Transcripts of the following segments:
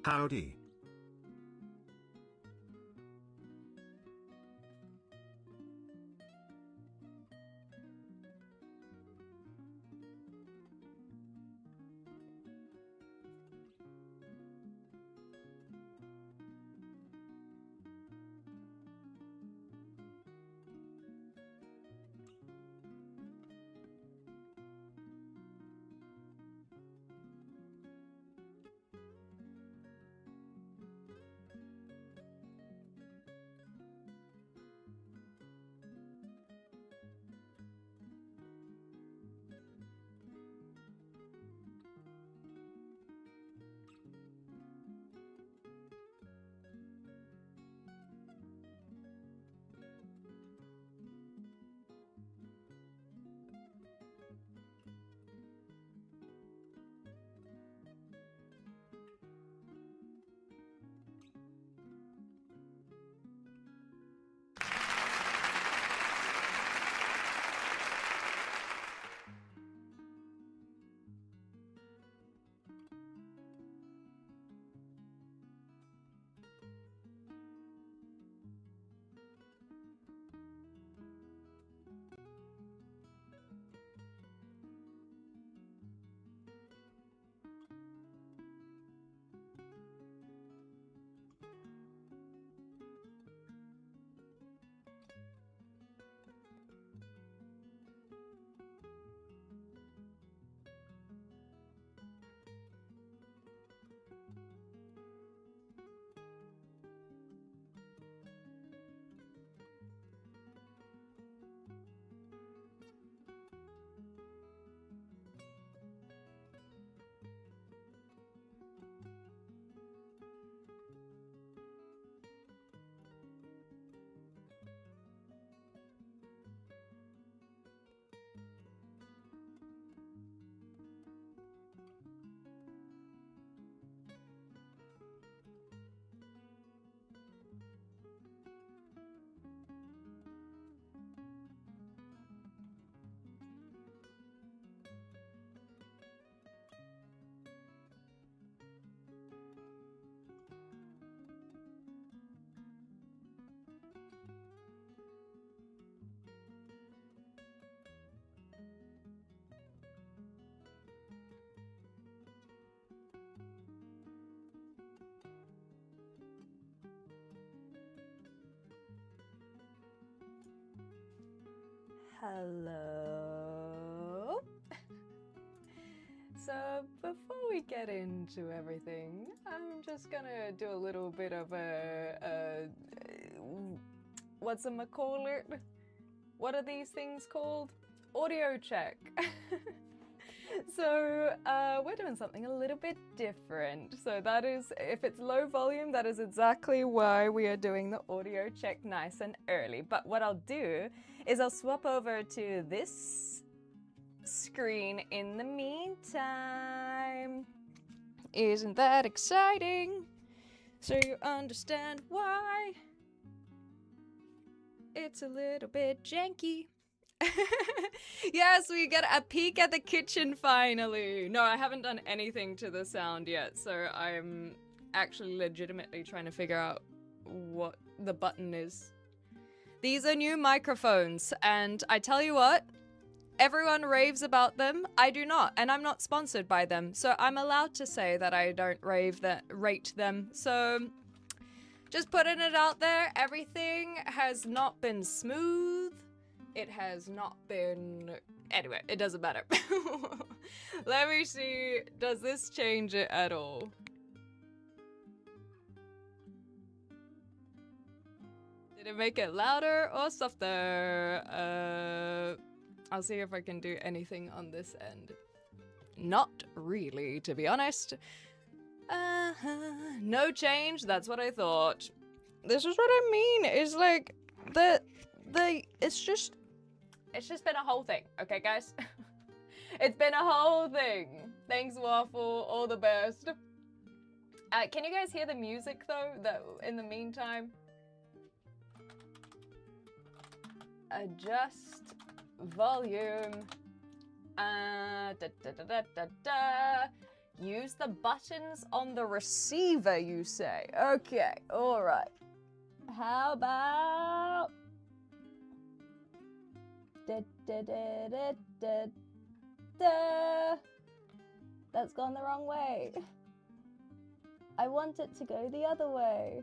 Howdy. Hello. So before we get into everything, I'm just gonna do a little bit of whatchamacallit? What are these things called? Audio check. So we're doing something a little bit different. So that is, if it's low volume, that is exactly why we are doing the audio check nice and early. But what I'll do is I'll swap over to this screen in the meantime. Isn't that exciting? So you understand why it's a little bit janky. Yes, we get a peek at the kitchen finally. No, I haven't done anything to the sound yet, so I'm actually legitimately trying to figure out what the button is. These are new microphones, and I tell you what, everyone raves about them. I do not, and I'm not sponsored by them, so I'm allowed to say that I don't rate them. So just putting it out there, everything has not been smooth. It has not been... Anyway, it doesn't matter. Let me see. Does this change it at all? Did it make it louder or softer? I'll see if I can do anything on this end. Not really, to be honest. No change, that's what I thought. This is what I mean, is like, it's just been a whole thing, okay guys? It's been a whole thing. Thanks, Waffle, all the best. Can you guys hear the music though, in the meantime? Adjust volume. Da, da, da, da, da, da. Use the buttons on the receiver, you say. Okay, all right. How about... Da, da, da, da, da, da. That's gone the wrong way. I want it to go the other way.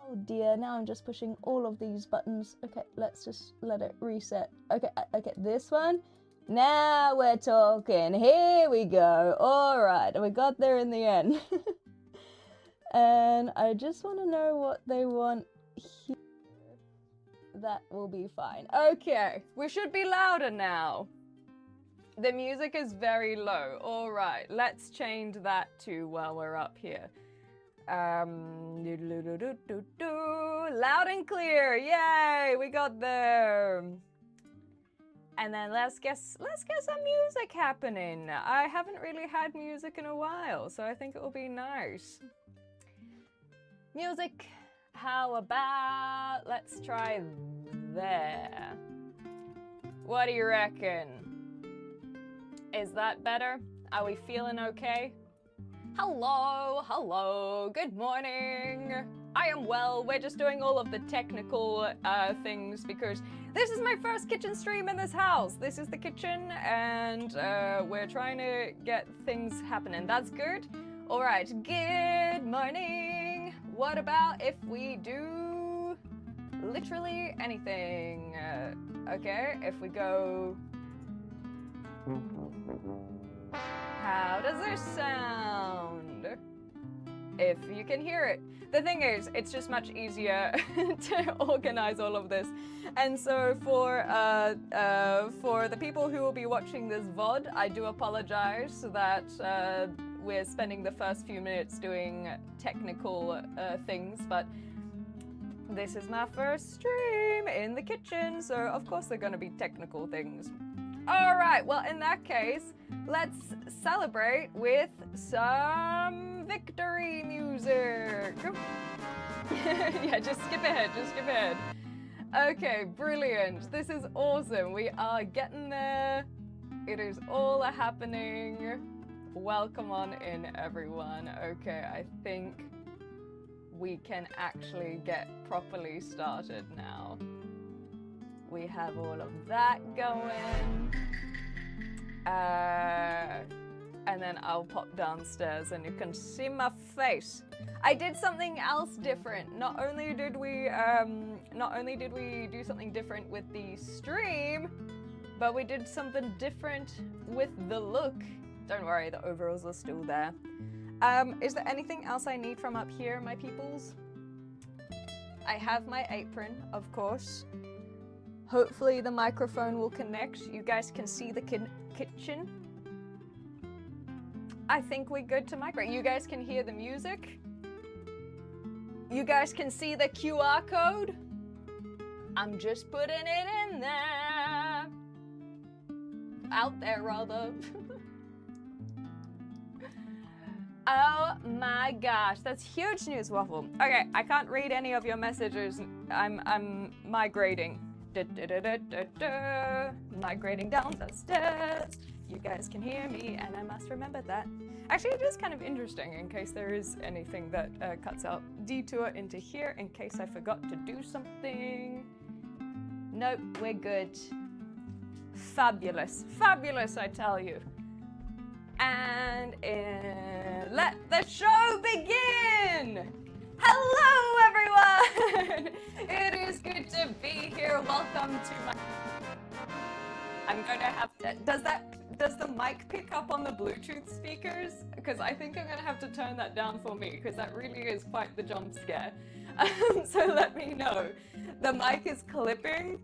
Oh dear, now I'm just pushing all of these buttons. Okay, let's just let it reset. Okay, okay, this one. Now we're talking. Here we go. All right, we got there in the end. And I just want to know what they want here. That will be fine. Okay, we should be louder now. The music is very low. All right, let's change that to while we're up here. Loud and clear. Yay, we got there. And then let's get some music happening. I haven't really had music in a while, so I think it will be nice. Music. How about let's try there. What do you reckon? Is that better? Are we feeling okay? Hello, hello, good morning. I am well. We're just doing all of the technical things because this is my first kitchen stream in this house. This is the kitchen and we're trying to get things happening. That's good. All right, good morning. What about if we do literally anything? Okay, if we go... How does this sound? If you can hear it. The thing is, it's just much easier to organize all of this. And so for the people who will be watching this VOD, I do apologize that we're spending the first few minutes doing technical things, but this is my first stream in the kitchen, so of course there are going to be technical things. All right, well, in that case, let's celebrate with some victory music. Yeah, just skip ahead, just skip ahead. Okay, brilliant. This is awesome. We are getting there. It is all happening. Welcome on in, everyone. Okay, I think we can actually get properly started now. We have all of that going. And then I'll pop downstairs and you can see my face. I did something else different. Not only did we do something different with the stream, but we did something different with the look. Don't worry, the overalls are still there. Is there anything else I need from up here, my peoples? I have my apron, of course. Hopefully the microphone will connect. You guys can see the kitchen. I think we're good to migrate. You guys can hear the music. You guys can see the QR code. I'm just putting it in there. Out there, rather. Oh my gosh, that's huge news, Waffle. Okay, I can't read any of your messages. I'm migrating. Migrating down the stairs. You guys can hear me, and I must remember that. Actually, it is kind of interesting in case there is anything that cuts out. Detour into here in case I forgot to do something. Nope, we're good. Fabulous. Fabulous, I tell you. And let the show begin! Hello, everyone! It is good to be here. Welcome to my... I'm going to have to... Does the mic pick up on the Bluetooth speakers? Because I think I'm going to have to turn that down for me, because that really is quite the jump scare. So let me know. The mic is clipping.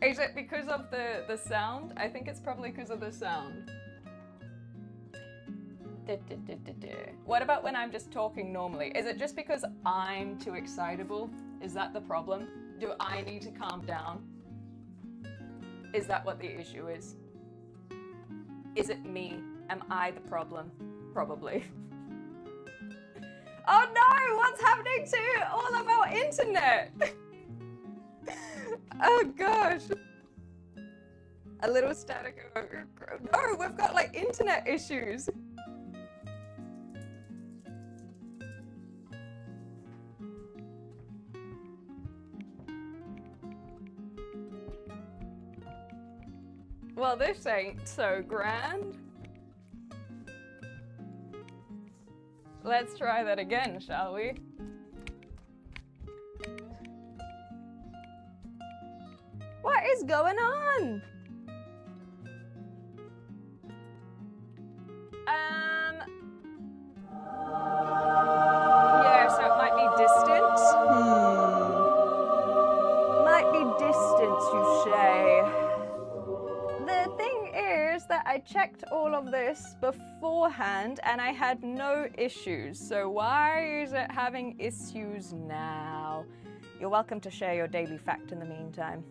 Is it because of the sound? I think it's probably because of the sound. What about when I'm just talking normally? Is it just because I'm too excitable? Is that the problem? Do I need to calm down? Is that what the issue is? Is it me? Am I the problem? Probably. Oh no! What's happening to all of our internet? Oh gosh. A little static. No, we've got like internet issues. Well, this ain't so grand. Let's try that again, shall we? What is going on? Yeah, so it might be distance. Might be distance, you say. The thing is that I checked all of this beforehand and I had no issues. So why is it having issues now? You're welcome to share your daily fact in the meantime.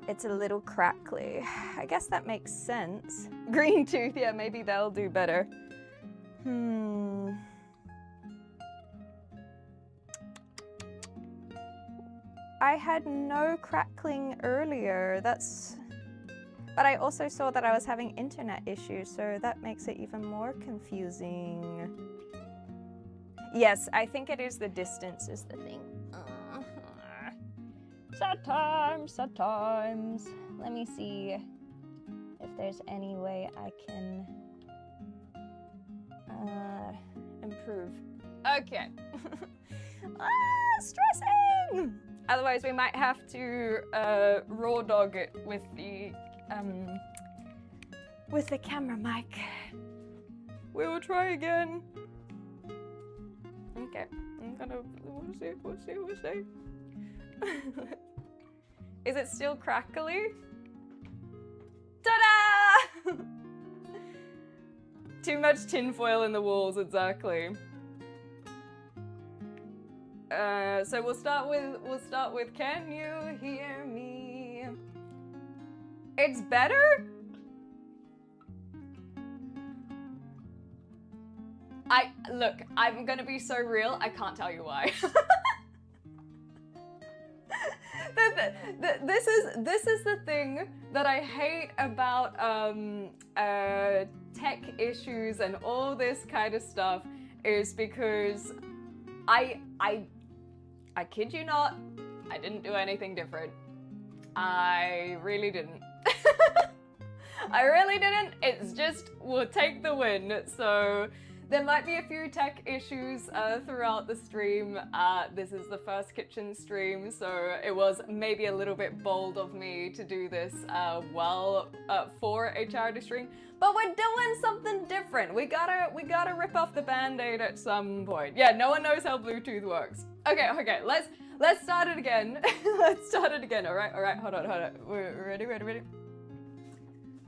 It's a little crackly. I guess that makes sense. Green tooth, yeah, maybe they'll do better. I had no crackling earlier. But I also saw that I was having internet issues, so that makes it even more confusing. Yes, I think it is the distance is the thing. Sometimes. Let me see if there's any way I can improve. Okay. Stressing! Otherwise, we might have to raw dog it with the camera mic. We will try again. Okay, we'll see. Is it still crackly? Ta-da! Too much tinfoil in the walls, exactly. So we'll start with can you hear me? It's better? Look, I'm gonna be so real, I can't tell you why. This is the thing that I hate about tech issues and all this kind of stuff, is because I kid you not, I didn't do anything different. I really didn't. I really didn't. It's just, we'll take the win. So there might be a few tech issues throughout the stream. This is the first kitchen stream, so it was maybe a little bit bold of me to do this for a charity stream. But we're doing something different. We gotta rip off the band-aid at some point. Yeah, no one knows how Bluetooth works. Okay, let's start it again. Let's start it again. All right, hold on. We're ready.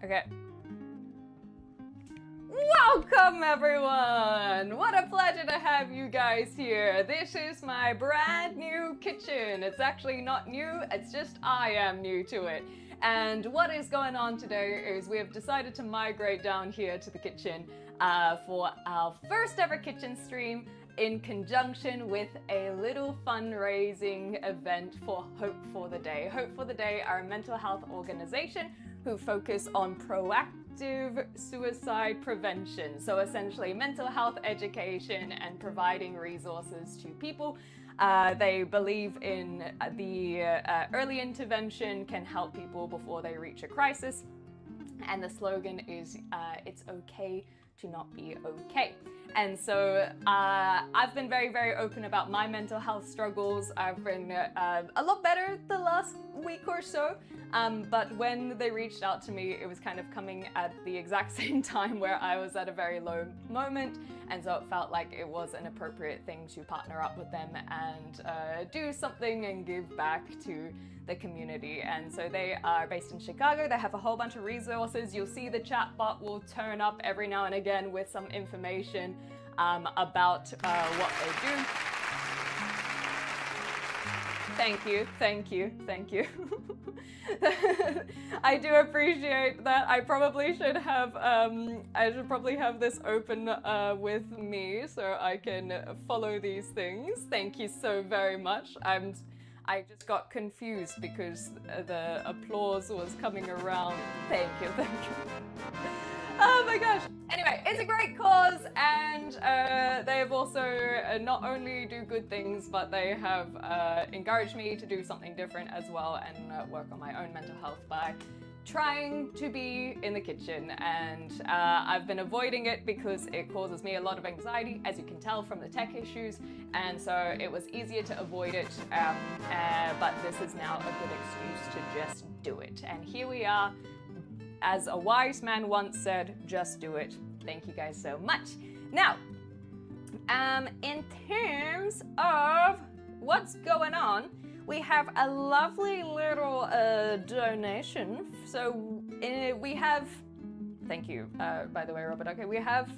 Okay. Welcome everyone! What a pleasure to have you guys here. This is my brand new kitchen. It's actually not new, it's just I am new to it. And what is going on today is we have decided to migrate down here to the kitchen for our first ever kitchen stream in conjunction with a little fundraising event for Hope for the Day. Hope for the Day are a mental health organization who focus on proactive suicide prevention. So essentially mental health education and providing resources to people. They believe in the early intervention can help people before they reach a crisis. And the slogan is, it's okay to not be okay. And so I've been very, very open about my mental health struggles. I've been a lot better the last week or so. But when they reached out to me, it was kind of coming at the exact same time where I was at a very low moment. And so it felt like it was an appropriate thing to partner up with them and do something and give back to the community. And so they are based in Chicago. They have a whole bunch of resources. You'll see the chat bot will turn up every now and again with some information about what they do. Thank you. I do appreciate that. I probably should have probably have this open with me so I can follow these things. Thank you so very much. I just got confused because the applause was coming around. Thank you, thank you. Oh my gosh. Anyway, it's a great cause, and they have also not only do good things, but they have encouraged me to do something different as well and work on my own mental health by trying to be in the kitchen. And I've been avoiding it because it causes me a lot of anxiety, as you can tell from the tech issues, and so it was easier to avoid it, but this is now a good excuse to just do it. And here we are. As a wise man once said, just do it. Thank you guys so much. Now, in terms of what's going on, we have a lovely little donation. So we have, thank you, by the way, Robert. Okay, we have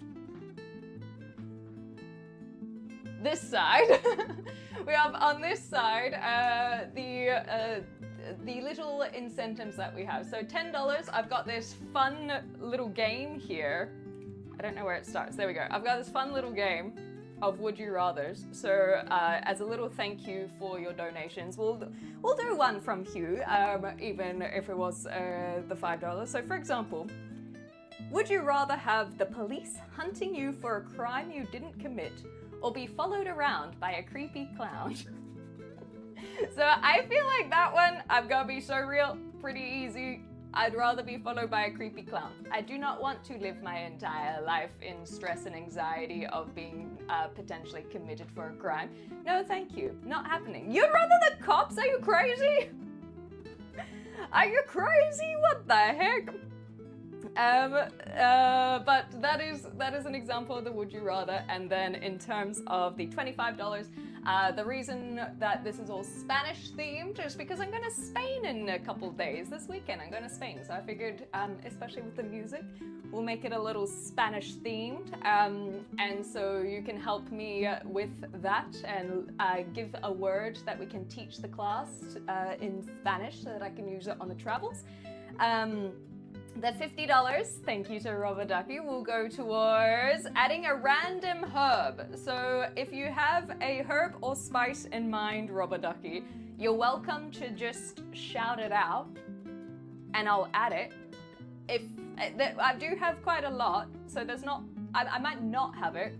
this side. We have on this side the little incentives that we have. So $10, I've got this fun little game here. I don't know where it starts. There we go. I've got this fun little game of Would You Rathers. So as a little thank you for your donations, we'll do one from Hugh, even if it was the $5. So for example, would you rather have the police hunting you for a crime you didn't commit, or be followed around by a creepy clown? So I feel like that one, I'm gonna be so real, pretty easy. I'd rather be followed by a creepy clown. I do not want to live my entire life in stress and anxiety of being potentially committed for a crime. No, thank you. Not happening. You'd rather the cops? Are you crazy? Are you crazy? What the heck? But that is an example of the would you rather. And then in terms of the $25, the reason that this is all Spanish themed is because I'm going to Spain in a couple days. This weekend I'm going to Spain, so I figured, especially with the music, we'll make it a little Spanish themed. And so you can help me with that and give a word that we can teach the class in Spanish so that I can use it on the travels. The $50, thank you to Robert Ducky, will go towards adding a random herb. So if you have a herb or spice in mind, Robert Ducky, you're welcome to just shout it out and I'll add it. If I do have quite a lot, so there's not, I might not have it,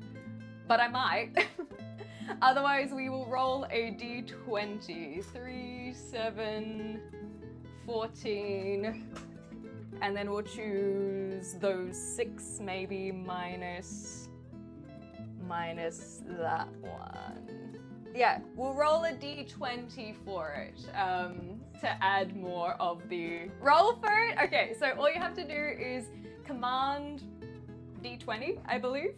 but I might. Otherwise, we will roll a d20. 3, 7, 14. And then we'll choose those 6, maybe minus that one. Yeah, we'll roll a d20 for it to add more of the roll for it. Okay, so all you have to do is command d20, I believe.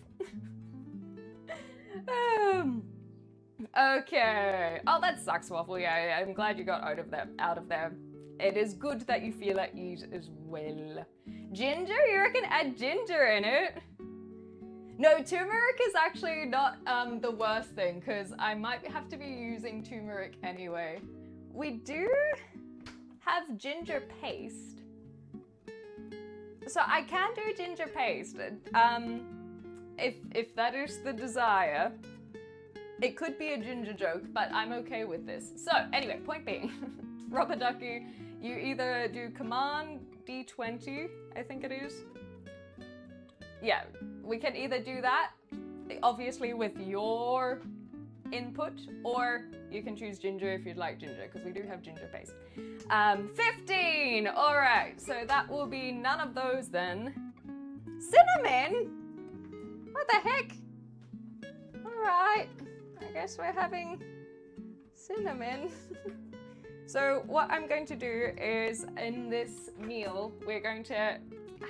Okay. Oh, that sucks, Waffle. Yeah, I'm glad you got out of there. It is good that you feel at ease as well. Ginger? You reckon add ginger in it? No, turmeric is actually not the worst thing, because I might have to be using turmeric anyway. We do have ginger paste. So I can do ginger paste. If that is the desire. It could be a ginger joke, but I'm okay with this. So anyway, point being, Rubber Ducky, you either do command D20, I think it is. Yeah, we can either do that, obviously with your input, or you can choose ginger if you'd like ginger, because we do have ginger paste. 15, all right, so that will be none of those then. Cinnamon? What the heck? All right, I guess we're having cinnamon. So what I'm going to do is, in this meal, we're going to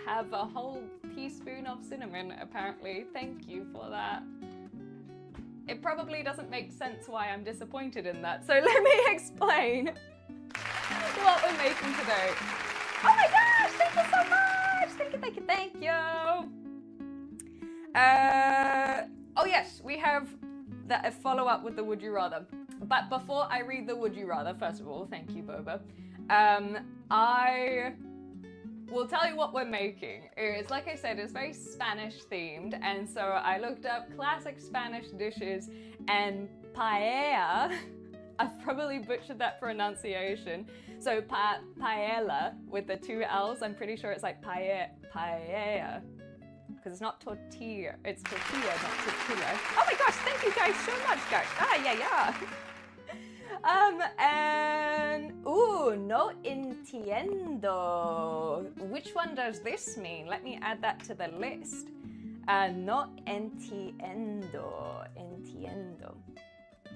have a whole teaspoon of cinnamon, apparently. Thank you for that. It probably doesn't make sense why I'm disappointed in that, so let me explain what we're making today. Oh my gosh, thank you so much! Thank you, thank you, thank you! Oh yes, we have a follow-up with the Would You Rather. But before I read the Would You Rather, first of all, thank you, Boba, I will tell you what we're making. It's, like I said, it's very Spanish themed, and so I looked up classic Spanish dishes, and paella I've probably butchered that pronunciation. So paella with the 2 L's, I'm pretty sure it's like paella. Because it's not tortilla, it's tortilla, not tortilla. Oh my gosh, thank you guys so much, guys. Yeah. And no entiendo. Which one does this mean? Let me add that to the list. No entiendo.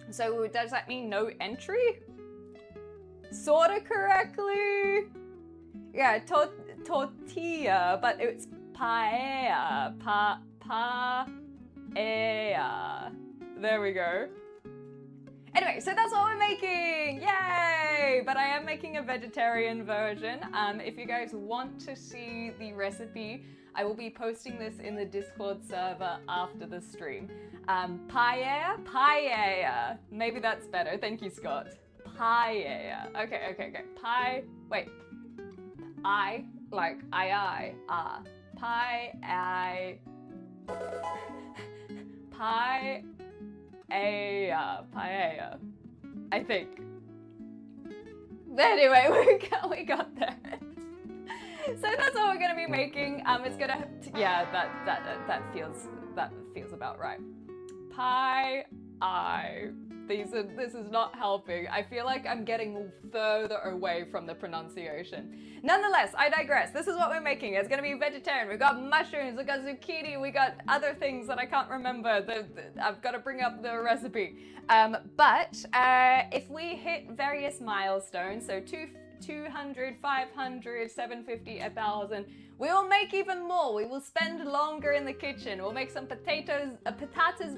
So does that mean no entry? Sorta correctly. Yeah, tortilla, but it's paella. Paella. There we go. Anyway, so that's what we're making! Yay! But I am making a vegetarian version. If you guys want to see the recipe, I will be posting this in the Discord server after the stream. Paella. Maybe that's better. Thank you, Scott. Paella. Okay. Wait. Like I. Paella. I think. Anyway, we got there. So that's what we're gonna be making. It's gonna, yeah, that feels about right. This is not helping. I feel like I'm getting further away from the pronunciation. Nonetheless, I digress. This is what we're making. It's gonna be vegetarian. We've got mushrooms, we've got zucchini, we got other things that I can't remember. I've got to bring up the recipe. But if we hit various milestones, so 200, 500, 750, 1,000, we will make even more. We will spend longer in the kitchen. We'll make some patatas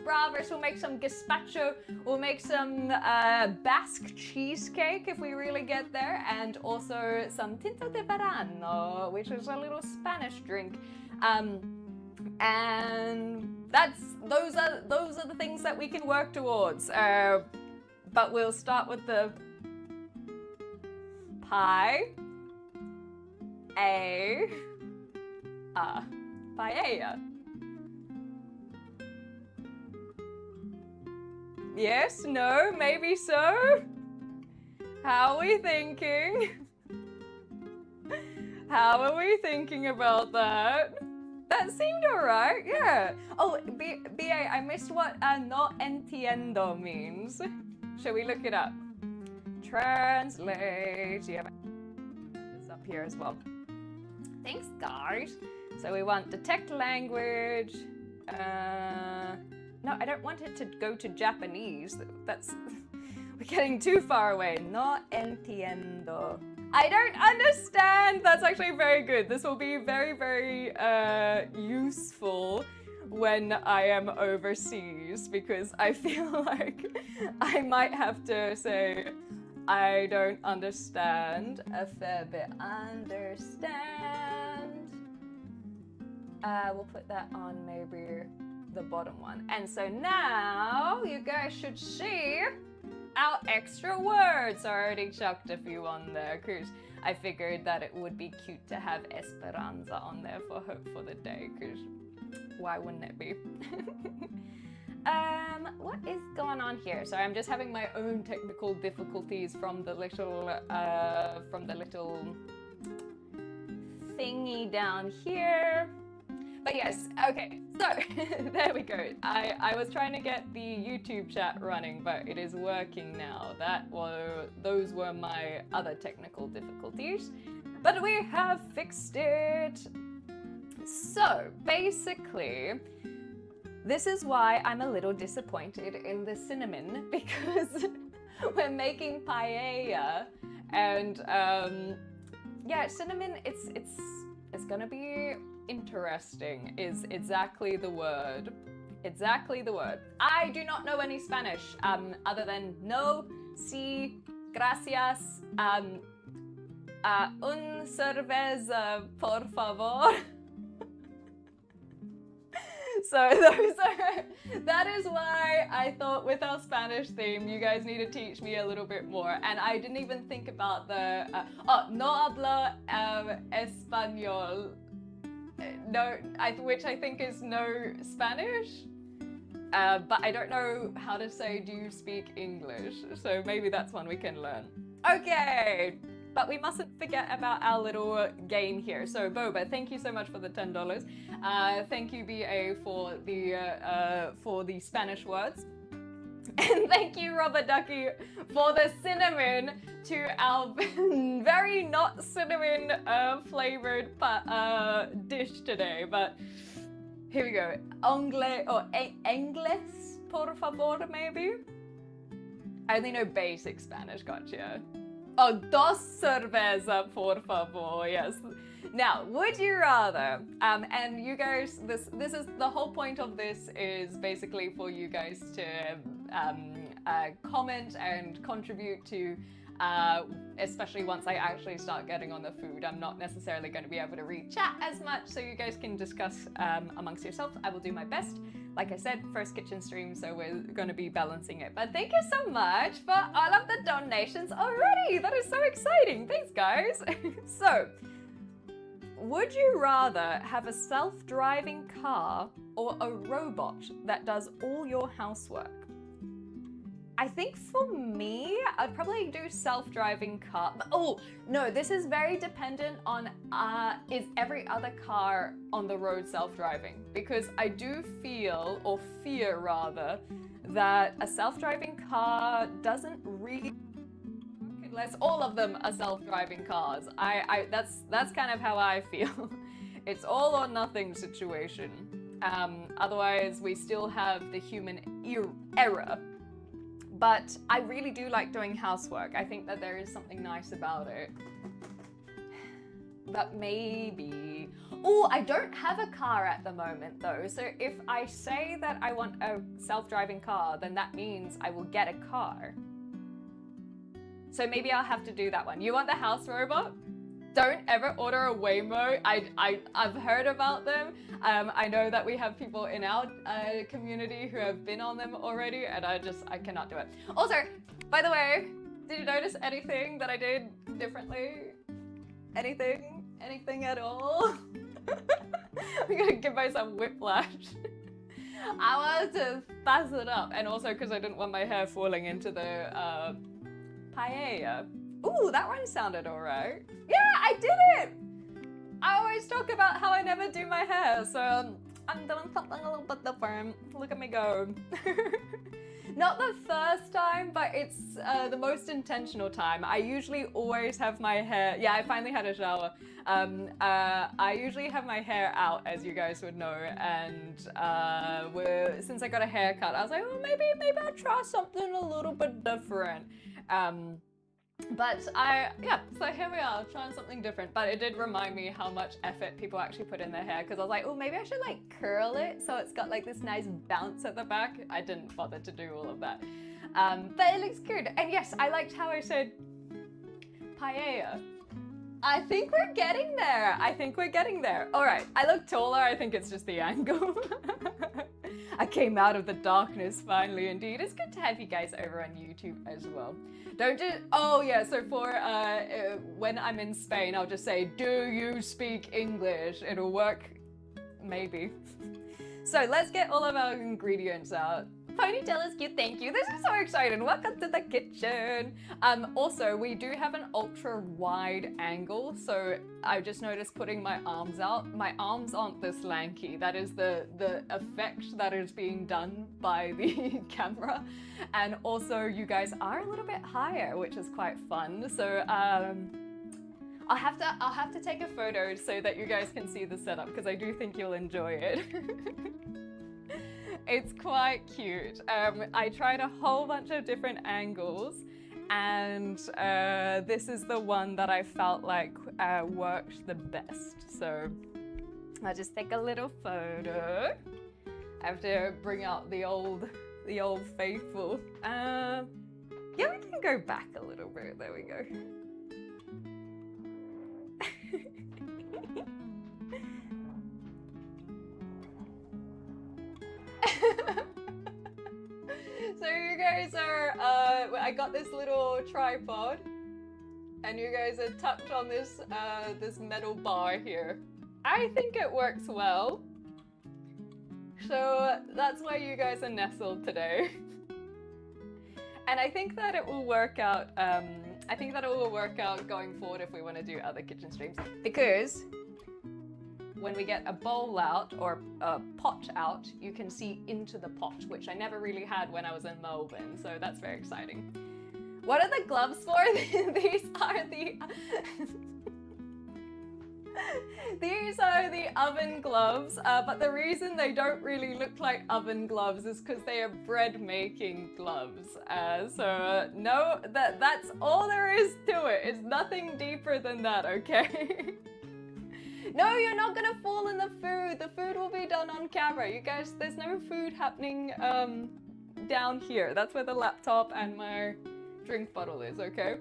bravas, we'll make some gazpacho, we'll make some Basque cheesecake if we really get there, and also some tinto de verano, which is a little Spanish drink. And those are the things that we can work towards. But we'll start with the paella. Yes, no, maybe so? How are we thinking? How are we thinking about that? That seemed alright, yeah. Oh, BA, I missed what no entiendo means. Shall we look it up? Translate. Yeah, it's up here as well. Thanks, guys. So we want detect language. No, I don't want it to go to Japanese. That's we're getting too far away. No entiendo. I don't understand. That's actually very good. This will be very, very useful when I am overseas, because I feel like I might have to say I don't understand a fair bit. Understand. We'll put that on maybe the bottom one. And so now you guys should see our extra words. I already chucked a few on there because I figured that it would be cute to have Esperanza on there for Hope for the Day, because why wouldn't it be? What is going on here? Sorry, I'm just having my own technical difficulties from the little thingy down here. But yes, okay, so there we go. I was trying to get the YouTube chat running, but it is working now. Those were my other technical difficulties, but we have fixed it. So basically, this is why I'm a little disappointed in the cinnamon, because we're making paella, and yeah, cinnamon. It's gonna be interesting. Is exactly the word. Exactly the word. I do not know any Spanish other than no, sí, gracias, un cerveza, por favor. So that is why I thought with our Spanish theme, you guys need to teach me a little bit more. And I didn't even think about the, no hablo español, no, which I think is no Spanish. but I don't know how to say, do you speak English? So maybe that's one we can learn. Okay, but we mustn't forget about our little game here. So Boba, thank you so much for the $10. Thank you BA for the Spanish words. And thank you, Robert Ducky, for the cinnamon to our very not cinnamon flavored dish today. But here we go. Anglais or English, por favor, maybe? I only know basic Spanish, gotcha. Oh, dos cerveza, por favor, yes. Now, would you rather, and you guys, this is, the whole point of this is basically for you guys to comment and contribute to, especially once I actually start getting on the food. I'm not necessarily going to be able to read chat as much, so you guys can discuss amongst yourselves. I will do my best. Like I said, first kitchen stream, so we're going to be balancing it. But thank you so much for all of the donations already. That is so exciting. Thanks, guys. So, would you rather have a self-driving car or a robot that does all your housework? I think for me, I'd probably do self-driving car. Oh, no, this is very dependent on is every other car on the road self-driving? Because I do feel, or fear rather, that a self-driving car doesn't really work unless all of them are self-driving cars. That's kind of how I feel. It's all or nothing situation. Otherwise, we still have the human error. But I really do like doing housework. I think that there is something nice about it. But maybe... Oh, I don't have a car at the moment though. So if I say that I want a self-driving car, then that means I will get a car. So maybe I'll have to do that one. You want the house robot? Don't ever order a Waymo. I've heard about them. I know that we have people in our community who have been on them already, and I cannot do it. Also, by the way, did you notice anything that I did differently? Anything at all? I'm gonna give myself whiplash. I wanted to fuzz it up, and also because I didn't want my hair falling into the paella. Ooh, that one sounded alright. Yeah, I did it! I always talk about how I never do my hair, so I'm doing something a little bit different. Look at me go. Not the first time, but it's the most intentional time. I usually always have my hair... Yeah, I finally had a shower. I usually have my hair out, as you guys would know, and since I got a haircut, I was like, oh, maybe I'll try something a little bit different. But so here we are, trying something different. But it did remind me how much effort people actually put in their hair, because I was like, oh, maybe I should like curl it so it's got like this nice bounce at the back. I didn't bother to do all of that. But it looks good. And yes, I liked how I said paella. I think we're getting there. All right, I look taller. I think it's just the angle. I came out of the darkness finally, indeed. It's good to have you guys over on YouTube as well. Oh yeah, so for when I'm in Spain, I'll just say, do you speak English? It'll work, maybe. So let's get all of our ingredients out. Ponytail is cute, thank you. This is so exciting. Welcome to the kitchen. Also, we do have an ultra wide angle, so I just noticed putting my arms out. My arms aren't this lanky. That is the effect that is being done by the camera. And also, you guys are a little bit higher, which is quite fun. So I'll have to take a photo so that you guys can see the setup, because I do think you'll enjoy it. It's quite cute. I tried a whole bunch of different angles, and this is the one that I felt like worked the best. So I'll just take a little photo. I have to bring out the old faithful. Yeah, we can go back a little bit. There we go. So you guys are, I got this little tripod, and you guys are tucked on this this metal bar here. I think it works well. So that's where you guys are nestled today. And I think that it will work out, I think that it will work out going forward if we want to do other kitchen streams. Because when we get a bowl out or a pot out, you can see into the pot, which I never really had when I was in Melbourne. So that's very exciting. What are the gloves for? These are the... These are the oven gloves, but the reason they don't really look like oven gloves is because they are bread making gloves. No, that's all there is to it. It's nothing deeper than that, okay? No, you're not gonna fall in the food. The food will be done on camera. You guys, there's no food happening down here. That's where the laptop and my drink bottle is, okay?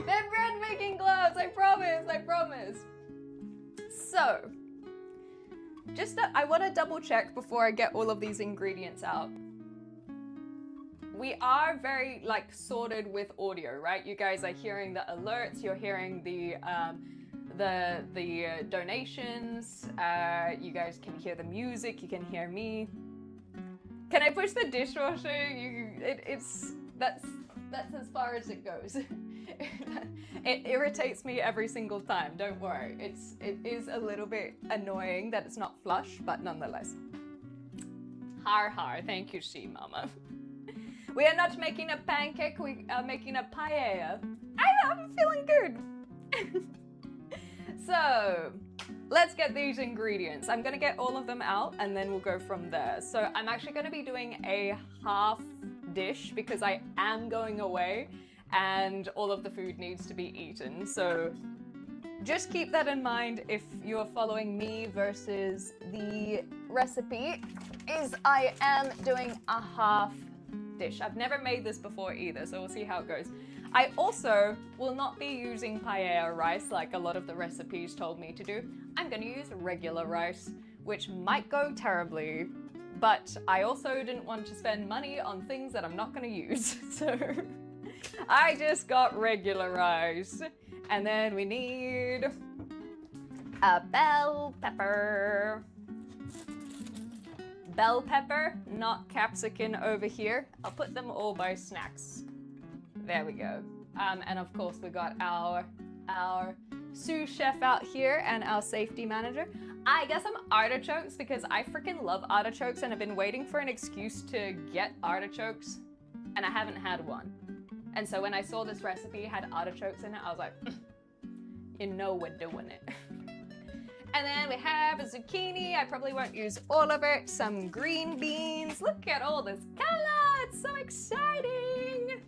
They're bread making gloves, I promise, I promise. So, I want to double check before I get all of these ingredients out. We are very like sorted with audio, right? You guys are hearing the alerts, you're hearing the donations, you guys can hear the music, you can hear me. Can I push the dishwasher? That's as far as it goes. It irritates me every single time, don't worry. It is a little bit annoying that it's not flush, but nonetheless. Har har, thank you, She Mama. We are not making a pancake, we are making a paella. I'm feeling good. So, let's get these ingredients. I'm gonna get all of them out and then we'll go from there. So I'm actually gonna be doing a half dish because I am going away and all of the food needs to be eaten. So just keep that in mind if you're following me versus the recipe, is I am doing a half dish. I've never made this before either, so we'll see how it goes. I also will not be using paella rice like a lot of the recipes told me to do. I'm gonna use regular rice, which might go terribly, but I also didn't want to spend money on things that I'm not gonna use. So I just got regular rice. And then we need a bell pepper. Bell pepper, not capsicum over here. I'll put them all by snacks. There we go. And of course we got our sous chef out here and our safety manager. I guess some artichokes because I freaking love artichokes and I've been waiting for an excuse to get artichokes and I haven't had one. And so when I saw this recipe had artichokes in it, I was like, you know we're doing it. And then we have a zucchini. I probably won't use all of it. Some green beans. Look at all this color. It's so exciting.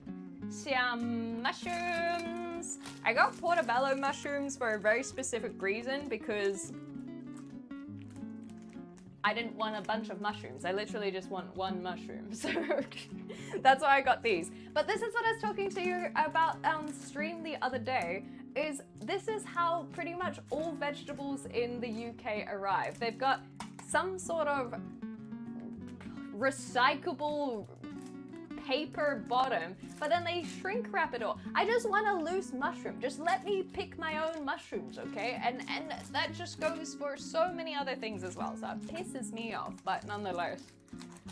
Some mushrooms. I got portobello mushrooms for a very specific reason because I didn't want a bunch of mushrooms. I literally just want one mushroom. So that's why I got these. But this is what I was talking to you about on stream the other day. This is how pretty much all vegetables in the UK arrive. They've got some sort of recyclable paper bottom, but then they shrink wrap it all. I just want a loose mushroom. Just let me pick my own mushrooms, okay? And that just goes for so many other things as well. So it pisses me off, but nonetheless.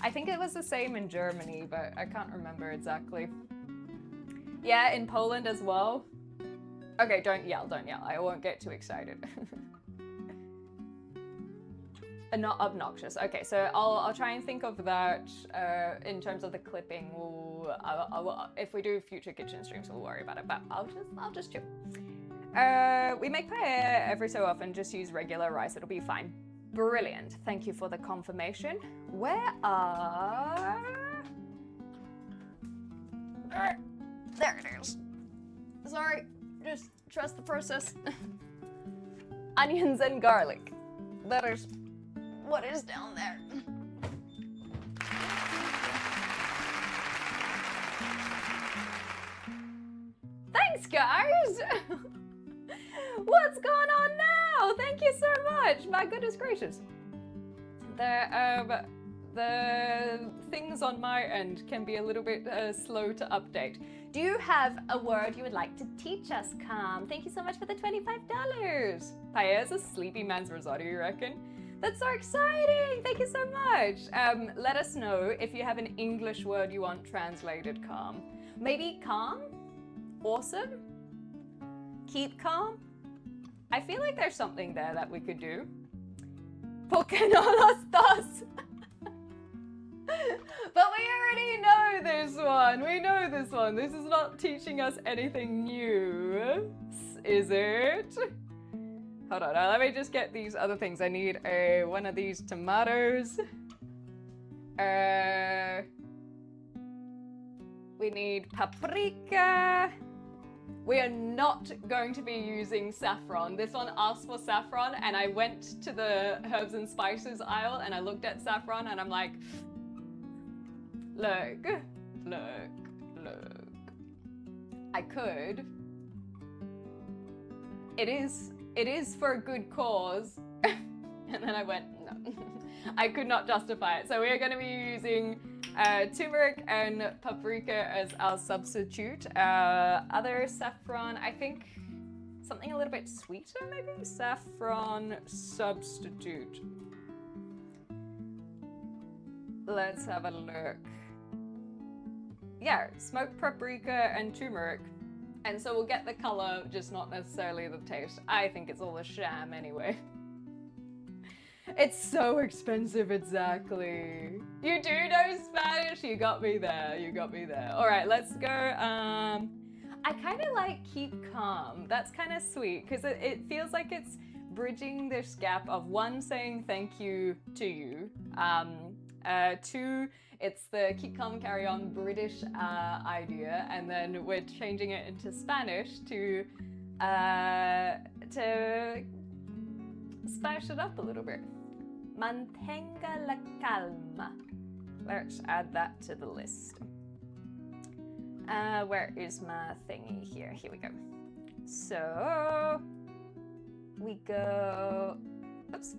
I think it was the same in Germany, but I can't remember exactly. Yeah, in Poland as well. Okay, don't yell, don't yell. I won't get too excited. And not obnoxious. Okay, so I'll try and think of that in terms of the clipping. If we do future kitchen streams, we'll worry about it. But I'll just chill. We make paella every so often. Just use regular rice. It'll be fine. Brilliant. Thank you for the confirmation. Where are? There it is. Sorry. Just trust the process. Onions and garlic. That is what is down there. Thanks, guys. What's going on now? Thank you so much. My goodness gracious. The things on my end can be a little bit slow to update. Do you have a word you would like to teach us, Calm? Thank you so much for the $25. Paella is a sleepy man's risotto, you reckon? That's so exciting! Thank you so much. Let us know if you have an English word you want translated, Calm. Maybe calm? Awesome? Keep calm? I feel like there's something there that we could do. Porque no lo estás? But we already know this one. We know this one. This is not teaching us anything new, is it? Hold on, let me just get these other things. I need one of these tomatoes. We need paprika. We are not going to be using saffron. This one asked for saffron, and I went to the herbs and spices aisle and I looked at saffron and I'm like, look. I could. It is for a good cause. And then I went, no. I could not justify it. So we are going to be using turmeric and paprika as our substitute. Other saffron, I think something a little bit sweeter maybe? Saffron substitute. Let's have a look. Yeah, smoked paprika and turmeric. And so we'll get the color, just not necessarily the taste. I think it's all a sham anyway. It's so expensive, exactly. You do know Spanish? You got me there, you got me there. All right, let's go. I kind of like keep calm. That's kind of sweet because it feels like it's bridging this gap of one, saying thank you to you. Two, it's the keep calm, carry on British idea. And then we're changing it into Spanish to spice it up a little bit. Mantenga la calma. Let's add that to the list. Where is my thingy here? Here we go. So we go, oops,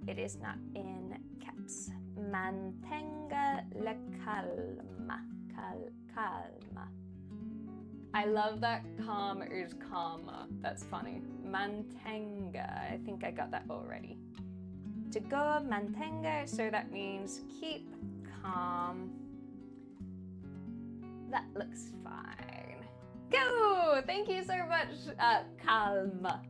it is not in caps. Mantenga la calma. Calma. I love that calm is calmer. That's funny. Mantenga. I think I got that already. To go mantenga, so that means keep calm. That looks fine. Go! Thank you so much, calma.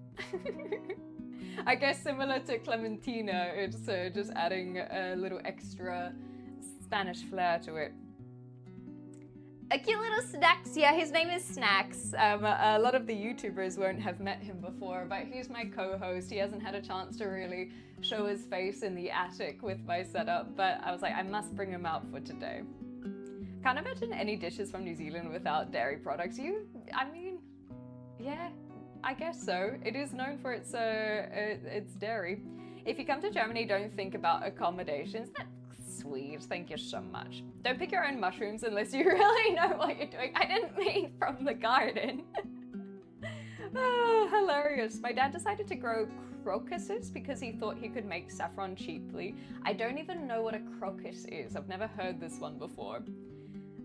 I guess similar to Clementina, it's just adding a little extra Spanish flair to it. A cute little Snacks. Yeah, his name is Snacks. A lot of the YouTubers won't have met him before, but he's my co-host. He hasn't had a chance to really show his face in the attic with my setup, but I was like, I must bring him out for today. Can't imagine any dishes from New Zealand without dairy products. I mean, yeah, I guess so. It is known for its dairy. If you come to Germany, don't think about accommodations. That's sweet, thank you so much. Don't pick your own mushrooms unless you really know what you're doing. I didn't mean from the garden. Oh, hilarious. My dad decided to grow crocuses because he thought he could make saffron cheaply. I don't even know what a crocus is. I've never heard this one before.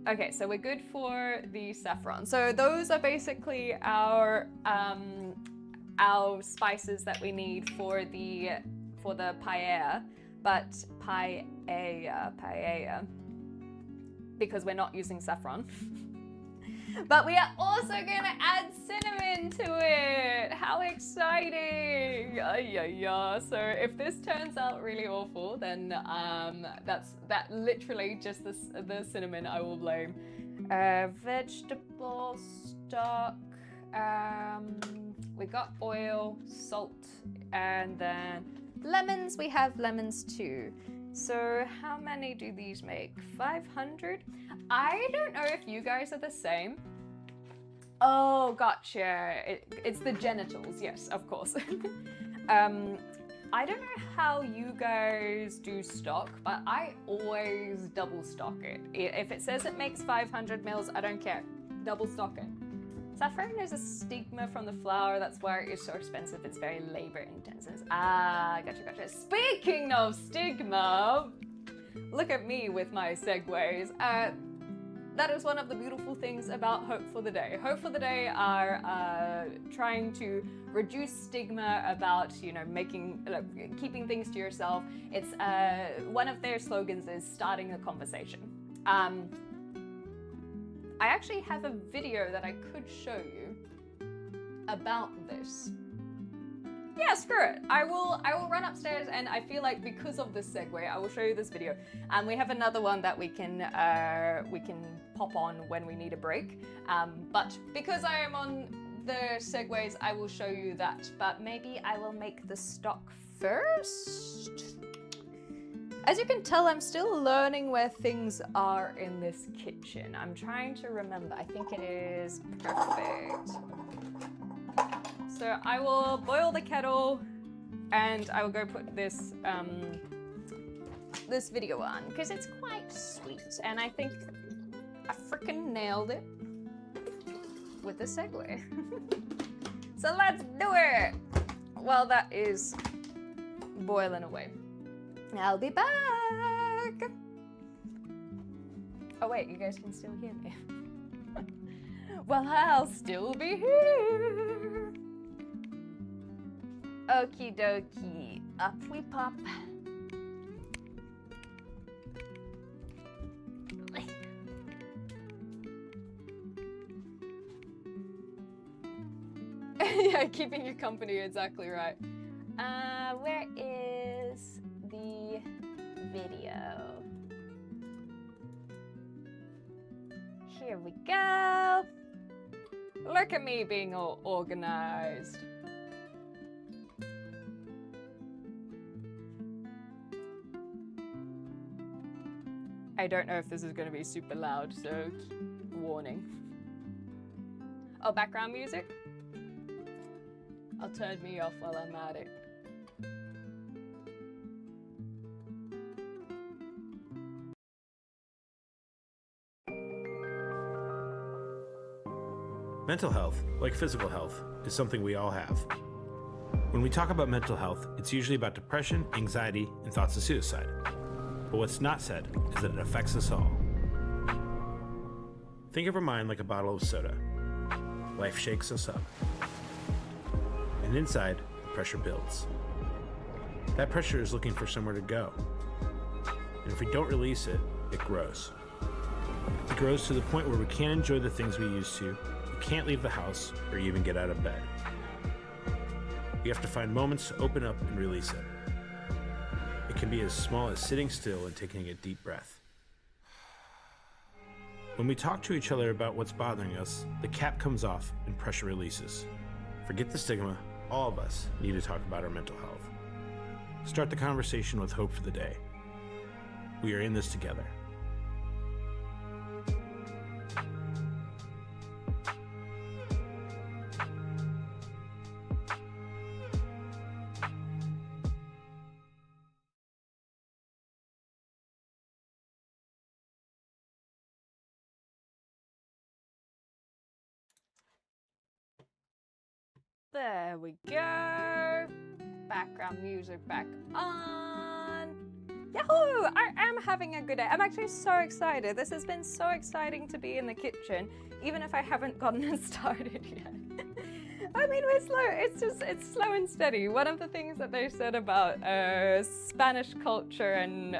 Okay, so we're good for the saffron. So those are basically our spices that we need for the paella, but paella, because we're not using saffron. But we are also gonna add cinnamon to it. How exciting! Yeah. So if this turns out really awful, then that literally just the cinnamon I will blame. Vegetable stock. We got oil, salt, and then lemons. We have lemons too. So how many do these make? 500? I don't know if you guys are the same. Oh, gotcha. It's the genitals, yes, of course. I don't know how you guys do stock, but I always double stock it. If it says it makes 500 mils, I don't care. Double stock it. Saffron is a stigma from the flower. That's why it is so expensive. It's very labor intensive. Ah, gotcha. Speaking of stigma, look at me with my segues. that is one of the beautiful things about Hope for the Day. Hope for the Day are trying to reduce stigma about, you know, keeping things to yourself. It's one of their slogans is starting a conversation. I actually have a video that I could show you about this. Yeah, screw it. I will run upstairs, and I feel like because of this segue, I will show you this video. And we have another one that we can pop on when we need a break. But because I am on the segues, I will show you that. But maybe I will make the stock first. As you can tell, I'm still learning where things are in this kitchen. I'm trying to remember. I think it is perfect. So I will boil the kettle, and I will go put this this video on because it's quite sweet, and I think I freaking nailed it with the segue. So let's do it. Well, that is boiling away. I'll be back. Oh wait, you guys can still hear me. Well, I'll still be here. Okie dokie, up we pop. Yeah, keeping you company, exactly right. Where is the video? Here we go. Look at me being all organized. I don't know if this is going to be super loud, so warning. Oh, background music? I'll turn me off while I'm at it. Mental health, like physical health, is something we all have. When we talk about mental health, it's usually about depression, anxiety, and thoughts of suicide. But what's not said is that it affects us all. Think of our mind like a bottle of soda. Life shakes us up. And inside, the pressure builds. That pressure is looking for somewhere to go. And if we don't release it, it grows. It grows to the point where we can't enjoy the things we used to, we can't leave the house, or even get out of bed. We have to find moments to open up and release it. It can be as small as sitting still and taking a deep breath. When we talk to each other about what's bothering us, the cap comes off and pressure releases. Forget the stigma, all of us need to talk about our mental health. Start the conversation with hope for the day. We are in this together. There we go. Background music back on. Yahoo! I am having a good day. I'm actually so excited. This has been so exciting to be in the kitchen, even if I haven't gotten it started yet. I mean, we're slow. It's slow and steady. One of the things that they said about Spanish culture and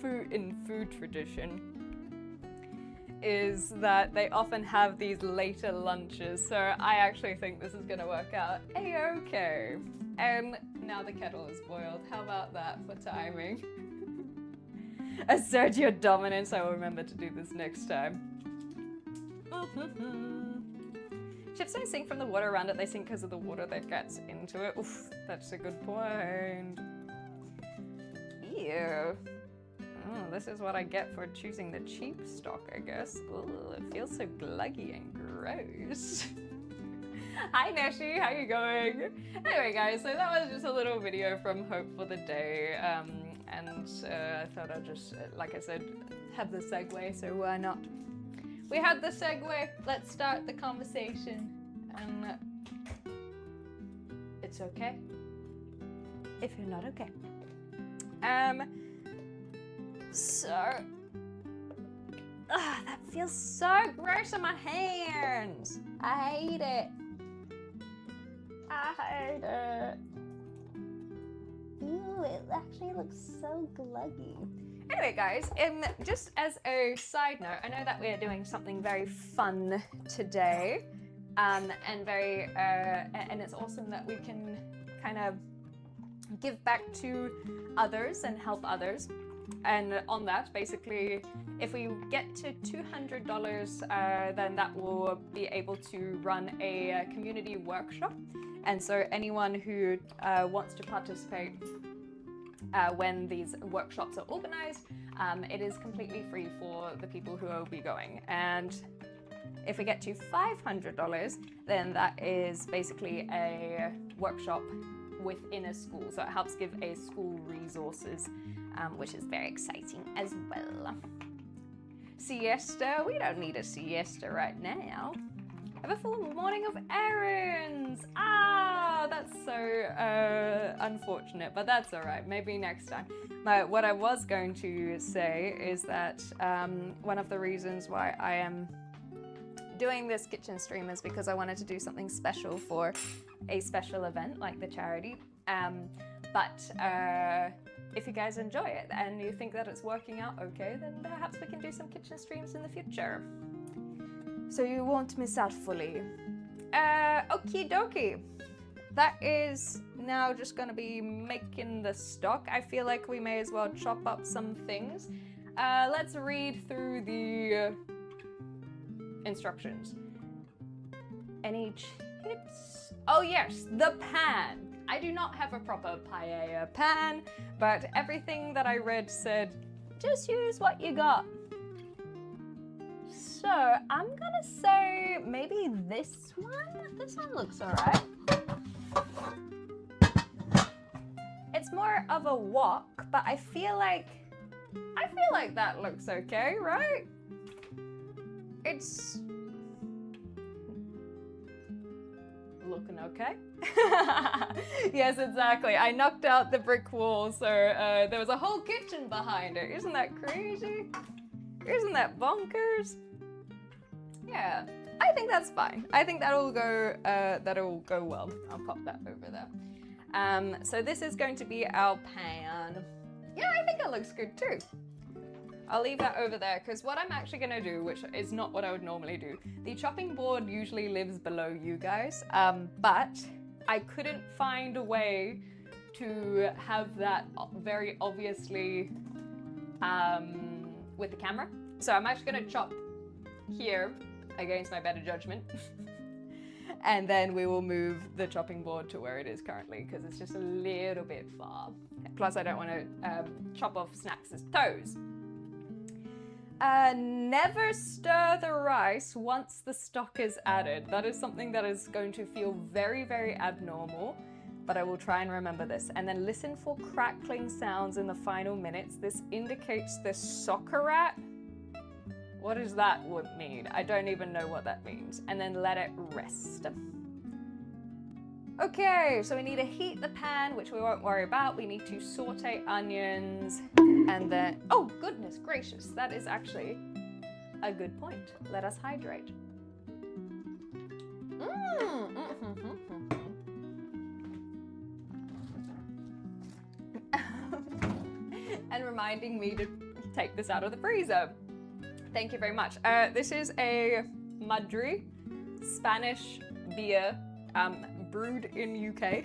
food tradition is that they often have these later lunches, so I actually think this is gonna work out a-okay. And now the kettle is boiled. How about that for timing? Assert your dominance. I will remember to do this next time. Chips don't sink from the water around it, they sink because of the water that gets into it. Oof, that's a good point. Ew. Oh, this is what I get for choosing the cheap stock, I guess. Ooh, it feels so gluggy and gross. Hi Neshi, how you going? Anyway guys, so that was just a little video from Hope for the Day. And I thought I'd just, like I said, have the segue, so why not? We had the segue, let's start the conversation. And it's okay if you're not okay. So, Ugh, that feels so gross on my hands. I hate it. I hate it. Ooh, it actually looks so gluggy. Anyway, guys, just as a side note, I know that we're doing something very fun today, and it's awesome that we can kind of give back to others and help others. And on that, basically, if we get to $200, then that will be able to run a community workshop. And so anyone who wants to participate when these workshops are organized, it is completely free for the people who will be going. And if we get to $500, then that is basically a workshop within a school. So it helps give a school resources, which is very exciting as well. Siesta? We don't need a siesta right now. I have a full morning of errands. Ah, that's so unfortunate, but that's all right. Maybe next time. But what I was going to say is that one of the reasons why I am doing this kitchen stream is because I wanted to do something special for a special event like the charity. But if you guys enjoy it and you think that it's working out okay, then perhaps we can do some kitchen streams in the future. So you won't miss out fully. Okie dokie. That is now just gonna be making the stock. I feel like we may as well chop up some things. Let's read through the instructions. Any tips? Oh yes, the pan. I do not have a proper paella pan, but everything that I read said, just use what you got. So I'm gonna say maybe this one? This one looks alright. It's more of a wok, but I feel like that looks okay, right? It's looking okay. Yes, exactly. I knocked out the brick wall, so there was a whole kitchen behind it. Isn't that crazy? Isn't that bonkers? Yeah, I think that's fine. I think that'll go well. I'll pop that over there. So this is going to be our pan. Yeah, I think it looks good too. I'll leave that over there because what I'm actually gonna do, which is not what I would normally do, the chopping board usually lives below you guys, but I couldn't find a way to have that very obviously with the camera. So I'm actually gonna chop here against my better judgment. And then we will move the chopping board to where it is currently because it's just a little bit far. Plus I don't want to chop off Snacks's toes. Never stir the rice once the stock is added. That is something that is going to feel very, very abnormal, but I will try and remember this. And then listen for crackling sounds in the final minutes. This indicates the sockerat. What does that would mean? I don't even know what that means. And then let it rest. Okay, so we need to heat the pan, which we won't worry about. We need to saute onions and then, oh goodness gracious, that is actually a good point. Let us hydrate. And reminding me to take this out of the freezer. Thank you very much. This is a Madrí Spanish beer brewed in UK.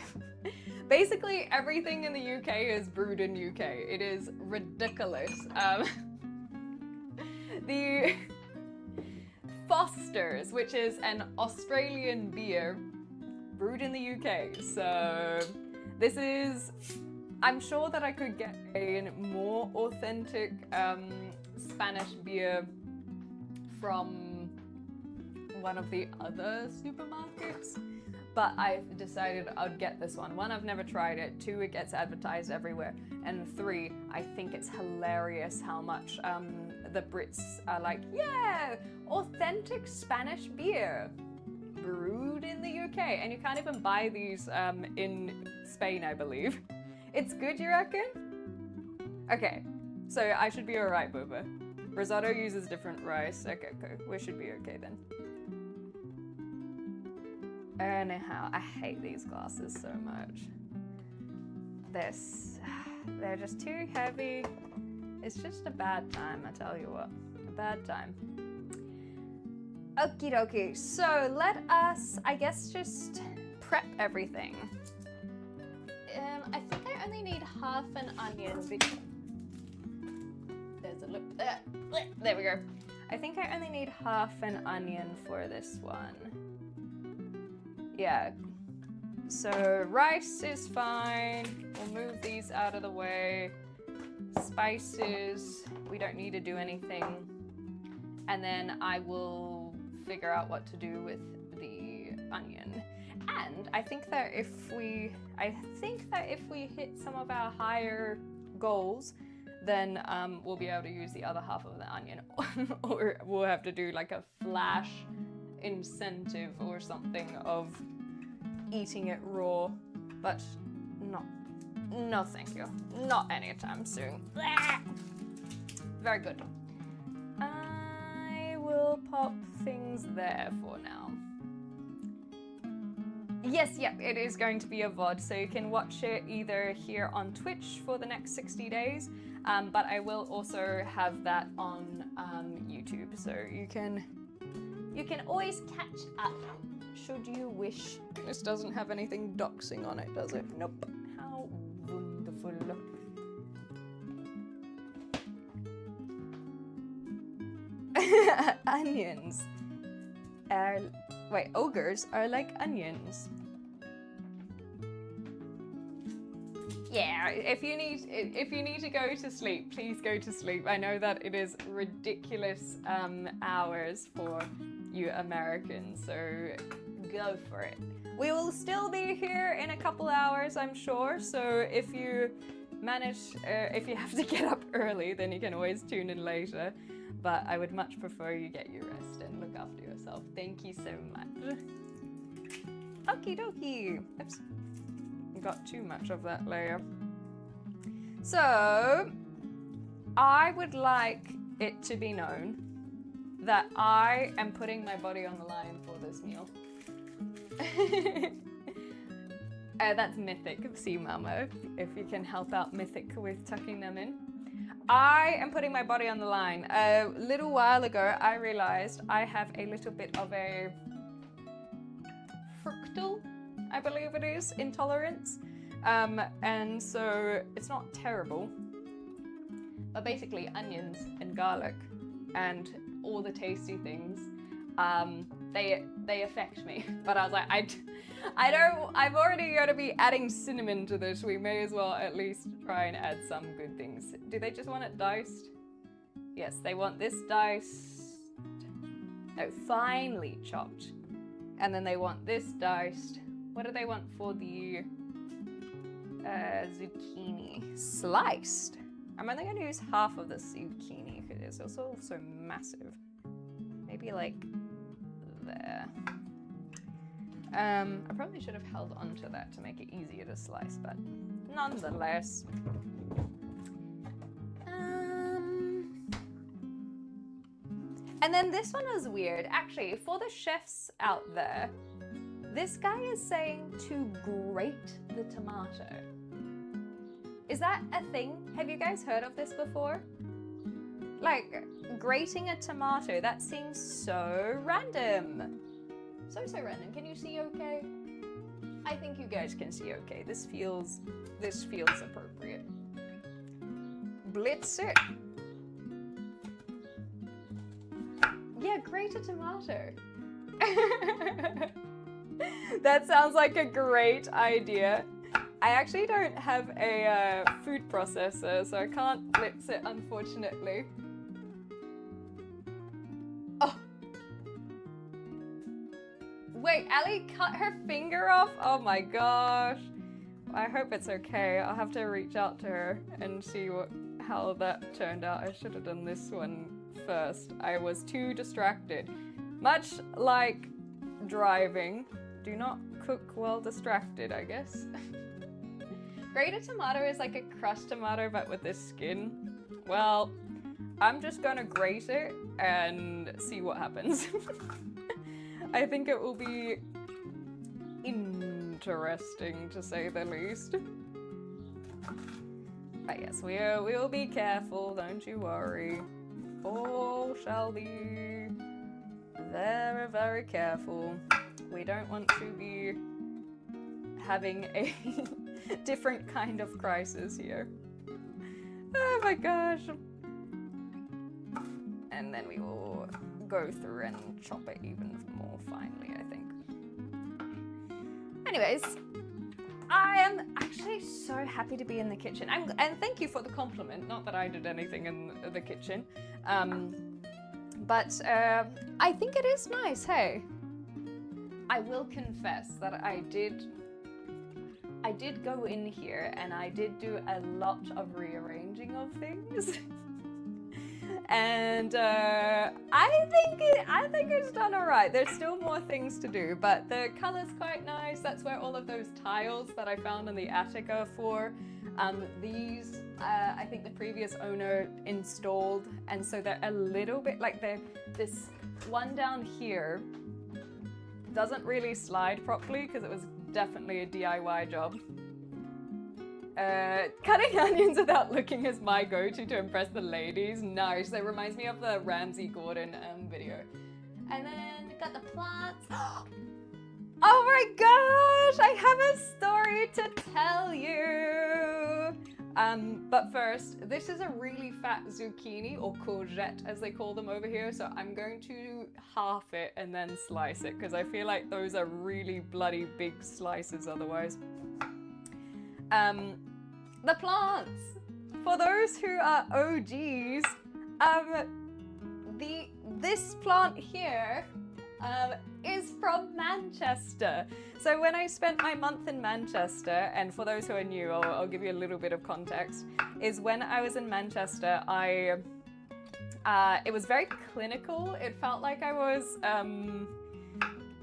Basically everything in the UK is brewed in UK. It is ridiculous. The Foster's, which is an Australian beer brewed in the UK. So this is, I'm sure that I could get a more authentic Spanish beer from one of the other supermarkets, but I've decided I'd get this one. One, I've never tried it. Two, it gets advertised everywhere. And three, I think it's hilarious how much the Brits are like, yeah, authentic Spanish beer brewed in the UK. And you can't even buy these in Spain, I believe. It's good, you reckon? Okay, so I should be all right, Booba. Risotto uses different rice. Okay, we should be okay then. Anyhow, I hate these glasses so much. They're just too heavy. It's just a bad time, I tell you what. A bad time. Okie dokie. So let us, I guess, just prep everything. I think I only need half an onion because there's a lip there. There we go. I think I only need half an onion for this one. Yeah. So rice is fine. We'll move these out of the way. Spices, we don't need to do anything. And then I will figure out what to do with the onion. And I think that if we hit some of our higher goals, then we'll be able to use the other half of the onion, or we'll have to do like a flash incentive or something of eating it raw, but no thank you, not anytime soon. Very good. I will pop things there for now. Yes, yep, it is going to be a VOD, so you can watch it either here on Twitch for the next 60 days, but I will also have that on YouTube, so you can always catch up should you wish. This doesn't have anything doxing on it, does it? Nope. How wonderful. Onions. Wait, ogres are like onions. Yeah, if you need to go to sleep, please go to sleep. I know that it is ridiculous hours for you Americans, so go for it. We will still be here in a couple hours, I'm sure. So if you if you have to get up early, then you can always tune in later. But I would much prefer you get your rest and look after yourself. Thank you so much. Okie dokie. Oops. Got too much of that layer. So, I would like it to be known that I am putting my body on the line for this meal. That's Mythic, Sea Mama, if you can help out Mythic with tucking them in. I am putting my body on the line. A little while ago, I realized I have a little bit of a fructal, I believe it is, intolerance. And so it's not terrible, but basically onions and garlic and all the tasty things, they affect me. But I was like, I'm already gonna be adding cinnamon to this. We may as well at least try and add some good things. Do they just want it diced? Yes, they want this diced. No, finely chopped. And then they want this diced. What do they want for the zucchini? Sliced. I'm only going to use half of the zucchini because it's also so massive. Maybe like there. I probably should have held on to that to make it easier to slice, but nonetheless. And then this one was weird. Actually, for the chefs out there, this guy is saying to grate the tomato. Is that a thing? Have you guys heard of this before? Like, grating a tomato, that seems so random. So random. Can you see okay? I think you guys can see okay. This feels appropriate. Blitz it. Yeah, grate a tomato. That sounds like a great idea. I actually don't have a food processor, so I can't blitz it, unfortunately. Oh. Wait, Ali cut her finger off? Oh my gosh. I hope it's okay. I'll have to reach out to her and see how that turned out. I should have done this one first. I was too distracted. Much like driving, do not cook while distracted, I guess. Grated tomato is like a crushed tomato but with the skin. Well, I'm just gonna grate it and see what happens. I think it will be interesting, to say the least. But yes, we will be careful, don't you worry. All shall be very, very careful. We don't want to be having a different kind of crisis here. Oh my gosh. And then we will go through and chop it even more finely, I think. Anyways, I am actually so happy to be in the kitchen. And thank you for the compliment. Not that I did anything in the kitchen. But I think it is nice, hey? I will confess that I did go in here and I did do a lot of rearranging of things. And I think it's done all right. There's still more things to do, but the color's quite nice. That's where all of those tiles that I found in the attic are for. These, I think the previous owner installed, and so they're a little bit like this one down here doesn't really slide properly because it was definitely a DIY job. Cutting onions without looking is my go-to to impress the ladies. Nice. That reminds me of the Ramsey Gordon video. And then got the plants. Oh my gosh! I have a story to tell you. But first, this is a really fat zucchini, or courgette as they call them over here. So I'm going to half it and then slice it because I feel like those are really bloody big slices otherwise. The plants. For those who are OGs, this plant here is from Manchester. So when I spent my month in Manchester, and for those who are new, I'll give you a little bit of context, is when I was in Manchester, it was very clinical. It felt like I was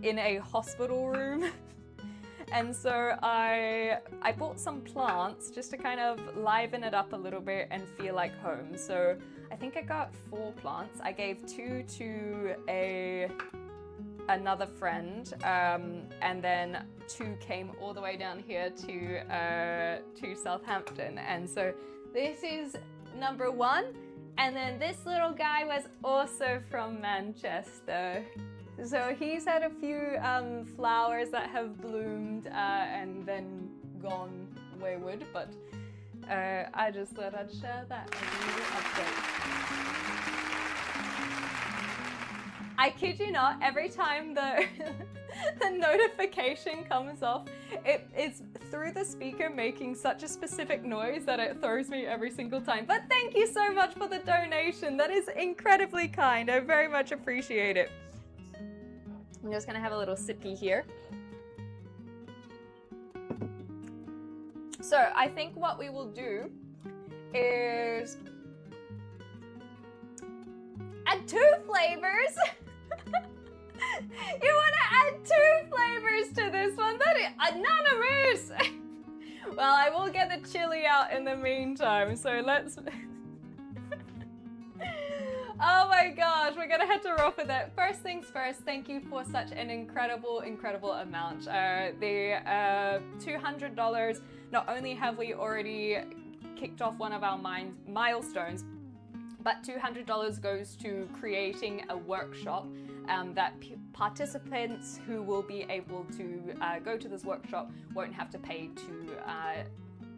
in a hospital room. And so I bought some plants just to kind of liven it up a little bit and feel like home. So I think I got 4 plants. I gave 2 to another friend, and then 2 came all the way down here to Southampton. And so this is number 1, and then this little guy was also from Manchester. So he's had a few flowers that have bloomed and then gone wayward, but I just thought I'd share that as a little update. I kid you not, every time the notification comes off, it's through the speaker making such a specific noise that it throws me every single time. But thank you so much for the donation. That is incredibly kind. I very much appreciate it. I'm just gonna have a little sippy here. So I think what we will do is add 2 flavors. You wanna add 2 flavors to this one? That is anonymous. Well, I will get the chili out in the meantime, so let's... Oh my gosh, we're gonna have to roll with it. First things first, thank you for such an incredible, incredible amount. The $200, not only have we already kicked off one of our milestones, but $200 goes to creating a workshop that participants who will be able to go to this workshop won't have to pay to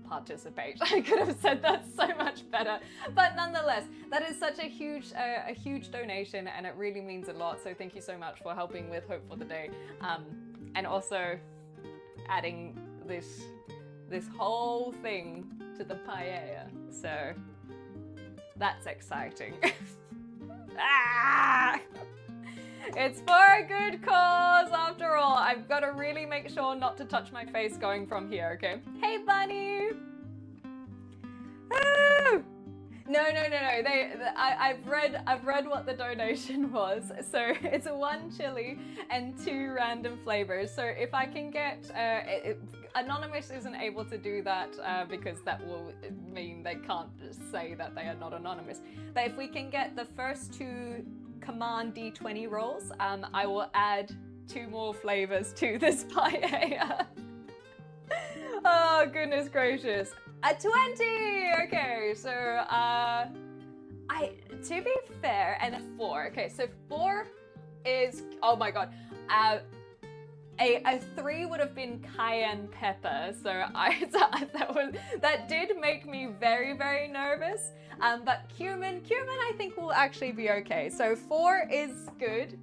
participate. I could have said that so much better, but nonetheless, that is such a huge donation, and it really means a lot. So thank you so much for helping with Hope for the Day, and also adding this whole thing to the paella. So that's exciting. It's for a good cause after all. I've got to really make sure not to touch my face going from here, okay? Hey, bunny! Woo! No. I've read what the donation was. So it's 1 chili and 2 random flavors. So if I can get Anonymous isn't able to do that because that will mean they can't say that they are not anonymous. But if we can get the first 2 Command D20 rolls, I will add 2 more flavors to this paella. Oh goodness gracious. A 20! Okay, so to be fair, and a 4. Okay, so 4 is, oh my god. A 3 would have been cayenne pepper, so that did make me very, very nervous. But cumin I think will actually be okay. So 4 is good.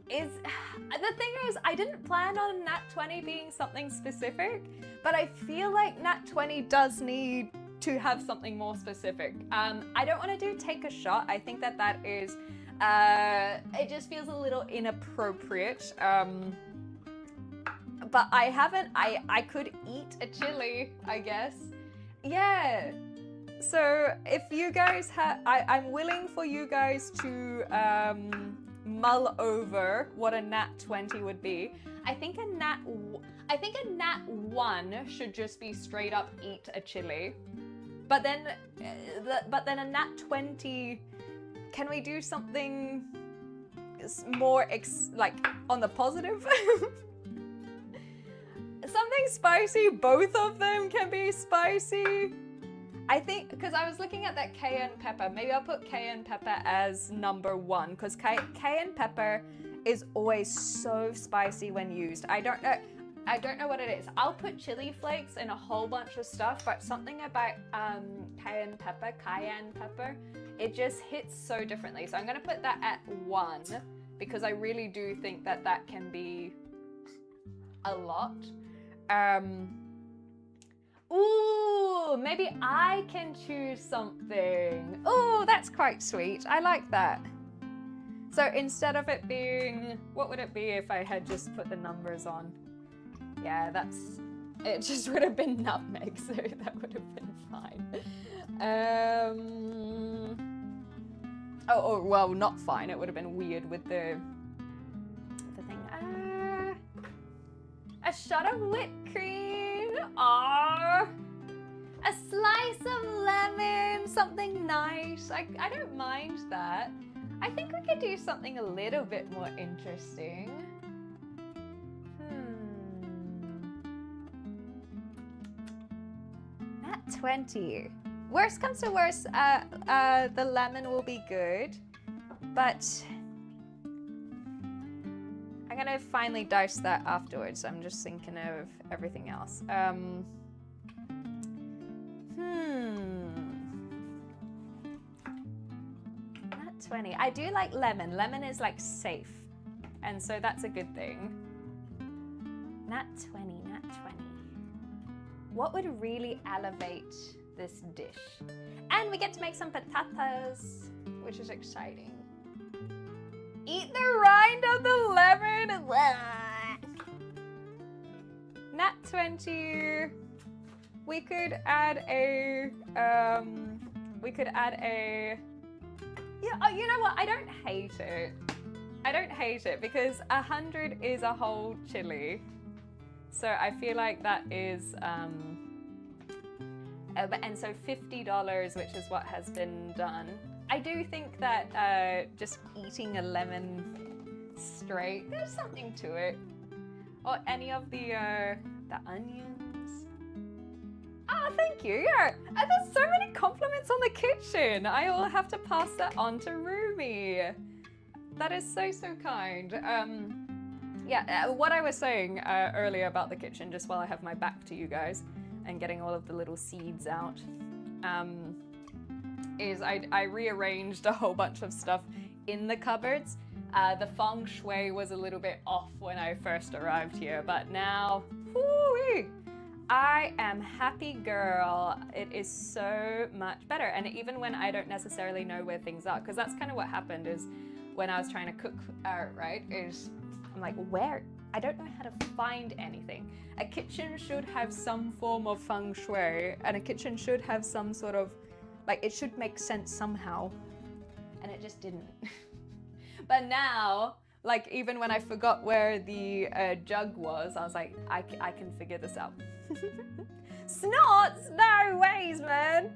The thing is, I didn't plan on Nat 20 being something specific, but I feel like Nat 20 does need to have something more specific. I don't want to do take a shot. I think that is, it just feels a little inappropriate. But I could eat a chili, I guess. Yeah. So if you guys I'm willing for you guys to mull over what a Nat 20 would be. I think a Nat 1 should just be straight up eat a chili. But then a Nat 20, can we do something more like on the positive? Something spicy, both of them can be spicy. I think, because I was looking at that cayenne pepper, maybe I'll put cayenne pepper as number 1, because cayenne pepper is always so spicy when used. I don't know what it is. I'll put chili flakes in a whole bunch of stuff, but something about cayenne pepper, it just hits so differently. So I'm gonna put that at 1, because I really do think that can be a lot. Ooh, maybe I can choose something. Ooh, that's quite sweet. I like that. So instead of it being, what would it be if I had just put the numbers on? Yeah, it just would have been nutmeg, so that would have been fine. Oh, well, not fine. It would have been weird with the thing. A shot of whipped cream. Aww. A slice of lemon. Something nice. I don't mind that. I think we could do something a little bit more interesting. Nat 20. Worst comes to worst, the lemon will be good, but I'm gonna finally dice that afterwards. I'm just thinking of everything else. Nat 20. I do like lemon. Lemon is like safe, and so that's a good thing. Nat 20. What would really elevate this dish? And we get to make some patatas, which is exciting. Eat the rind of the lemon. Nat 20. We could add a. Yeah, you know what? I don't hate it. Because 100 is a whole chili. So I feel like that is, and so $50, which is what has been done. I do think that just eating a lemon straight, there's something to it. Or any of the onions. Ah, thank you. Yeah, and there's so many compliments on the kitchen. I will have to pass that on to Rumi. That is so kind. Yeah, what I was saying earlier about the kitchen, just while I have my back to you guys and getting all of the little seeds out, is I rearranged a whole bunch of stuff in the cupboards. The feng shui was a little bit off when I first arrived here, but now, whoo-wee, I am happy girl. It is so much better. And even when I don't necessarily know where things are, because that's kind of what happened is when I was trying to cook, right, is I'm like, where? I don't know how to find anything. A kitchen should have some form of feng shui, and a kitchen should have some sort of Like, it should make sense somehow. And it just didn't. But now, like, even when I forgot where the jug was, I was like, I can figure this out. Snorts? No ways, man.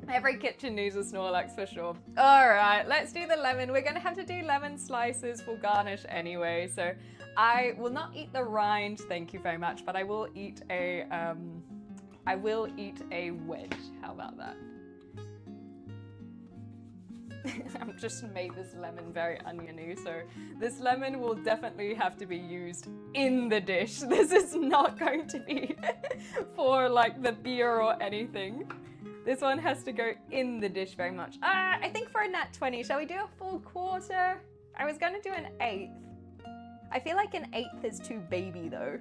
Every kitchen needs a Snorlax for sure. All right, let's do the lemon. We're gonna have to do lemon slices for garnish anyway, so I will not eat the rind, thank you very much, but I will eat a wedge. How about that? I've just made this lemon very oniony, so this lemon will definitely have to be used in the dish. This is not going to be for like the beer or anything. This one has to go in the dish very much. I think for a nat 20, shall we do a full quarter? I was gonna do an eighth. I feel like an eighth is too baby though.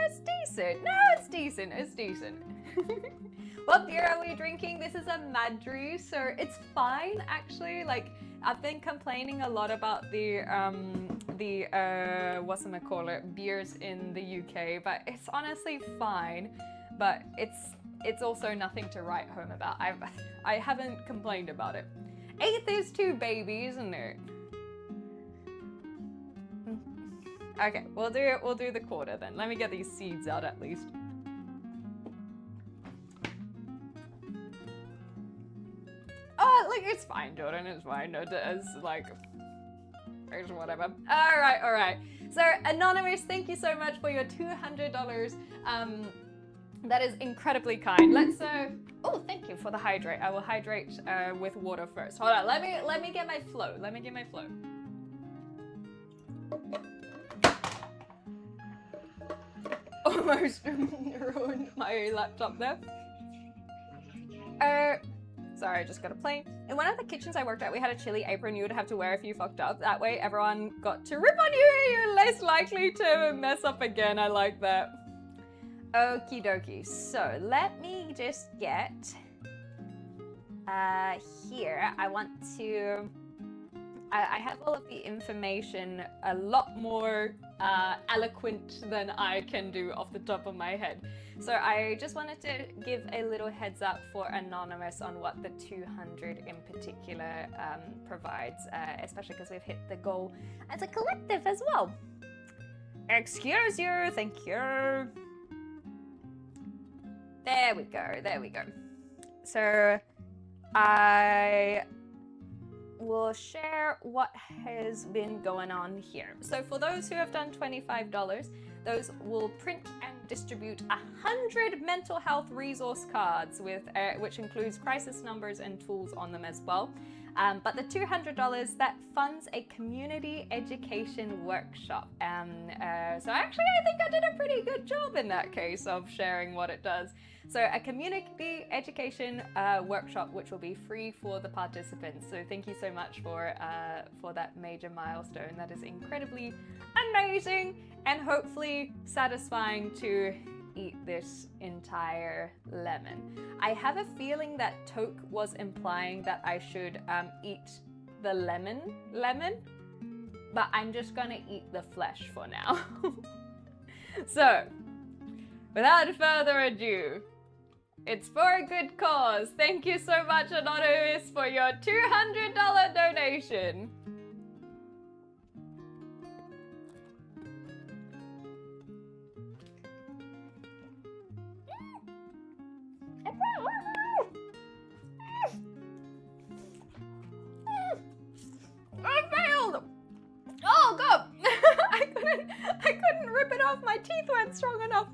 It's decent. No, it's decent. It's decent. What beer are we drinking? This is a Madri, so it's fine actually. Like, I've been complaining a lot about the whatchamacallit, beers in the UK, but it's honestly fine. But it's also nothing to write home about. I haven't complained about it. Eighth is too baby, isn't it? Okay, we'll do the quarter then. Let me get these seeds out at least. Oh, like, it's fine, Jordan, it's fine. It's like, it's whatever. All right. So, Anonymous, thank you so much for your $200. That is incredibly kind. Let's, oh, thank you for the hydrate. I will hydrate with water first. Hold on, let me get my flow. Almost ruined my laptop there. Sorry, I just got a plane. In one of the kitchens I worked at, we had a chili apron you would have to wear if you fucked up. That way everyone got to rip on you. You're less likely to mess up again. I like that. Okie dokie. So let me just get here. I want to. I have all of the information a lot more eloquent than I can do off the top of my head. So I just wanted to give a little heads up for Anonymous on what the 200 in particular provides, especially because we've hit the goal as a collective as well. Excuse you, thank you. There we go. So I will share what has been going on here. So for those who have done $25, those will print and distribute 100 mental health resource cards with which includes crisis numbers and tools on them as well. But the $200, that funds a community education workshop. So actually I think I did a pretty good job in that case of sharing what it does. So a community education workshop, which will be free for the participants. So thank you so much for that major milestone. That is incredibly amazing and hopefully satisfying to eat this entire lemon. I have a feeling that Toke was implying that I should eat the lemon, but I'm just gonna eat the flesh for now. So, without further ado, it's for a good cause. Thank you so much, Anonymous, for your $200 donation. I failed! Oh god! I couldn't rip it off. My teeth weren't strong enough.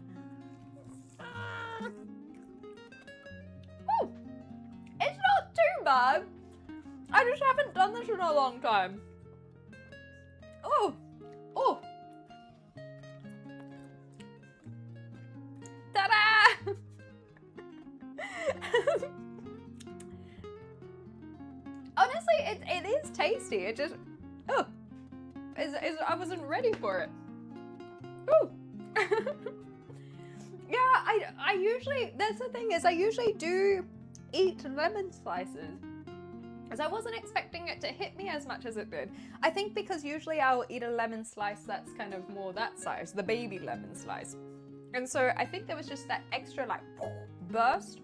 Oh, it's not too bad. I just haven't done this in a long time. Oh, ta-da! Honestly, it is tasty. It just, I wasn't ready for it. Ooh. Yeah, I usually, that's the thing is I usually do eat lemon slices. Because I wasn't expecting it to hit me as much as it did. I think because usually I'll eat a lemon slice that's kind of more that size, the baby lemon slice. And so I think there was just that extra like burst.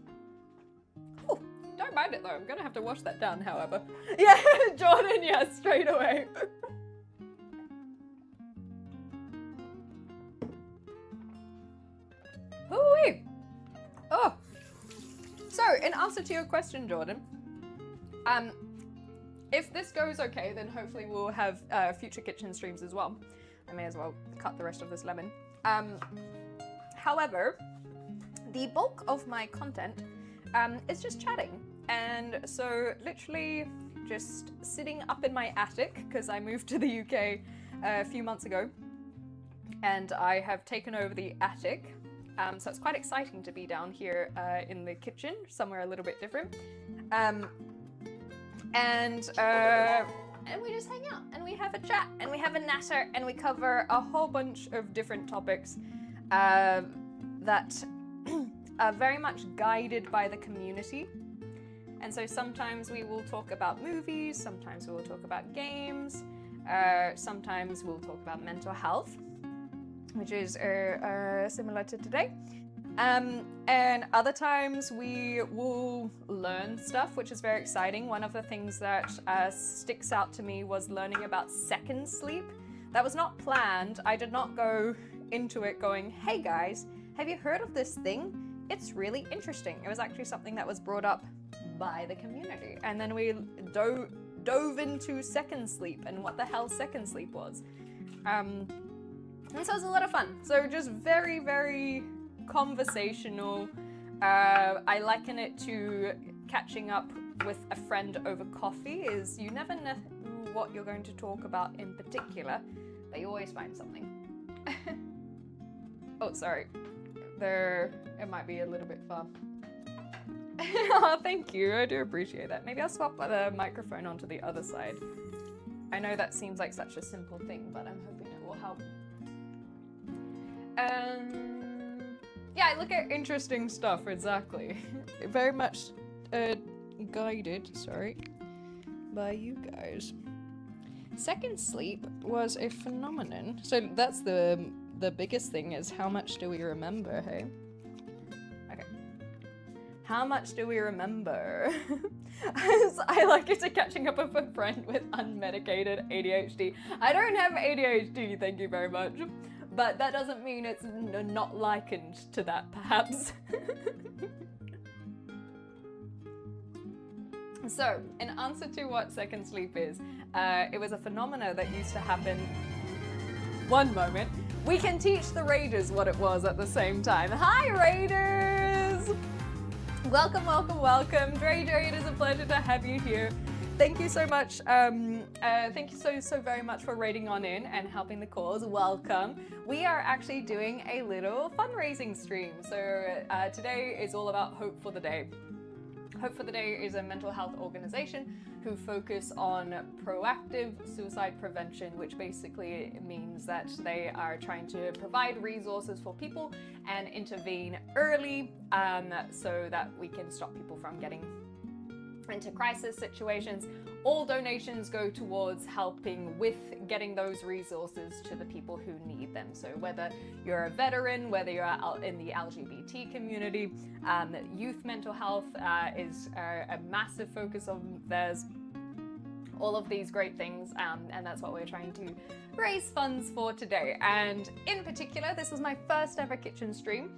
Ooh, don't mind it though. I'm gonna have to wash that down, however. Yeah, Jordan, yeah, straight away. Hoo-wee. Oh. So, in answer to your question, Jordan, if this goes okay, then hopefully we'll have future kitchen streams as well. I may as well cut the rest of this lemon. However, the bulk of my content is just chatting. And so literally just sitting up in my attic, because I moved to the UK a few months ago, and I have taken over the attic. So it's quite exciting to be down here in the kitchen, somewhere a little bit different. And we just hang out and we have a chat and we have a natter and we cover a whole bunch of different topics that are very much guided by the community. And so sometimes we will talk about movies, sometimes we will talk about games, sometimes we'll talk about mental health, which is similar to today. And other times we will learn stuff, which is very exciting. One of the things that sticks out to me was learning about second sleep. That was not planned. I did not go into it going, hey guys, have you heard of this thing? It's really interesting. It was actually something that was brought up by the community. And then we dove into second sleep and what the hell second sleep was. And so it was a lot of fun. So just very, very conversational. I liken it to catching up with a friend over coffee. Is you never know what you're going to talk about in particular, but you always find something. Oh, sorry. It might be a little bit far. Oh, thank you. I do appreciate that. Maybe I'll swap the microphone onto the other side. I know that seems like such a simple thing, but I'm hoping it will help. Yeah, I look at interesting stuff, exactly. Very much guided, sorry, by you guys. Second sleep was a phenomenon. So that's the biggest thing, is how much do we remember, hey? Okay. How much do we remember? I like it to catching up with a friend with unmedicated ADHD. I don't have ADHD, thank you very much. But that doesn't mean it's not likened to that, perhaps. So, in answer to what second sleep is, it was a phenomena that used to happen. One moment. We can teach the Raiders what it was at the same time. Hi, Raiders! Welcome, welcome, welcome. Dre, it is a pleasure to have you here. Thank you so much. Thank you so very much for raiding on in and helping the cause. Welcome. We are actually doing a little fundraising stream. So today is all about Hope for the Day. Hope for the Day is a mental health organization who focus on proactive suicide prevention, which basically means that they are trying to provide resources for people and intervene early so that we can stop people from getting into crisis situations. All donations go towards helping with getting those resources to the people who need them. So whether you're a veteran, whether you're out in the LGBT community, youth mental health is a massive focus of theirs. All of these great things, and that's what we're trying to raise funds for today. And in particular, this is my first ever kitchen stream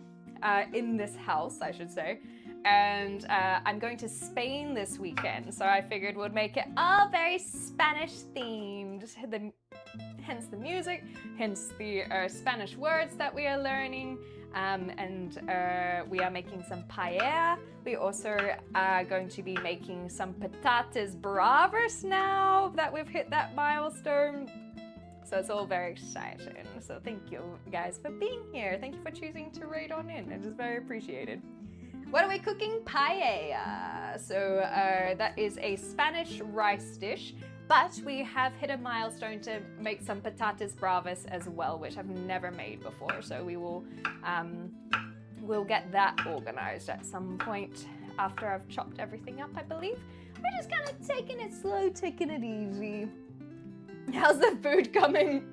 in this house, I should say. And I'm going to Spain this weekend, so I figured we'd make it all very Spanish themed. Hence the music, hence the Spanish words that we are learning, and we are making some paella. We also are going to be making some patatas bravas now that we've hit that milestone. So it's all very exciting. So thank you guys for being here. Thank you for choosing to raid on in. It is very appreciated. What are we cooking? Paella. So that is a Spanish rice dish, but we have hit a milestone to make some patatas bravas as well, which I've never made before. So we will we'll get that organized at some point after I've chopped everything up, I believe. We're just kind of taking it slow, taking it easy. How's the food coming?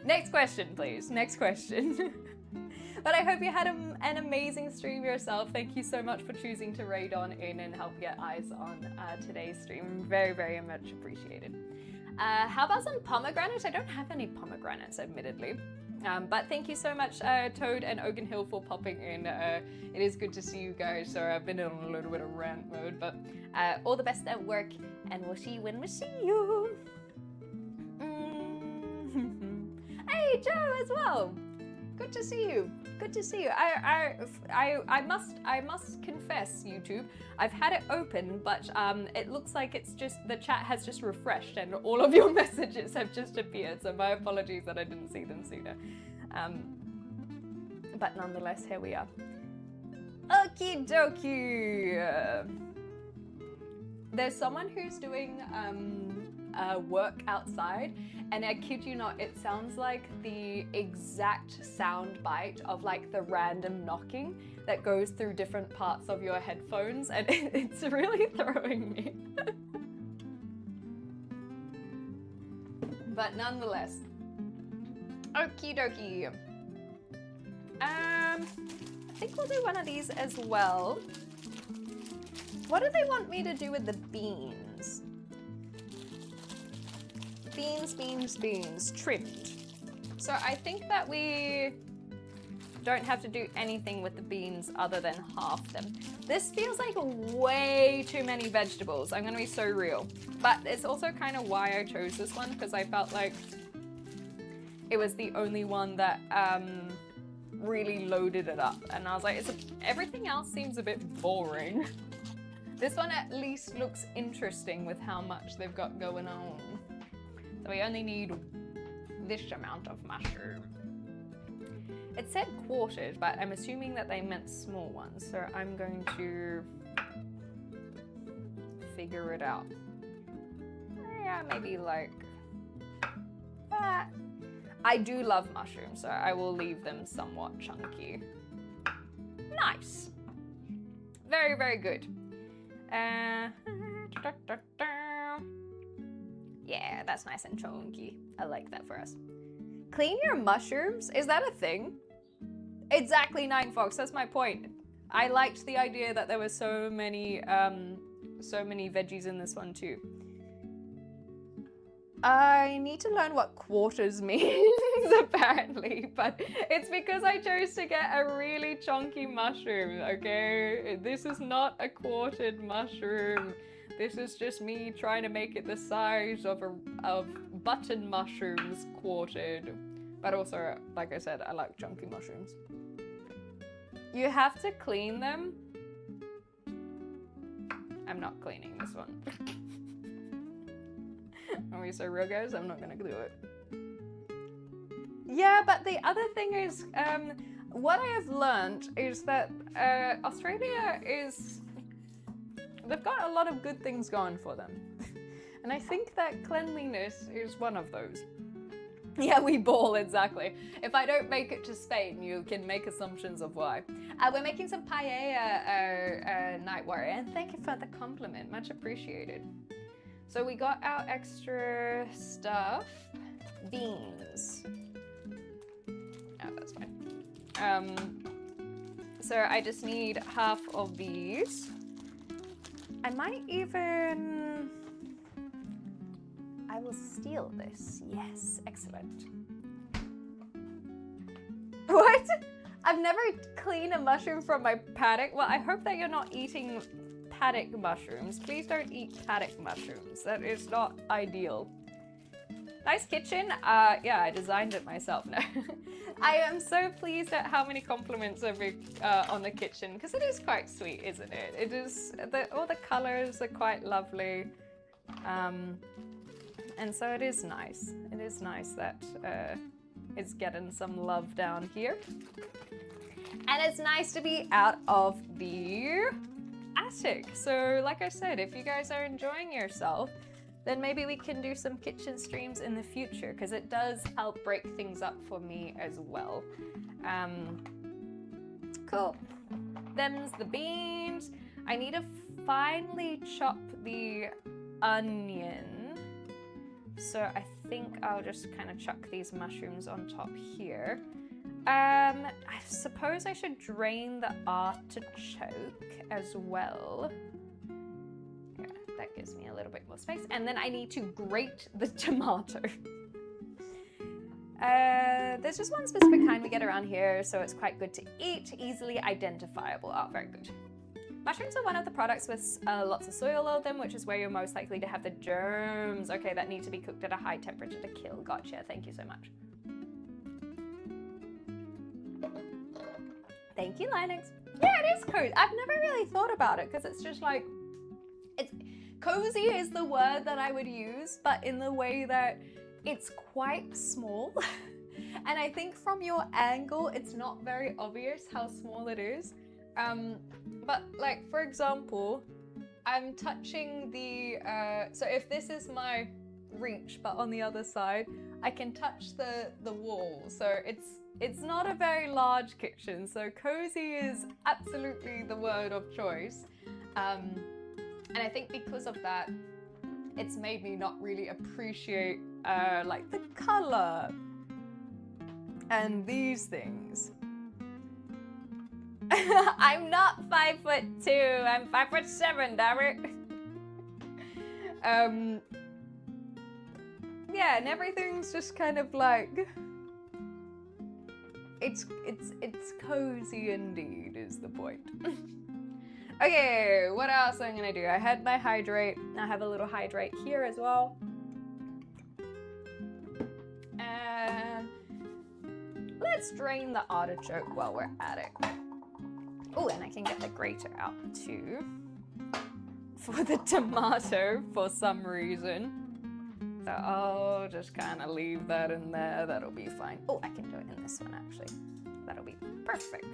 Next question, please. Next question. But I hope you had an amazing stream yourself. Thank you so much for choosing to raid on in and help get eyes on today's stream. Very, very much appreciated. How about some pomegranates? I don't have any pomegranates, admittedly. But thank you so much, Toad and Ogan Hill, for popping in. It is good to see you guys. Sorry, I've been in a little bit of rant mode, but all the best at work, and we'll see you when we see you. Hey, Joe, as well. Good to see you. Good to see you. I must confess, YouTube, I've had it open, but it looks like it's just the chat has just refreshed and all of your messages have just appeared. So my apologies that I didn't see them sooner. But nonetheless, here we are. Okie dokie. There's someone who's doing work outside, and I kid you not, it sounds like the exact sound bite of like the random knocking that goes through different parts of your headphones, and it's really throwing me. But nonetheless, okie dokie. I think we'll do one of these as well. What do they want me to do with the beans? Beans, trimmed. So I think that we don't have to do anything with the beans other than half them. This feels like way too many vegetables. I'm gonna be so real. But it's also kind of why I chose this one, because I felt like it was the only one that really loaded it up. And I was like, everything else seems a bit boring. This one at least looks interesting with how much they've got going on. So we only need this amount of mushroom. It said quartered, but I'm assuming that they meant small ones. So I'm going to figure it out. Yeah, maybe like that. I do love mushrooms, so I will leave them somewhat chunky. Nice. Very, very good. Yeah, that's nice and chunky. I like that for us. Clean your mushrooms? Is that a thing? Exactly, Nine Fox. That's my point. I liked the idea that there were so many veggies in this one too. I need to learn what quarters means, apparently, but it's because I chose to get a really chunky mushroom, okay? This is not a quartered mushroom. This is just me trying to make it the size of button mushrooms quartered. But also, like I said, I like chunky mushrooms. You have to clean them. I'm not cleaning this one. Are we so real, guys? I'm not gonna do it. Yeah, but the other thing is, what I have learned is that Australia is... They've got a lot of good things going for them. And I think that cleanliness is one of those. Yeah, we ball, exactly. If I don't make it to Spain, you can make assumptions of why. We're making some paella, Night Warrior, and thank you for the compliment, much appreciated. So we got our extra stuff. Beans. Oh, that's fine. So I just need half of these. I might even... I will steal this. Yes, excellent. What? I've never cleaned a mushroom from my paddock. Well, I hope that you're not eating paddock mushrooms. Please don't eat paddock mushrooms. That is not ideal. Nice kitchen. Yeah, I designed it myself. No. I am so pleased at how many compliments are on the kitchen, because it is quite sweet, isn't it? It is. All the colors are quite lovely. And so it is nice. It is nice that it's getting some love down here. And it's nice to be out of the attic. So like I said, if you guys are enjoying yourself, then maybe we can do some kitchen streams in the future, because it does help break things up for me as well. Cool. Them's the beans. I need to finely chop the onion. So I think I'll just kind of chuck these mushrooms on top here. I suppose I should drain the artichoke as well. Yeah, that gives me a little bit more space. And then I need to grate the tomato. There's just one specific kind we get around here, so it's quite good to eat, easily identifiable. Oh, very good. Mushrooms are one of the products with lots of soil on them, which is where you're most likely to have the germs. Okay, that need to be cooked at a high temperature to kill. Gotcha, thank you so much. Thank you, Linux. Yeah, it is cozy. I've never really thought about it because it's just like, cozy is the word that I would use, but in the way that it's quite small. And I think from your angle, it's not very obvious how small it is. But like, for example, I'm touching the, so if this is my reach, but on the other side, I can touch the wall. So it's not a very large kitchen. So cozy is absolutely the word of choice. And I think because of that, it's made me not really appreciate like the color and these things. I'm not 5'2", I'm 5'7", damn it. Yeah, and everything's just kind of like, it's cozy indeed is the point. Okay, what else am I gonna do? I had my hydrate. I have a little hydrate here as well. And let's drain the artichoke while we're at it. Oh, and I can get the grater out too for the tomato for some reason. So I'll just kind of leave that in there. That'll be fine. Oh, I can do it in this one actually. That'll be perfect.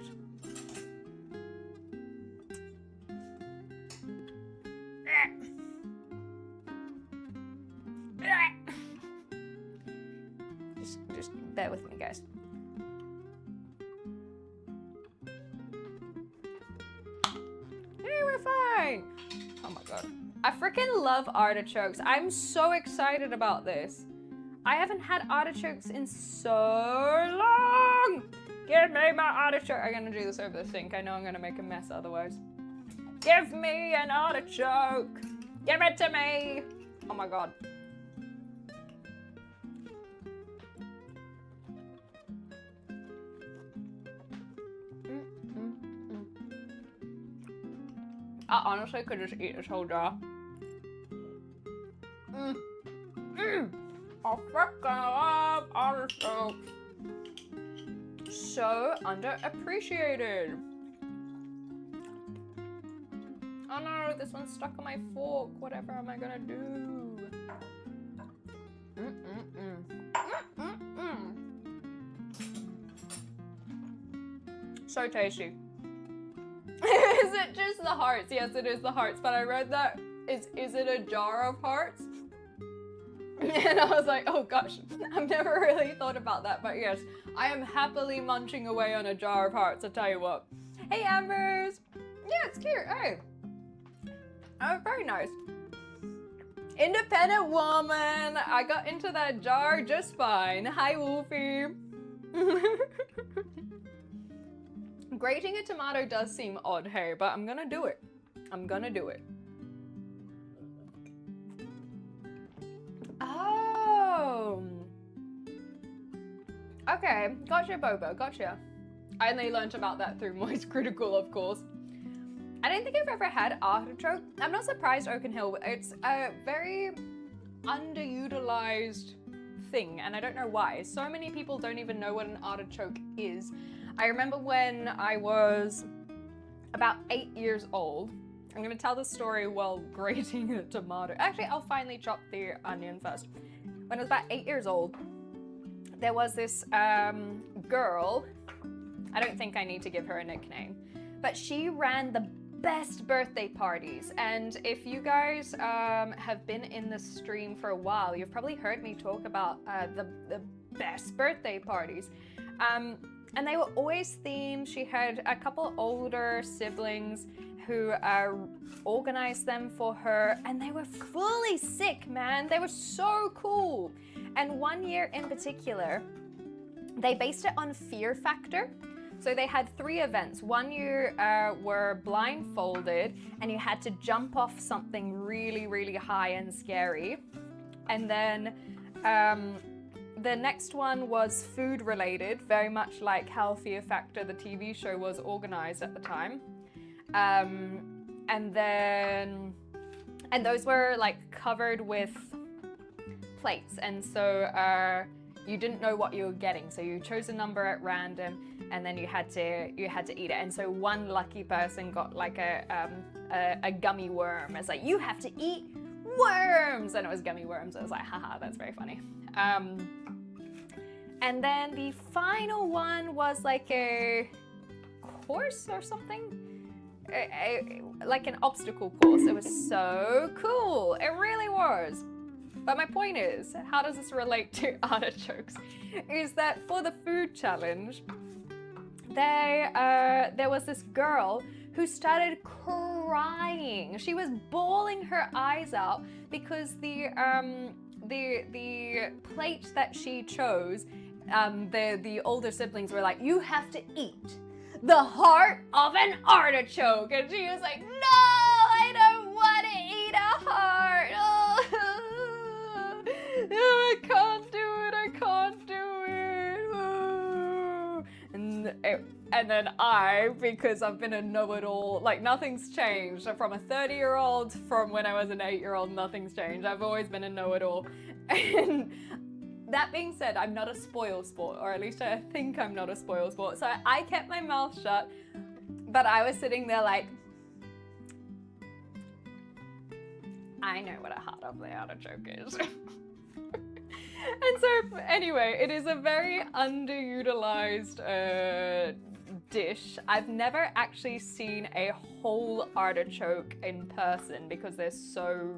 Just bear with me, guys. Hey, we're fine. Oh my god. I freaking love artichokes. I'm so excited about this. I haven't had artichokes in so long. Give me my artichoke. I'm gonna do this over the sink. I know I'm gonna make a mess otherwise. Give me an artichoke. Give it to me. Oh my god. I honestly could just eat this whole jar. I freaking love artichokes. So underappreciated. Oh no, this one's stuck on my fork. Whatever am I gonna do? So tasty. Is it just the hearts? Yes, it is the hearts, but I read that is it a jar of hearts? And I was like, oh gosh, I've never really thought about that, but yes, I am happily munching away on a jar of hearts, I'll tell you what. Hey, Ambers! Yeah, it's cute, hey. Oh, very nice. Independent woman! I got into that jar just fine. Hi, Wolfie. Grating a tomato does seem odd, hey, but I'm gonna do it. I'm gonna do it. Oh. Okay, gotcha, Bobo, gotcha. I only learned about that through Moist Critical, of course. I don't think I've ever had artichoke. I'm not surprised, Oakenhill. It's a very underutilized thing, and I don't know why. So many people don't even know what an artichoke is. I remember when I was about 8 years old. I'm gonna tell the story while grating a tomato. Actually, I'll finally chop the onion first. When I was about 8 years old, there was this girl. I don't think I need to give her a nickname, but she ran the best birthday parties. And if you guys have been in the stream for a while, you've probably heard me talk about the best birthday parties. And they were always themed. She had a couple older siblings who organized them for her, and they were fully sick, man. They were so cool. And one year in particular, they based it on Fear Factor. So they had 3 events. One, you were blindfolded and you had to jump off something really, really high and scary. And then the next one was food related, very much like how Fear Factor, the TV show, was organized at the time. And those were like covered with plates. And so you didn't know what you were getting. So you chose a number at random and then you had to eat it. And so one lucky person got like a gummy worm. It's like, you have to eat worms, and it was gummy worms. I was like, haha, that's very funny. And then the final one was like a course or something, like an obstacle course. It was so cool. It really was. But my point is, how does this relate to artichokes? Is that for the food challenge, there was this girl who started crying. She was bawling her eyes out because the plate that she chose, the older siblings were like, you have to eat the heart of an artichoke. And she was like, no, I don't want to eat a heart. Oh, I can't do it. I can't do it. And then because I've been a know-it-all, like nothing's changed. So from a 30-year-old, from when I was an 8-year-old, nothing's changed. I've always been a know-it-all. And that being said, I'm not a spoil sport, or at least I think I'm not a spoil sport. So I kept my mouth shut, but I was sitting there like, I know what a heart of the artichoke is. And so anyway, it is a very underutilized dish. I've never actually seen a whole artichoke in person because they're so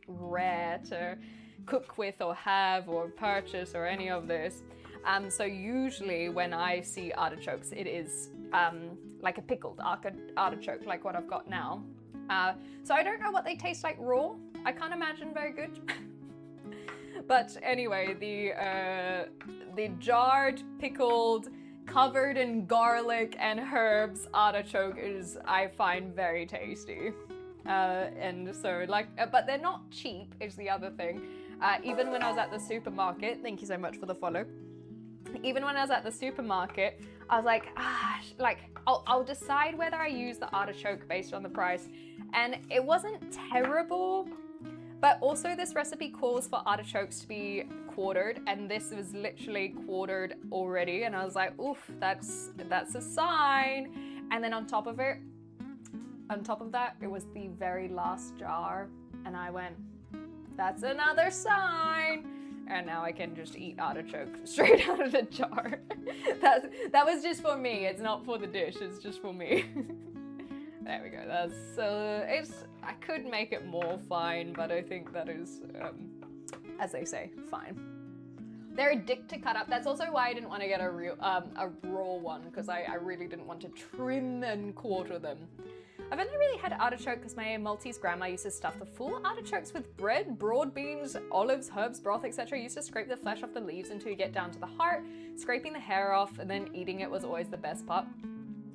rare to cook with or have or purchase or any of this. So usually when I see artichokes, it is like a pickled artichoke, like what I've got now. So I don't know what they taste like raw. I can't imagine very good. But anyway, the jarred, pickled, covered in garlic and herbs artichoke is, I find, very tasty. And so but they're not cheap is the other thing. Even when I was at the supermarket, thank you so much for the follow. Even when I was at the supermarket, I was like, I'll decide whether I use the artichoke based on the price. And it wasn't terrible. But also this recipe calls for artichokes to be quartered, and this was literally quartered already. And I was like, oof, that's a sign. And then on top of that, it was the very last jar. And I went, that's another sign. And now I can just eat artichoke straight out of the jar. That was just for me. It's not for the dish, it's just for me. There we go. That's I could make it more fine, but I think that is, as they say, fine. They're a dick to cut up. That's also why I didn't want to get a raw one, because I really didn't want to trim and quarter them. I've only really had artichoke because my Maltese grandma used to stuff the full artichokes with bread, broad beans, olives, herbs, broth, etc. Used to scrape the flesh off the leaves until you get down to the heart. Scraping the hair off and then eating it was always the best part.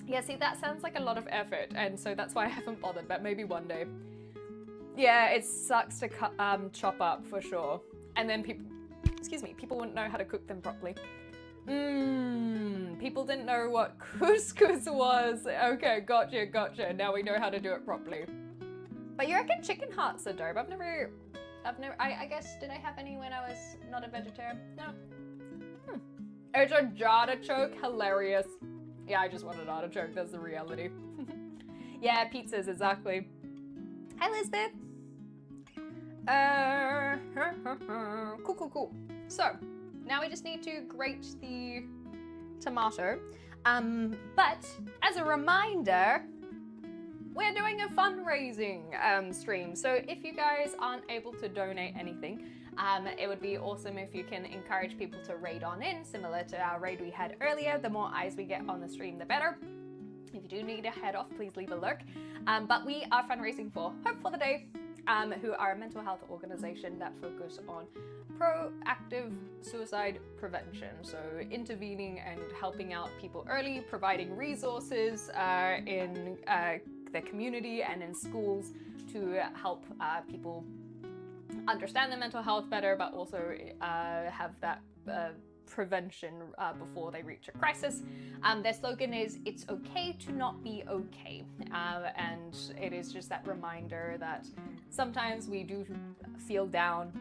Yeah, see, that sounds like a lot of effort, and so that's why I haven't bothered, but maybe one day. Yeah, it sucks to chop up, for sure. And then people wouldn't know how to cook them properly. People didn't know what couscous was. Okay, gotcha. Now we know how to do it properly. But you reckon chicken hearts are dope? I guess, did I have any when I was not a vegetarian? No. It's a artichoke, hilarious. Yeah, I just wanted artichoke, that's the reality. Yeah, pizzas, exactly. Hi, Lisbeth. Cool. So, now we just need to grate the tomato. But, as a reminder, we're doing a fundraising stream. So, if you guys aren't able to donate anything, it would be awesome if you can encourage people to raid on in, similar to our raid we had earlier. The more eyes we get on the stream, the better. If you do need to head off, please leave a lurk. But we are fundraising for Hope for the Day. who are a mental health organization that focus on proactive suicide prevention. So intervening and helping out people early, providing resources in the community and in schools to help people understand their mental health better, but also have that prevention before they reach a crisis. Their slogan is "It's okay to not be okay," and it is just that reminder that sometimes we do feel down,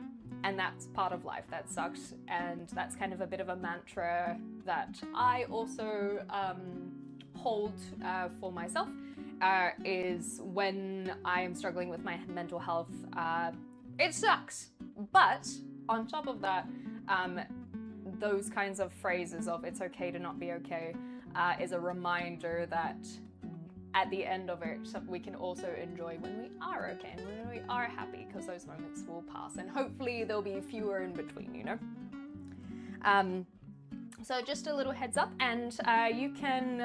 and that's part of life. That sucks, and that's kind of a bit of a mantra that I also hold for myself. Is when I am struggling with my mental health, it sucks. But on top of that, those kinds of phrases of "it's okay to not be okay" is a reminder that at the end of it, we can also enjoy when we are okay and when we are happy, because those moments will pass, and hopefully there'll be fewer in between, you know? So just a little heads up, and you can,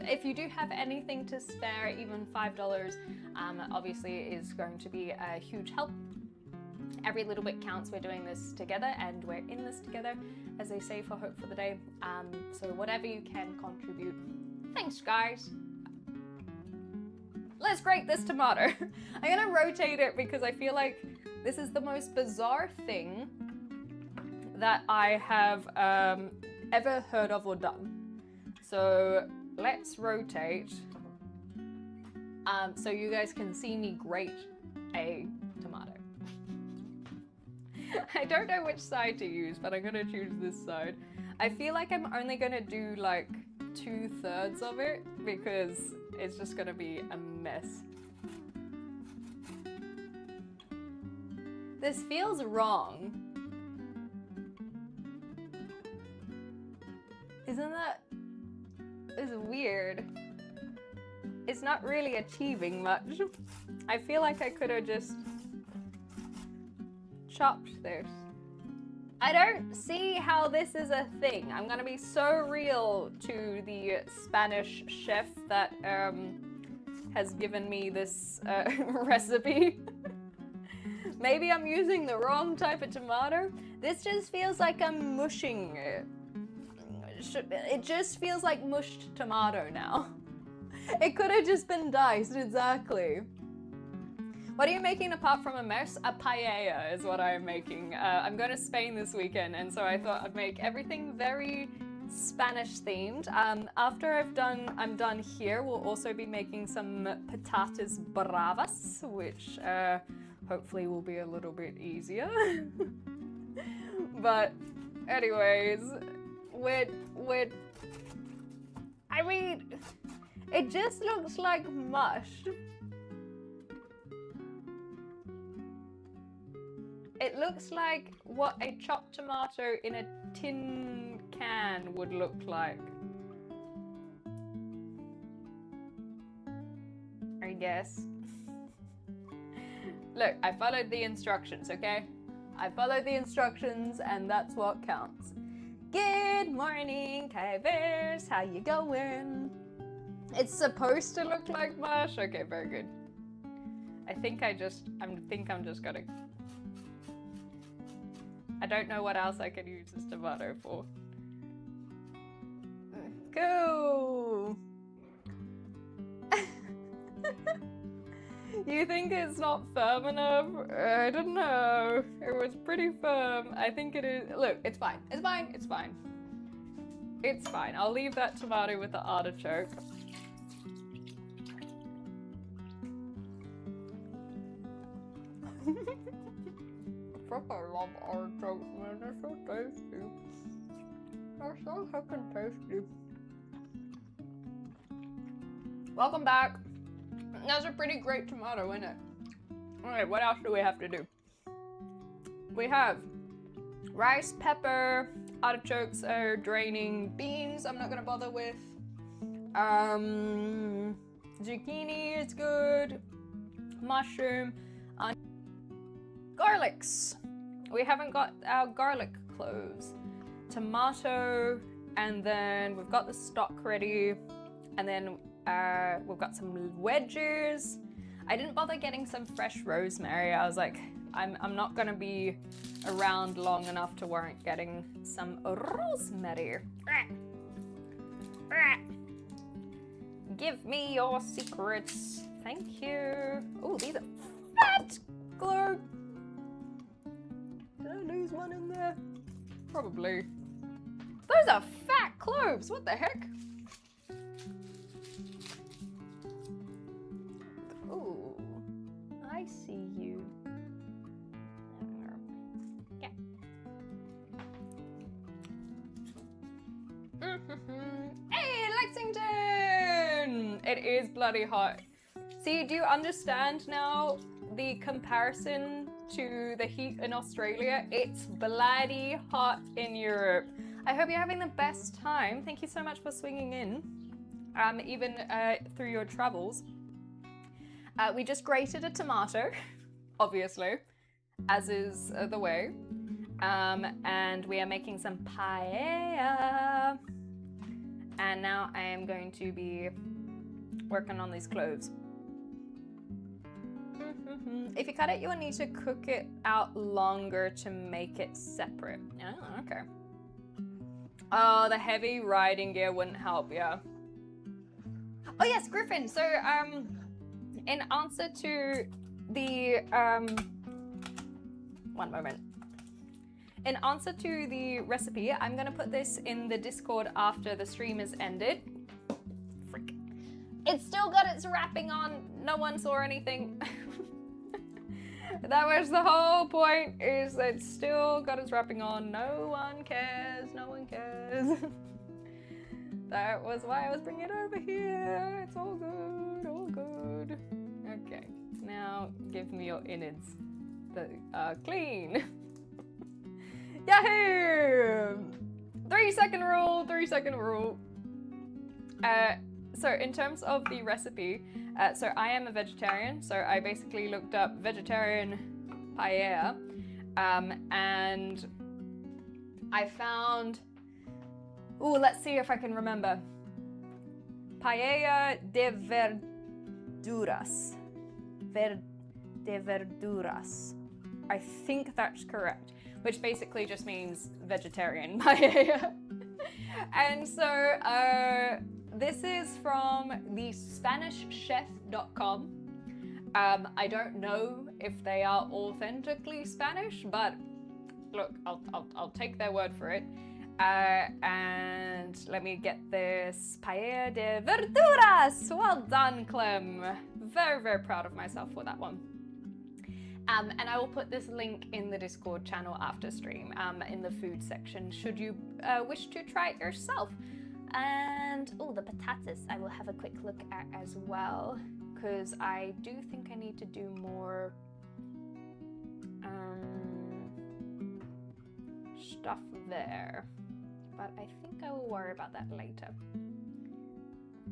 if you do have anything to spare, even $5 obviously is going to be a huge help. Every little bit counts. We're doing this together, and we're in this together, as they say, for Hope for the Day. So whatever you can contribute. Thanks, guys. Let's grate this tomato. I'm gonna rotate it because I feel like this is the most bizarre thing that I have ever heard of or done. So let's rotate so you guys can see me grate a tomato. I don't know which side to use, but I'm gonna choose this side. I feel like I'm only gonna do like 2/3 of it because it's just gonna be a mess. This feels wrong. Isn't that? It's weird. It's not really achieving much. I feel like I could have just chopped this. I don't see how this is a thing. I'm gonna be so real to the Spanish chef that has given me this recipe. Maybe I'm using the wrong type of tomato. This just feels like I'm mushing it. It just feels like mushed tomato now. It could have just been diced, exactly. What are you making apart from a mess? A paella is what I'm making. I'm going to Spain this weekend, and so I thought I'd make everything very Spanish themed. After I'm done here, we'll also be making some patatas bravas, which hopefully will be a little bit easier. But anyways, I mean, it just looks like mush. It looks like what a chopped tomato in a tin can would look like. I guess. Look, I followed the instructions, okay? I followed the instructions, and that's what counts. Good morning, Kybers. How you going? It's supposed to look like mush. Okay, very good. I think I'm just gonna. I don't know what else I could use this tomato for. Cool. You think it's not firm enough? I don't know. It was pretty firm. I think it is. Look, it's fine. It's fine. It's fine. It's fine. I'll leave that tomato with the artichoke. I love artichokes, man. They're so tasty. They're so fucking tasty. Welcome back. That's a pretty great tomato, isn't it? Alright, what else do we have to do? We have rice, pepper, artichokes are draining, beans I'm not gonna bother with. Zucchini is good. Mushroom. Garlics. We haven't got our garlic cloves. Tomato, and then we've got the stock ready, and then we've got some wedges. I didn't bother getting some fresh rosemary. I was like, I'm not gonna be around long enough to warrant getting some rosemary. Give me your secrets. Thank you. Oh, these are fat glue. Did I lose one in there? Probably. Those are fat cloves. What the heck? Ooh, I see you. Yeah. Hey, Lexington! It is bloody hot. See, do you understand now the comparison to the heat in Australia? It's bloody hot in Europe. I hope you're having the best time. Thank you so much for swinging in, even through your travels. We just grated a tomato, obviously, as is the way. And we are making some paella. And now I am going to be working on these cloves. If you cut it, you'll need to cook it out longer to make it separate. Oh, okay. Oh, the heavy riding gear wouldn't help, yeah. Oh yes, Griffin. So, in answer to the, one moment. In answer to the recipe, I'm gonna put this in the Discord after the stream is ended. Frick. It's still got its wrapping on. No one saw anything. That was the whole point, is it's still got its wrapping on. No one cares, no one cares. That was why I was bringing it over here. It's all good, all good. Okay, now give me your innards that are clean. Yahoo! 3-second rule, 3-second rule. So in terms of the recipe, so I am a vegetarian, so I basically looked up vegetarian paella, and I found, ooh, let's see if I can remember. Paella de verduras. De verduras. I think that's correct, which basically just means vegetarian paella. And so, this is from the SpanishChef.com. I don't know if they are authentically Spanish, but look, I'll take their word for it. And let me get this paella de verduras. Well done, Clem. Very, very proud of myself for that one. And I will put this link in the Discord channel after stream, in the food section, should you wish to try it yourself. And, oh, the potatoes I will have a quick look at as well, because I do think I need to do more stuff there. But I think I will worry about that later.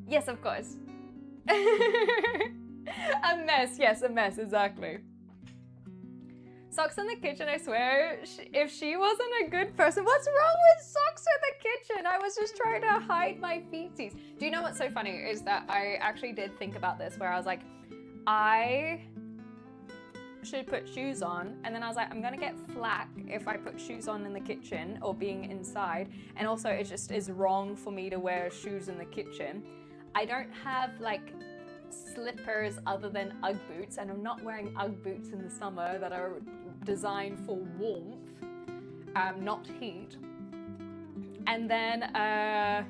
Yes, of course. A mess, yes, a mess, exactly. Socks in the kitchen, I swear, if she wasn't a good person, what's wrong with socks in the kitchen? I was just trying to hide my feeties. Do you know what's so funny is that I actually did think about this, where I was like, I should put shoes on, and then I was like, I'm gonna get flack if I put shoes on in the kitchen or being inside, and also it just is wrong for me to wear shoes in the kitchen. I don't have like slippers other than Ugg boots, and I'm not wearing Ugg boots in the summer that are designed for warmth, not heat. And then I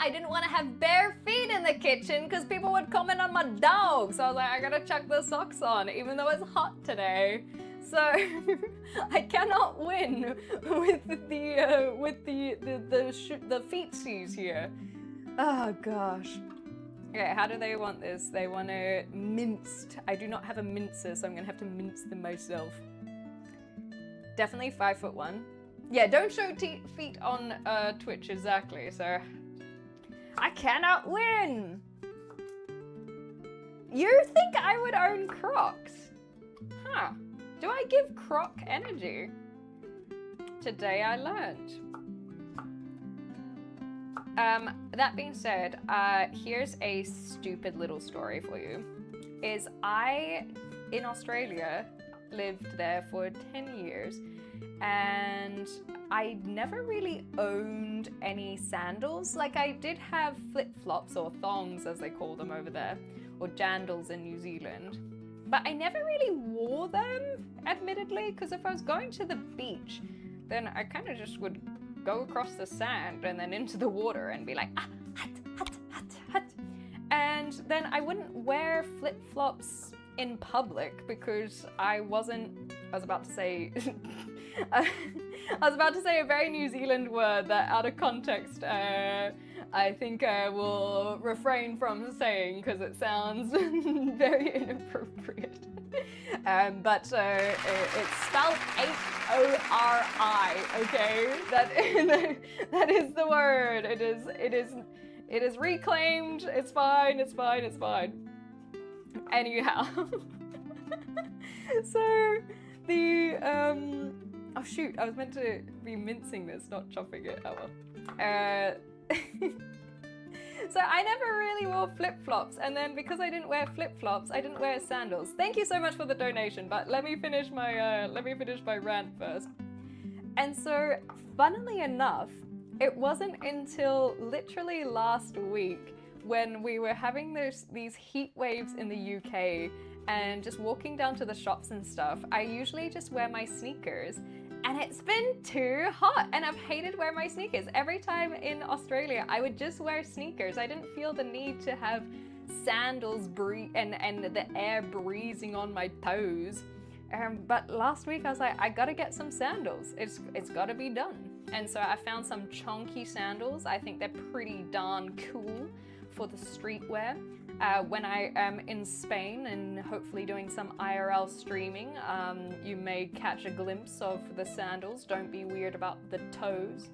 didn't want to have bare feet in the kitchen because people would comment on my dog, so I was like, I gotta chuck the socks on even though it's hot today. So I cannot win with the feetsies here. Oh gosh. Okay, how do they want this? They want it minced. I do not have a mincer, so I'm gonna have to mince them myself. Definitely 5'1". Yeah, don't show feet on Twitch, exactly, so I cannot win. You think I would own Crocs? Huh, do I give Croc energy? Today I learned. That being said, here's a stupid little story for you. is I, in Australia, lived there for 10 years, and I never really owned any sandals. Like, I did have flip-flops, or thongs as they call them over there, or jandals in New Zealand, but I never really wore them, admittedly, because if I was going to the beach, then I kind of just would go across the sand and then into the water and be like, ah, hut, hut, hut, hut. And then I wouldn't wear flip-flops in public because I was about to say I was about to say a very New Zealand word that out of context I think I will refrain from saying because it sounds very inappropriate. But it's spelled H-O-R-I, okay? That is the word. It is reclaimed. It's fine. Anyhow. So the oh shoot, I was meant to be mincing this, not chopping it. Oh well. So I never really wore flip-flops, and then because I didn't wear flip-flops, I didn't wear sandals. Thank you so much for the donation, but let me finish my rant first. And so, funnily enough, it wasn't until literally last week when we were having these heat waves in the UK and just walking down to the shops and stuff. I usually just wear my sneakers. And it's been too hot, and I've hated wearing my sneakers. Every time in Australia, I would just wear sneakers. I didn't feel the need to have sandals and the air breezing on my toes. But last week I was like, I gotta get some sandals. It's gotta be done. And so I found some chunky sandals. I think they're pretty darn cool for the streetwear. When I am in Spain and hopefully doing some IRL streaming, you may catch a glimpse of the sandals. Don't be weird about the toes,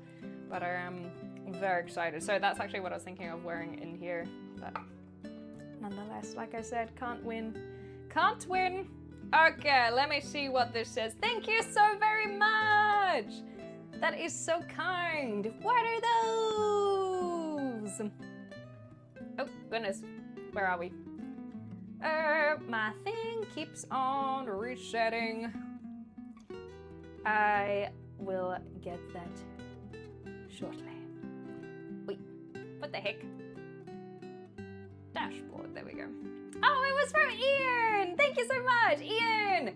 but I am very excited. So that's actually what I was thinking of wearing in here. But nonetheless, like I said, can't win. Can't win. Okay, let me see what this says. Thank you so very much. That is so kind. What are those? Oh, goodness. Where are we? My thing keeps on resetting. I will get that shortly. Wait, what the heck? Dashboard, there we go. Oh, it was from Ian! Thank you so much, Ian!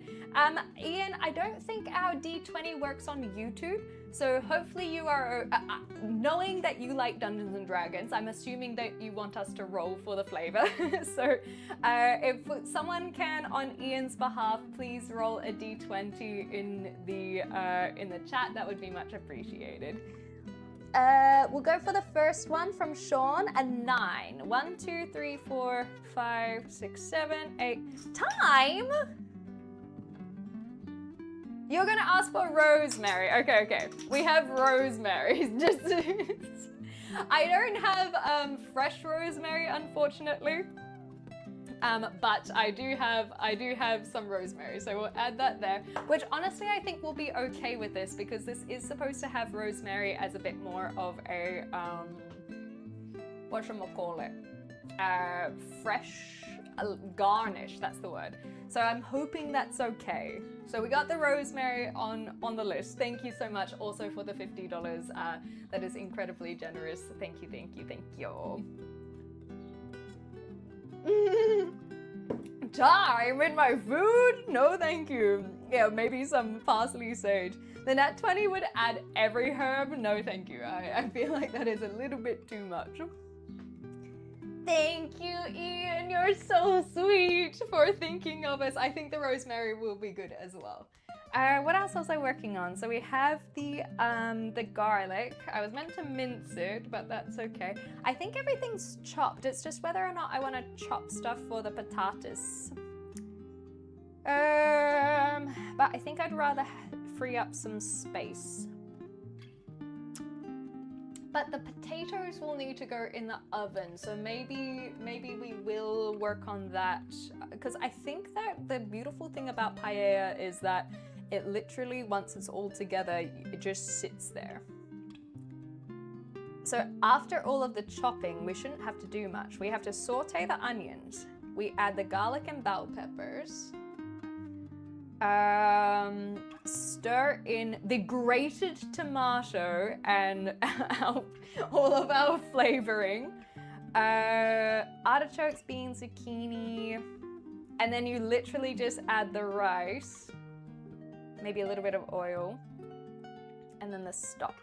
Ian, I don't think our D20 works on YouTube, so hopefully you are, knowing that you like Dungeons and Dragons, I'm assuming that you want us to roll for the flavor. So if someone can, on Ian's behalf, please roll a D20 in the chat, that would be much appreciated. We'll go for the first one from Sean, a 9. 1, 2, 3, 4, 5, 6, 7, 8. Time? You're gonna ask for rosemary. Okay. We have rosemary. Just I don't have fresh rosemary, unfortunately. But I do have some rosemary, so we'll add that there, which honestly I think we'll be okay with this because this is supposed to have rosemary as a bit more of a whatchamacallit, fresh garnish, that's the word. So I'm hoping that's okay. So we got the rosemary on the list. Thank you so much also for the $50. That is incredibly generous. Thank you. Time in my food? No, thank you. Yeah, maybe some parsley sage. The nat 20 would add every herb. No, thank you. I feel like that is a little bit too much. Thank you, Ian. You're so sweet for thinking of us. I think the rosemary will be good as well. What else was I working on? So we have the garlic. I was meant to mince it, but that's okay. I think everything's chopped. It's just whether or not I want to chop stuff for the potatoes. But I think I'd rather free up some space. But the potatoes will need to go in the oven, so maybe we will work on that. Because I think that the beautiful thing about paella is that it literally, once it's all together, it just sits there. So after all of the chopping, we shouldn't have to do much. We have to saute the onions, we add the garlic and bell peppers. Stir in the grated tomato and all of our flavoring. Artichokes, beans, zucchini, and then you literally just add the rice, maybe a little bit of oil, and then the stock.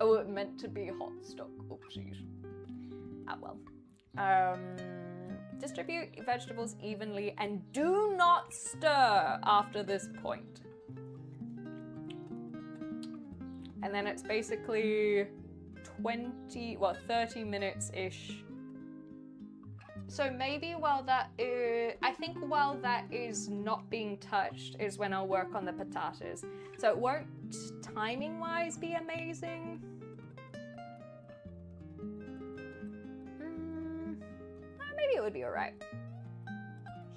Oh, it meant to be hot stock. Oopsies. Ah, well. Distribute vegetables evenly and do not stir after this point. And then it's basically 30 minutes-ish. So maybe while that is not being touched is when I'll work on the potatoes. So it won't, timing-wise, be amazing. Maybe it would be alright.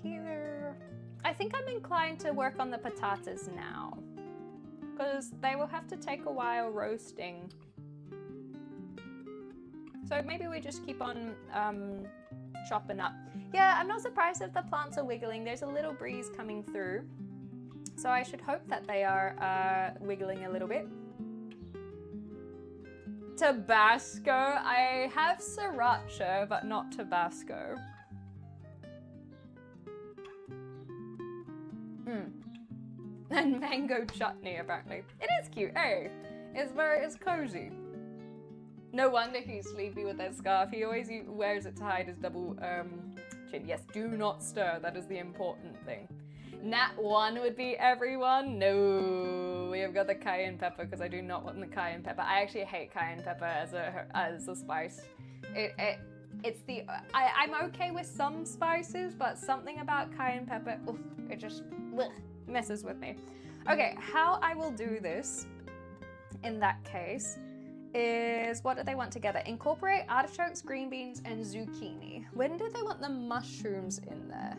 Here, I think I'm inclined to work on the potatoes now, because they will have to take a while roasting. So maybe we just keep on chopping up. Yeah, I'm not surprised if the plants are wiggling. There's a little breeze coming through, so I should hope that they are wiggling a little bit. Tabasco. I have sriracha, but not Tabasco. And mango chutney, apparently. It is cute, hey? It's cozy. No wonder he's sleepy with that scarf. He always wears it to hide his double chin. Yes, do not stir. That is the important thing. Nat 1 would be everyone. No, we have got the cayenne pepper because I do not want the cayenne pepper. I actually hate cayenne pepper as a spice. I'm okay with some spices, but something about cayenne pepper, oof, it just messes with me. Okay, how I will do this in that case is, what do they want together? Incorporate artichokes, green beans, and zucchini. When do they want the mushrooms in there?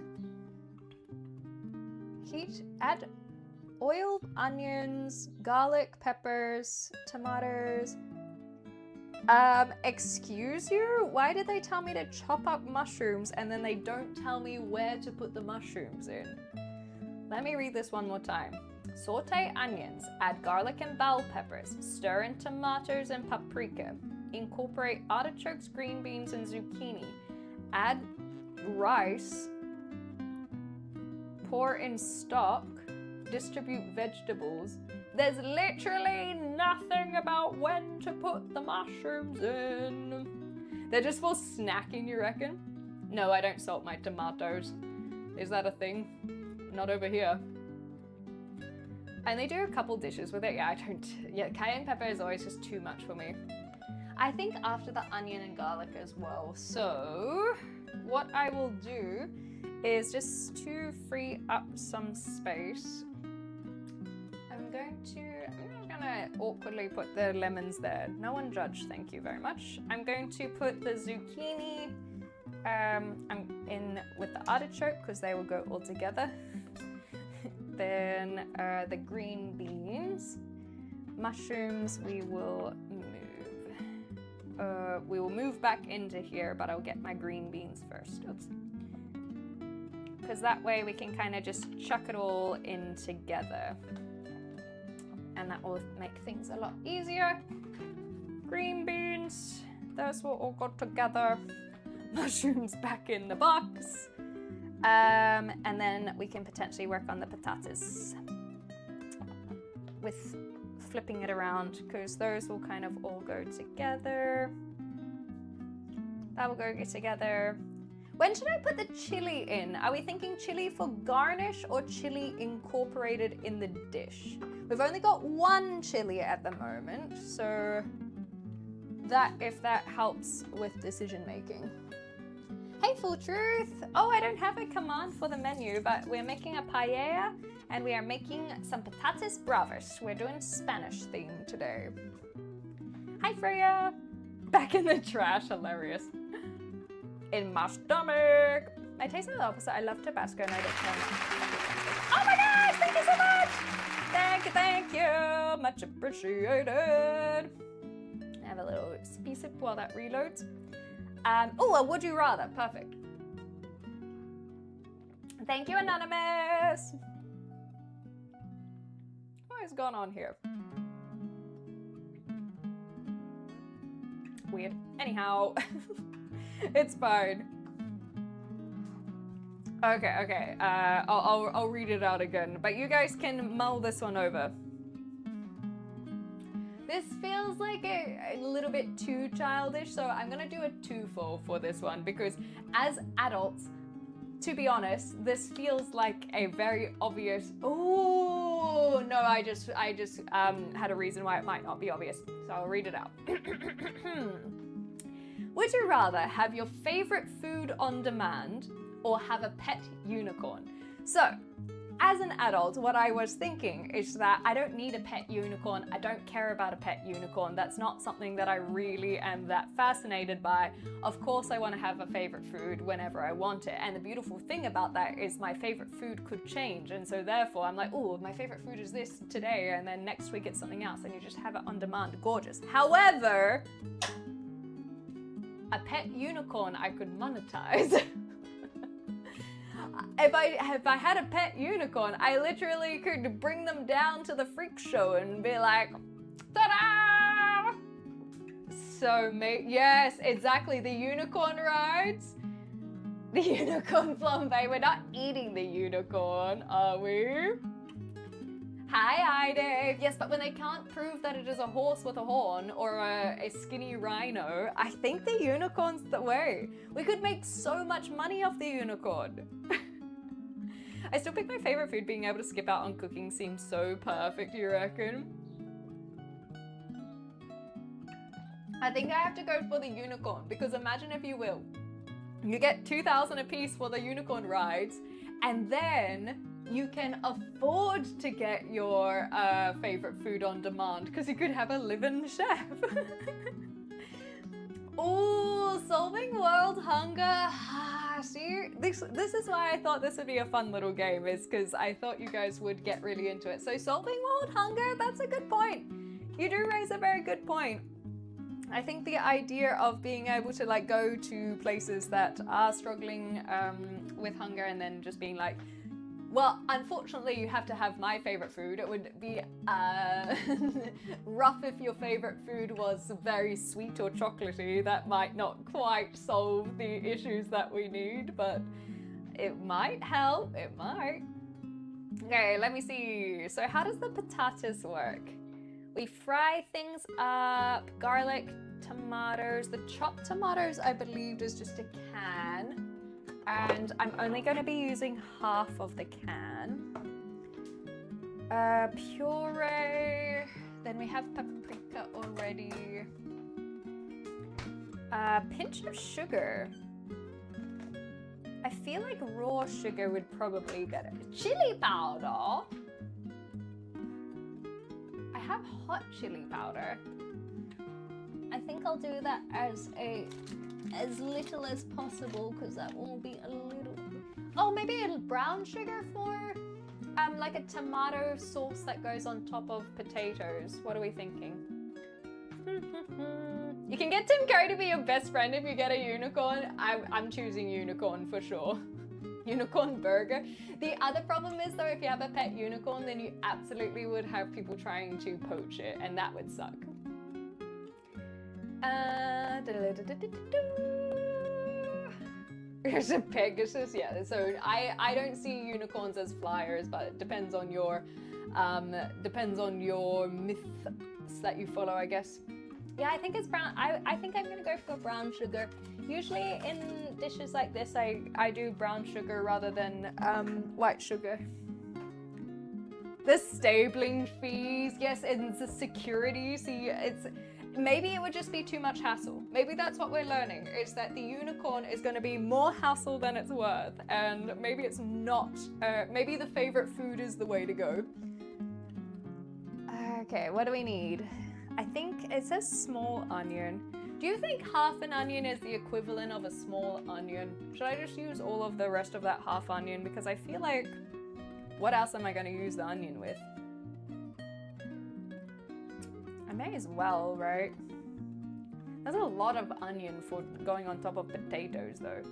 Heat, add oil, onions, garlic, peppers, tomatoes. Excuse you? Why did they tell me to chop up mushrooms and then they don't tell me where to put the mushrooms in? Let me read this one more time. Saute onions, add garlic and bell peppers, stir in tomatoes and paprika. Incorporate artichokes, green beans, and zucchini. Add rice. Pour in stock, distribute vegetables. There's literally nothing about when to put the mushrooms in. They're just for snacking, you reckon? No, I don't salt my tomatoes. Is that a thing? Not over here. And they do a couple dishes with it. Yeah, cayenne pepper is always just too much for me. I think after the onion and garlic as well. So what I will do is, just to free up some space, I'm gonna awkwardly put the lemons there. No one judge, thank you very much. I'm going to put the zucchini I'm in with the artichoke because they will go all together. Then the green beans. Mushrooms we will move back into here, but I'll get my green beans first. Oops. Because that way we can kind of just chuck it all in together. And that will make things a lot easier. Green beans, those will all go together. Mushrooms back in the box. And then we can potentially work on the potatoes with flipping it around, because those will kind of all go together. That will go together. When should I put the chili in? Are we thinking chili for garnish or chili incorporated in the dish? We've only got one chili at the moment, so that, if that helps with decision making. Hey, Full Truth! Oh, I don't have a command for the menu, but we're making a paella and we are making some patatas bravas. We're doing Spanish theme today. Hi, Freya! Back in the trash, hilarious. In my stomach! My taste is the opposite. I love Tabasco and I don't care much. Oh my gosh! Thank you so much! Thank you! Much appreciated! I have a little sippy sip while that reloads. Oh, a would you rather. Perfect. Thank you, Anonymous. What is going on here? Weird. Anyhow, it's fine. Okay. I'll read it out again, but you guys can mull this one over. This feels like a little bit too childish, so I'm gonna do a twofold for this one because as adults, to be honest, this feels like a very obvious. Oh no, I just had a reason why it might not be obvious, so I'll read it out. Would you rather have your favorite food on demand or have a pet unicorn? So, as an adult, what I was thinking is that I don't need a pet unicorn. I don't care about a pet unicorn. That's not something that I really am that fascinated by. Of course, I want to have a favorite food whenever I want it. And the beautiful thing about that is my favorite food could change. And so therefore, I'm like, oh, my favorite food is this today. And then next week it's something else. And you just have it on demand. Gorgeous. However, a pet unicorn I could monetize. If I had a pet unicorn, I literally could bring them down to the freak show and be like, ta-da! So, yes, exactly, the unicorn rides. The unicorn flambe. We're not eating the unicorn, are we? Hi, Dave. Yes, but when they can't prove that it is a horse with a horn or a skinny rhino, I think the unicorn's the way. We could make so much money off the unicorn. I still pick my favorite food. Being able to skip out on cooking seems so perfect, you reckon? I think I have to go for the unicorn because imagine if you will, you get 2,000 a piece for the unicorn rides and then you can afford to get your favorite food on demand because you could have a live-in chef. Oh, solving world hunger. See, this is why I thought this would be a fun little game, is because I thought you guys would get really into it. So solving world hunger, that's a good point. You do raise a very good point. I think the idea of being able to like go to places that are struggling with hunger and then just being like, well, unfortunately, you have to have my favorite food. It would be rough if your favorite food was very sweet or chocolatey. That might not quite solve the issues that we need, but it might help. It might. Okay, let me see. So how does the potatoes work? We fry things up, garlic, tomatoes. The chopped tomatoes, I believe, is just a can. And I'm only going to be using half of the can. Puree. Then we have paprika already. Pinch of sugar. I feel like raw sugar would probably be better. Chili powder. I have hot chili powder. I think I'll do that as little as possible because that will be a little. Oh, maybe a brown sugar for like a tomato sauce that goes on top of potatoes. What are we thinking? You can get Tim Curry to be your best friend if you get a unicorn. I'm choosing unicorn for sure. Unicorn burger. The other problem is though, if you have a pet unicorn, then you absolutely would have people trying to poach it, and that would suck. There's a Pegasus, yeah. So I don't see unicorns as flyers, but it depends on your myths that you follow, I guess. Yeah, I think it's brown. I think I'm gonna go for brown sugar. Usually in dishes like this, I do brown sugar rather than white sugar. The stabling fees, yes, and the security. See, maybe it would just be too much hassle. Maybe that's what we're learning, is that the unicorn is going to be more hassle than it's worth, and maybe it's not, maybe the favorite food is the way to go. Okay, what do we need? I think it says small onion. Do you think half an onion is the equivalent of a small onion? Should I just use all of the rest of that half onion? Because I feel like, what else am I going to use the onion with? I may as well, right? There's a lot of onion for going on top of potatoes, though.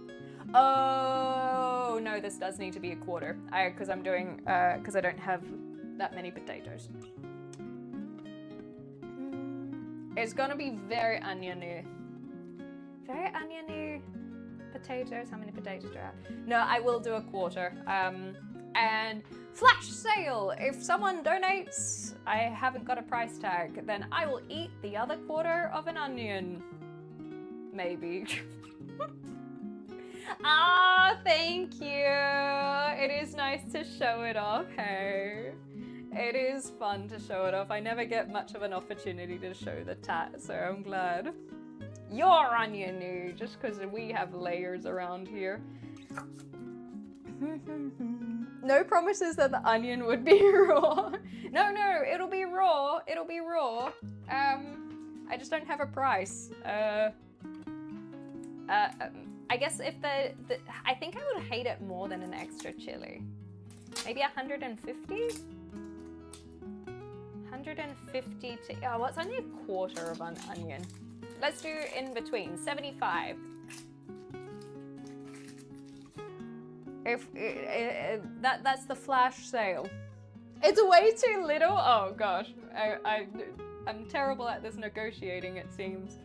Oh no, this does need to be a quarter. Because I don't have that many potatoes. It's gonna be very oniony. Very oniony potatoes. How many potatoes do I have? No, I will do a quarter. And flash sale! If someone donates, I haven't got a price tag, then I will eat the other quarter of an onion. Maybe. Ah, thank you. It is nice to show it off, hey. It is fun to show it off. I never get much of an opportunity to show the tat, so I'm glad. You're oniony, just because we have layers around here. No promises that the onion would be raw. No, it'll be raw. It'll be raw. I just don't have a price. I guess if I think I would hate it more than an extra chili. Maybe 150? 150 to, oh, what's only a quarter of an onion? Let's do in between, 75. If that's the flash sale. It's way too little. Oh gosh, I'm terrible at this negotiating, it seems.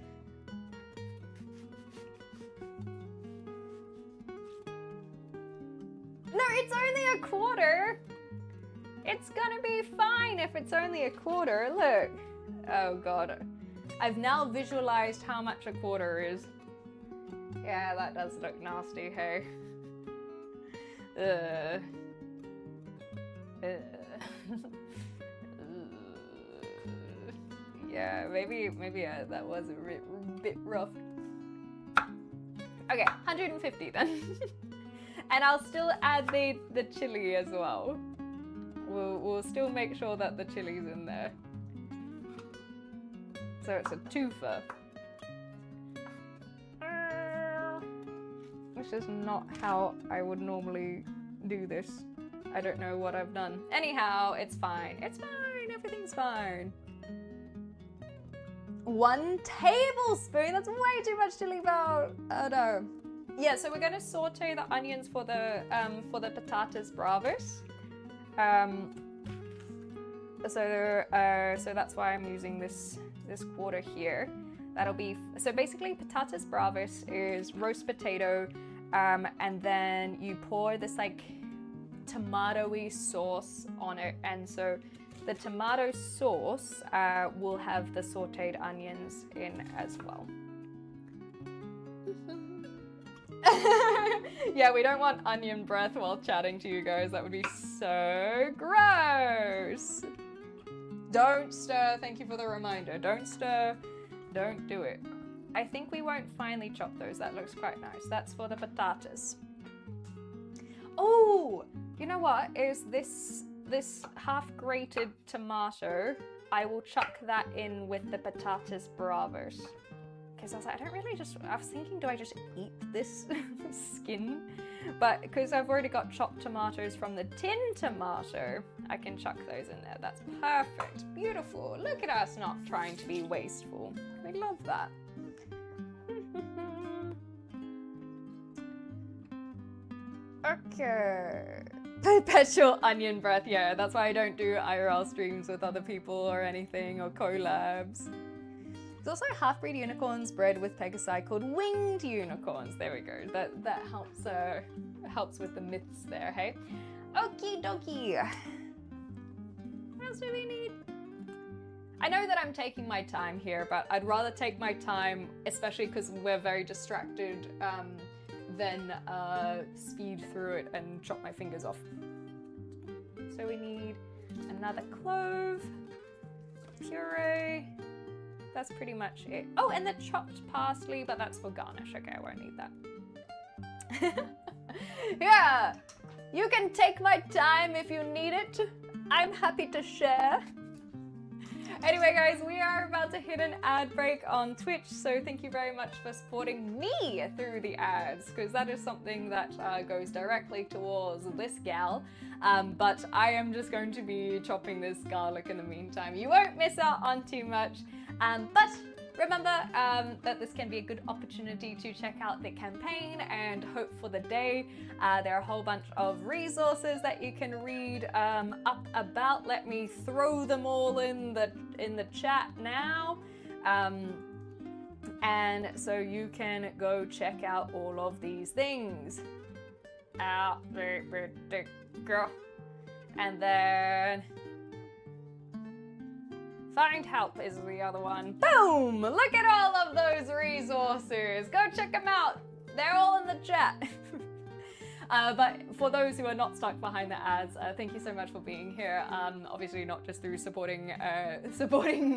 No, it's only a quarter. It's gonna be fine if it's only a quarter. Look. Oh god. I've now visualized how much a quarter is. Yeah, that does look nasty, hey. Yeah, maybe that was a bit rough. Okay, 150 then. And I'll still add the chili as well. We'll still make sure that the chili's in there. So it's a twofer. Which is not how I would normally do this. I don't know what I've done. Anyhow, it's fine. It's fine. Everything's fine. 1 tablespoon. That's way too much to leave out. Oh no. Yeah, so we're going to saute the onions for the patatas bravas. So that's why I'm using this quarter here. That'll be, so basically patatas bravas is roast potato, and then you pour this like tomatoey sauce on it, and so the tomato sauce will have the sauteed onions in as well. Yeah, we don't want onion breath while chatting to you guys. That would be so gross. Don't stir. Thank you for the reminder. Don't stir. Don't do it. I think we won't finely chop those. That looks quite nice. That's for the patatas. Oh, you know what? Is this half grated tomato? I will chuck that in with the patatas bravas. Because I was like, I was thinking, do I just eat this skin? But because I've already got chopped tomatoes from the tin tomato, I can chuck those in there. That's perfect. Beautiful. Look at us not trying to be wasteful. We love that. Okay. Perpetual onion breath. Yeah, that's why I don't do IRL streams with other people or anything, or collabs. There's also half-breed unicorns bred with Pegasi called winged unicorns. There we go. That helps with the myths there, hey? Okie dokie. What else do we need? I know that I'm taking my time here, but I'd rather take my time, especially because we're very distracted, than speed through it and chop my fingers off. So we need another clove, puree. That's pretty much it. Oh, and the chopped parsley, but that's for garnish. Okay, I won't need that. Yeah, you can take my time if you need it. I'm happy to share. Anyway, guys, we are about to hit an ad break on Twitch, so thank you very much for supporting me through the ads, because that is something that goes directly towards this gal. But I am just going to be chopping this garlic in the meantime. You won't miss out on too much. But remember that this can be a good opportunity to check out the campaign and Hope for the Day. There are a whole bunch of resources that you can read up about. Let me throw them all in the chat now. And so you can go check out all of these things. And then find help is the other one. Boom! Look at all of those resources. Go check them out. They're all in the chat. But for those who are not stuck behind the ads, thank you so much for being here. Obviously not just through supporting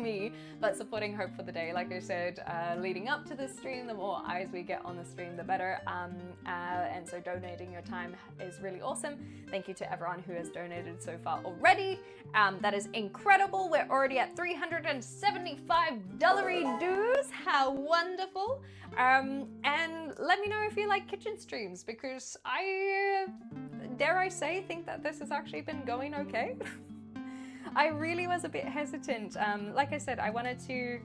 me, but supporting Hope for the Day. Like I said, leading up to this stream, the more eyes we get on the stream, the better. And so donating your time is really awesome. Thank you to everyone who has donated so far already. That is incredible. We're already at $375 dues. How wonderful. And let me know if you like kitchen streams, because I, dare I say, think that this has actually been going okay. I really was a bit hesitant. Like I said, I wanted to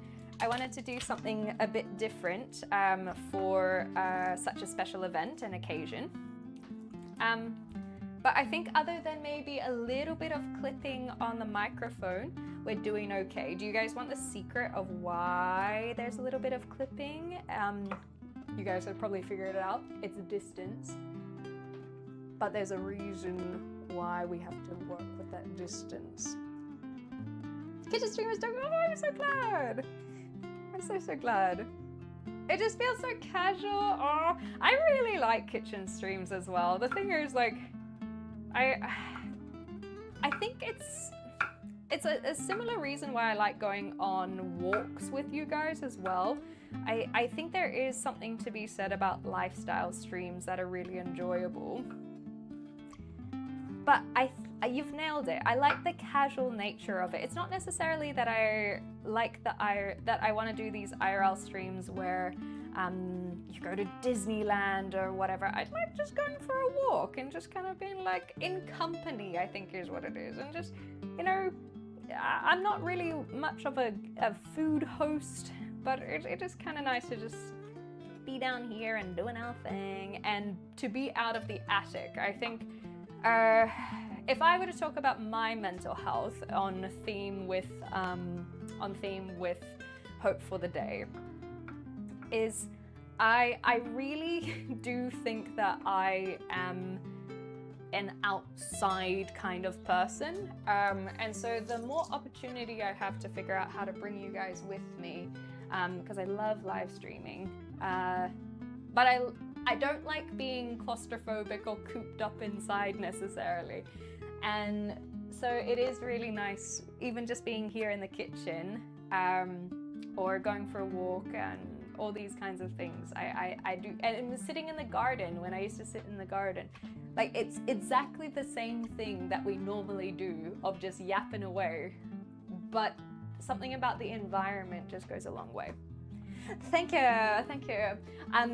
do something a bit different for such a special event and occasion. But I think other than maybe a little bit of clipping on the microphone, we're doing okay. Do you guys want the secret of why there's a little bit of clipping? You guys have probably figured it out. It's distance. But there's a reason why we have to work with that distance. Kitchen streamers don't. Oh, I'm so glad. I'm so glad. It just feels so casual. Oh, I really like kitchen streams as well. The thing is, like, I think it's a similar reason why I like going on walks with you guys as well. I think there is something to be said about lifestyle streams that are really enjoyable. But you've nailed it. I like the casual nature of it. It's not necessarily that I like that I want to do these IRL streams where you go to Disneyland or whatever. I'd like just going for a walk and just kind of being like in company, I think is what it is. And just, you know, I'm not really much of a food host, but it is kind of nice to just be down here and doing our thing and to be out of the attic. I think if I were to talk about my mental health on theme with Hope for the Day, is I really do think that I am an outside kind of person, and so the more opportunity I have to figure out how to bring you guys with me, because I love live streaming, but I don't like being claustrophobic or cooped up inside necessarily. And so it is really nice, even just being here in the kitchen, or going for a walk and all these kinds of things. I do, and sitting in the garden, when I used to sit in the garden, like it's exactly the same thing that we normally do of just yapping away, but something about the environment just goes a long way. Thank you, thank you.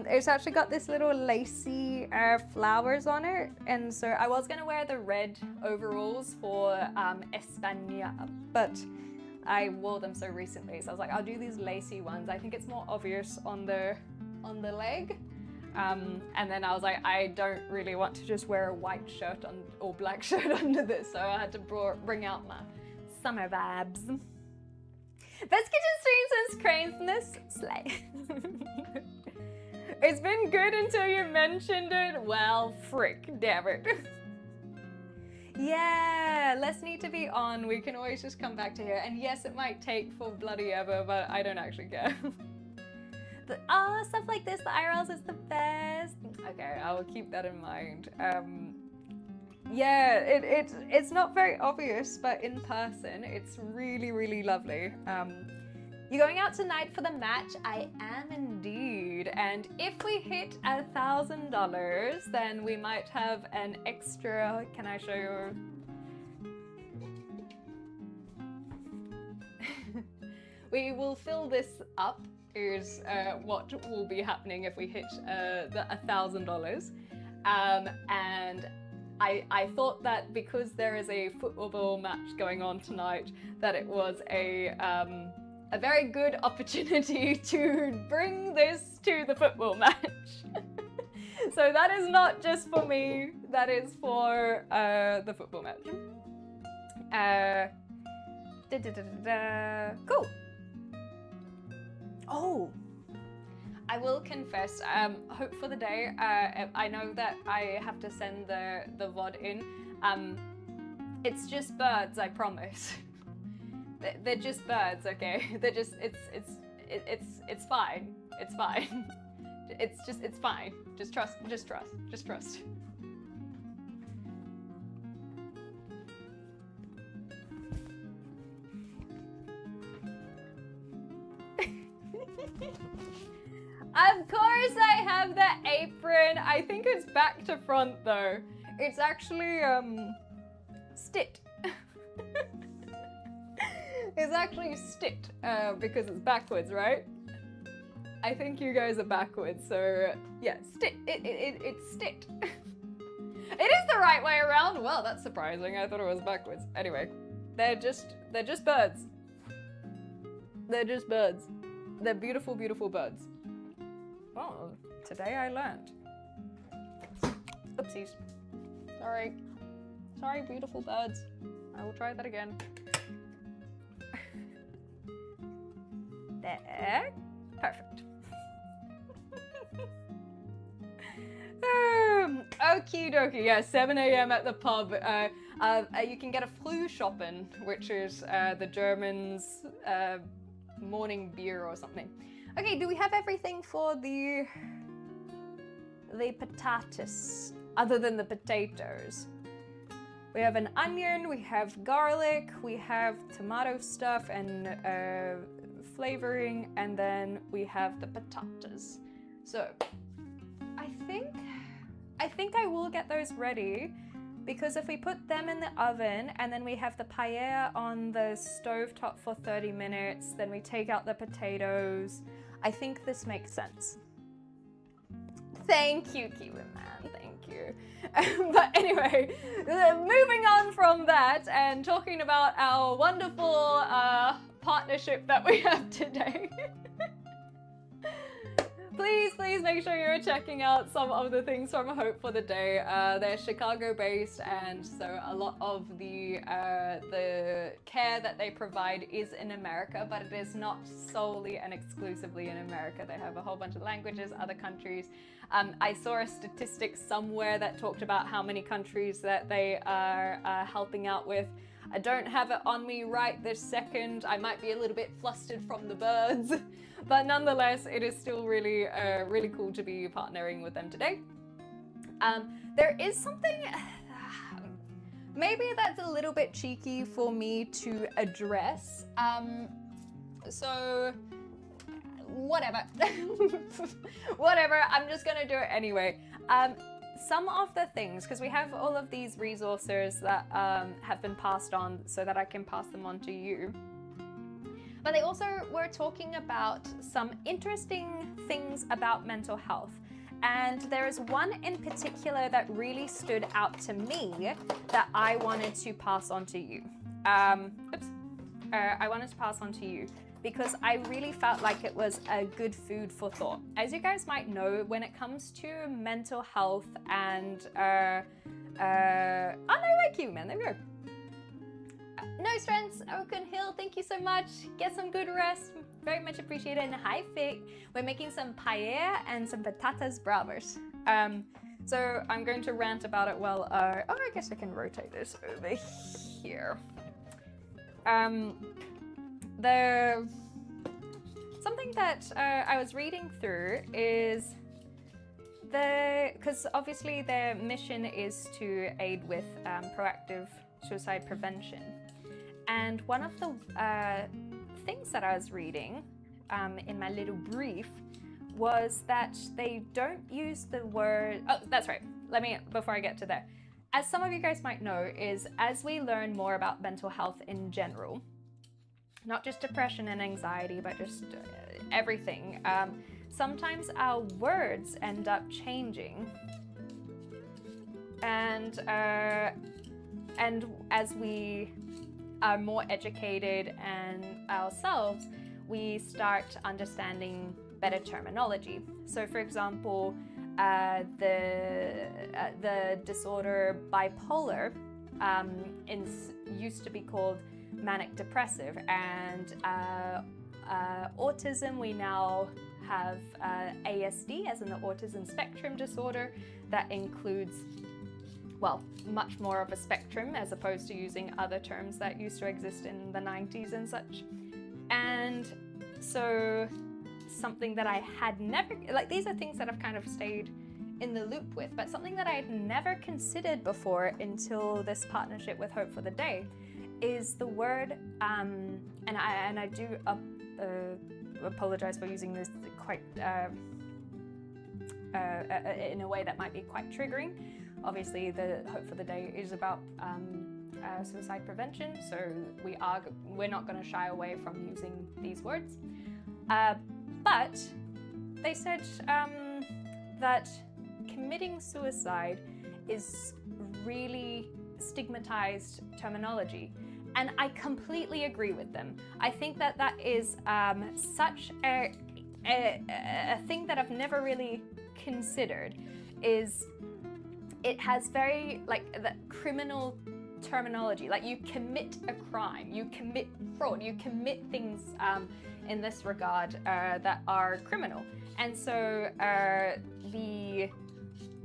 It's actually got this little lacy flowers on it, and so I was gonna wear the red overalls for España, but I wore them so recently, so I was like, I'll do these lacy ones. I think it's more obvious on the leg. And then I was like, I don't really want to just wear a white shirt or black shirt under this, so I had to bring out my summer vibes. Best kitchen stream since Crane's Slay. It's been good until you mentioned it. Well, frick, damn it. Yeah, less need to be on. We can always just come back to here. And yes, it might take for bloody ever, but I don't actually care. Stuff like this, the IRLs is the best. Okay, I will keep that in mind. Yeah, it's not very obvious, but in person, it's really, really lovely. You're going out tonight for the match? I am indeed. And if we hit $1,000, then we might have an extra, can I show you? We will fill this up, is what will be happening if we hit the $1,000. And I thought that because there is a football match going on tonight, that it was a a very good opportunity to bring this to the football match. So that is not just for me, that is for the football match. Cool. Oh, I will confess, hope for the day, I know that I have to send the VOD in. It's just birds, I promise. They're just birds, okay? They're just, it's fine. It's fine. It's fine. Just trust. Of course I have the apron. I think it's back to front though. It's actually, stit. It's actually stit, because it's backwards, right? I think you guys are backwards, so yeah, stit. It's stit. It is the right way around. Well, that's surprising. I thought it was backwards. Anyway, they're just birds. They're just birds. They're beautiful, beautiful birds. Oh, today I learned. Oopsies. Sorry, beautiful birds. I will try that again. There. Perfect. Okie dokie, yeah, 7 a.m. at the pub. You can get a Frühschoppen, which is the Germans' morning beer or something. Okay, do we have everything for the potatoes, other than the potatoes? We have an onion, we have garlic, we have tomato stuff and flavoring, and then we have the potatoes. So I think I will get those ready, because if we put them in the oven and then we have the paella on the stovetop for 30 minutes, then we take out the potatoes, I think this makes sense. Thank you, Kiwi Man, thank you. But anyway, moving on from that and talking about our wonderful partnership that we have today. Please make sure you're checking out some of the things from Hope for the Day. They're Chicago-based, and so a lot of the care that they provide is in America, but it is not solely and exclusively in America. They have a whole bunch of languages, other countries. I saw a statistic somewhere that talked about how many countries that they are helping out with. I don't have it on me right this second. I might be a little bit flustered from the birds, but nonetheless, it is still really, really cool to be partnering with them today. There is something, maybe that's a little bit cheeky for me to address. So, whatever. Whatever, I'm just gonna do it anyway. Some of the things, because we have all of these resources that have been passed on so that I can pass them on to you. But they also were talking about some interesting things about mental health. And there is one in particular that really stood out to me that I wanted to pass on to you. I wanted to pass on to you because I really felt like it was a good food for thought. As you guys might know, when it comes to mental health and oh no, like you, man, there we go. No strengths, Oaken Hill, thank you so much. Get some good rest, very much appreciated. And hi, Fick. We're making some paella and some patatas bravas. So I'm going to rant about it while, oh, I guess I can rotate this over here. Something that I was reading through is because obviously their mission is to aid with proactive suicide prevention. And one of the things that I was reading in my little brief was that they don't use the word, oh, that's right. Before I get to there. As some of you guys might know, is as we learn more about mental health in general, not just depression and anxiety, but just everything, sometimes our words end up changing. And as we are more educated and ourselves, we start understanding better terminology. So, for example, the disorder bipolar used to be called manic depressive, and autism, we now have ASD, as in the autism spectrum disorder, that includes, well, much more of a spectrum as opposed to using other terms that used to exist in the 90s and such. And so something that I had never, like, these are things that I've kind of stayed in the loop with, but something that I had never considered before until this partnership with Hope for the Day is the word, and I do apologize for using this quite in a way that might be quite triggering. Obviously, the Hope for the Day is about suicide prevention, so we're not going to shy away from using these words. But they said that committing suicide is really stigmatized terminology. And I completely agree with them. I think that that is such a thing that I've never really considered. Is it has very, like, the criminal terminology, like you commit a crime, you commit fraud, you commit things in this regard that are criminal. And so the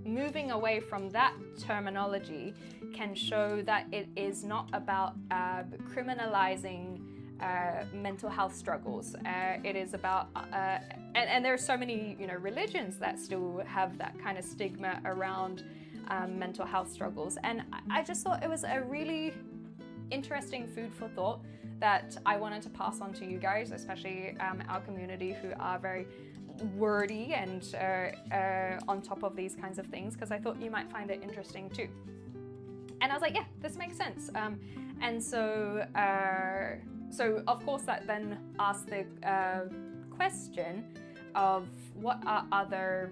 moving away from that terminology can show that it is not about criminalizing mental health struggles. It is about, and there are so many, religions that still have that kind of stigma around mental health struggles. And I just thought it was a really interesting food for thought that I wanted to pass on to you guys, especially our community who are very wordy and on top of these kinds of things, because I thought you might find it interesting too. And I was like, yeah, this makes sense. And so of course that then asks the question of what are other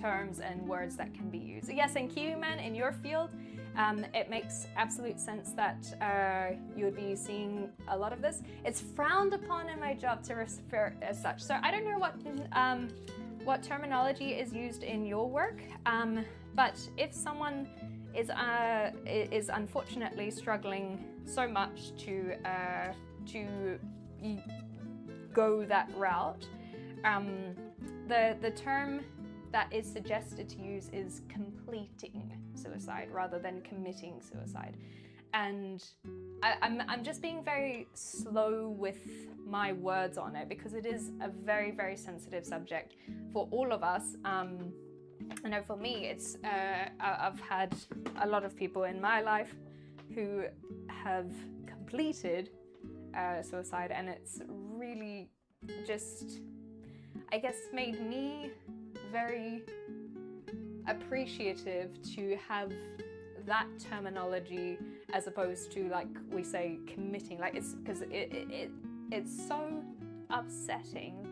terms and words that can be used. Yes, in Kiwiman, in your field, it makes absolute sense that you would be seeing a lot of this. It's frowned upon in my job to refer as such. So I don't know what terminology is used in your work, but if someone is unfortunately struggling so much to go that route, the term that is suggested to use is completing suicide rather than committing suicide. And I'm just being very slow with my words on it because it is a very, very sensitive subject for all of us. I know for me, it's I've had a lot of people in my life who have completed suicide, and it's really just, I guess, made me very appreciative to have that terminology as opposed to, like we say, committing. Like, it's because it's so upsetting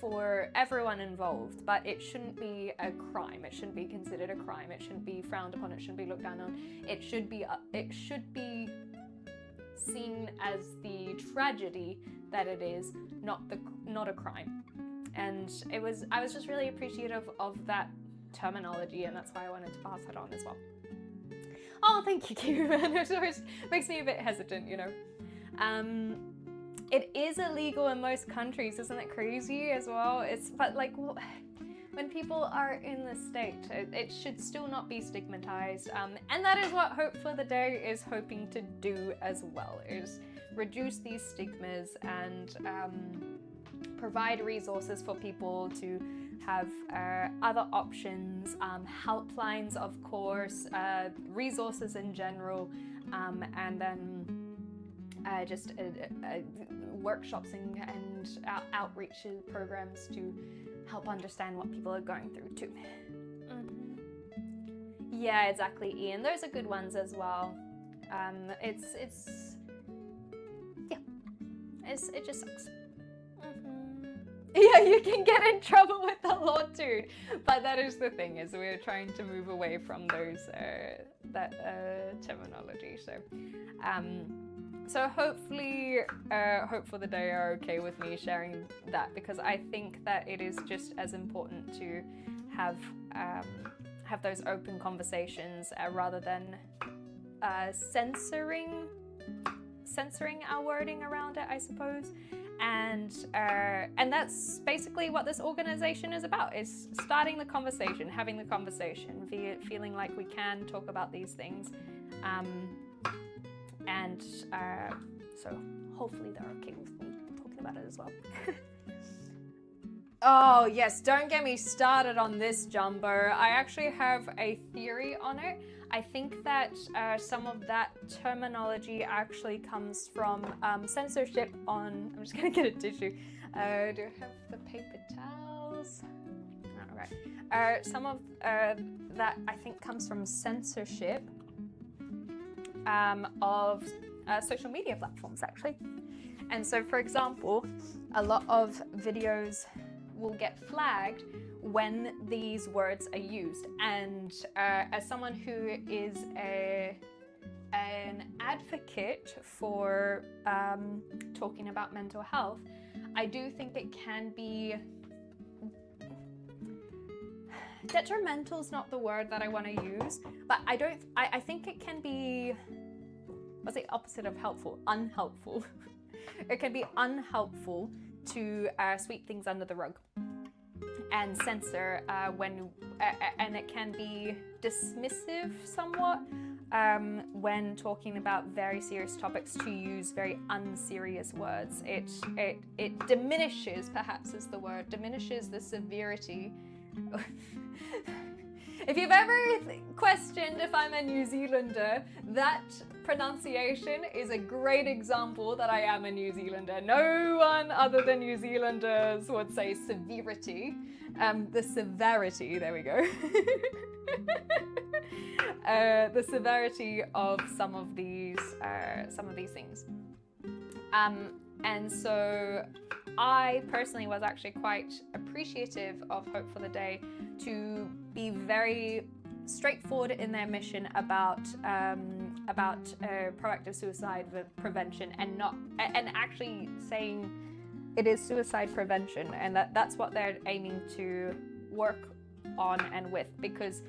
for everyone involved, but it shouldn't be a crime. It shouldn't be considered a crime. It shouldn't be frowned upon. It shouldn't be looked down on. It should be seen as the tragedy that it is, not a crime. And I was just really appreciative of that terminology, and that's why I wanted to pass that on as well. Oh, thank you, Kiwiman. It always makes me a bit hesitant, It is illegal in most countries, isn't it crazy as well? But like, when people are in the state, it should still not be stigmatized. And that is what Hope for the Day is hoping to do as well, is reduce these stigmas and provide resources for people to have other options, helplines, of course, resources in general, and then just workshops and outreach programs to help understand what people are going through too. Yeah, exactly, Ian. Those are good ones as well. It just sucks. Yeah, you can get in trouble with the law too. But that is the thing, is we're trying to move away from those that terminology. So hopefully, Hope for the Day are okay with me sharing that, because I think that it is just as important to have those open conversations rather than censoring our wording around it, I suppose. And that's basically what this organization is about, is starting the conversation, having the conversation, feeling like we can talk about these things. So hopefully they're okay with me talking about it as well. Oh yes, don't get me started on this, Jumbo. I actually have a theory on it. I think that some of that terminology actually comes from censorship on... I'm just gonna get a tissue. Do I have the paper towels? All right. Some of that I think comes from censorship of social media platforms, actually. And so, for example, a lot of videos will get flagged when these words are used. And as someone who is an advocate for talking about mental health, I do think it can be... detrimental is not the word that I want to use, but I think it can be... what's the opposite of helpful? Unhelpful. It can be unhelpful to sweep things under the rug and censor and it can be dismissive somewhat when talking about very serious topics, to use very unserious words. It diminishes, perhaps is the word, diminishes the severity. If you've ever questioned if I'm a New Zealander, that pronunciation is a great example that I am a New Zealander. No one other than New Zealanders would say severity. The severity, there we go. The severity of some of these things. And so I personally was actually quite appreciative of Hope for the Day to be very straightforward in their mission about proactive suicide prevention, and actually saying it is suicide prevention, and that's what they're aiming to work on and with, because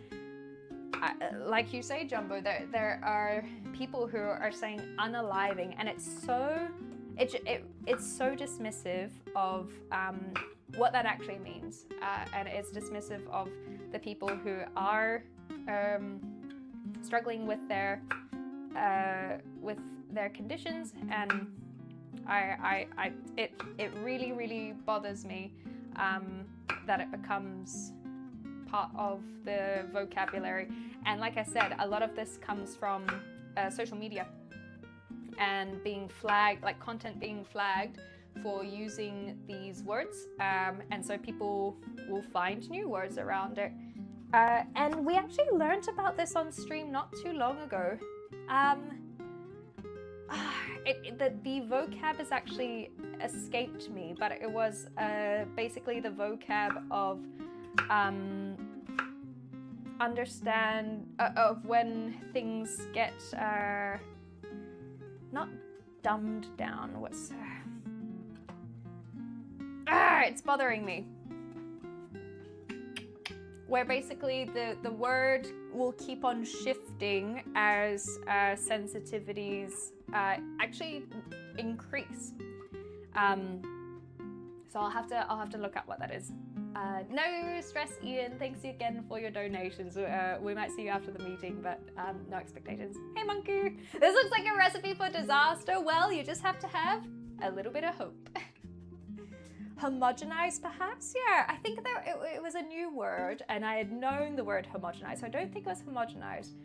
like you say, Jumbo, there are people who are saying unaliving, and it's so dismissive of what that actually means, and it's dismissive of the people who are struggling with their conditions, and it really bothers me that it becomes part of the vocabulary. And like I said, a lot of this comes from social media and being flagged, like content being flagged for using these words, and so people will find new words around it. And we actually learned about this on stream not too long ago. The vocab has actually escaped me, but it was basically the vocab of of when things get not dumbed down. It's bothering me. Where basically the word will keep on shifting as sensitivities actually increase. So I'll have to look up what that is. No stress, Ian. Thanks again for your donations. We might see you after the meeting, but no expectations. Hey, Monkey. This looks like a recipe for disaster. Well, you just have to have a little bit of hope. Homogenize, perhaps? Yeah, I think that it was a new word, and I had known the word homogenize, so I don't think it was homogenized.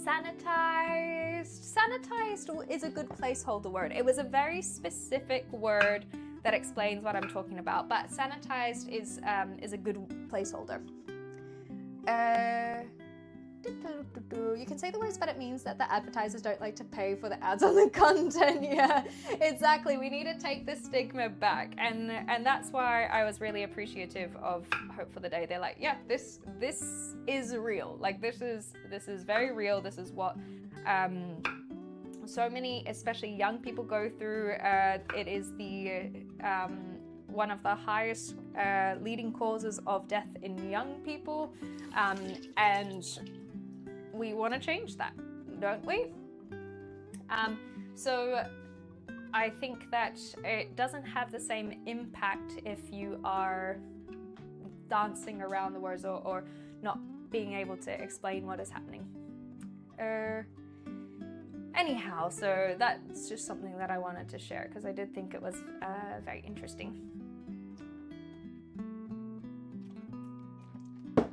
Sanitized. Sanitized is a good placeholder word. It was a very specific word that explains what I'm talking about, but sanitized is a good placeholder. You can say the words, but it means that the advertisers don't like to pay for the ads on the content. Yeah, exactly. We need to take the stigma back, and that's why I was really appreciative of Hope for the Day. They're like, yeah, this is real. Like this is very real. This is what so many, especially young people, go through. It is the one of the highest leading causes of death in young people, and we want to change that, don't we? So I think that it doesn't have the same impact if you are dancing around the words or not being able to explain what is happening. Anyhow, so that's just something that I wanted to share because I did think it was very interesting.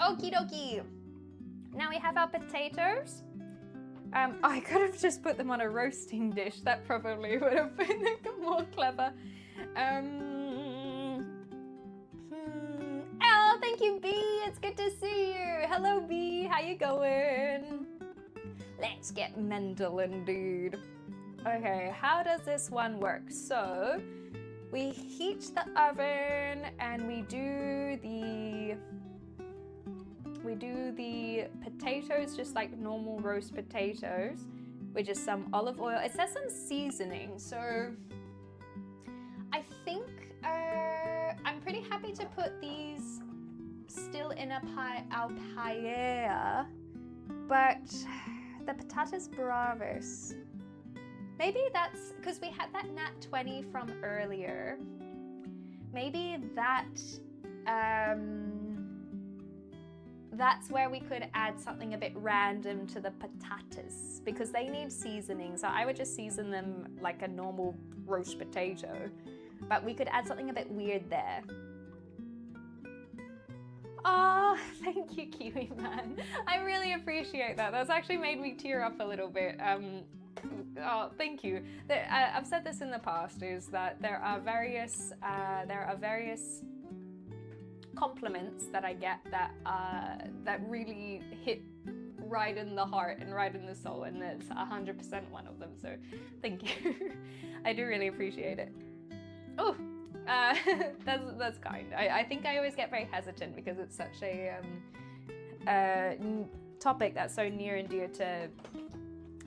Okie dokie. Now we have our potatoes. I could have just put them on a roasting dish. That probably would have been more clever. Oh, thank you, B. It's good to see you. Hello, B. How you going? Let's get mental indeed. Okay, how does this one work? So we heat the oven and we do the potatoes just like normal roast potatoes, with just some olive oil. It says some seasoning, so I think I'm pretty happy to put these still in a paella, but the patatas bravas, maybe that's because we had that nat 20 from earlier. Maybe that's where we could add something a bit random to the patatas because they need seasoning. So I would just season them like a normal roast potato, but we could add something a bit weird there. Oh, thank you, Kiwi Man. I really appreciate that. That's actually made me tear up a little bit. Oh, thank you. I've said this in the past, is that there are various compliments that I get that really hit right in the heart and right in the soul, and it's 100% one of them. So thank you. I do really appreciate it. Oh. That's kind. I think I always get very hesitant because it's such a topic that's so near and dear to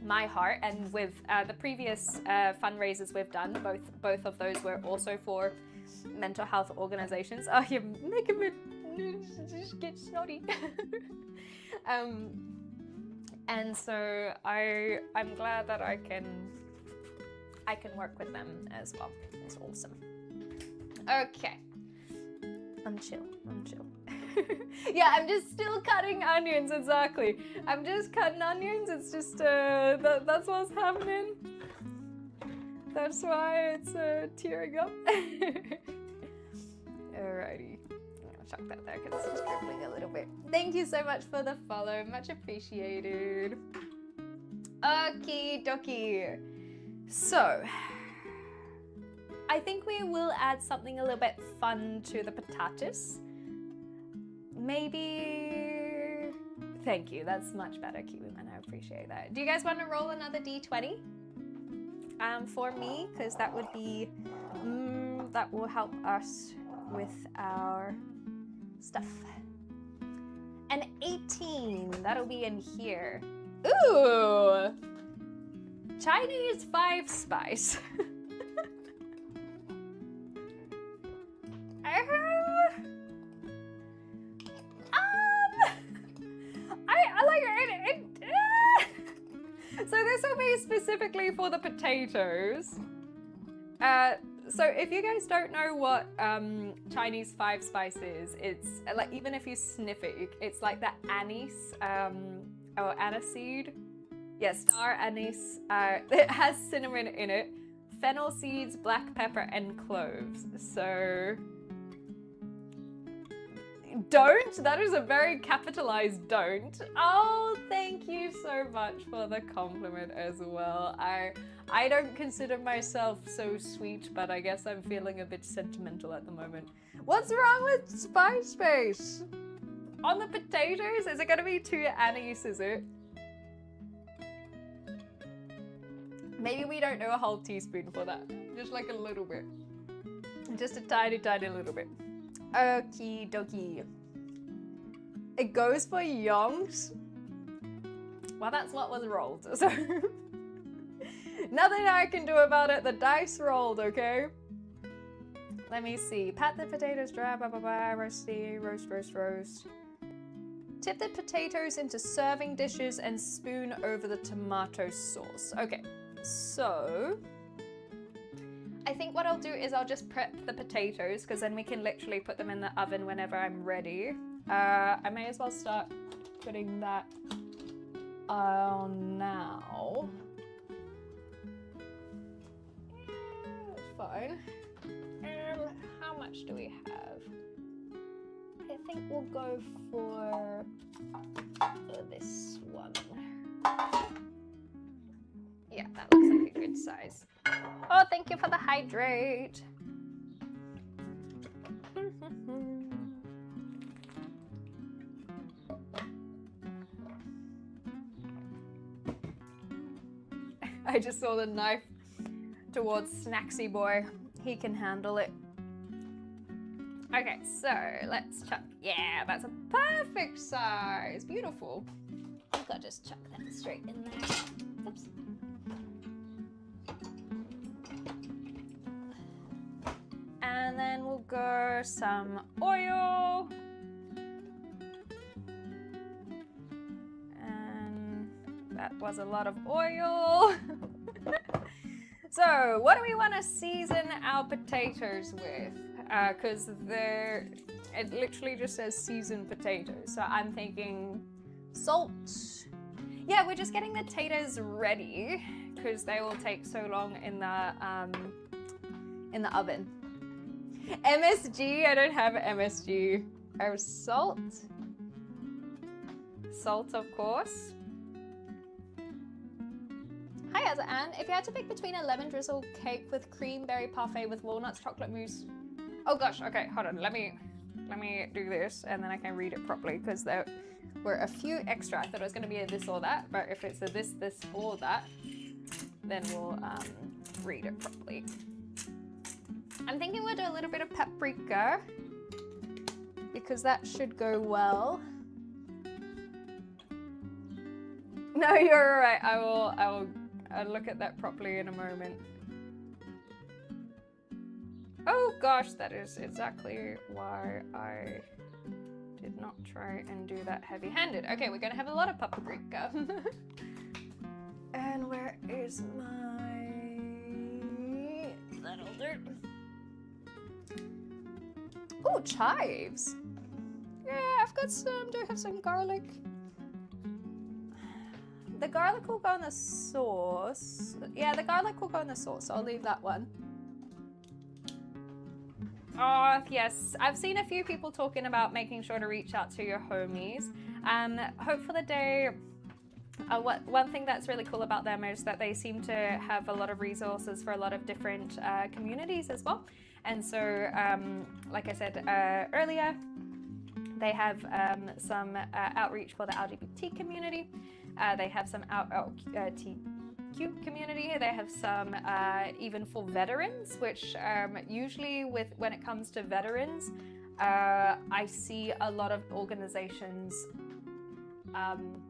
my heart. And with the previous fundraisers we've done, both of those were also for mental health organizations. Oh, you're making me just get snotty. And so I'm glad that I can work with them as well. It's awesome. Okay, I'm chill. Yeah, I'm just still cutting onions, exactly. I'm just cutting onions, it's just, that's what's happening. That's why it's tearing up. Alrighty, I'm gonna chuck that there because it's scribbling a little bit. Thank you so much for the follow, much appreciated. Okie dokie. So, I think we will add something a little bit fun to the patatas. Maybe... Thank you, that's much better, Kiwi Man, I appreciate that. Do you guys want to roll another D20? For me, because that would be... that will help us with our stuff. An 18, that'll be in here. Ooh! Chinese 5 spice. I like it. So this will be specifically for the potatoes. So if you guys don't know what Chinese 5 spice is, it's like, even if you sniff it, it's like the anise or aniseed. Yeah, star anise. It has cinnamon in it, fennel seeds, black pepper, and cloves. So don't. That is a very capitalized don't. Oh, thank you so much for the compliment as well. I don't consider myself so sweet, but I guess I'm feeling a bit sentimental at the moment. What's wrong with spice base? On the potatoes? Is it gonna be 2 anise, is it? Maybe we don't know a whole teaspoon for that. Just like a little bit. Just a tiny, tiny little bit. Okie dokie. It goes for yonks. Well, that's what was rolled. So Nothing I can do about it. The dice rolled, okay? Let me see. Pat the potatoes dry, blah, blah, blah, roasty, roast, roast, roast. Tip the potatoes into serving dishes and spoon over the tomato sauce. Okay, so I think what I'll do is I'll just prep the potatoes because then we can literally put them in the oven whenever I'm ready. I may as well start putting that on now. Yeah, that's fine. How much do we have? I think we'll go for this one. Yeah, that looks like a good size. Oh, thank you for the hydrate. I just saw the knife towards Snacksy Boy. He can handle it. Okay, so let's chuck. Yeah, that's a perfect size. Beautiful. I think I'll just chuck that straight in there. Oops. And then we'll go some oil. And that was a lot of oil. So, what do we want to season our potatoes with? Because it literally just says seasoned potatoes. So I'm thinking salt. Yeah, we're just getting the potatoes ready because they will take so long in the oven. MSG, I don't have MSG. I have salt. Salt, of course. Hi, as Anne. If you had to pick between a lemon drizzle cake with cream berry parfait with walnuts, chocolate mousse. Oh gosh, okay, hold on. Let me do this and then I can read it properly because there were a few extra. I thought it was going to be a this or that, but if it's a this or that, then we'll read it properly. I'm thinking we'll do a little bit of paprika because that should go well. No, you're all right. I'll look at that properly in a moment. Oh gosh, that is exactly why I did not try and do that heavy-handed. Okay, we're gonna have a lot of paprika. And where is my... That'll do. Oh, chives. Yeah, I've got some. Do I have some garlic? The garlic will go in the sauce. Yeah, the garlic will go in the sauce. So I'll leave that one. Oh, yes. I've seen a few people talking about making sure to reach out to your homies. Hope for the Day, one thing that's really cool about them is that they seem to have a lot of resources for a lot of different communities as well. And so, like I said earlier, they have some outreach for the LGBT community. They have some LGBTQ community. They have some even for veterans, which usually when it comes to veterans, I see a lot of organizations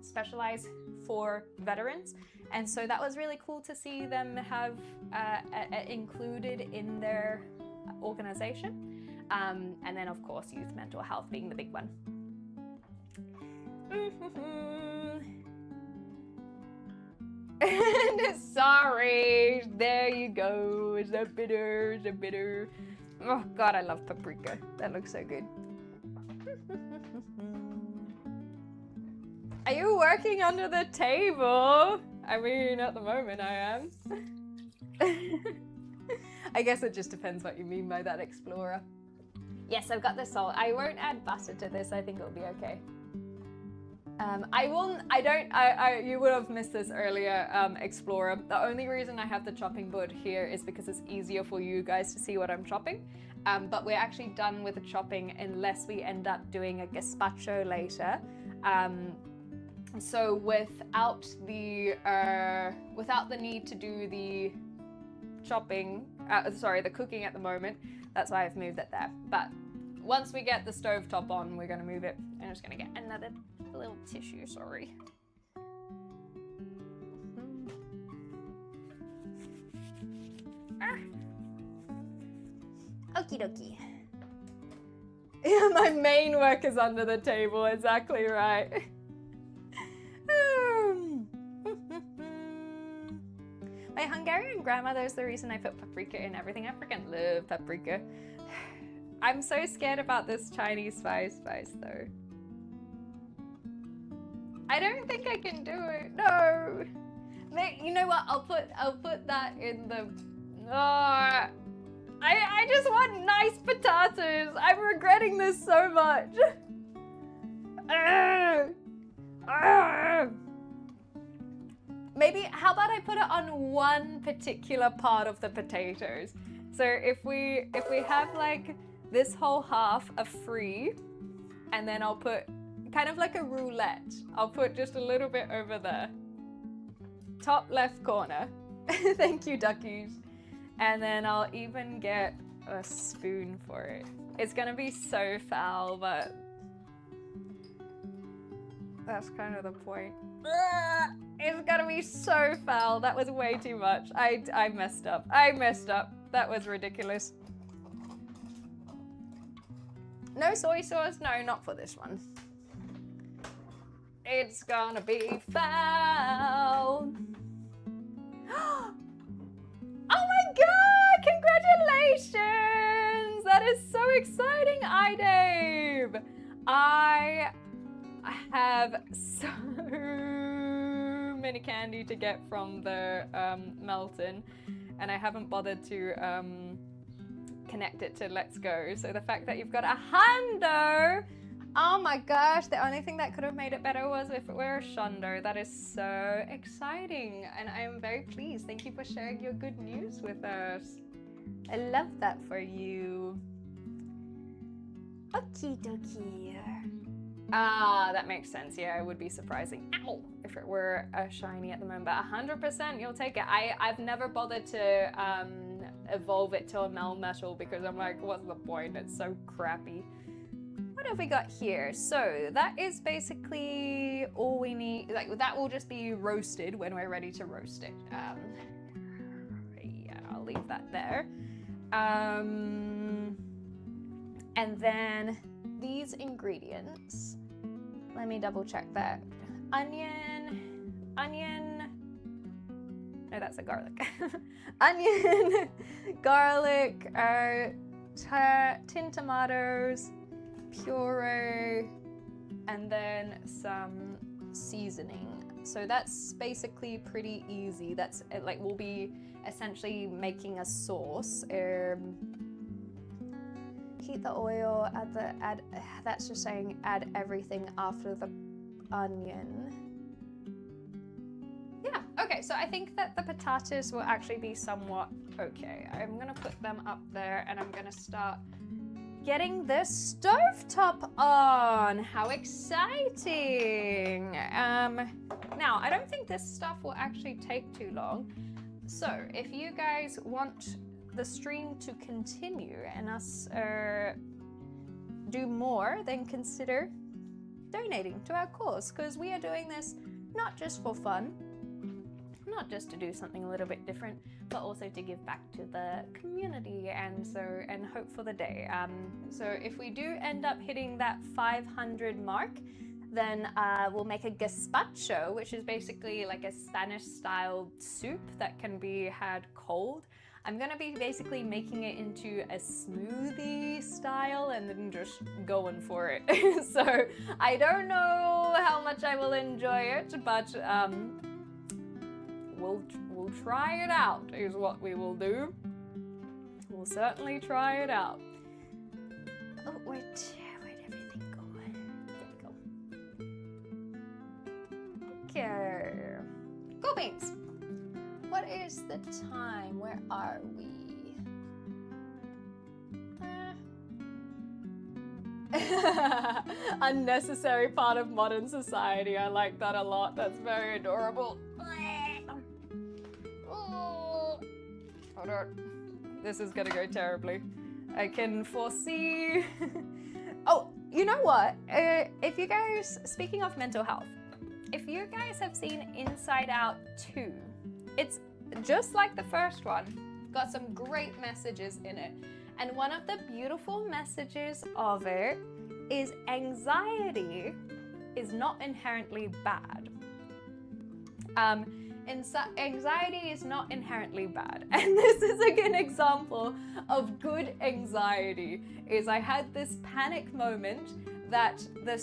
specialize for veterans. And so that was really cool to see them have included in their organization. And then of course, youth mental health being the big one. Sorry, there you go. The bitter. Oh God, I love paprika. That looks so good. Are you working under the table? I mean, at the moment I am. I guess it just depends what you mean by that, Explorer. Yes, I've got the salt. I won't add butter to this. I think it'll be okay. You would have missed this earlier, Explorer. The only reason I have the chopping board here is because it's easier for you guys to see what I'm chopping. But we're actually done with the chopping unless we end up doing a gazpacho later. So without the need to do the chopping, the cooking at the moment, that's why I've moved it there. But once we get the stovetop on, we're gonna move it. I'm just gonna get another little tissue, sorry. Okie dokie. My main work is under the table, exactly right. My Hungarian grandmother is the reason I put paprika in everything. I freaking love paprika. I'm so scared about this Chinese spice though. I don't think I can do it. No. You know what? I'll put that in the. I just want nice potatoes. I'm regretting this so much. Maybe, how about I put it on one particular part of the potatoes? So if we have like this whole half of free, and then I'll put kind of like a roulette. I'll put just a little bit over there. Top left corner. Thank you, duckies. And then I'll even get a spoon for it. It's gonna be so foul, but that's kind of the point. It's gonna be so foul. That was way too much. I messed up. I messed up. That was ridiculous. No soy sauce? No, not for this one. It's gonna be foul. Oh my god! Congratulations! That is so exciting, iDave! I have so many candy to get from the Melton, and I haven't bothered to connect it to Let's Go. So the fact that you've got a hundo, oh my gosh, the only thing that could have made it better was if it were a shundo. That is so exciting, and I am very pleased. Thank you for sharing your good news with us. I love that for you. Okie dokie. Ah, that makes sense. Yeah, it would be surprising. Ow! If it were a shiny at the moment, but 100% you'll take it. I've never bothered to evolve it to a Melmetal because I'm like, what's the point? It's so crappy. What have we got here? So that is basically all we need. Like that will just be roasted when we're ready to roast it. Yeah, I'll leave that there. And then these ingredients, let me double check that. Onion, no, that's a garlic. Onion, garlic, tin tomatoes, puree, and then some seasoning. So that's basically pretty easy. That's like, we'll be essentially making a sauce. Heat the oil, that's just saying add everything after the onion. Yeah, okay, so I think that the potatoes will actually be somewhat okay. I'm gonna put them up there and I'm gonna start getting the stovetop on. How exciting! Now, I don't think this stuff will actually take too long. So if you guys want the stream to continue and us do more, then consider donating to our cause, because we are doing this not just for fun, not just to do something a little bit different, but also to give back to the community and hope for the day. So if we do end up hitting that 500 mark, then we'll make a gazpacho, which is basically like a Spanish style soup that can be had cold. I'm gonna be basically making it into a smoothie style and then just going for it. So I don't know how much I will enjoy it, but we'll try it out is what we will do. We'll certainly try it out. Oh, where'd everything go? There we go. Okay. Cool beans. What is the time? Where are we? Unnecessary part of modern society. I like that a lot. That's very adorable. Oh, hold on. This is gonna go terribly. I can foresee. Oh, you know what? If you guys, speaking of mental health, if you guys have seen Inside Out 2, it's just like the first one, Got some great messages in it. And one of the beautiful messages of it is anxiety is not inherently bad. Anxiety is not inherently bad. And this is a good example of good anxiety. Is I had this panic moment that the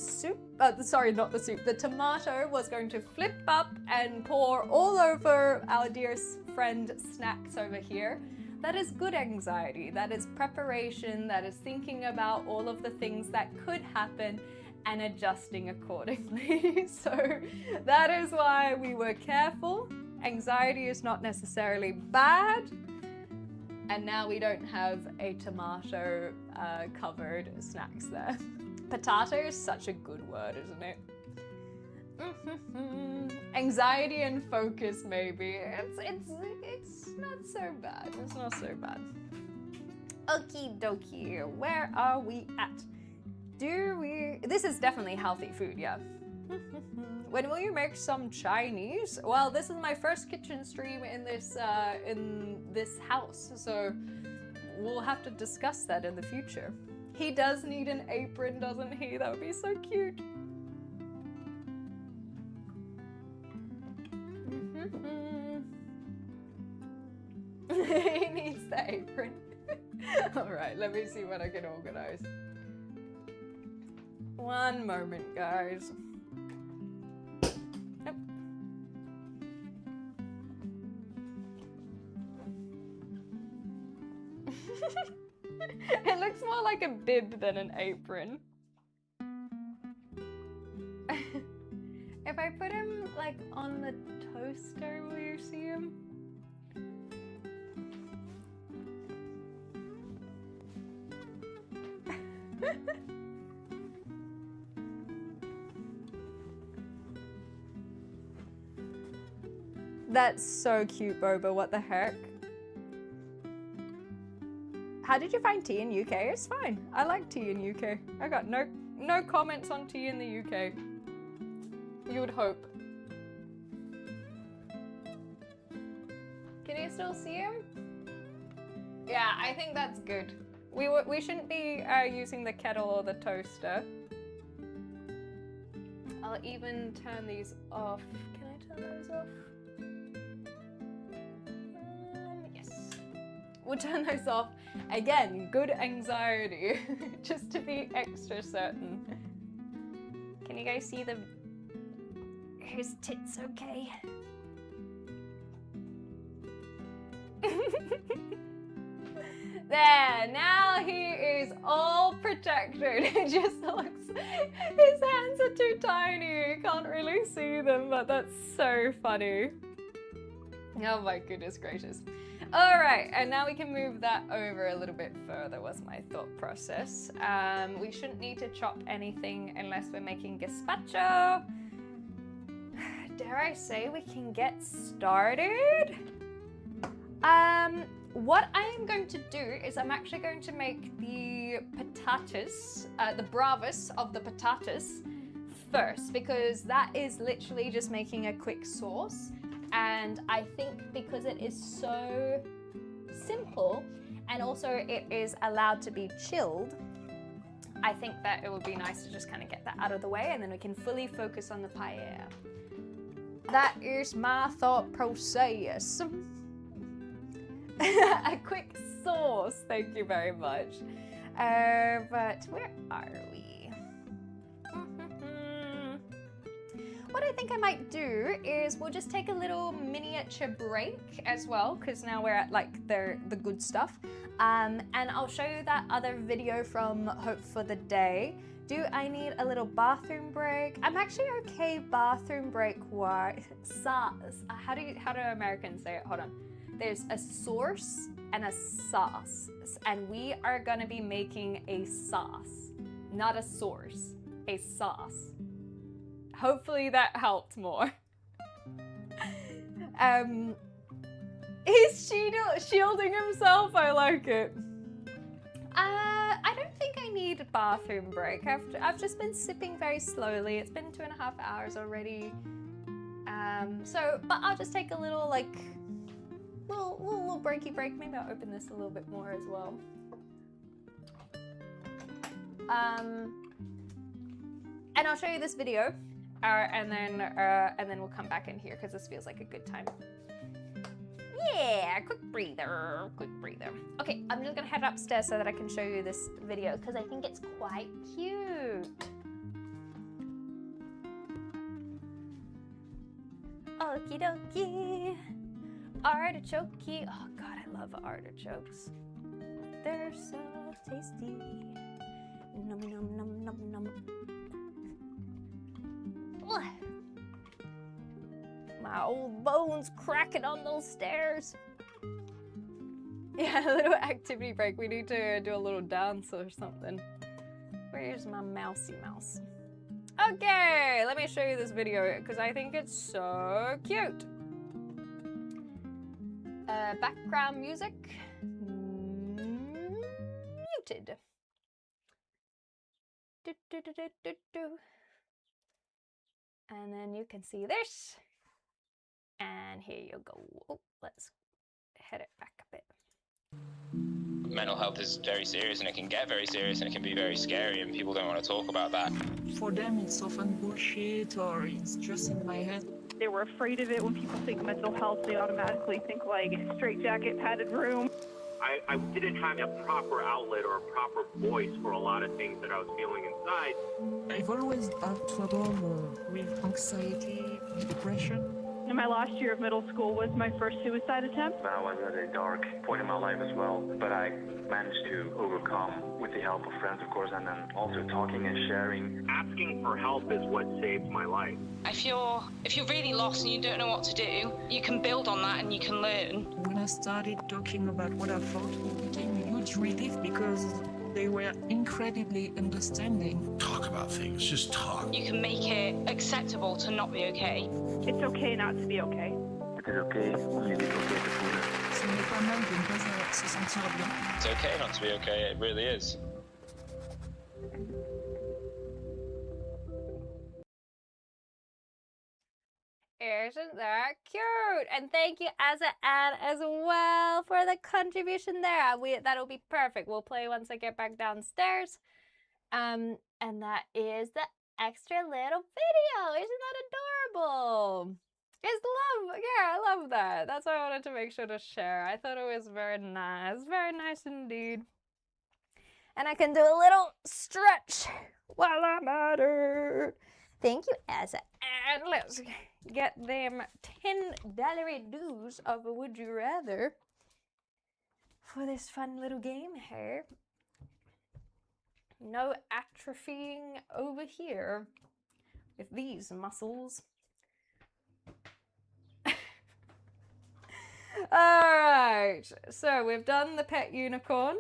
tomato was going to flip up and pour all over our dear friend Snacks over here. That is good anxiety. That is preparation. That is thinking about all of the things that could happen and adjusting accordingly. So that is why we were careful. Anxiety is not necessarily bad. And now we don't have a tomato covered Snacks there. Potato is such a good word, isn't it? Anxiety and focus, maybe. It's not so bad. It's not so bad. Okie dokie. Where are we at? This is definitely healthy food, yeah. When will you make some Chinese? Well, this is my first kitchen stream in this house, so we'll have to discuss that in the future. He does need an apron, doesn't he? That would be so cute. He needs the apron. All right, let me see what I can organize. One moment, guys. Nope. It looks more like a bib than an apron. If I put him like on the toaster, will you see him? That's so cute, Boba. What the heck? How did you find tea in UK? It's fine. I like tea in UK. I got no comments on tea in the UK. You would hope. Can you still see him? Yeah, I think that's good. We shouldn't be using the kettle or the toaster. I'll even turn these off. Can I turn those off? Yes. We'll turn those off. Again, good anxiety, just to be extra certain. Can you guys see his tits okay? There, now he is all protected. It just looks, his hands are too tiny. You can't really see them, but that's so funny. Oh my goodness gracious. All right, and now we can move that over a little bit further, was my thought process. We shouldn't need to chop anything unless we're making gazpacho. Dare I say we can get started? What I am going to do is I'm actually going to make the patatas, the bravas of the patatas first, because that is literally just making a quick sauce. And I think because it is so simple and also it is allowed to be chilled, I think that it would be nice to just kind of get that out of the way and then we can fully focus on the paella. That is my thought process. A quick sauce, thank you very much. But where are we? What I think I might do is we'll just take a little miniature break as well, because now we're at like the good stuff. And I'll show you that other video from Hope for the Day. Do I need a little bathroom break? I'm actually okay bathroom break wise. How do Americans say it? Hold on. There's a source and a sauce. And we are gonna be making a sauce, not a source, a sauce. Hopefully that helped more. He's shielding himself. I like it. I don't think I need a bathroom break. I've just been sipping very slowly. It's been 2.5 hours already. But I'll just take a little little breaky break. Maybe I'll open this a little bit more as well. And I'll show you this video, and then we'll come back in here because this feels like a good time. Yeah, quick breather, quick breather. Okay, I'm just gonna head upstairs so that I can show you this video because I think it's quite cute. Okie dokie. Artichoke. Oh God, I love artichokes. They're so tasty. Num num num num num. Ugh. My old bones cracking on those stairs. Yeah, a little activity break. We need to do a little dance or something. Where's my mousy mouse? Okay, let me show you this video because I think it's so cute. Background music muted. Do, do, do, do, do, do. And then you can see this. And here you go. Oh, let's head it back a bit. Mental health is very serious, and it can get very serious, and it can be very scary, and people don't want to talk about that. For them, it's often bullshit, or it's just in my head. They were afraid of it. When people think mental health, they automatically think like straitjacket, padded room. I didn't have a proper outlet or a proper voice for a lot of things that I was feeling inside. I've always had trouble with anxiety, depression. In my last year of middle school was my first suicide attempt. I was at a dark point in my life as well, but I managed to overcome with the help of friends, of course, and then also talking and sharing. Asking for help is what saved my life. If you're really lost and you don't know what to do, you can build on that and you can learn. When I started talking about what I felt, it became a huge relief because they were incredibly understanding. Talk about things, just talk. You can make it acceptable to not be okay. It's okay not to be okay. It is okay, you need okay to feel it. Ce n'est pas mal de ne pas se sentir bien. It's okay not to be okay, it really is. Isn't that cute? And thank you, Asa Ann, as well for the contribution there. That'll be perfect. We'll play once I get back downstairs. And that is the extra little video. Isn't that adorable? It's love. Yeah, I love that. That's why I wanted to make sure to share. I thought it was very nice. Very nice indeed. And I can do a little stretch while I'm at it. Thank you, Asa. And let's get them $10 dues of Would You Rather for this fun little game here. No atrophying over here with these muscles. Alright, so we've done the pet unicorn.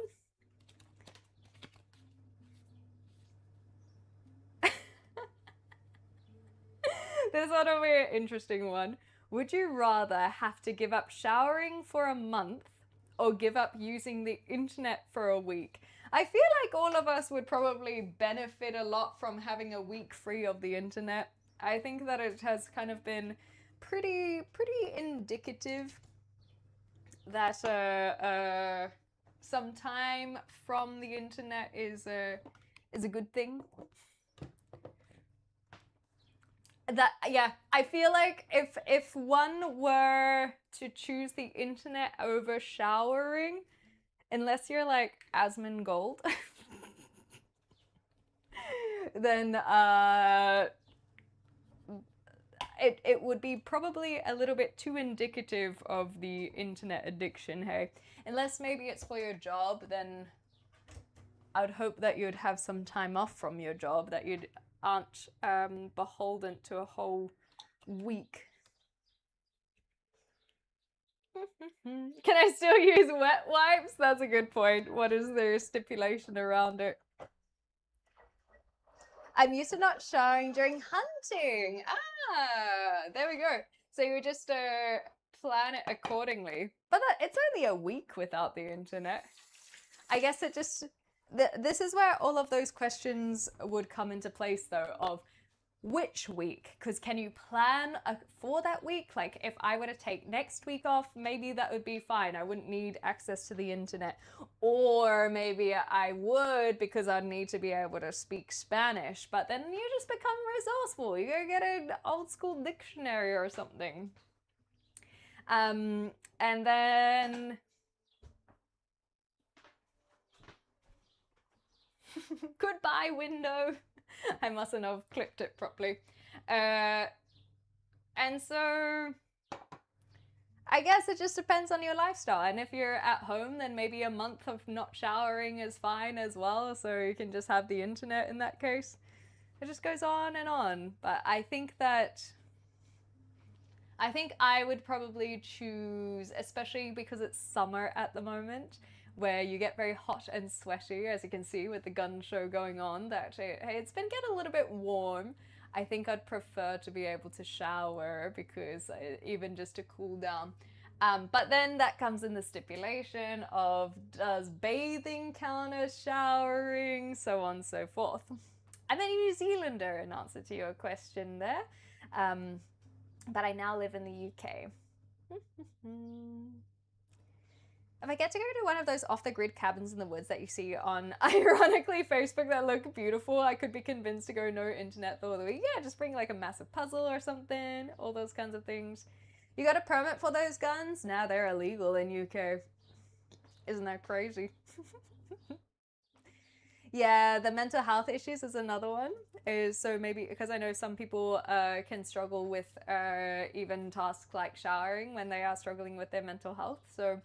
This one will be an interesting one. Would you rather have to give up showering for a month or give up using the internet for a week? I feel like all of us would probably benefit a lot from having a week free of the internet. I think that it has kind of been pretty indicative that some time from the internet is a good thing. Yeah, I feel like if one were to choose the internet over showering, unless you're like Asmongold, then it would be probably a little bit too indicative of the internet addiction, hey? Unless maybe it's for your job, then I would hope that you'd have some time off from your job, that you'd aren't beholden to a whole week. Can I still use wet wipes? That's a good point. What is their stipulation around it? I'm used to not showering during hunting. Ah, there we go. So you would just plan it accordingly. But it's only a week without the internet. I guess it just... This is where all of those questions would come into place, though, of which week? Because can you plan for that week? Like if I were to take next week off, maybe that would be fine. I wouldn't need access to the internet. Or maybe I would because I'd need to be able to speak Spanish. But then you just become resourceful. You go get an old school dictionary or something. And then... Goodbye, window. I mustn't have clipped it properly. And so I guess it just depends on your lifestyle. And if you're at home, then maybe a month of not showering is fine as well. So you can just have the internet in that case. It just goes on and on. But I think I would probably choose, especially because it's summer at the moment, where you get very hot and sweaty, as you can see with the gun show going on, that hey, it's been getting a little bit warm. I think I'd prefer to be able to shower because even just to cool down. But then that comes in the stipulation of does bathing count as showering, so on and so forth. I'm a New Zealander in answer to your question there, but I now live in the UK. If I get to go to one of those off-the-grid cabins in the woods that you see on, ironically, Facebook that look beautiful, I could be convinced to go no internet for the week. Yeah, just bring like a massive puzzle or something, all those kinds of things. You got a permit for those guns? Now they're illegal in UK. Isn't that crazy? Yeah, the mental health issues is another one. So maybe, because I know some people can struggle with even tasks like showering when they are struggling with their mental health, so...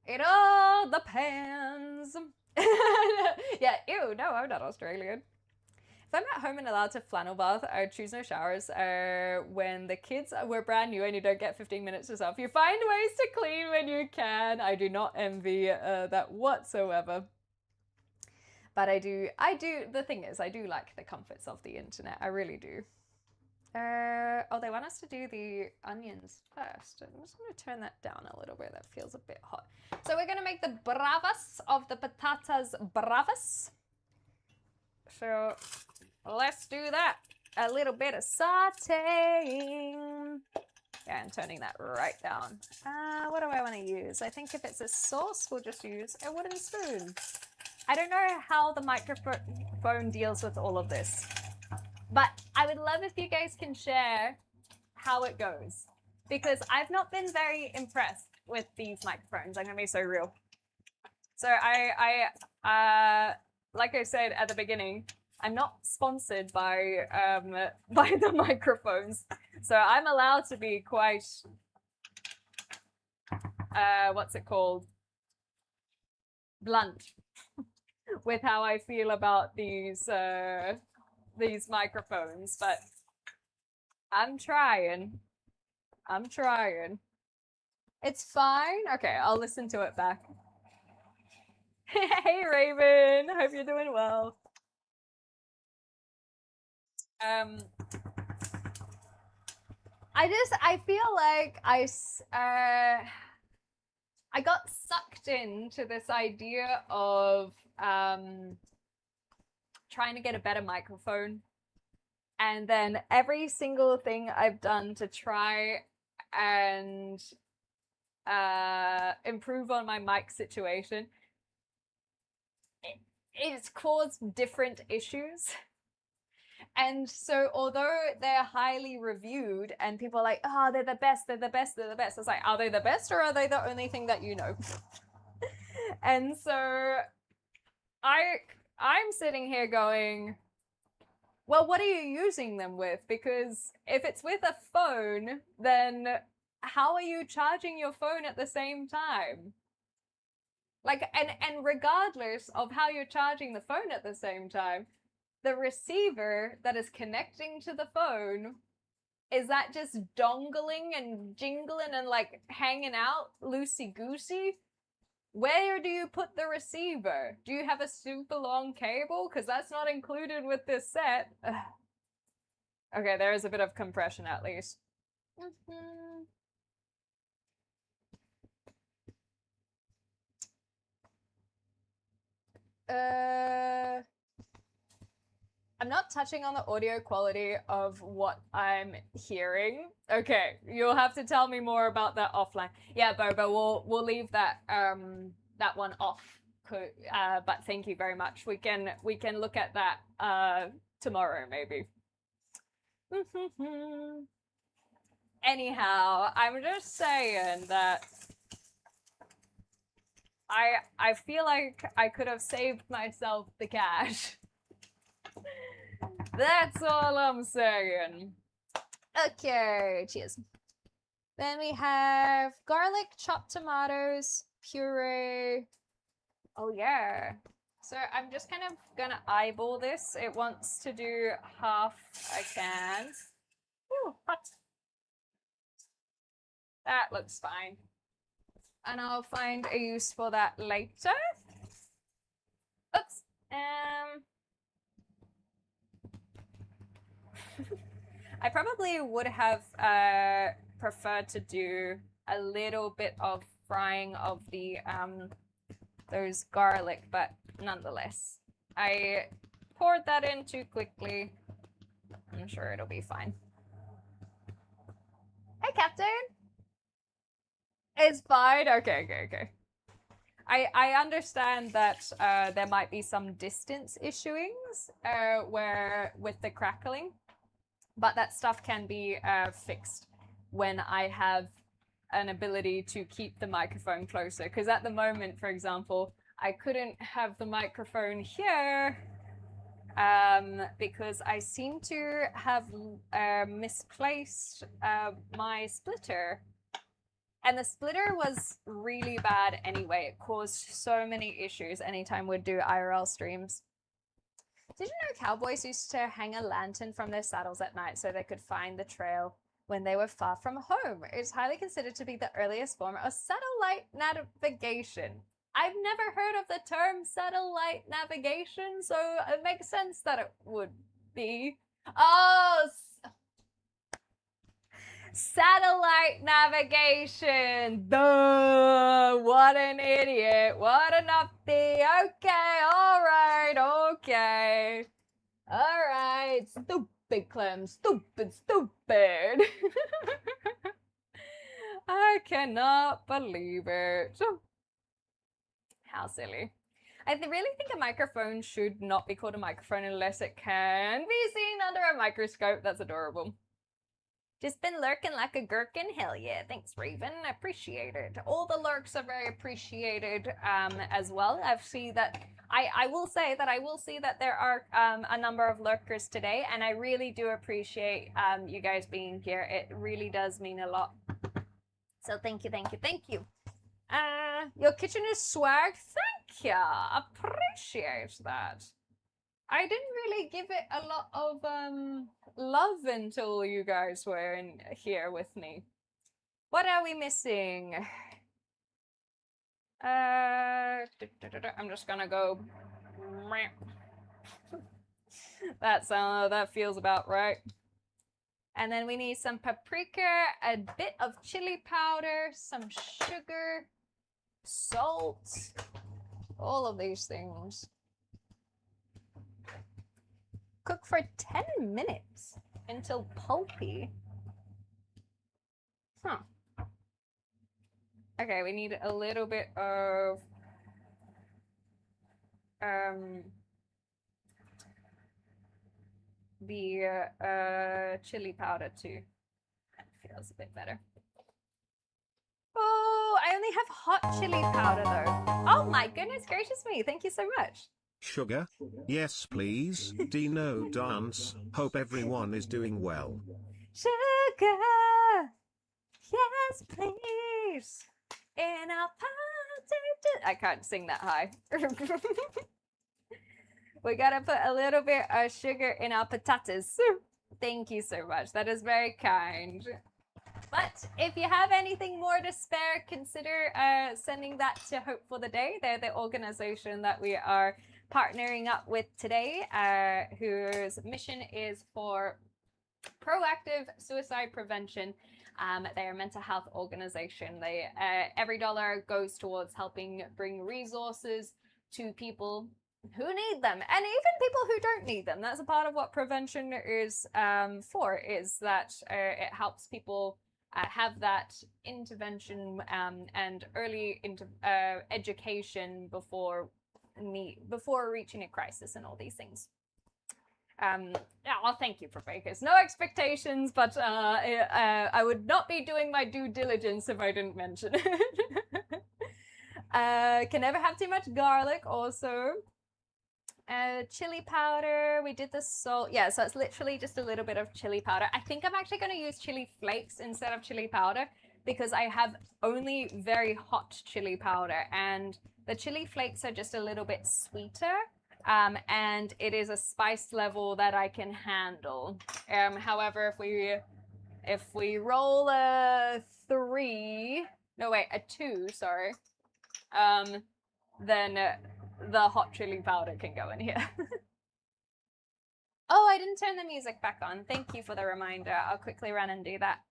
It all depends. Yeah, ew, no, I'm not Australian. If I'm at home and allowed to flannel bath, I would choose no showers. When the kids were brand new and you don't get 15 minutes to yourself, you find ways to clean when you can. I do not envy that whatsoever. But I do, the thing is, I do like the comforts of the internet. I really do. Oh, they want us to do the onions first. I'm just going to turn that down a little bit. That feels a bit hot. So we're going to make the bravas of the patatas bravas. So let's do that. A little bit of sauteing. Yeah, and turning that right down. What do I want to use? I think if it's a sauce, we'll just use a wooden spoon. I don't know how the microphone deals with all of this. But I would love if you guys can share how it goes, because I've not been very impressed with these microphones. I'm gonna be so real. So I like I said at the beginning, I'm not sponsored by the microphones, so I'm allowed to be quite what's it called? Blunt with how I feel about these microphones, but I'm trying. It's fine. Okay, I'll listen to it back. Hey Raven, hope you're doing well. I feel like I got sucked into this idea of trying to get a better microphone, and then every single thing I've done to try and improve on my mic situation, it's caused different issues. And so although they're highly reviewed and people are like, oh, they're the best, they're the best, they're the best, it's like, are they the best or are they the only thing that you know? And so I'm sitting here going, well, what are you using them with? Because if it's with a phone, then how are you charging your phone at the same time? Like, and regardless of how you're charging the phone at the same time, the receiver that is connecting to the phone, is that just dongling and jingling and like hanging out loosey-goosey? Where do you put the receiver? Do you have a super long cable? Because that's not included with this set. Ugh. Okay, there is a bit of compression at least. I'm not touching on the audio quality of what I'm hearing. Okay, you'll have to tell me more about that offline. Yeah, Boba, we'll leave that that one off. But thank you very much. We can look at that tomorrow maybe. Anyhow, I'm just saying that I feel like I could have saved myself the cash. That's all I'm saying. Okay, cheers. Then we have garlic, chopped tomatoes, puree. Oh yeah. So I'm just kind of gonna eyeball this. It wants to do half a can. Ooh, hot. That looks fine. And I'll find a use for that later. Oops. I probably would have preferred to do a little bit of frying of the those garlic, but nonetheless, I poured that in too quickly. I'm sure it'll be fine. Hey, Captain. It's fine. Okay. I understand that there might be some distance issuings where with the crackling, but that stuff can be fixed when I have an ability to keep the microphone closer. Because at the moment, for example, I couldn't have the microphone here because I seem to have misplaced my splitter. And the splitter was really bad anyway. It caused so many issues anytime we'd do IRL streams. Did you know cowboys used to hang a lantern from their saddles at night so they could find the trail when they were far from home? It's highly considered to be the earliest form of satellite navigation. I've never heard of the term satellite navigation, so it makes sense that it would be. Oh, satellite navigation. Duh, what an idiot. What a numpty. Okay, alright. Alright, stupid Clem, stupid. I cannot believe it. How silly. I really think a microphone should not be called a microphone unless it can be seen under a microscope. That's adorable. Just been lurking like a gherkin. Hell yeah. Thanks, Raven. I appreciate it. All the lurks are very appreciated as well. I will say that there are a number of lurkers today, and I really do appreciate you guys being here. It really does mean a lot. So thank you. Your kitchen is swag. Thank ya. Appreciate that. I didn't really give it a lot of love until you guys were in here with me. What are we missing? I'm just gonna go. That feels about right. And then we need some paprika, a bit of chili powder, some sugar, salt, all of these things. Cook for 10 minutes until pulpy. Huh. Okay, we need a little bit of the chili powder too. That feels a bit better. Oh, I only have hot chili powder though. Oh my goodness gracious me, thank you so much. Sugar? Yes, please. Dino Dance. Hope everyone is doing well. Sugar! Yes, please! In our party. I can't sing that high. We gotta put a little bit of sugar in our potatoes. Thank you so much. That is very kind. But if you have anything more to spare, consider sending that to Hope for the Day. They're the organization that we are partnering up with today, whose mission is for proactive suicide prevention. They're a mental health organization. Every dollar goes towards helping bring resources to people who need them, and even people who don't need them. That's a part of what prevention is for, is that it helps people have that intervention and early education before reaching a crisis and all these things. Oh, thank you, Profakers. No expectations, but I would not be doing my due diligence if I didn't mention it. Can never have too much garlic, also. Chili powder, we did the salt. Yeah, so it's literally just a little bit of chili powder. I think I'm actually going to use chili flakes instead of chili powder because I have only very hot chili powder, and the chili flakes are just a little bit sweeter. And it is a spice level that I can handle. However, if we roll a 2, sorry, then the hot chili powder can go in here. Oh, I didn't turn the music back on. Thank you for the reminder. I'll quickly run and do that.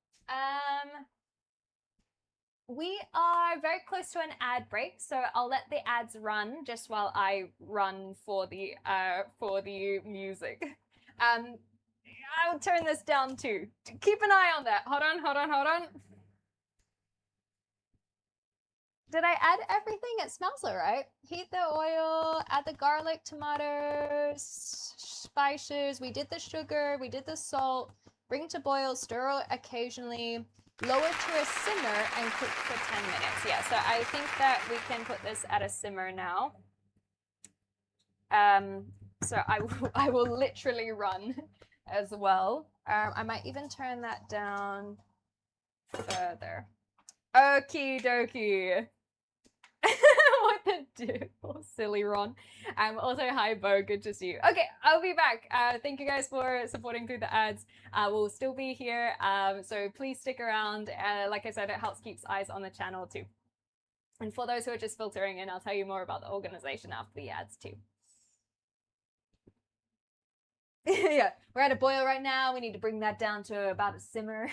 We are very close to an ad break, so I'll let the ads run just while I run for the music. I'll turn this down too. Keep an eye on that. Hold on. Did I add everything? It smells alright. Heat the oil, add the garlic, tomatoes, spices. We did the sugar, we did the salt. Bring to boil, stir occasionally. Lower to a simmer and cook for 10 minutes. Yeah, so I think that we can put this at a simmer now. So I will literally run as well. I might even turn that down further. Okie dokie. What the do? Silly Ron. Also, hi Bo, good to see you. Okay, I'll be back. Thank you guys for supporting through the ads. We'll still be here, so please stick around. Like I said, it helps keep eyes on the channel too. And for those who are just filtering in, I'll tell you more about the organization after the ads too. Yeah, we're at a boil right now. We need to bring that down to about a simmer.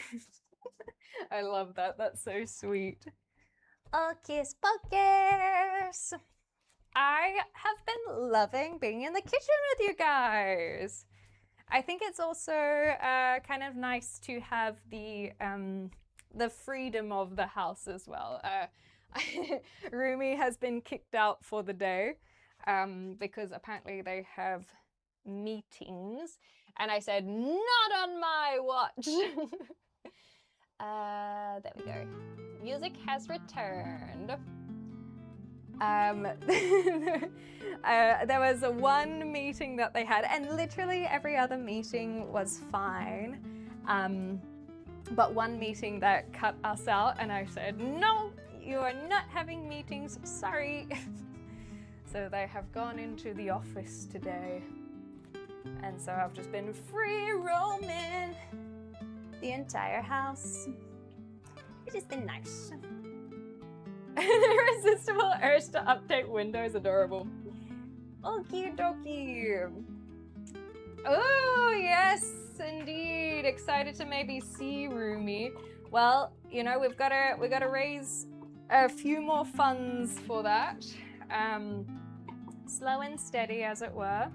I love that. That's so sweet. Hocus pocus! I have been loving being in the kitchen with you guys. I think it's also kind of nice to have the freedom of the house as well. Rumi has been kicked out for the day because apparently they have meetings, and I said, not on my watch. There we go. Music has returned. There was one meeting that they had, and literally every other meeting was fine. But one meeting that cut us out, and I said, no, you are not having meetings, sorry. So they have gone into the office today. And so I've just been free roaming the entire house. It has been nice. An irresistible urge to update Windows, adorable. Okie dokie. Oh, yes, indeed. Excited to maybe see Rumi. Well, you know, we've got to raise a few more funds for that. Slow and steady, as it were.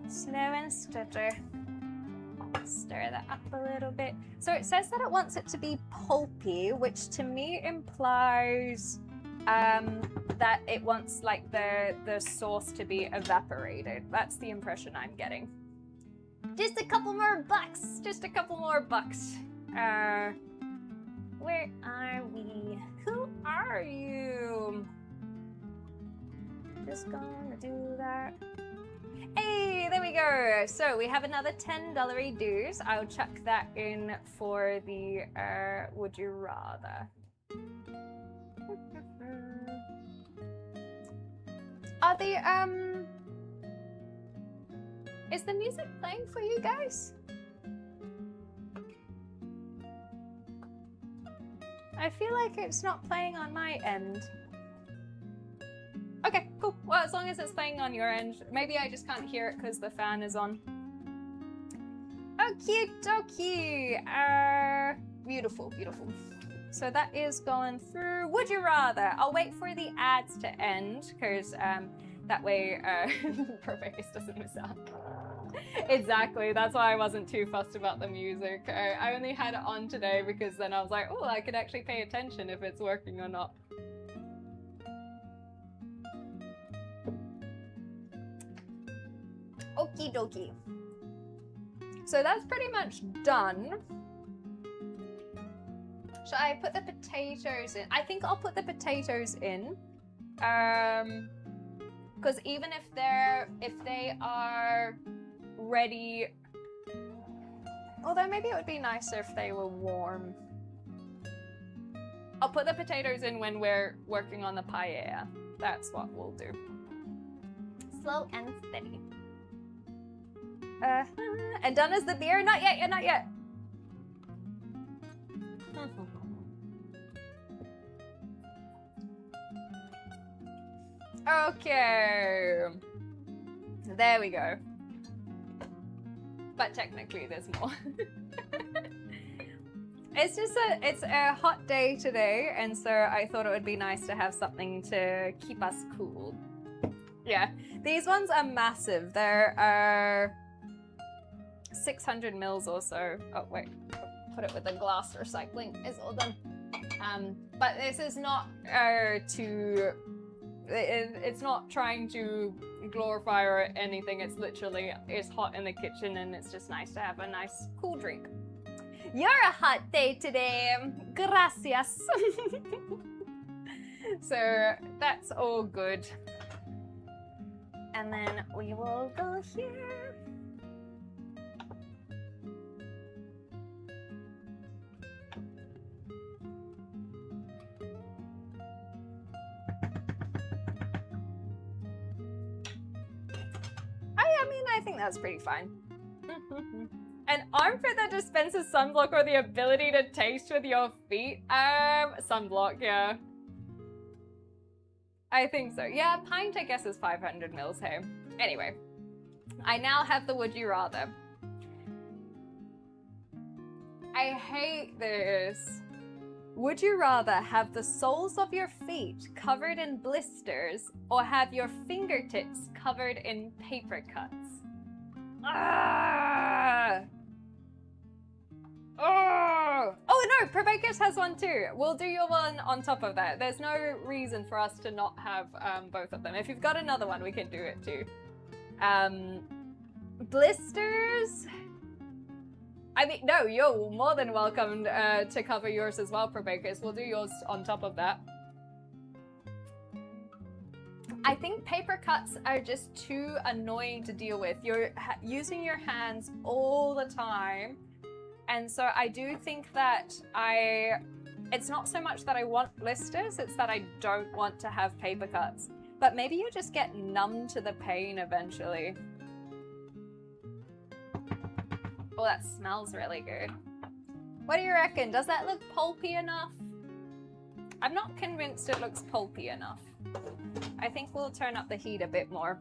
Slow and steady. Stir that up a little bit. So it says that it wants it to be pulpy, which to me implies that it wants like the sauce to be evaporated. That's the impression I'm getting. Just a couple more bucks. Just a couple more bucks. Where are we? Who are you? Just gonna do that. Hey, there we go. So we have another $10 dues. I'll chuck that in for the would you rather. Are the is the music playing for you guys? I feel like it's not playing on my end. Okay, cool. Well, as long as it's playing on your end. Maybe I just can't hear it because the fan is on. Okie dokie. Beautiful, beautiful. So that is going through. Would you rather? I'll wait for the ad ads to end, because that way Prometheus doesn't miss out. Exactly, that's why I wasn't too fussed about the music. I only had it on today because then I was like, oh, I could actually pay attention if it's working or not. Okie dokie. So that's pretty much done. Should I put the potatoes in? I think I'll put the potatoes in. Because even if they are ready, although maybe it would be nicer if they were warm. I'll put the potatoes in when we're working on the paella. That's what we'll do. Slow and steady. And done as the beer? Not yet, not yet. Okay. There we go. But technically there's more. It's a hot day today, and so I thought it would be nice to have something to keep us cool. Yeah, these ones are massive. They're 600 mils or so. Oh wait, put it with the glass recycling is all done. But this is not it's not trying to glorify or anything. It's literally, it's hot in the kitchen and it's just nice to have a nice cool drink. You're a hot day today. Gracias. So that's all good. And then we will go here. I mean, I think that's pretty fine. An armpit that dispenses sunblock or the ability to taste with your feet? Sunblock, yeah. I think so. Yeah, pint, I guess, is 500 mils, hey. Anyway, I now have the would you rather. I hate this. Would you rather have the soles of your feet covered in blisters or have your fingertips covered in paper cuts? Ah! Oh! Oh no, Probacus has one too. We'll do your one on top of that. There's no reason for us to not have both of them. If you've got another one, we can do it too. Blisters? I mean, no, you're more than welcome to cover yours as well, Probacus. We'll do yours on top of that. I think paper cuts are just too annoying to deal with. You're using your hands all the time. And so I do think that it's not so much that I want blisters, it's that I don't want to have paper cuts. But maybe you just get numb to the pain eventually. Oh, that smells really good. What do you reckon? Does that look pulpy enough? I'm not convinced it looks pulpy enough. I think we'll turn up the heat a bit more.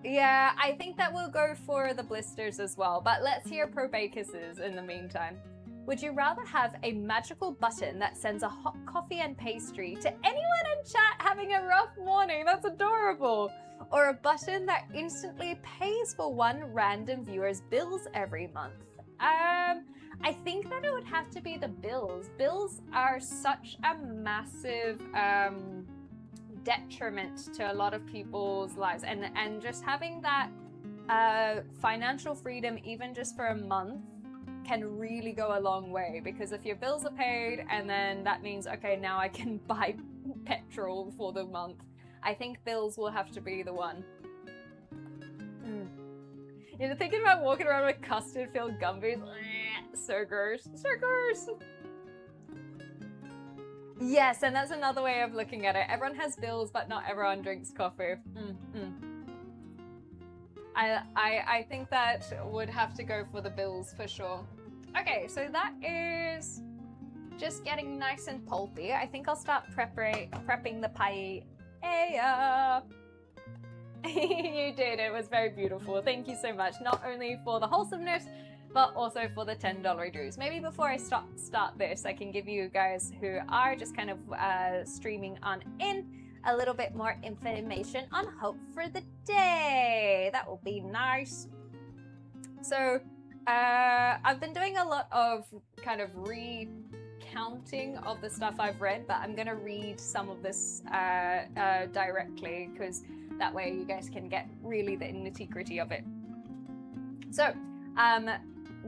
Yeah, I think that we'll go for the blisters as well, but let's hear Probacus's in the meantime. Would you rather have a magical button that sends a hot coffee and pastry to anyone in chat having a rough morning? That's adorable. Or a button that instantly pays for one random viewer's bills every month? I think that it would have to be the bills. Bills are such a massive detriment to a lot of people's lives, and just having that financial freedom, even just for a month, can really go a long way. Because if your bills are paid and then that means, okay, now I can buy petrol for the month, I think bills will have to be the one. You know, thinking about walking around with custard-filled gummies, so gross, so gross. Yes, and that's another way of looking at it. Everyone has bills, but not everyone drinks coffee. I think that would have to go for the bills for sure. Okay, so that is just getting nice and pulpy. I think I'll start prepping the paella. You did, it was very beautiful. Thank you so much. Not only for the wholesomeness, but also for the $10 dues. Maybe before I start this, I can give you guys who are just kind of streaming on in a little bit more information on Hope for the Day. That will be nice. So I've been doing a lot of kind of recounting of the stuff I've read, but I'm gonna read some of this directly, because that way you guys can get really the nitty-gritty of it. So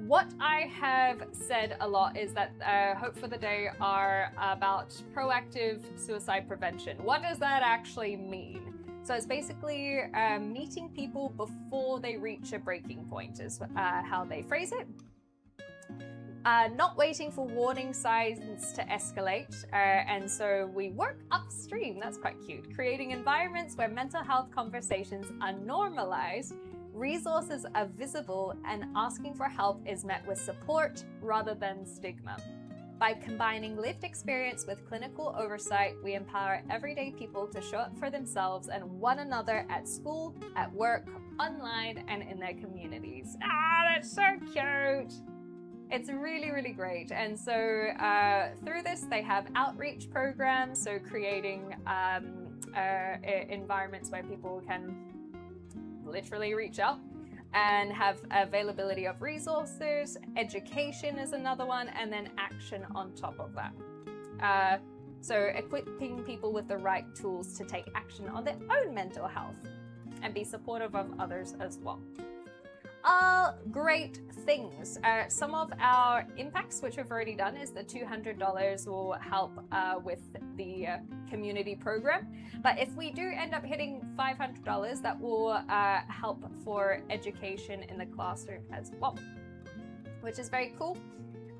what I have said a lot is that Hope for the Day are about proactive suicide prevention. What does that actually mean? So it's basically meeting people before they reach a breaking point is how they phrase it. Not waiting for warning signs to escalate, and so we work upstream. That's quite cute. Creating environments where mental health conversations are normalized, resources are visible, and asking for help is met with support rather than stigma. By combining lived experience with clinical oversight, we empower everyday people to show up for themselves and one another at school, at work, online, and in their communities. Ah, that's so cute! It's really, really great. And so through this, they have outreach programs, so creating environments where people can literally reach out and have availability of resources. Education is another one, and then action on top of that. So equipping people with the right tools to take action on their own mental health and be supportive of others as well. Great things. Some of our impacts, which we've already done, is the $200 will help with the community program. But if we do end up hitting $500, that will help for education in the classroom as well, which is very cool.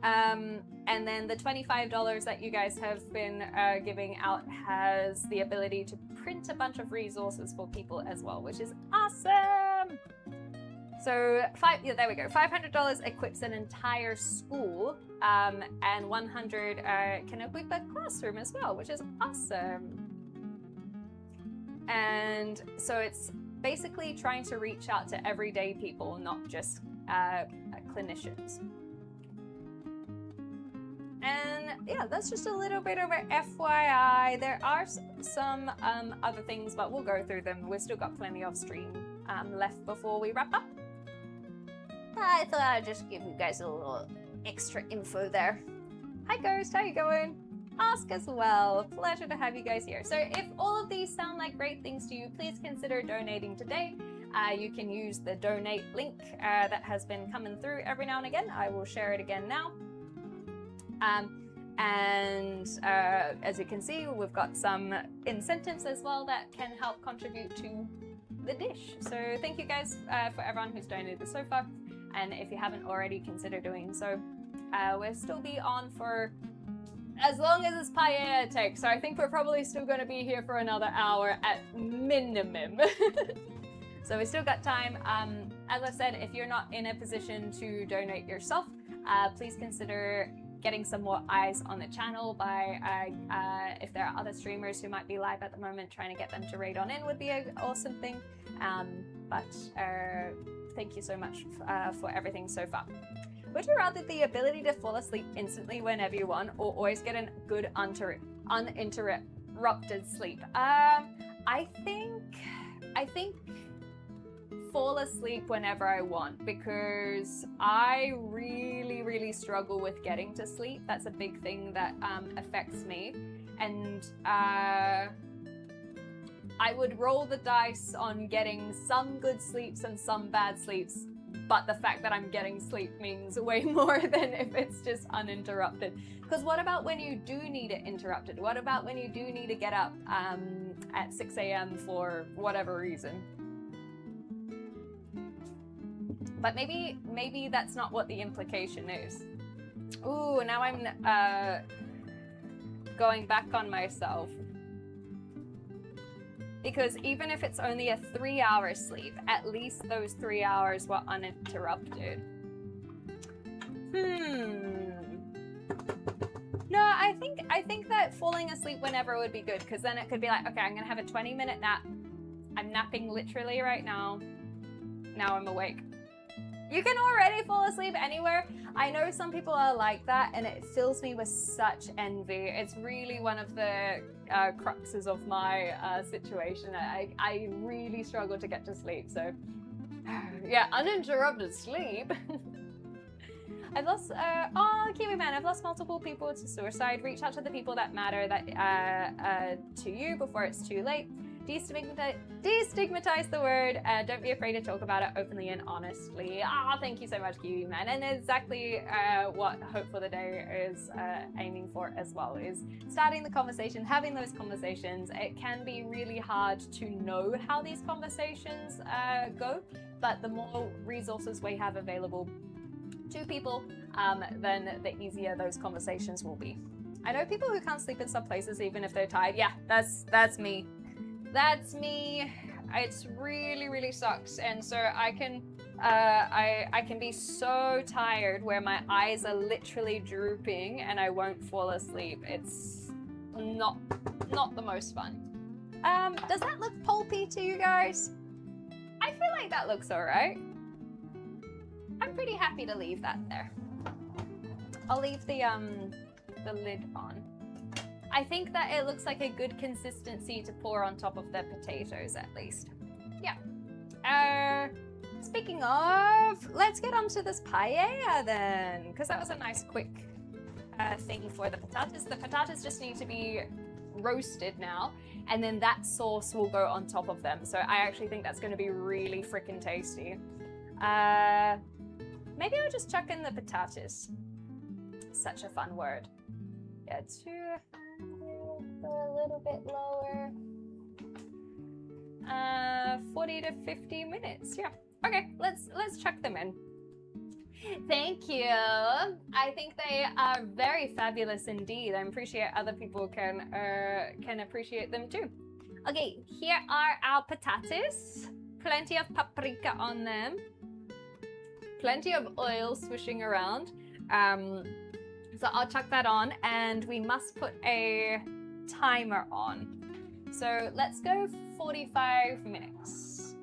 And then the $25 that you guys have been giving out has the ability to print a bunch of resources for people as well, which is awesome. So there we go. $500 equips an entire school, and $100 can equip a classroom as well, which is awesome. And so it's basically trying to reach out to everyday people, not just clinicians. And yeah, that's just a little bit of an FYI. There are some other things, but we'll go through them. We've still got plenty of stream left before we wrap up. I thought I'd just give you guys a little extra info there. Hi Ghost, how you going? Ask as well. Pleasure to have you guys here. So if all of these sound like great things to you, please consider donating today. You can use the donate link that has been coming through every now and again. I will share it again now. As you can see, we've got some incentives as well that can help contribute to the dish. So thank you guys for everyone who's donated so far. And if you haven't already, consider doing so. We'll still be on for as long as this paella takes. So I think we're probably still going to be here for another hour at minimum. So we still got time. As I said, if you're not in a position to donate yourself, please consider getting some more eyes on the channel by if there are other streamers who might be live at the moment, trying to get them to raid on in would be an awesome thing. Thank you so much for everything so far. Would you rather the ability to fall asleep instantly whenever you want, or always get a good uninterrupted sleep? I think fall asleep whenever I want, because I really struggle with getting to sleep. That's a big thing that affects me, and I would roll the dice on getting some good sleeps and some bad sleeps, but the fact that I'm getting sleep means way more than if it's just uninterrupted. Because what about when you do need it interrupted? What about when you do need to get up at 6 a.m. for whatever reason? But maybe that's not what the implication is. Ooh, now I'm going back on myself. Because even if it's only a 3-hour sleep, at least those 3 hours were uninterrupted. No, I think that falling asleep whenever would be good, because then it could be like, okay, I'm gonna have a 20-minute nap. I'm napping literally right now. Now I'm awake. You can already fall asleep anywhere. I know some people are like that, and it fills me with such envy. It's really one of the cruxes of my situation. I really struggle to get to sleep, so yeah, uninterrupted sleep. I've lost, Kiwi Man, I've lost multiple people to suicide. Reach out to the people that matter to you before it's too late. Destigmatize the word. Don't be afraid to talk about it openly and honestly. Thank you so much, Kiwi Man. And exactly what Hope for the Day is aiming for as well, is starting the conversation, having those conversations. It can be really hard to know how these conversations go, but the more resources we have available to people, then the easier those conversations will be. I know people who can't sleep in some places even if they're tired. Yeah, that's me. That's me. It's really sucks, and so I can I can be so tired where my eyes are literally drooping and I won't fall asleep. It's not the most fun. Does that look pulpy to you guys? I feel like that looks alright. I'm pretty happy to leave that there. I'll leave the lid on. I think that it looks like a good consistency to pour on top of the potatoes, at least. Yeah. Speaking of, let's get onto this paella then, because that was a nice quick thing for the potatoes. The potatoes just need to be roasted now, and then that sauce will go on top of them. So I actually think that's going to be really freaking tasty. Maybe I'll just chuck in the potatoes. Such a fun word. Yeah, a little bit lower. 40 to 50 minutes. Yeah. Okay, let's chuck them in. Thank you. I think they are very fabulous indeed. I appreciate other people can appreciate them too. Okay, here are our potatoes. Plenty of paprika on them. Plenty of oil swishing around. So I'll chuck that on, and we must put a timer on. So let's go 45 minutes.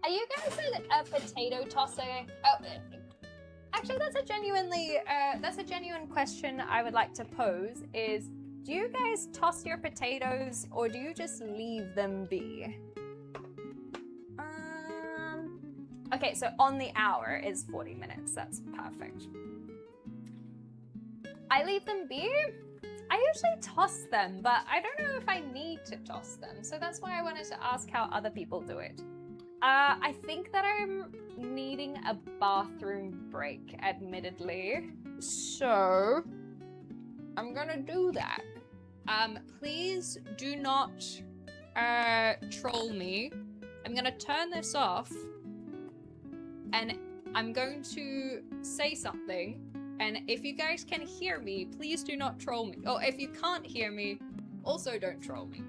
Are you guys a potato tosser? Oh, actually, that's a genuine question I would like to pose. Is, do you guys toss your potatoes or do you just leave them be? Okay, so on the hour is 40 minutes. That's perfect. I leave them be. I usually toss them, but I don't know if I need to toss them. So that's why I wanted to ask how other people do it. I think that I'm needing a bathroom break, admittedly. So I'm gonna do that. Please do not troll me. I'm gonna turn this off, and I'm going to say something. And if you guys can hear me, please do not troll me. Oh, if you can't hear me, also don't troll me.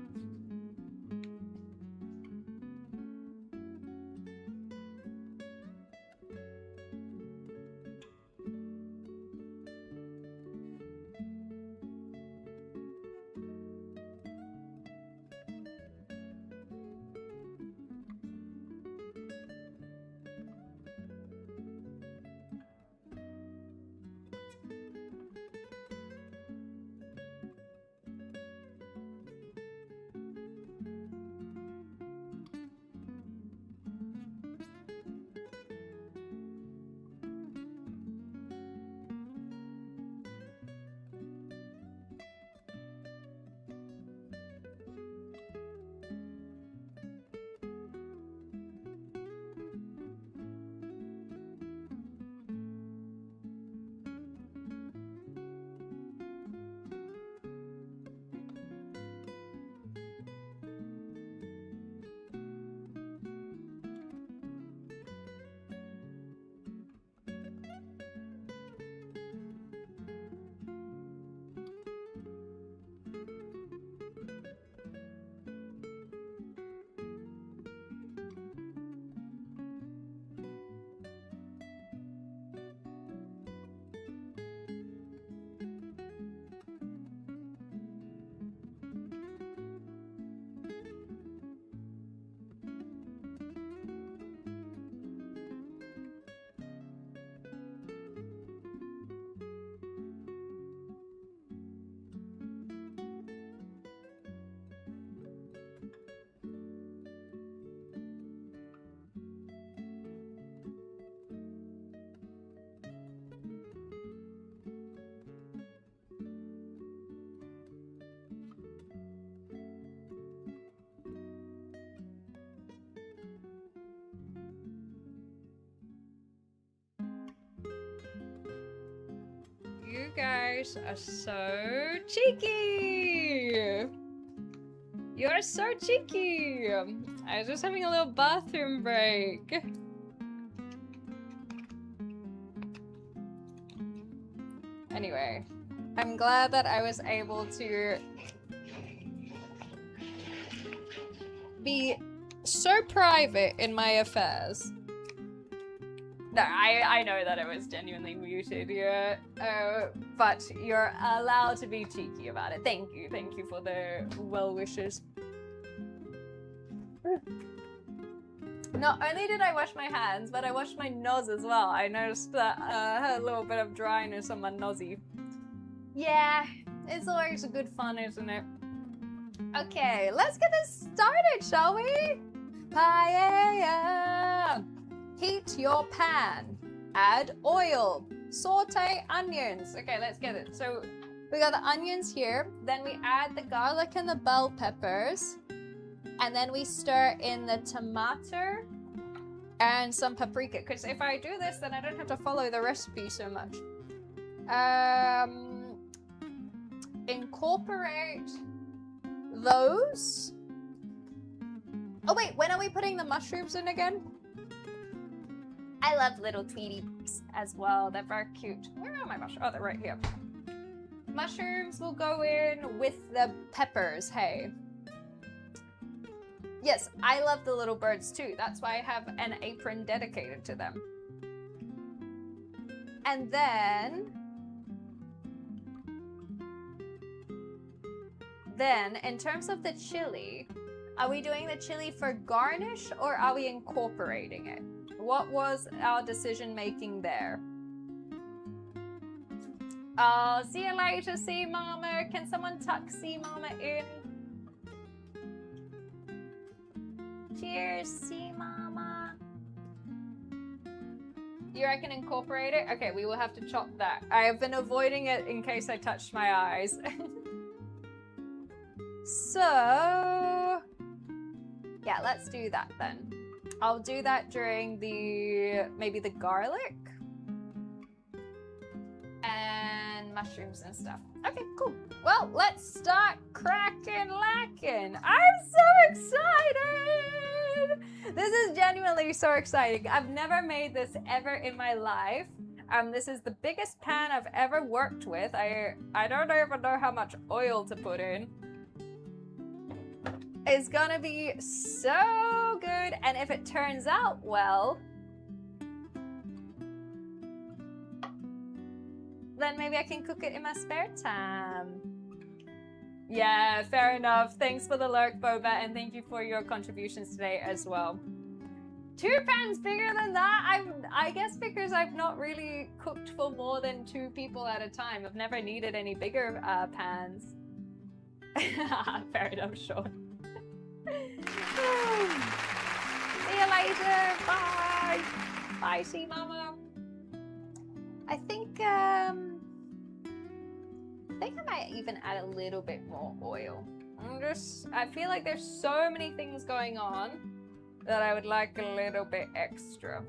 guys are so cheeky. You're so cheeky. I was just having a little bathroom break. Anyway, I'm glad that I was able to be so private in my affairs. No, I know that it was genuinely muted, yeah. But you're allowed to be cheeky about it. Thank you for the well wishes. Not only did I wash my hands, but I washed my nose as well. I noticed that I had a little bit of dryness on my nosy. Yeah, it's always a good fun, isn't it? Okay, let's get this started, shall we? Paella! Heat your pan. Add oil. Saute onions. Okay, let's get it. So we got the onions here. Then we add the garlic and the bell peppers. And then we stir in the tomato and some paprika. Because if I do this, then I don't have to follow the recipe so much. Incorporate those. Oh wait, when are we putting the mushrooms in again? I love little Tweeties as well. They're very cute. Where are my mushrooms? Oh, they're right here. Mushrooms will go in with the peppers, hey. Yes, I love the little birds too. That's why I have an apron dedicated to them. And then in terms of the chili, are we doing the chili for garnish or are we incorporating it? What was our decision making there? Oh, see you later, Sea Mama. Can someone tuck Sea Mama in? Cheers, Sea Mama. You reckon incorporate it? Okay, we will have to chop that. I have been avoiding it in case I touched my eyes. So, yeah, let's do that then. I'll do that during maybe the garlic and mushrooms and stuff. Okay, cool. Well, let's start cracking lacking. I'm so excited! This is genuinely so exciting. I've never made this ever in my life. This is the biggest pan I've ever worked with. I don't even know how much oil to put in. It's gonna be so good, and if it turns out well, then maybe I can cook it in my spare time. Yeah, fair enough. Thanks for the lurk, Boba, and thank you for your contributions today as well. 2 pans bigger than that? I guess because I've not really cooked for more than 2 people at a time. I've never needed any bigger pans. Fair enough, sure. See you later. Bye. Bye, Sea Mama. I think I might even add a little bit more oil. I feel like there's so many things going on that I would like a little bit extra.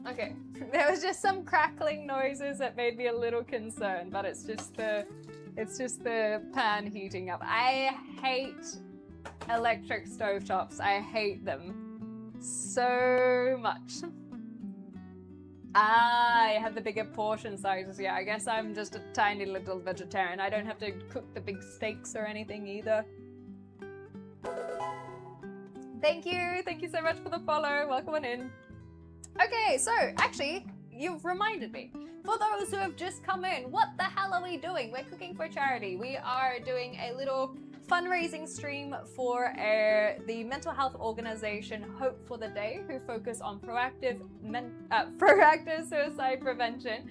Okay, there was just some crackling noises that made me a little concerned, but it's just the pan heating up. I hate electric stovetops. I hate them so much. I have the bigger portion sizes. Yeah, I guess I'm just a tiny little vegetarian. I don't have to cook the big steaks or anything either. Thank you so much for the follow. Welcome on in. Okay, so actually, you've reminded me. For those who have just come in, what the hell are we doing? We're cooking for charity. We are doing a little fundraising stream for the mental health organization Hope for the Day, who focus on proactive suicide prevention.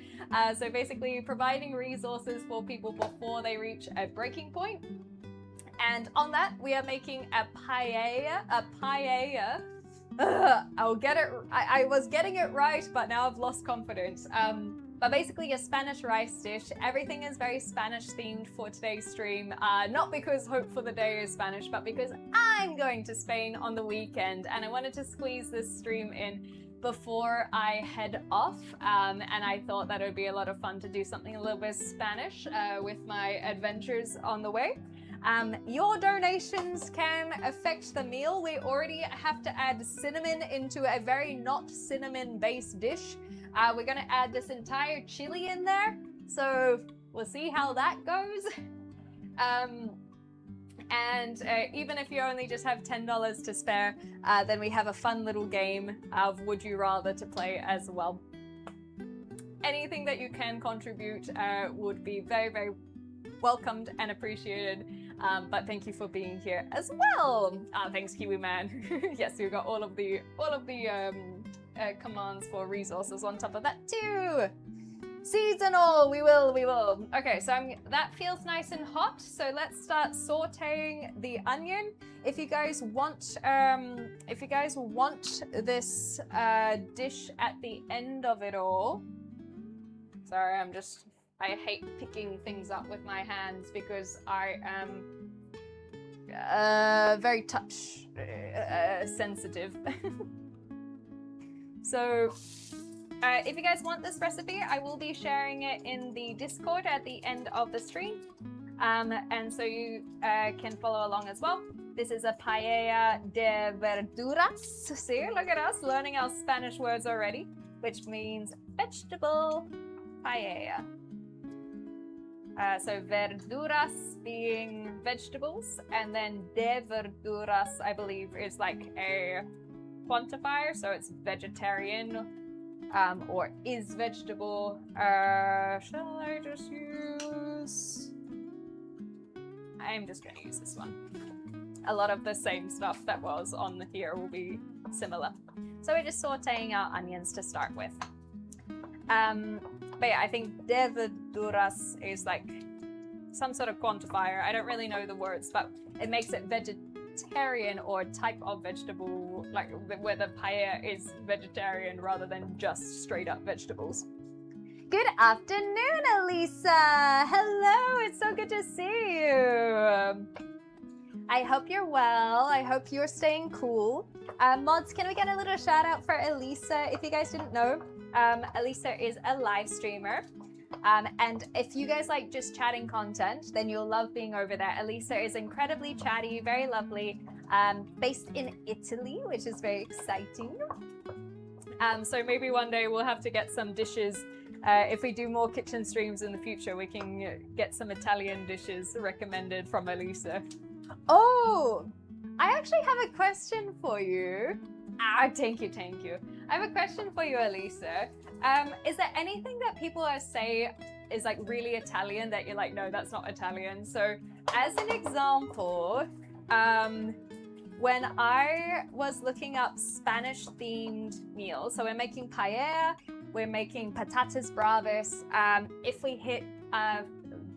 So basically providing resources for people before they reach a breaking point. And on that, we are making a paella. I'll get it. I was getting it right, but now I've lost confidence. But basically a Spanish rice dish. Everything is very Spanish themed for today's stream. Not because Hope for the Day is Spanish, but because I'm going to Spain on the weekend and I wanted to squeeze this stream in before I head off, and I thought that it would be a lot of fun to do something a little bit Spanish with my adventures on the way. Your donations can affect the meal. We already have to add cinnamon into a very not cinnamon-based dish. We're gonna add this entire chili in there, so we'll see how that goes. And even if you only just have $10 to spare, then we have a fun little game of Would You Rather to play as well. Anything that you can contribute would be very, very welcomed and appreciated. But thank you for being here as well. Thanks, Kiwi Man. Yes, we've got all of the commands for resources on top of that too. Seasonal, we will. Okay, so that feels nice and hot. So let's start sautéing the onion. If you guys want this dish at the end of it all. Sorry, I hate picking things up with my hands because I am very touch sensitive. So if you guys want this recipe, I will be sharing it in the Discord at the end of the stream. And so you can follow along as well. This is a paella de verduras. See, look at us learning our Spanish words already, which means vegetable paella. So verduras being vegetables, and then de verduras, I believe, is like a quantifier, so it's vegetarian, or is vegetable. Shall I just use... I'm just going to use this one. A lot of the same stuff that was on here will be similar. So we're just sauteing our onions to start with. But yeah, I think de verduras is like some sort of quantifier. I don't really know the words, but it makes it vegetarian or type of vegetable, like where the paella is vegetarian rather than just straight up vegetables. Good afternoon, Elisa! Hello, it's so good to see you! I hope you're well. I hope you're staying cool. Mods, can we get a little shout out for Elisa? If you guys didn't know, Elisa is a live streamer. And if you guys like just chatting content, then you'll love being over there. Elisa is incredibly chatty, very lovely, based in Italy, which is very exciting. So maybe one day we'll have to get some dishes. If we do more kitchen streams in the future, we can get some Italian dishes recommended from Elisa. Oh, I actually have a question for you. Thank you. I have a question for you, Elisa. Is there anything that people say is like really Italian that you're like, no, that's not Italian? So as an example, when I was looking up Spanish themed meals, so we're making paella, we're making patatas bravas. If we hit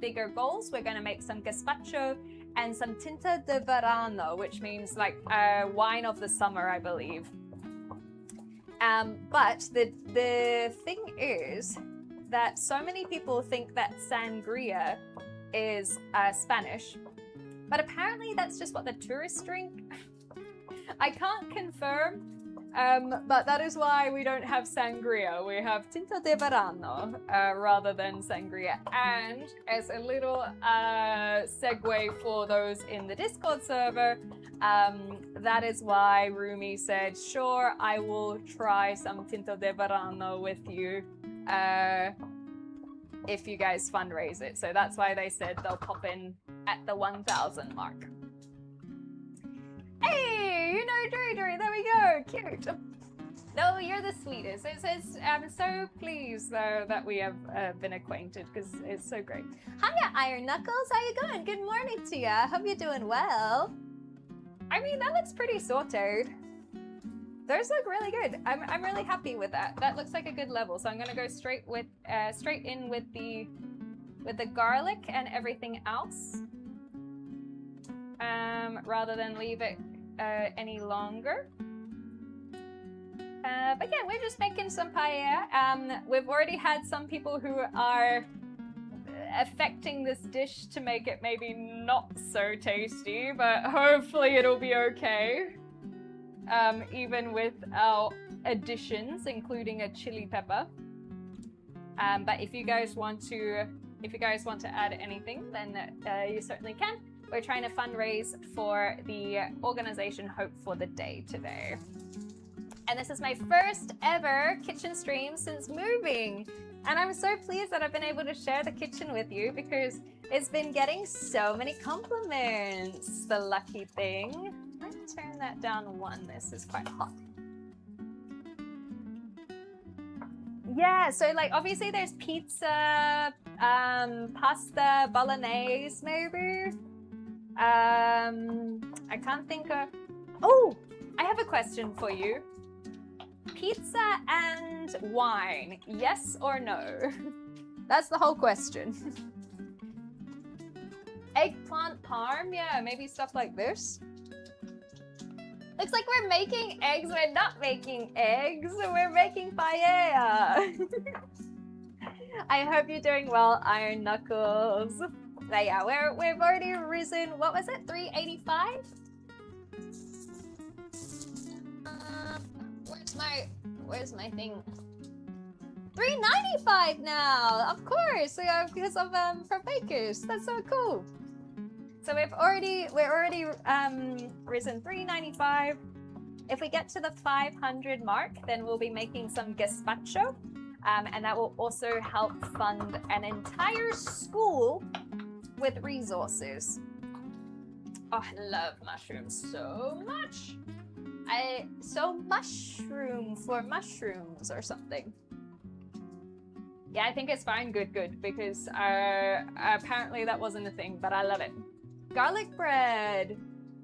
bigger goals, we're gonna make some gazpacho and some tinta de verano, which means like wine of the summer, I believe. But the thing is that so many people think that sangria is Spanish, but apparently that's just what the tourists drink. I can't confirm, but that is why we don't have sangria. We have tinta de verano rather than sangria. And as a little segue for those in the Discord server, that is why Rumi said, sure, I will try some tinta de verano with you if you guys fundraise it. So that's why they said they'll pop in at the 1,000 mark. Hey, you know Dre, there we go, cute. No, you're the sweetest. I'm so pleased that we have been acquainted because it's so great. Hiya, Iron Knuckles, how you going? Good morning to ya. Hope you're doing well. I mean, that looks pretty sauteed. Those look really good. I'm really happy with that. That looks like a good level. So I'm gonna go straight in with the garlic and everything else, rather than leave it any longer. But yeah, we're just making some paella. We've already had some people who are affecting this dish to make it maybe not so tasty, but hopefully it'll be okay. Even with our additions, including a chili pepper. But if you guys want to add anything, then you certainly can. We're trying to fundraise for the organization Hope for the Day today. And this is my first ever kitchen stream since moving. And I'm so pleased that I've been able to share the kitchen with you because it's been getting so many compliments. The lucky thing. Let me turn that down one. This is quite hot. Yeah, so like obviously there's pizza, pasta, bolognese maybe. I can't think of... Oh, I have a question for you. Pizza and wine, yes or no? That's the whole question. Eggplant parm, yeah, maybe stuff like this. Looks like we're making eggs. We're not making eggs. We're making paella. I hope you're doing well, Iron Knuckles. But yeah, we've already risen. What was it? 385. Where's my thing? 395 now. Of course, because of from Bakers. That's so cool. So we're already risen 395. If we get to the 500 mark, then we'll be making some gazpacho, and that will also help fund an entire school with resources. Oh, I love mushrooms so much. So mushroom for mushrooms or something. Yeah, I think it's fine. Good, because apparently that wasn't a thing, but I love it. Garlic bread.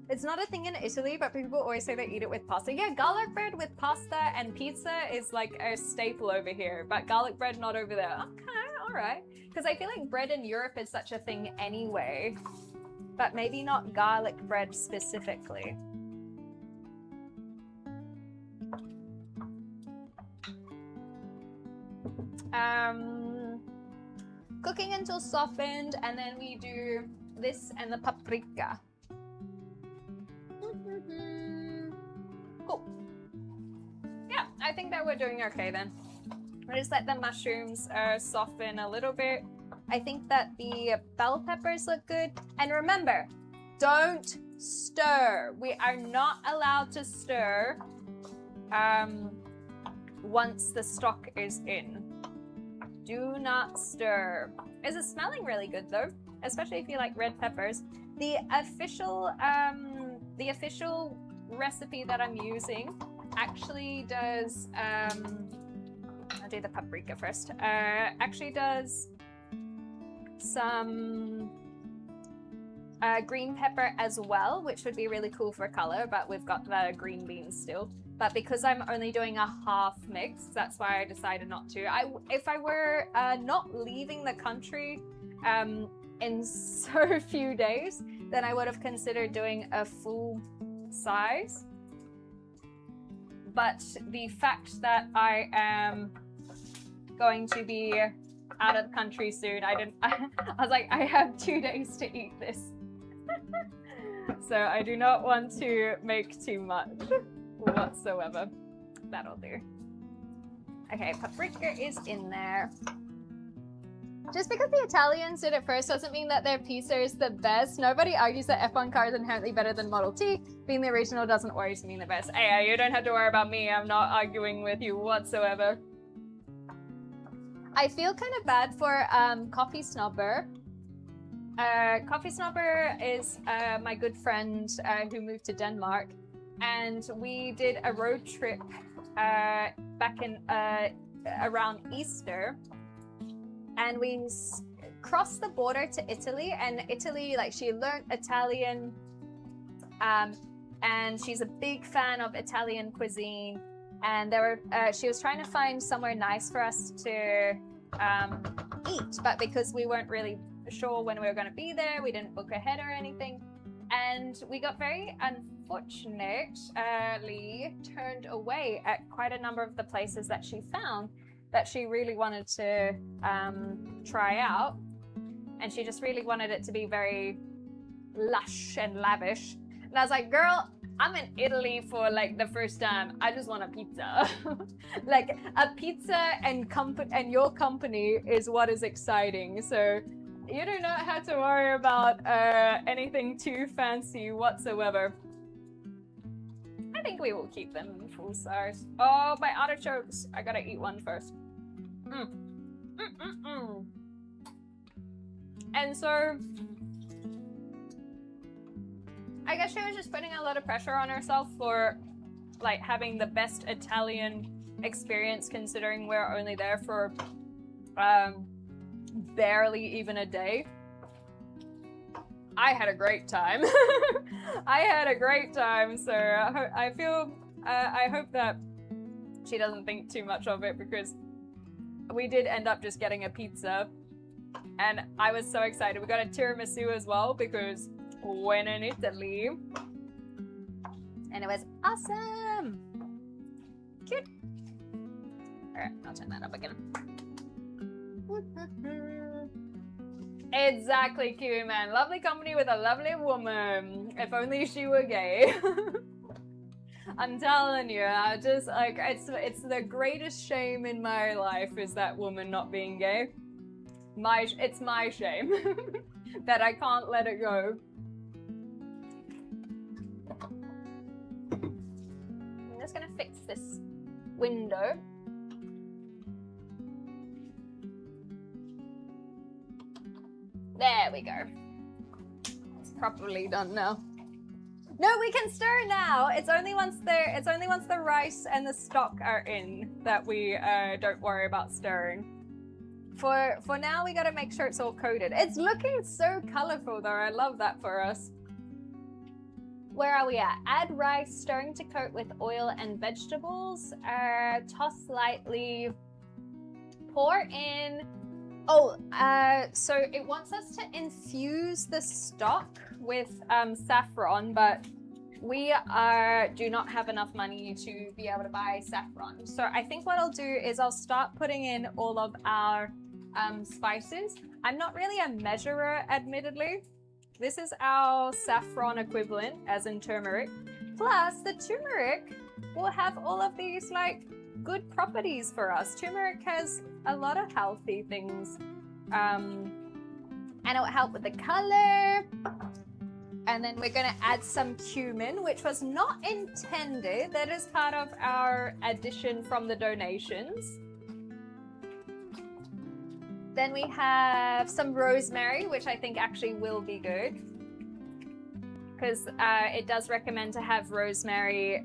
It's not a thing in Italy, but people always say they eat it with pasta. Yeah, garlic bread with pasta and pizza is like a staple over here, but garlic bread not over there. Okay, all right. Because I feel like bread in Europe is such a thing anyway, but maybe not garlic bread specifically. Cooking until softened, and then we do this and the paprika. Cool. Yeah, I think that we're doing okay then. We'll just let the mushrooms soften a little bit. I think that the bell peppers look good. And remember, don't stir. We are not allowed to stir once the stock is in. Do not stir. This is smelling really good though, especially if you like red peppers. The official recipe that I'm using actually does, I'll do the paprika first, actually does some green pepper as well, which would be really cool for color, but we've got the green beans still. But because I'm only doing a half mix, that's why I decided not to. If I were not leaving the country in so few days, then I would have considered doing a full size. But the fact that I am going to be out of the country soon, I was like, I have 2 days to eat this. So I do not want to make too much whatsoever. That'll do. Okay, paprika is in there. Just because the Italians did it first doesn't mean that their pizza is the best. Nobody argues that F1 car is inherently better than Model T. Being the original doesn't always mean the best. Hey, you don't have to worry about me. I'm not arguing with you whatsoever. I feel kind of bad for Coffee Snobber. Coffee Snobber is my good friend who moved to Denmark. And we did a road trip back in around Easter, and we crossed the border to Italy. And Italy, like, she learned Italian, and she's a big fan of Italian cuisine. And she was trying to find somewhere nice for us to eat, but because we weren't really sure when we were going to be there, we didn't book ahead or anything. And we got very unfortunately turned away at quite a number of the places that she found that she really wanted to try out. And she just really wanted it to be very lush and lavish. And I was like, girl, I'm in Italy for like the first time. I just want a pizza. Like a pizza and your company is what is exciting. So you do not have to worry about anything too fancy whatsoever. I think we will keep them in full size. Oh, my artichokes. I gotta eat one first. And so I guess she was just putting a lot of pressure on herself for like having the best Italian experience, considering we're only there for barely even a day. I had a great time. I had a great time, so I hope that she doesn't think too much of it, because we did end up just getting a pizza and I was so excited. We got a tiramisu as well because when in Italy, and it was awesome. Cute. All right, I'll turn that up again. Exactly, Kiwi Man. Lovely company with a lovely woman. If only she were gay. I'm telling you, I just like it's the greatest shame in my life is that woman not being gay. It's my shame that I can't let it go. I'm just gonna fix this window. There we go. It's properly done now. No, we can stir now. It's only once the rice and the stock are in that we don't worry about stirring. For now, we gotta make sure it's all coated. It's looking so colorful though. I love that for us. Where are we at? Add rice, stirring to coat with oil and vegetables. Toss lightly. Pour in. Oh, so it wants us to infuse the stock with saffron, but we do not have enough money to be able to buy saffron. So I think what I'll do is I'll start putting in all of our spices. I'm not really a measurer, admittedly. This is our saffron equivalent, as in turmeric. Plus, the turmeric will have all of these like good properties for us. Turmeric has a lot of healthy things, and it will help with the color. And then we're gonna add some cumin, which was not intended. That is part of our addition from the donations. Then we have some rosemary, which I think actually will be good, because it does recommend to have rosemary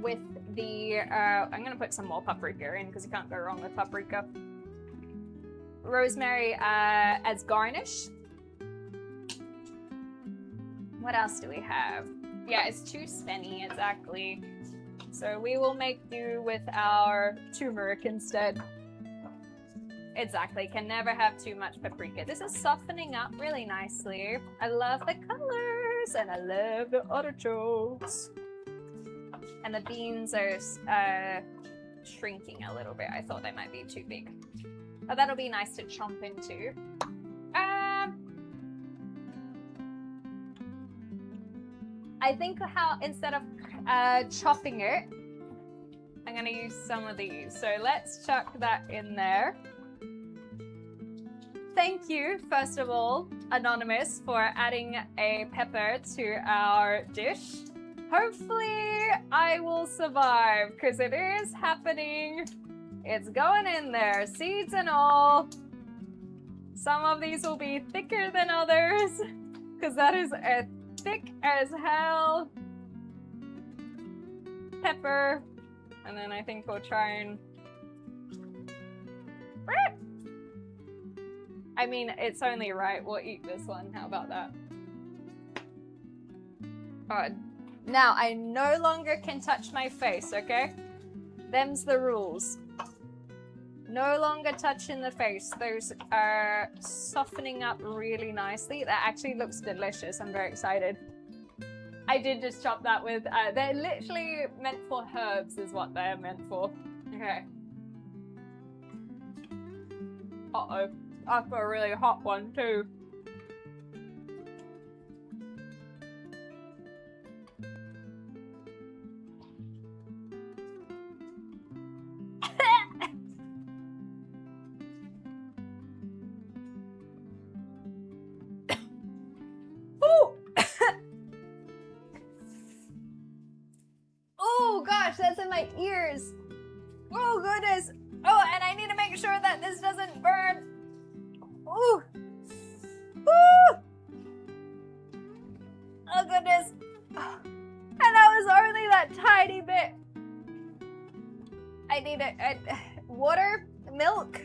with the, I'm gonna put some more paprika in because you can't go wrong with paprika. Rosemary as garnish. What else do we have? Yeah, it's too spenny, exactly. So we will make do with our turmeric instead. Exactly, can never have too much paprika. This is softening up really nicely. I love the colors and I love the artichokes. And the beans are shrinking a little bit. I thought they might be too big. But that'll be nice to chomp into. I think how instead of chopping it, I'm gonna use some of these. So let's chuck that in there. Thank you, first of all, Anonymous, for adding a pepper to our dish. Hopefully I will survive, because it is happening. It's going in there, seeds and all. Some of these will be thicker than others, because that is a thick as hell pepper. And then I think we'll try and... I mean, it's only right. We'll eat this one. How about that? Alright. Now, I no longer can touch my face, okay? Them's the rules. No longer touching the face. Those are softening up really nicely. That actually looks delicious. I'm very excited. I did just chop that with... they're literally meant for herbs is what they're meant for. Okay. Uh-oh. That's a really hot one too. that's in my ears. Oh goodness. Oh, and I need to make sure that this doesn't burn. Ooh. Ooh. Oh goodness. And that was only that tiny bit. I need water, milk.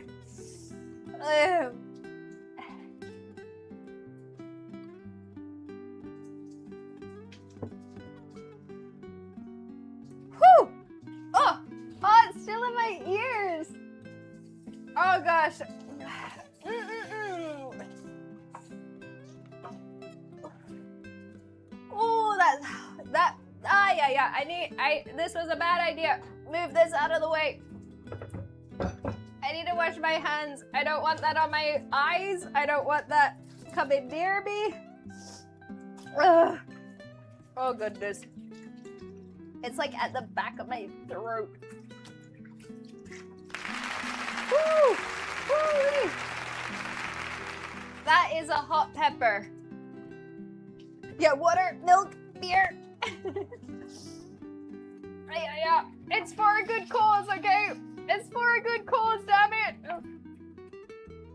Whew! Oh, it's still in my ears. Oh gosh. Oh, this was a bad idea. Move this out of the way. I need to wash my hands. I don't want that on my eyes. I don't want that coming near me. Ugh. Oh goodness. It's like at the back of my throat. Woo! Woo-wee. That is a hot pepper. Yeah, water, milk, beer. Yeah. It's for a good cause, okay? It's for a good cause, damn it!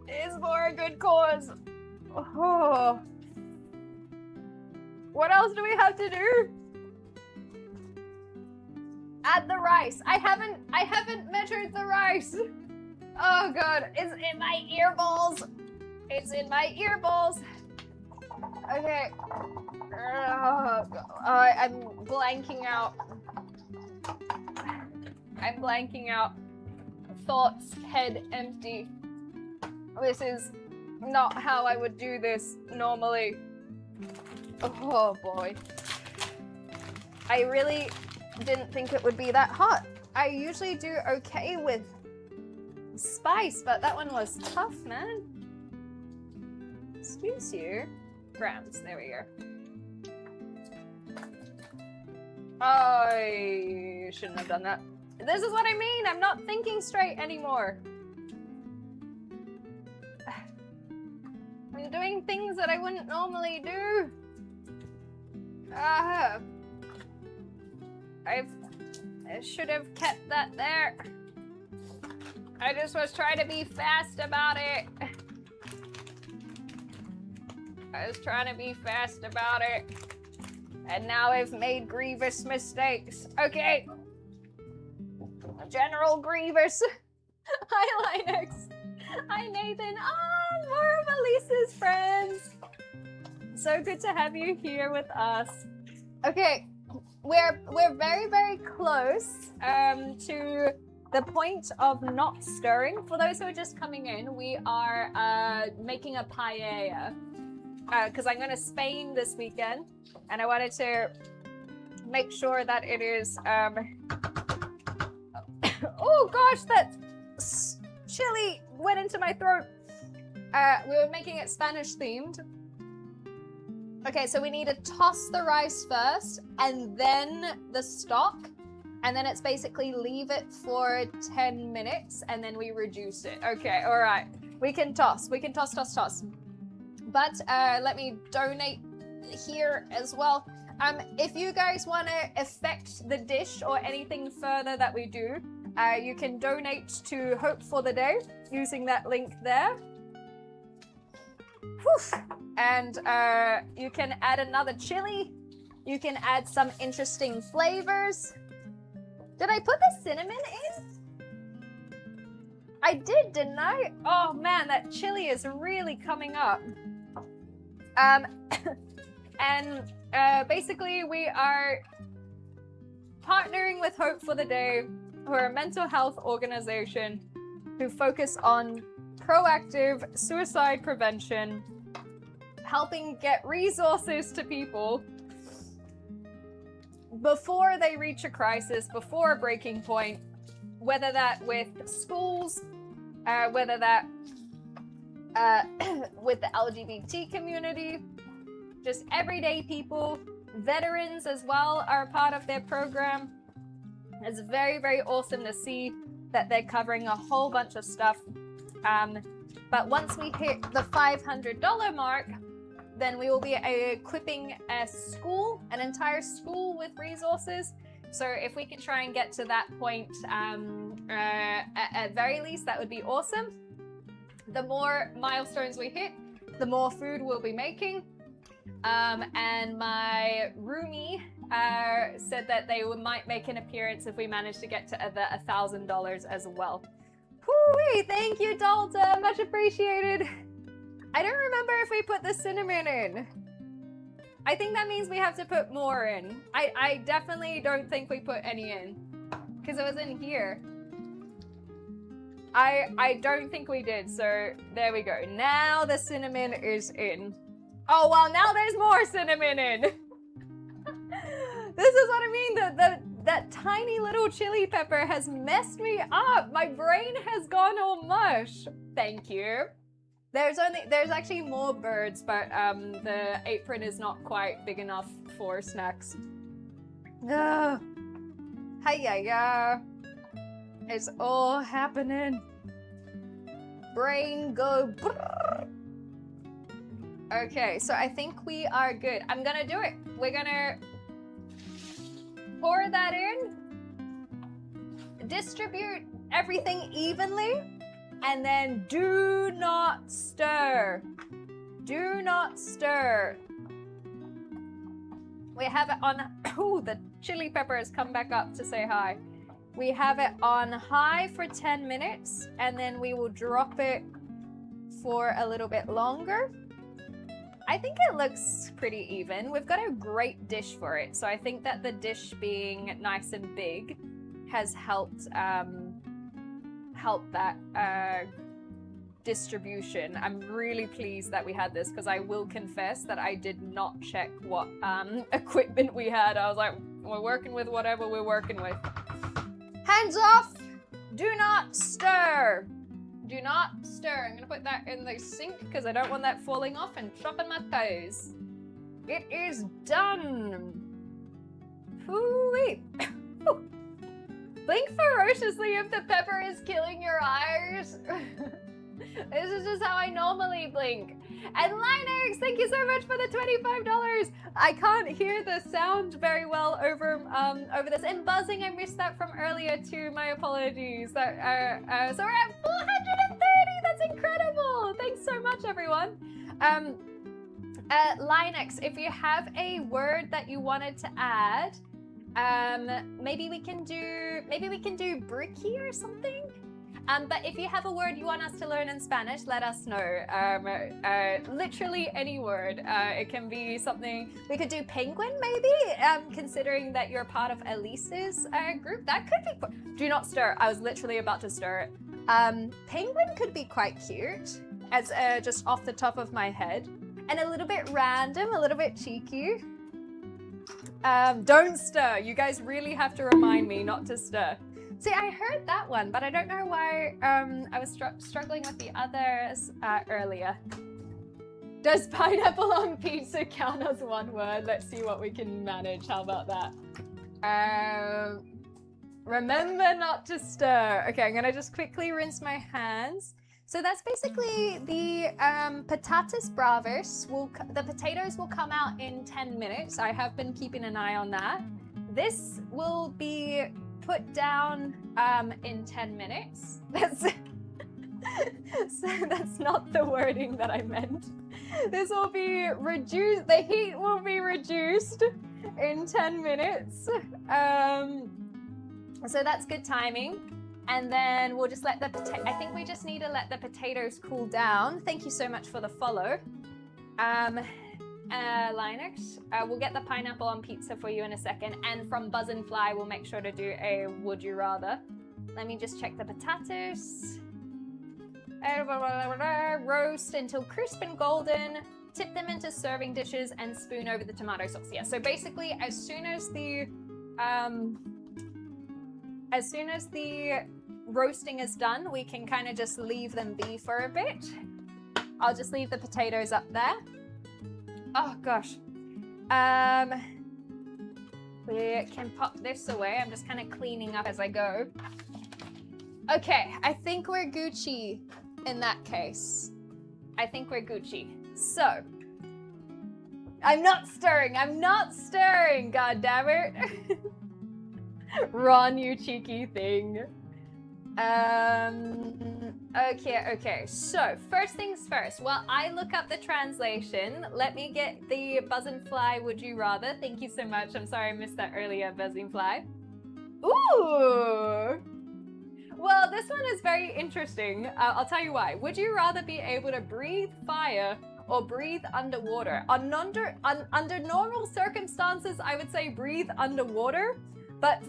It is for a good cause. Oh. What else do we have to do? Add the rice. I haven't measured the rice. Oh god, it's in my ear balls. It's in my ear balls. Okay. I'm blanking out. I'm blanking out. Thoughts, head empty. This is not how I would do this normally. Oh boy. I really didn't think it would be that hot. I usually do okay with spice, but that one was tough, man. Excuse you. Grams, there we go. I shouldn't have done that. This is what I mean, I'm not thinking straight anymore. I'm doing things that I wouldn't normally do. I should have kept that there. I just was trying to be fast about it. I was trying to be fast about it. And now I've made grievous mistakes. Okay. General Grievous. Hi, Linux. Hi, Nathan. Oh, more of Elise's friends. So good to have you here with us. Okay, we're very, very close to the point of not stirring. For those who are just coming in, we are making a paella because I'm going to Spain this weekend, and I wanted to make sure that it is. Oh gosh, that chili went into my throat. We were making it Spanish themed. Okay, so we need to toss the rice first and then the stock. And then it's basically leave it for 10 minutes and then we reduce it. Okay, all right. We can toss. But let me donate here as well. If you guys want to affect the dish or anything further that we do, you can donate to Hope for the Day using that link there. Whew. And you can add another chili. You can add some interesting flavors. Did I put the cinnamon in? I did, didn't I? Oh man, that chili is really coming up. And basically we are partnering with Hope for the Day, who are a mental health organization who focus on proactive suicide prevention, helping get resources to people before they reach a crisis, before a breaking point, whether that with schools, whether that with the LGBT community, just everyday people, veterans as well are part of their program. It's very, very awesome to see that they're covering a whole bunch of stuff. But once we hit the $500 mark, then we will be equipping a school, an entire school with resources. So if we can try and get to that point, at very least, that would be awesome. The more milestones we hit, the more food we'll be making. And my roomie said that they might make an appearance if we manage to get to the $1,000 as well. Hoo-wee, thank you, Dalton, much appreciated. I don't remember if we put the cinnamon in. I think that means we have to put more in. I definitely don't think we put any in, because it was in here. I don't think we did, so there we go. Now the cinnamon is in. Oh, well, now there's more cinnamon in. This is what I mean, that tiny little chili pepper has messed me up. My brain has gone all mush. Thank you. There's actually more birds, but the apron is not quite big enough for snacks. Ugh. Hi-ya-ya. It's all happening. Brain go brrr. Okay, so I think we are good. I'm gonna do it. We're gonna pour that in, distribute everything evenly, and then do not stir. Do not stir. We have it on, ooh, the chili pepper has come back up to say hi. We have it on high for 10 minutes, and then we will drop it for a little bit longer. I think it looks pretty even. We've got a great dish for it, so I think that the dish being nice and big has helped help that distribution. I'm really pleased that we had this, because I will confess that I did not check what equipment we had. I was like, we're working with whatever we're working with. Hands off! Do not stir! Do not stir. I'm gonna put that in the sink because I don't want that falling off and chopping my toes. It is done. Hoo-wee. Blink ferociously if the pepper is killing your eyes. This is just how I normally blink. And Linux, thank you so much for the $25. I can't hear the sound very well over this. And buzzing, I missed that from earlier too. My apologies. So we're at 430. That's incredible. Thanks so much, everyone. Linux, if you have a word that you wanted to add, maybe we can do bricky or something. But if you have a word you want us to learn in Spanish, let us know. Literally any word. It can be something, we could do penguin maybe, considering that you're part of Elise's group. That could be, do not stir. I was literally about to stir it. Penguin could be quite cute, as just off the top of my head. And a little bit random, a little bit cheeky. Don't stir. You guys really have to remind me not to stir. See, I heard that one, but I don't know why I was struggling with the others earlier. Does pineapple on pizza count as one word? Let's see what we can manage. How about that? Remember not to stir. Okay, I'm gonna just quickly rinse my hands. So that's basically the patatas bravas. The potatoes will come out in 10 minutes. I have been keeping an eye on that. This will be put down in 10 minutes. That's not the wording that I meant. This will be reduced, the heat will be reduced in 10 minutes. So that's good timing. And then we'll just let I think we just need to let the potatoes cool down. Thank you so much for the follow. Linux, we'll get the pineapple on pizza for you in a second, and from Buzz and Fly we'll make sure to do a would you rather. Let me just check the potatoes. Roast until crisp and golden, tip them into serving dishes and spoon over the tomato sauce. Yeah, so basically as soon as the roasting is done, we can kind of just leave them be for a bit. I'll just leave the potatoes up there. Oh gosh. We can pop this away. I'm just kind of cleaning up as I go. Okay, I think we're Gucci in that case. I think we're Gucci. So, I'm not stirring, god damn it. Ron, you cheeky thing. Okay. So, first things first. While I look up the translation, let me get the Buzz and Fly Would You Rather. Thank you so much. I'm sorry I missed that earlier, Buzzing Fly. Ooh! Well, this one is very interesting. I'll tell you why. Would you rather be able to breathe fire or breathe underwater? Under normal circumstances, I would say breathe underwater. But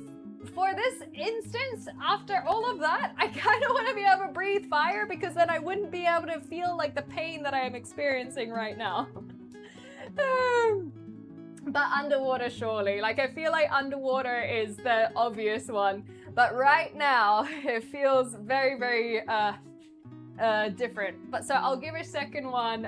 for this instance, after all of that, I kind of want to be able to breathe fire because then I wouldn't be able to feel like the pain that I am experiencing right now. But underwater, surely. Like, I feel like underwater is the obvious one. But right now, it feels very, very different. But so I'll give a second one.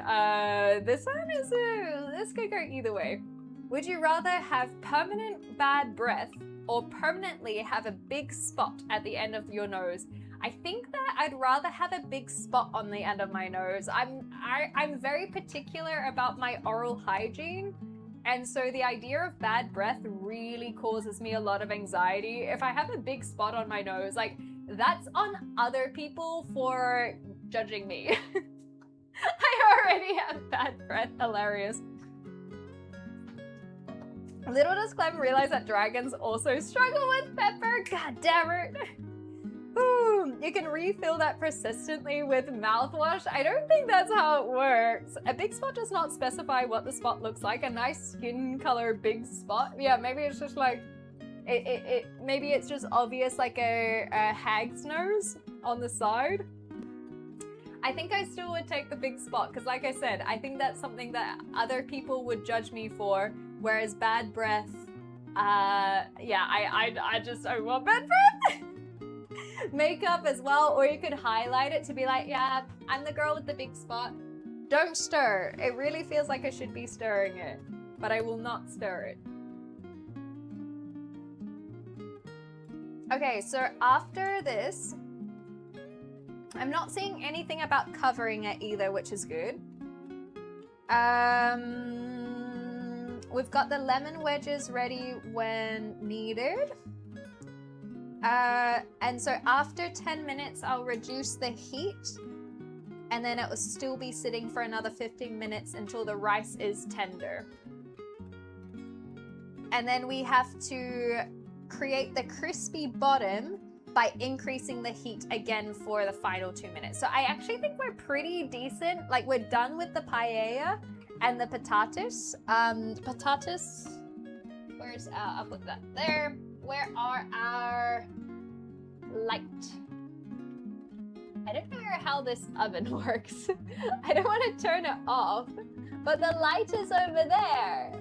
This one is, this could go either way. Would you rather have permanent bad breath or permanently have a big spot at the end of your nose? I think that I'd rather have a big spot on the end of my nose. I'm very particular about my oral hygiene. And so the idea of bad breath really causes me a lot of anxiety. If I have a big spot on my nose, like, that's on other people for judging me. I already have bad breath. Hilarious. Little does Clem realize that dragons also struggle with pepper. God damn it. Ooh, you can refill that persistently with mouthwash. I don't think that's how it works. A big spot does not specify what the spot looks like. A nice skin color big spot. Yeah, maybe it's just like, maybe it's just obvious like a hag's nose on the side. I think I still would take the big spot because, like I said, I think that's something that other people would judge me for, whereas bad breath, yeah, I want bad breath. Makeup as well, or you could highlight it to be like, yeah, I'm the girl with the big spot. Don't stir. It really feels like I should be stirring it, but I will not stir it. Okay, so after this, I'm not seeing anything about covering it either, which is good. We've got the lemon wedges ready when needed. And so after 10 minutes, I'll reduce the heat, and then it will still be sitting for another 15 minutes until the rice is tender. And then we have to create the crispy bottom by increasing the heat again for the final 2 minutes. So I actually think we're pretty decent. Like, we're done with the paella and the patatas. Where's, I'll put that there. Where are our light? I don't know how this oven works. I don't want to turn it off, but the light is over there.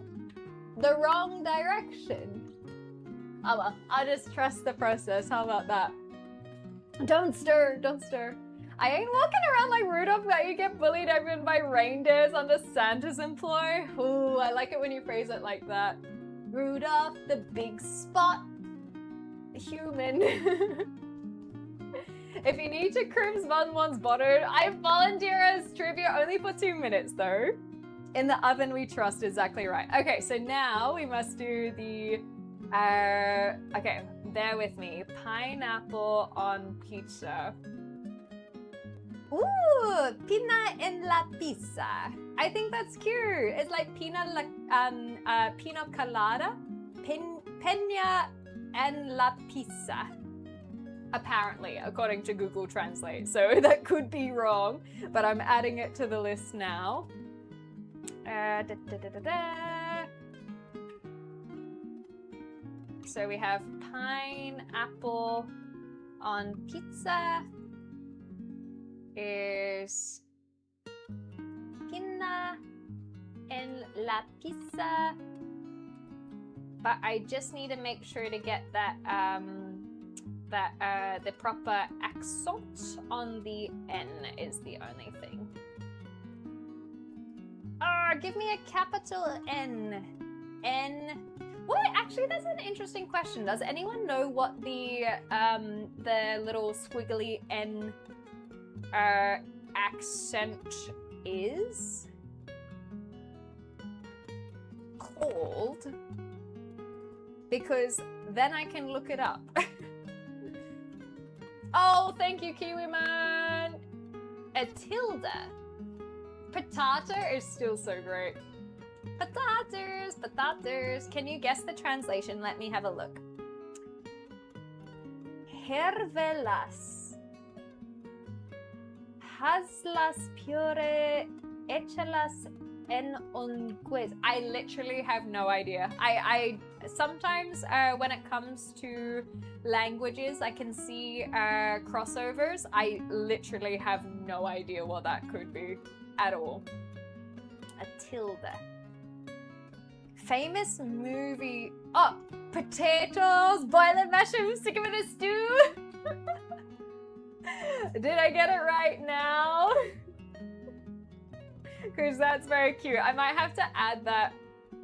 The wrong direction. Oh well, I'll just trust the process. How about that? Don't stir, don't stir. I ain't walking around like Rudolph that you get bullied even by reindeers under Santa's employ. Ooh, I like it when you phrase it like that. Rudolph, the big spot human. If you need to crimps one's buttered, I volunteer as trivia only for 2 minutes though. In the oven we trust, exactly right. Okay, so now we must do the, okay, bear with me. Pineapple on pizza. Ooh, pina en la pizza. I think that's cute. It's like pina colada, pina en la pizza. Apparently, according to Google Translate. So that could be wrong, but I'm adding it to the list now. So we have pineapple on pizza is pina en la pizza. But I just need to make sure to get that the proper accent on the N is the only thing. Give me a capital N. N. What? Actually, that's an interesting question. Does anyone know what the little squiggly N accent is called? Because then I can look it up. Oh, thank you, Kiwi Man. Atilda. Potato is still so great. Potatoes, potatoes. Can you guess the translation? Let me have a look. Hervelas. Hazlas pure, échalas en un quiz. I literally have no idea. I sometimes when it comes to languages, I can see crossovers. I literally have no idea what that could be at all. Atilda. Famous movie. Oh, potatoes, boil and mash them, stick them in a stew. Did I get it right now? Because that's very cute. I might have to add that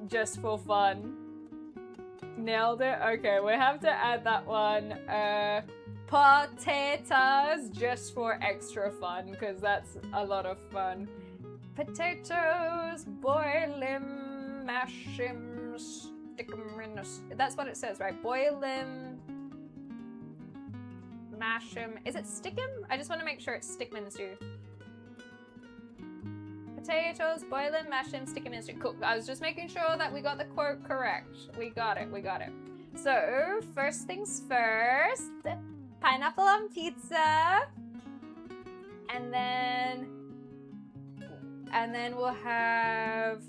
just for fun. Nailed it? Okay, we have to add that one. Potatoes just for extra fun, because that's a lot of fun. Potatoes, boil them, mash them, stick them in a... That's what it says, right? Boil them, mash them. Is it stick 'em? I just want to make sure it's stick 'em in the stew. Potatoes, boil them, mash them, stick them in the stew. Cool. I was just making sure that we got the quote correct. We got it, we got it. So, first things first, pineapple on pizza. And then we'll have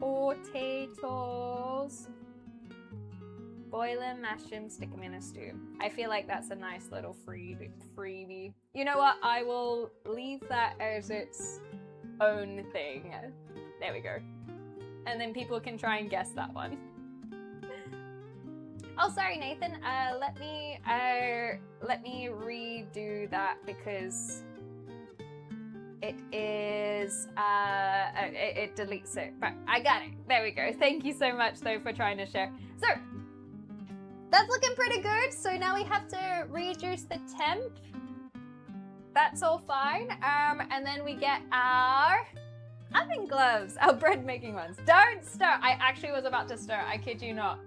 potatoes. Boil them, mash them, stick them in a stew. I feel like that's a nice little freebie. You know what? I will leave that as its own thing. There we go. And then people can try and guess that one. Oh, sorry, Nathan. Let me redo that because it is it deletes it. But I got it. There we go. Thank you so much though for trying to share. So that's looking pretty good. So now we have to reduce the temp. That's all fine. And then we get our oven gloves, our bread making ones. Don't stir. I actually was about to stir. I kid you not.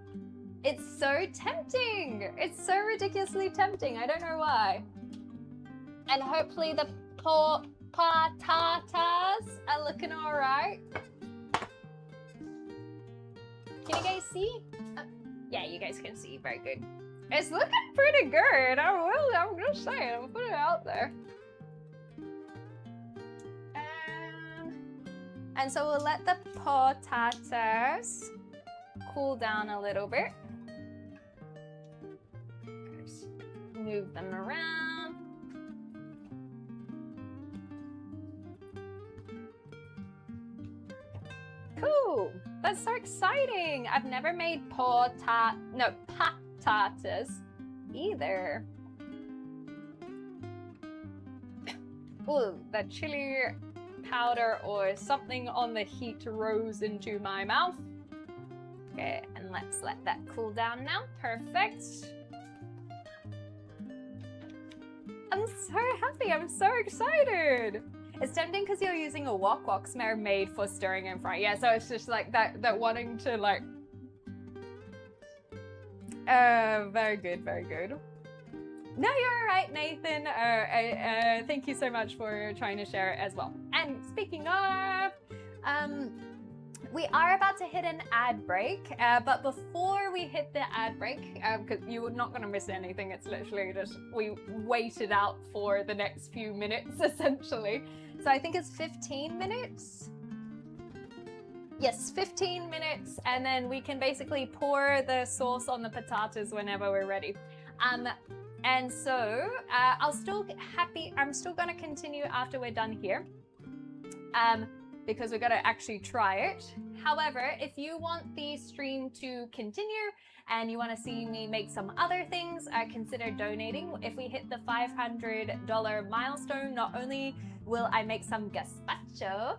It's so tempting. It's so ridiculously tempting. I don't know why. And hopefully the patatas are looking all right. Can you guys see? Yeah, you guys can see. Very good. It's looking pretty good. I'm just saying. I'm putting it out there. And so we'll let the potatoes cool down a little bit. Just move them around. Cool. That's so exciting. I've never made patatas either. Ooh, the chili powder or something on the heat rose into my mouth. Okay, and let's let that cool down now. Perfect. I'm so happy. I'm so excited. It's tempting because you're using a wok smear made for stirring and frying. Yeah, so it's just like that wanting to like... very good, very good. No, you're all right, Nathan. Thank you so much for trying to share it as well. And speaking of, we are about to hit an ad break, but before we hit the ad break, because you're not going to miss anything, it's literally just we waited out for the next few minutes, essentially. So I think it's 15 minutes. Yes, 15 minutes, and then we can basically pour the sauce on the potatoes whenever we're ready. And so I'm still going to continue after we're done here. Because we're going to actually try it. However, if you want the stream to continue and you want to see me make some other things, consider donating. If we hit the $500 milestone, not only will I make some gazpacho,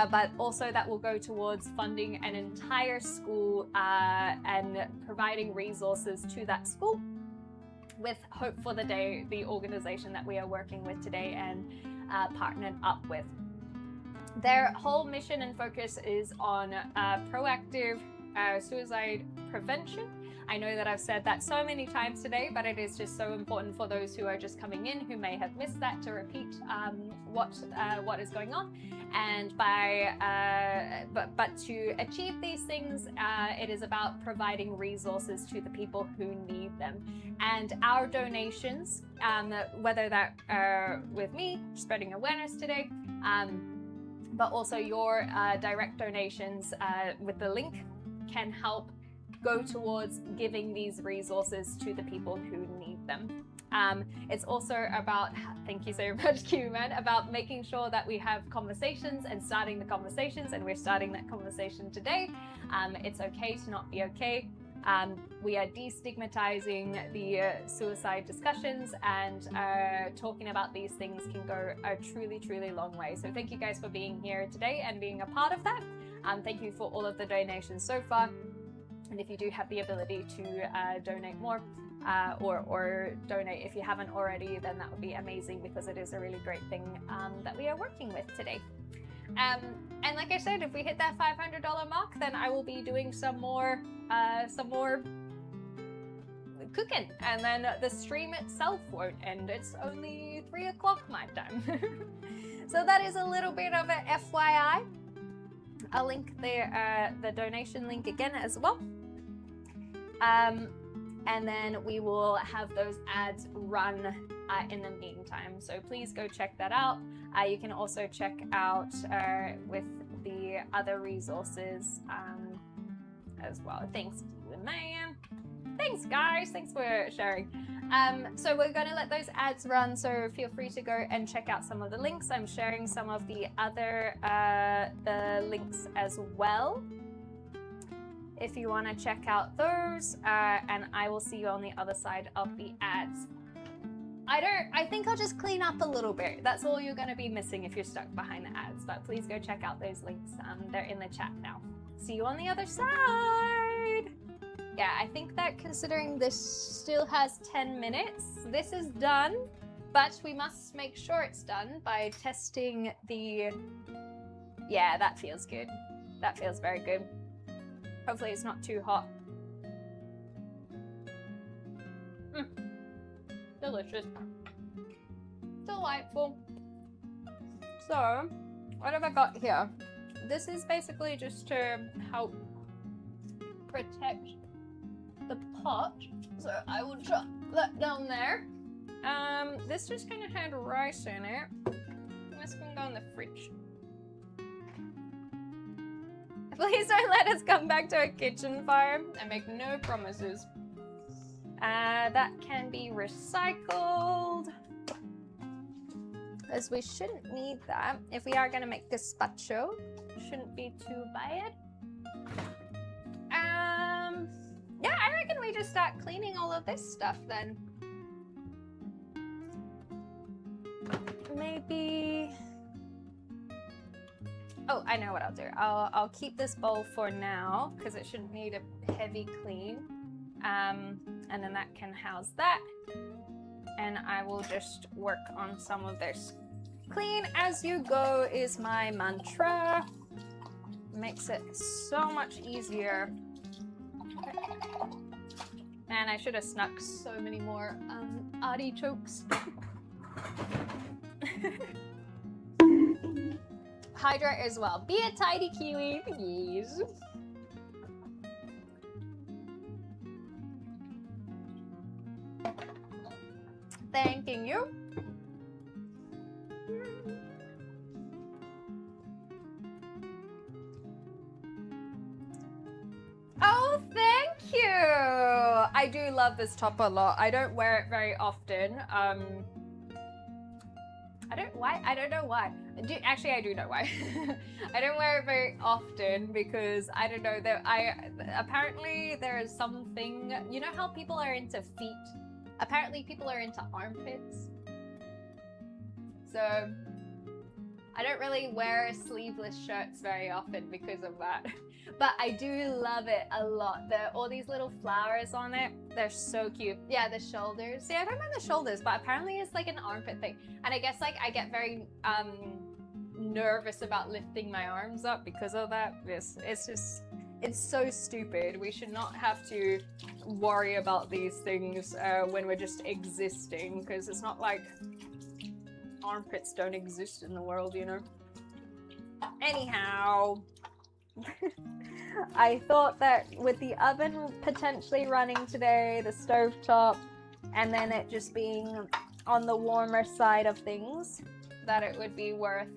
but also that will go towards funding an entire school and providing resources to that school with Hope for the Day, the organization that we are working with today and partnered up with. Their whole mission and focus is on proactive suicide prevention. I know that I've said that so many times today, but it is just so important for those who are just coming in who may have missed that to repeat what is going on. And but to achieve these things, it is about providing resources to the people who need them. And our donations, whether that with me spreading awareness today, but also your direct donations with the link can help go towards giving these resources to the people who need them. It's also about, thank you so much, Q-Man, about making sure that we have conversations and starting the conversations, and we're starting that conversation today. It's okay to not be okay. We are destigmatizing the suicide discussions, and talking about these things can go a truly, truly long way. So thank you guys for being here today and being a part of that. Thank you for all of the donations so far. And if you do have the ability to donate more, or donate if you haven't already, then that would be amazing, because it is a really great thing that we are working with today. And like I said, if we hit that $500 mark, then I will be doing some more cooking, and then the stream itself won't end. It's only 3 o'clock my time. So that is a little bit of a FYI. I'll link the donation link again as well. And then we will have those ads run in the meantime. So please go check that out. You can also check out with the other resources as well. Thanks, man. Thanks, guys. Thanks for sharing. So we're going to let those ads run, so feel free to go and check out some of the links. I'm sharing some of the other the links as well, if you want to check out those, and I will see you on the other side of the ads. I think I'll just clean up a little bit. That's all you're going to be missing if you're stuck behind the ads, but please go check out those links. They're in the chat now. See you on the other side. Yeah, I think that considering this still has 10 minutes, this is done, but we must make sure it's done by testing the... Yeah, that feels good. That feels very good. Hopefully it's not too hot. Delicious. Delightful. So, what have I got here? This is basically just to help protect the pot. So I will drop that down there. This just kind of had rice in it. This can go in the fridge. Please don't let us come back to a kitchen fire. I make no promises. That can be recycled, as we shouldn't need that. If we are going to make gazpacho, shouldn't be too bad. Yeah, I reckon we just start cleaning all of this stuff then. Maybe... Oh, I know what I'll do. I'll keep this bowl for now, because it shouldn't need a heavy clean. And then that can house that. And I will just work on some of this. Clean as you go is my mantra. Makes it so much easier. Man, I should have snuck so many more artichokes. Hydrate as well. Be a tidy kiwi, please. Thanking you. Oh, thank you. I do love this top a lot. I don't wear it very often. I don't know why. Actually, I do know why. I don't wear it very often because I don't know that apparently there is something, you know how people are into feet? Apparently people are into armpits. So I don't really wear sleeveless shirts very often because of that. But I do love it a lot. All these little flowers on it, they're so cute. Yeah, the shoulders. See, I don't mind the shoulders, but apparently it's like an armpit thing. And I guess like I get very nervous about lifting my arms up because of that. It's just, It's so stupid. We should not have to worry about these things when we're just existing, because it's not like armpits don't exist in the world, you know? Anyhow, I thought that with the oven potentially running today, the stovetop, and then it just being on the warmer side of things, that it would be worth,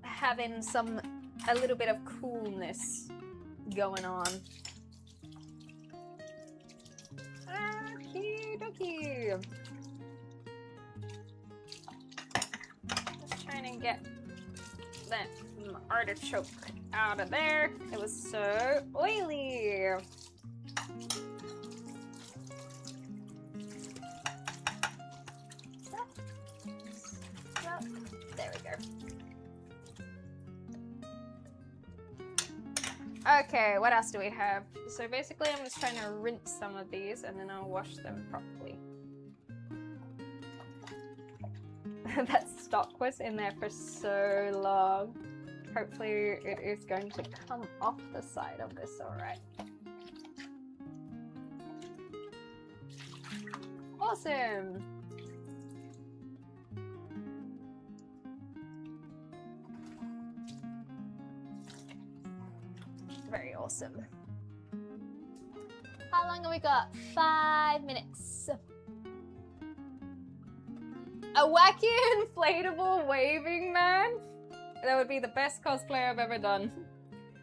having a little bit of coolness going on. Okie dokie. Just trying to get that artichoke out of there. It was so oily. There we go. Okay, what else do we have? So basically I'm just trying to rinse some of these and then I'll wash them properly. That stock was in there for so long. Hopefully it is going to come off the side of this alright. Awesome! Very awesome. How long have we got? 5 minutes. A wacky inflatable waving man? That would be the best cosplay I've ever done.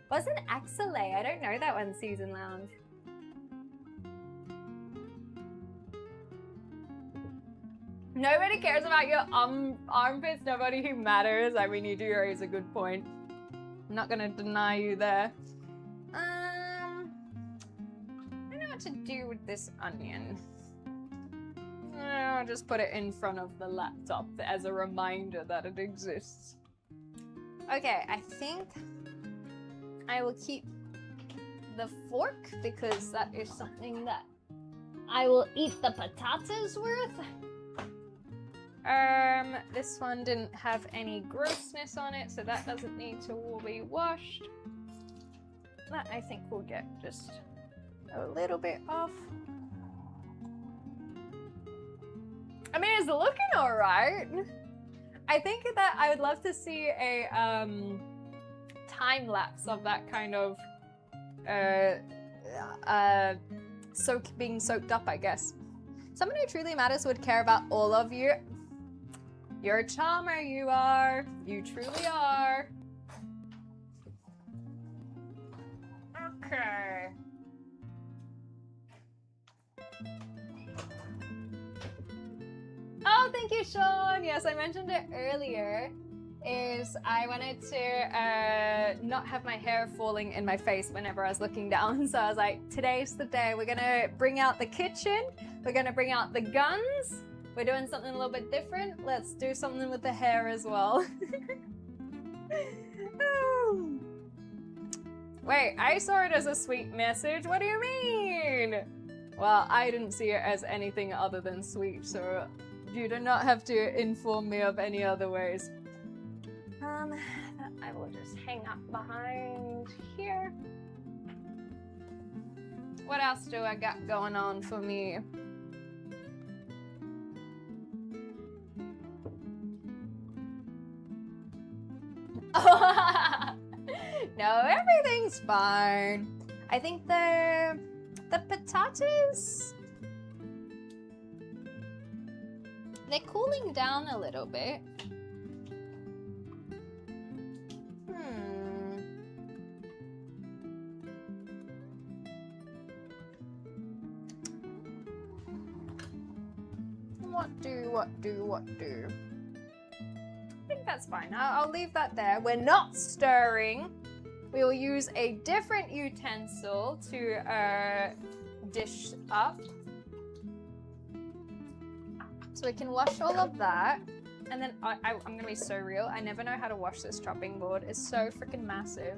Wasn't Axelay? I don't know that one, Season Lounge. Nobody cares about your armpits. Nobody who matters. I mean, you do raise a good point. I'm not gonna deny you there. I don't know what to do with this onion. I'll just put it in front of the laptop as a reminder that it exists. Okay, I think I will keep the fork because that is something that I will eat the potatoes with. This one didn't have any grossness on it, so that doesn't need to be washed. That I think we'll get just a little bit off. I mean, it's looking alright. I think that I would love to see a time lapse of that kind of being soaked up, I guess. Someone who truly matters would care about all of you. You're a charmer, you are. You truly are. Okay. Oh, thank you, Sean. Yes, I mentioned it earlier. I wanted to not have my hair falling in my face whenever I was looking down. So I was like, today's the day. We're gonna bring out the kitchen. We're gonna bring out the guns. We're doing something a little bit different. Let's do something with the hair as well. Wait, I saw it as a sweet message. What do you mean? Well, I didn't see it as anything other than sweet, so you do not have to inform me of any other ways. I will just hang up behind here. What else do I got going on for me? No, everything's fine. I think the potatoes, they're cooling down a little bit. What do? I think that's fine. I'll leave that there. We're not stirring. We will use a different utensil to dish up. So we can wash all of that. And then I'm gonna be so real. I never know how to wash this chopping board. It's so freaking massive.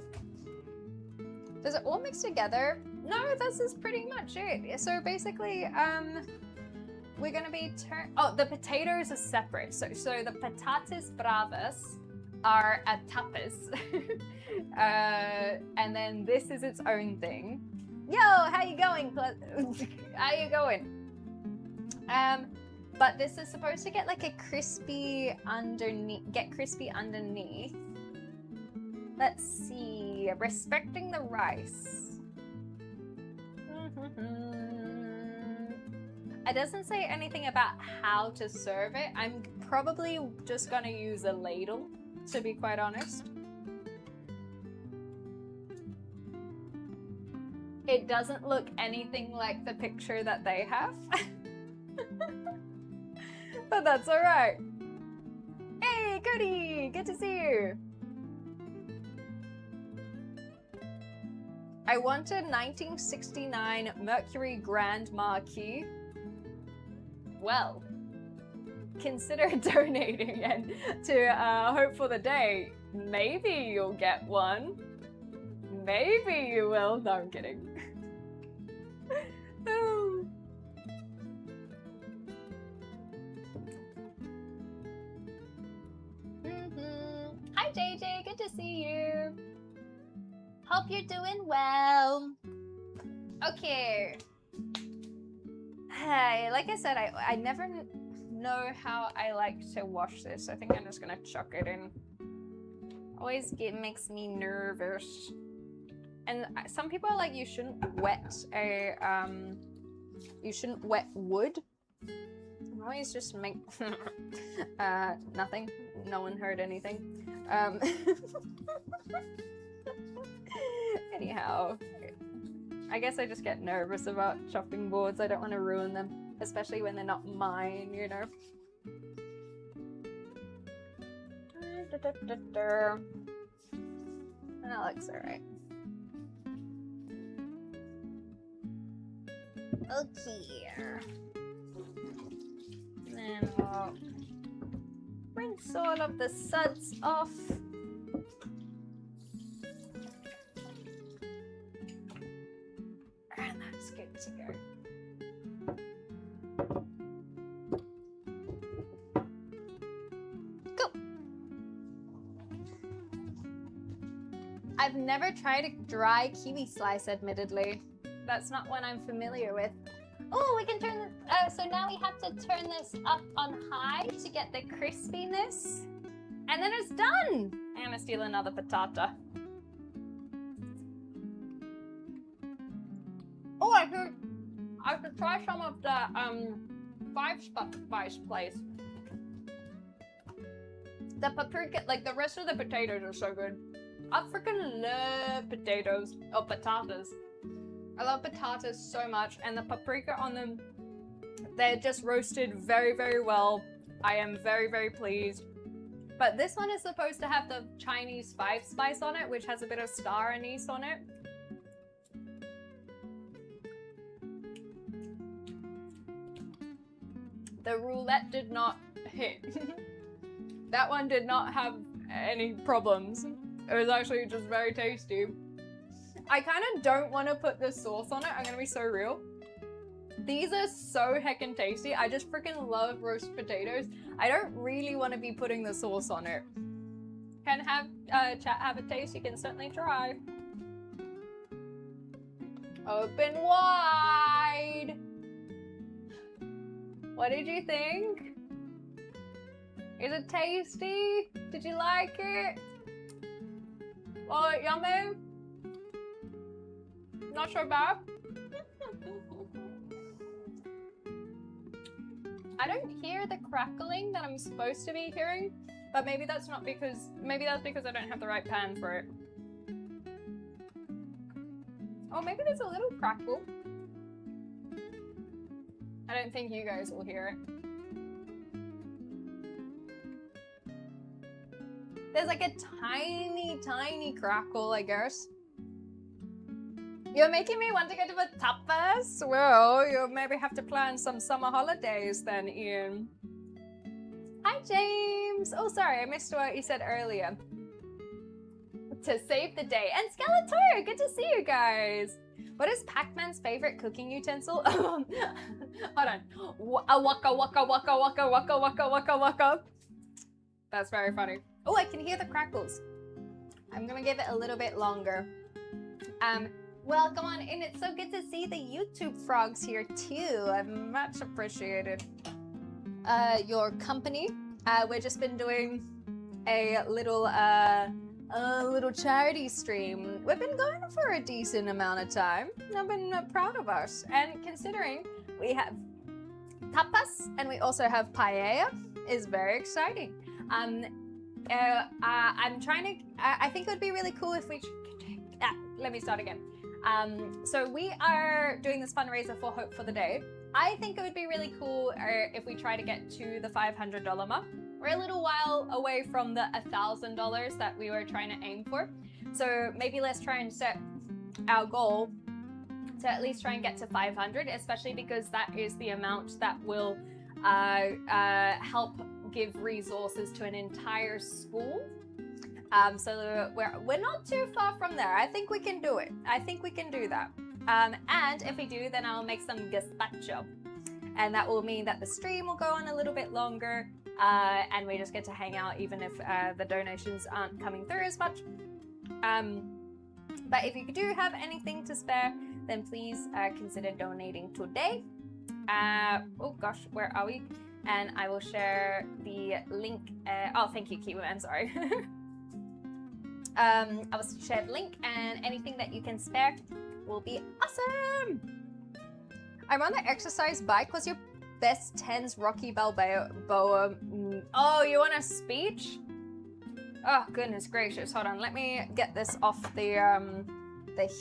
Does it all mix together? No, this is pretty much it. So basically, we're gonna be oh, the potatoes are separate. So the patatas bravas are a tapas. And then this is its own thing. Yo, how you going? How you going? But this is supposed to get like a crispy underneath, Let's see, respecting the rice. It doesn't say anything about how to serve it. I'm probably just gonna use a ladle, to be quite honest. It doesn't look anything like the picture that they have. But that's alright. Hey, Cody! Good to see you! I wanted 1969 Mercury Grand Marquis. Well, consider donating and to hope for the day. Maybe you'll get one. Maybe you will. No, I'm kidding. Oh. Hi JJ, good to see you. Hope you're doing well. Okay. Hey, like I said, I never know how I like to wash this. I think I'm just gonna chuck it in. Always makes me nervous. And some people are like, you shouldn't wet wood. I always just make nothing. No one heard anything. Anyhow, I guess I just get nervous about chopping boards. I don't want to ruin them, especially when they're not mine, you know. That looks alright. Okay. Then we'll rinse all of the suds off. And that's good to go. Go! I've never tried a dry kiwi slice, admittedly. That's not one I'm familiar with. Oh, we can turn this, so now we have to turn this up on high to get the crispiness. And then it's done! I'm gonna steal another patata. Oh, I should try some of the Five Spice place. The paprika, like the rest of the potatoes are so good. I freaking love potatoes, or patatas. I love patatas so much, and the paprika on them, they're just roasted very, very well. I am very, very pleased. But this one is supposed to have the Chinese Five Spice on it, which has a bit of star anise on it. The roulette did not hit. That one did not have any problems. It was actually just very tasty. I kind of don't want to put the sauce on it. I'm gonna be so real. These are so heckin' tasty. I just freaking love roast potatoes. I don't really want to be putting the sauce on it. Can have chat have a taste? You can certainly try. Open wide. What did you think? Is it tasty? Did you like it? Oh, yummy? Not so bad. I don't hear the crackling that I'm supposed to be hearing, but maybe that's not because, maybe that's because I don't have the right pan for it. Oh, maybe there's a little crackle. I don't think you guys will hear it. There's like a tiny, tiny crackle, I guess. You're making me want to go to the tapas? Well, you'll maybe have to plan some summer holidays then, Ian. Hi, James. Oh, sorry, I missed what you said earlier. To save the day. And Skeletor, good to see you guys. What is Pac-Man's favorite cooking utensil? Hold on. Waka waka waka waka waka waka waka waka. That's very funny. Oh, I can hear the crackles. I'm gonna give it a little bit longer. Well, come on in. It's so good to see the YouTube frogs here too. I've much appreciated your company. We've just been doing a little charity stream. We've been going for a decent amount of time. I've been proud of us. And considering we have tapas and we also have paella, is very exciting. I'm trying to. I think it would be really cool if we. Let me start again. So we are doing this fundraiser for Hope for the Day. I think it would be really cool if we try to get to the $500 mark. We're a little while away from the $1,000 that we were trying to aim for. So maybe let's try and set our goal to at least try and get to 500, especially because that is the amount that will help give resources to an entire school. So we're not too far from there. I think we can do it. I think we can do that. And if we do, then I'll make some gazpacho. And that will mean that the stream will go on a little bit longer. And we just get to hang out even if the donations aren't coming through as much. But if you do have anything to spare, then please consider donating today. Oh gosh, where are we? And I will share the link. Oh, thank you, Kiwiman, sorry. I will share the link, and anything that you can spare will be awesome. I'm on the exercise bike. Was your best 10s Rocky Balboa? Oh, you want a speech? Oh, goodness gracious. Hold on. Let me get this off the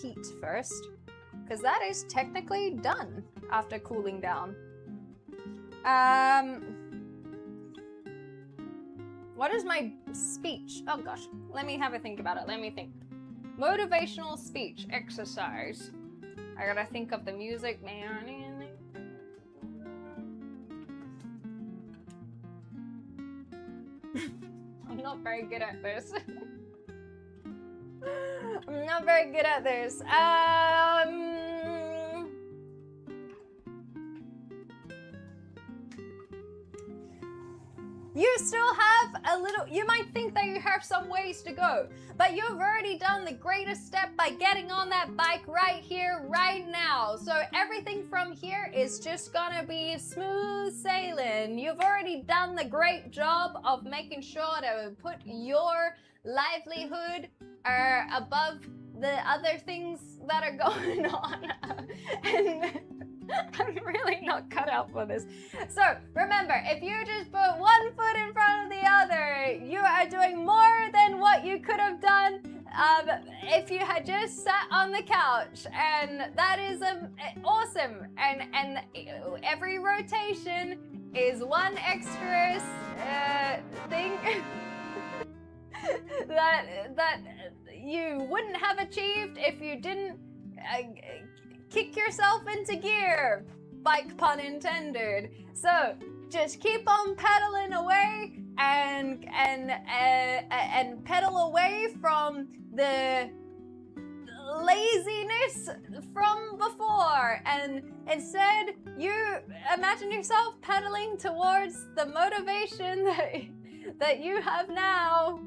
heat first, because that is technically done after cooling down. What is my speech? Oh gosh, let me have a think about it. Let me think. Motivational speech, exercise. I gotta think of the music. I'm not very good at this. I'm not very good at this. You still have a little, you might think that you have some ways to go, but you've already done the greatest step by getting on that bike right here, right now. So everything from here is just gonna be smooth sailing. You've already done the great job of making sure to put your livelihood above the other things that are going on. And I'm really not cut out for this. So remember, if you just put one foot in front of the other, you are doing more than what you could have done if you had just sat on the couch. And that is awesome. And every rotation is one extra thing that you wouldn't have achieved if you didn't kick yourself into gear, bike pun intended. So just keep on pedaling away and pedal away from the laziness from before, and instead you imagine yourself pedaling towards the motivation that you have now.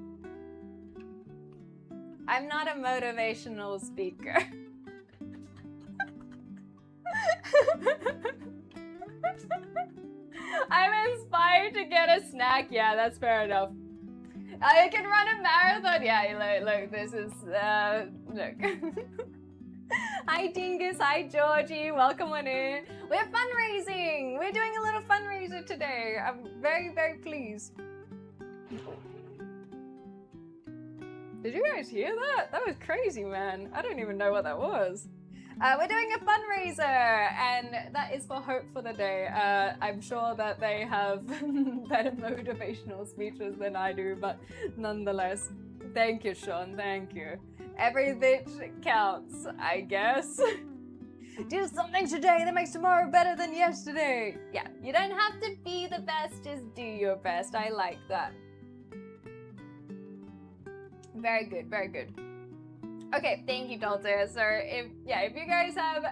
I'm not a motivational speaker. I'm inspired to get a snack. Yeah, that's fair enough. I can run a marathon. Yeah, look, this is, look. Hi, Dingus. Hi, Georgie. Welcome on in. We're fundraising. We're doing a little fundraiser today. I'm very, very pleased. Did you guys hear that? That was crazy, man. I don't even know what that was. We're doing a fundraiser, and that is for Hope for the Day. I'm sure that they have better motivational speeches than I do, but nonetheless, thank you, Sean, thank you. Every bit counts, I guess. Do something today that makes tomorrow better than yesterday. Yeah, you don't have to be the best, just do your best. I like that. Very good, very good. Okay, thank you, Dalter. So if you guys have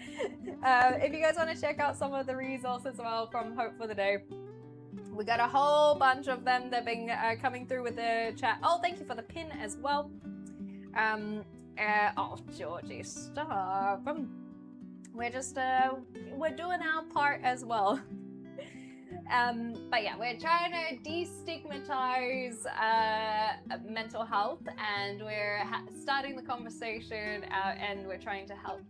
If you guys want to check out some of the resources as well from Hope for the Day, we got a whole bunch of them that have been coming through with the chat. Oh, thank you for the pin as well. Oh, Georgie, stop. We're just, we're doing our part as well. But yeah, we're trying to destigmatize mental health, and we're starting the conversation, and we're trying to help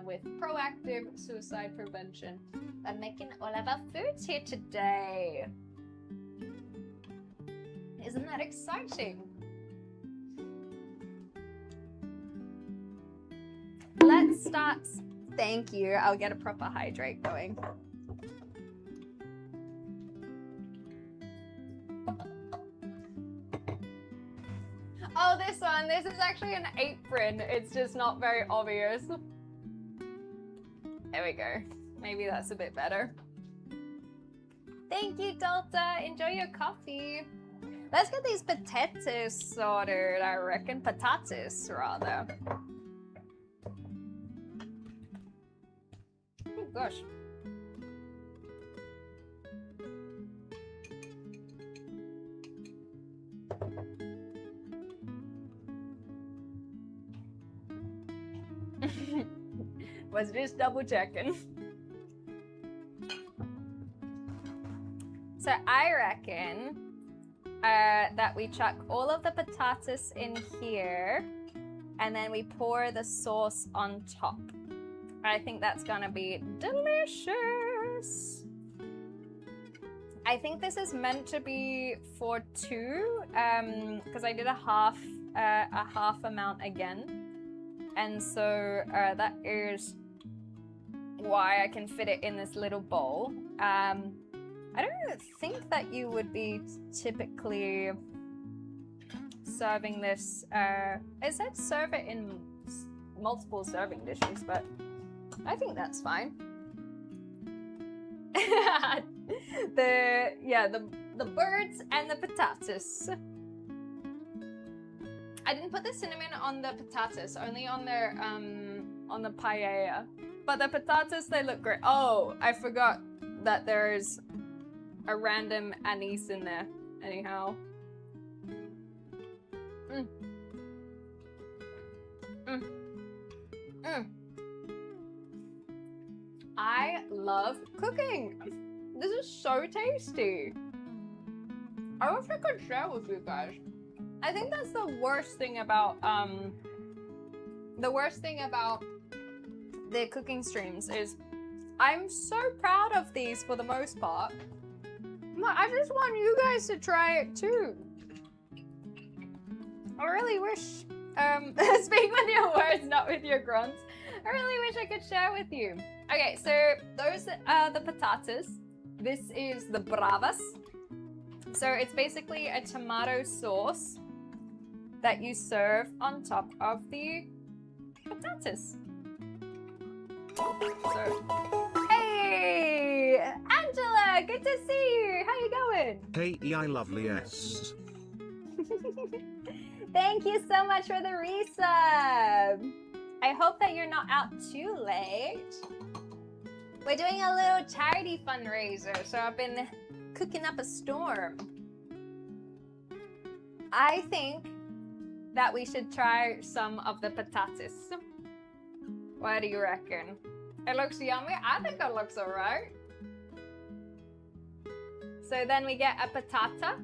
with proactive suicide prevention by making all of our foods here today. Isn't that exciting? Let's start. Thank you. I'll get a proper hydrate going. Oh, this one. This is actually an apron. It's just not very obvious. There we go. Maybe that's a bit better. Thank you, Delta. Enjoy your coffee. Let's get these potatoes sorted, I reckon. Patatas, rather. Oh, gosh. Was just double checking. So I reckon that we chuck all of the potatoes in here, and then we pour the sauce on top. I think that's gonna be delicious. I think this is meant to be for two, because I did a half amount again, and so that is why I can fit it in this little bowl. I don't think that you would be typically serving this. It said serve it in multiple serving dishes, but I think that's fine. the birds and the potatoes. I didn't put the cinnamon on the potatoes, only on their on the paella. But the potatoes, they look great. Oh, I forgot that there's a random anise in there. Anyhow. Mm. Mm. Mm. I love cooking. This is so tasty. I wish I could share with you guys. I think that's the worst thing about the cooking streams is I'm so proud of these for the most part. But I just want you guys to try it too. I really wish, speak with your words, not with your grunts. I really wish I could share with you. Okay, so those are the potatoes. This is the bravas. So it's basically a tomato sauce that you serve on top of the potatoes. So, hey, Angela, good to see you. How you going? Hey, I lovely yes. Thank you so much for the resub. I hope that you're not out too late. We're doing a little charity fundraiser, so I've been cooking up a storm. I think that we should try some of the potatoes. What do you reckon? It looks yummy. I think it looks alright. So then we get a patata.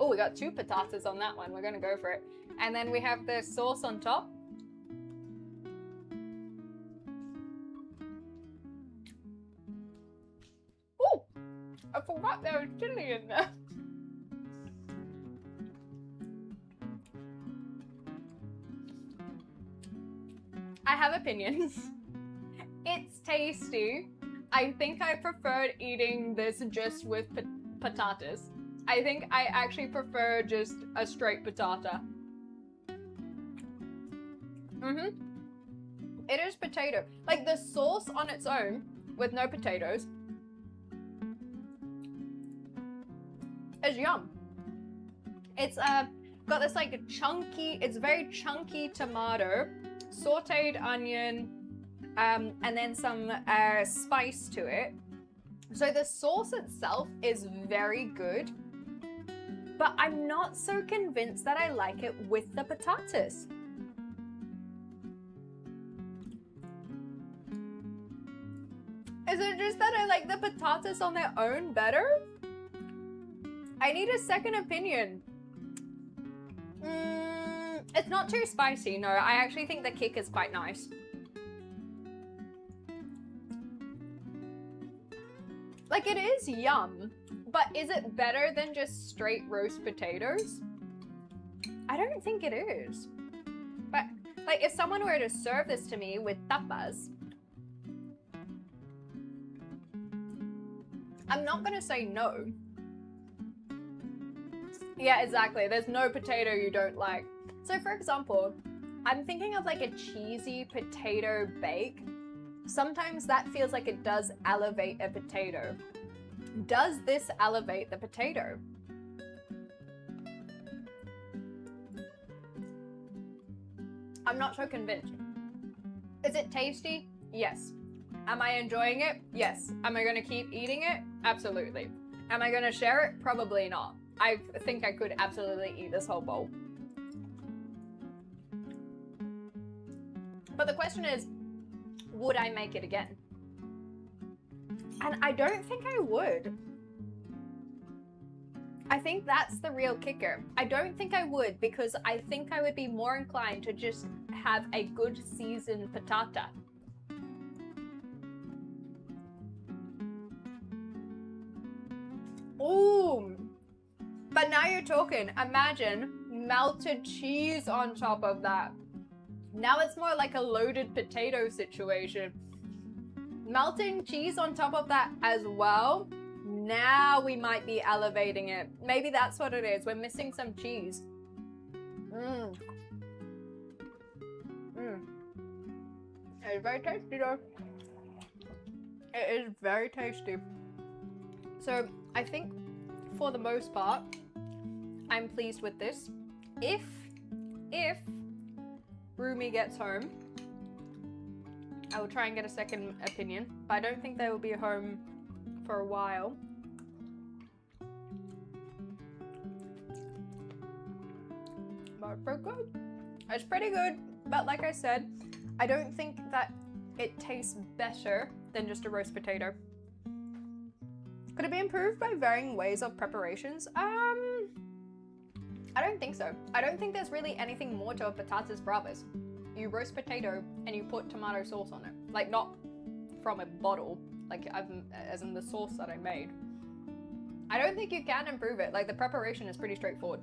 Oh, we got two patatas on that one. We're gonna go for it. And then we have the sauce on top. Oh, I forgot there was chili in there. I have opinions. It's tasty. I think I preferred eating this just with patatas. I think I actually prefer just a straight patata. It is potato. Like the sauce on its own with no potatoes is yum. It's got this like chunky, it's very chunky tomato, sauteed onion, and then some spice to it. So the sauce itself is very good, but I'm not so convinced that I like it with the potatoes. Is it just that I like the potatoes on their own better? I need a second opinion. It's not too spicy, no. I actually think the kick is quite nice. Like, it is yum, but is it better than just straight roast potatoes? I don't think it is. But, like, if someone were to serve this to me with tapas, I'm not gonna say no. Yeah, exactly. There's no potato you don't like. So, for example, I'm thinking of like a cheesy potato bake. Sometimes that feels like it does elevate a potato. Does this elevate the potato? I'm not so convinced. Is it tasty? Yes. Am I enjoying it? Yes. Am I going to keep eating it? Absolutely. Am I going to share it? Probably not. I think I could absolutely eat this whole bowl. But the question is, would I make it again? And I don't think I would. I think that's the real kicker. I don't think I would, because I think I would be more inclined to just have a good seasoned patata. Ooh. But now you're talking. Imagine melted cheese on top of that. Now it's more like a loaded potato situation. Melting cheese on top of that as well. Now we might be elevating it. Maybe that's what it is. We're missing some cheese. It's very tasty though. It is very tasty. So I think for the most part, I'm pleased with this. If Rumi gets home, I will try and get a second opinion, but I don't think they will be home for a while. But it's pretty good. It's pretty good, but like I said, I don't think that it tastes better than just a roast potato. Could it be improved by varying ways of preparations? I don't think so. I don't think there's really anything more to a patatas bravas. You roast potato and you put tomato sauce on it. Like, not from a bottle, like as in the sauce that I made. I don't think you can improve it. Like, the preparation is pretty straightforward.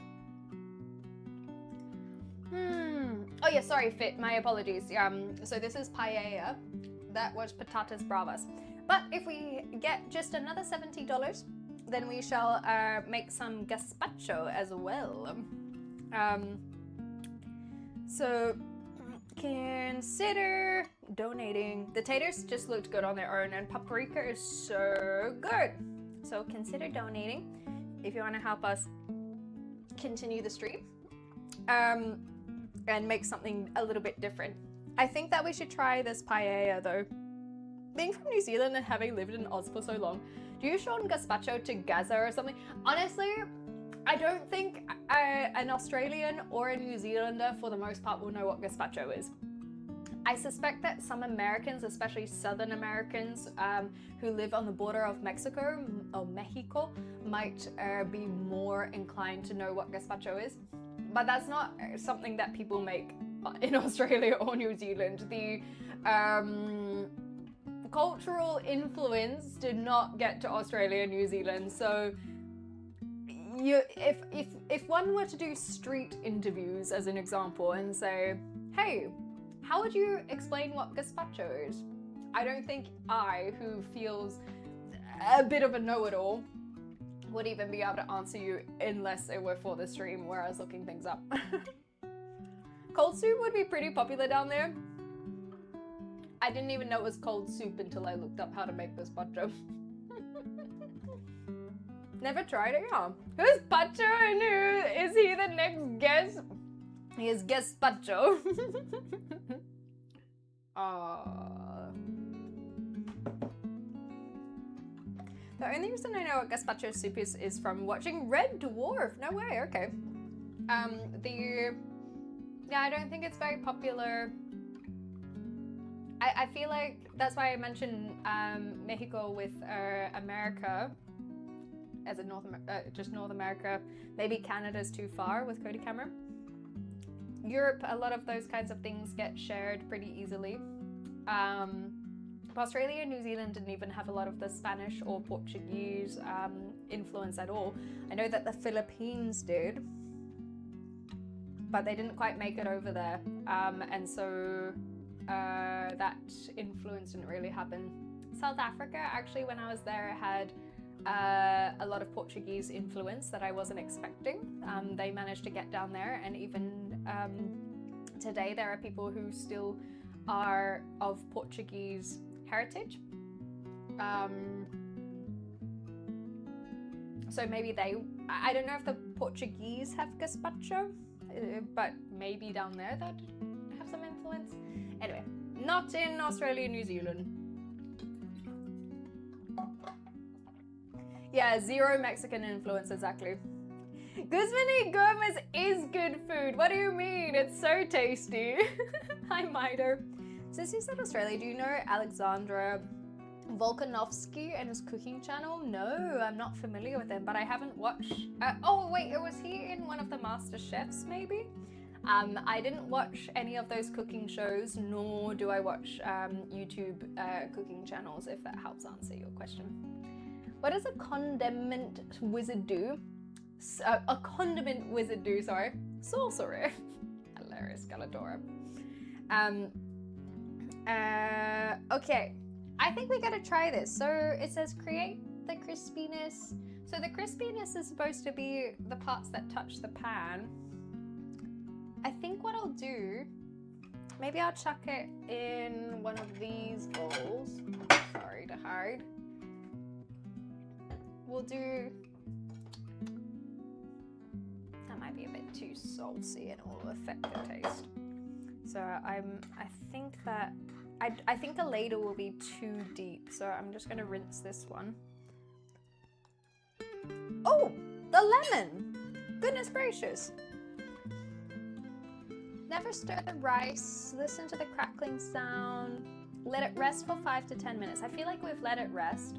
Oh yeah, sorry, Fit, my apologies. So this is paella. That was patatas bravas. But if we get just another $70, then we shall make some gazpacho as well. So consider donating. The taters just looked good on their own, and paprika is so good. So consider donating if you want to help us continue the stream and make something a little bit different. I think that we should try this paella though. Being from New Zealand and having lived in Oz for so long, do you shorten gazpacho to Gaza or something? Honestly, I don't think an Australian or a New Zealander for the most part will know what gazpacho is. I suspect that some Americans, especially Southern Americans who live on the border of Mexico or Mexico, might be more inclined to know what gazpacho is. But that's not something that people make in Australia or New Zealand. The cultural influence did not get to Australia and New Zealand, so if one were to do street interviews as an example and say, hey, how would you explain what gazpacho is? I don't think I, who feels a bit of a know-it-all, would even be able to answer you unless it were for the stream where I was looking things up. Cold soup would be pretty popular down there. I didn't even know it was cold soup until I looked up how to make gazpacho. Never tried it, yeah. Who's Pacho and who is he the next guest? He is Gazpacho. The only reason I know what gazpacho soup is from watching Red Dwarf. No way, okay. Yeah, I don't think it's very popular. I feel like that's why I mentioned Mexico with America as a just North America. Maybe Canada's too far with Cody Cameron. Europe, a lot of those kinds of things get shared pretty easily. Australia and New Zealand didn't even have a lot of the Spanish or Portuguese influence at all. I know that the Philippines did, but they didn't quite make it over there. And so that influence didn't really happen. South Africa, actually, when I was there, had a lot of Portuguese influence that I wasn't expecting. They managed to get down there, and even today there are people who still are of Portuguese heritage. So maybe I don't know if the Portuguese have gazpacho, but maybe down there that have some influence. Anyway, not in Australia, New Zealand. Yeah, zero Mexican influence, exactly. Guzman Gomez is good food. What do you mean? It's so tasty. Hi, Mido. Since you said Australia, do you know Alexandra Volkanovsky and his cooking channel? No, I'm not familiar with him, but I haven't watched... oh, wait, was he in one of the Master Chefs, maybe? I didn't watch any of those cooking shows, nor do I watch YouTube cooking channels, if that helps answer your question. What does a condiment wizard do? A condiment wizard do, sorry. Sorcerer. Hilarious, Galadora. Okay, I think we gotta try this. So it says create the crispiness. So the crispiness is supposed to be the parts that touch the pan. I think what I'll do, maybe I'll chuck it in one of these bowls. Sorry to hide. We'll do, that might be a bit too salty and it will affect the taste. So I think that, I think a ladle will be too deep. So I'm just gonna rinse this one. Oh, the lemon! Goodness gracious. Never stir the rice, listen to the crackling sound, let it rest for 5 to 10 minutes. I feel like we've let it rest.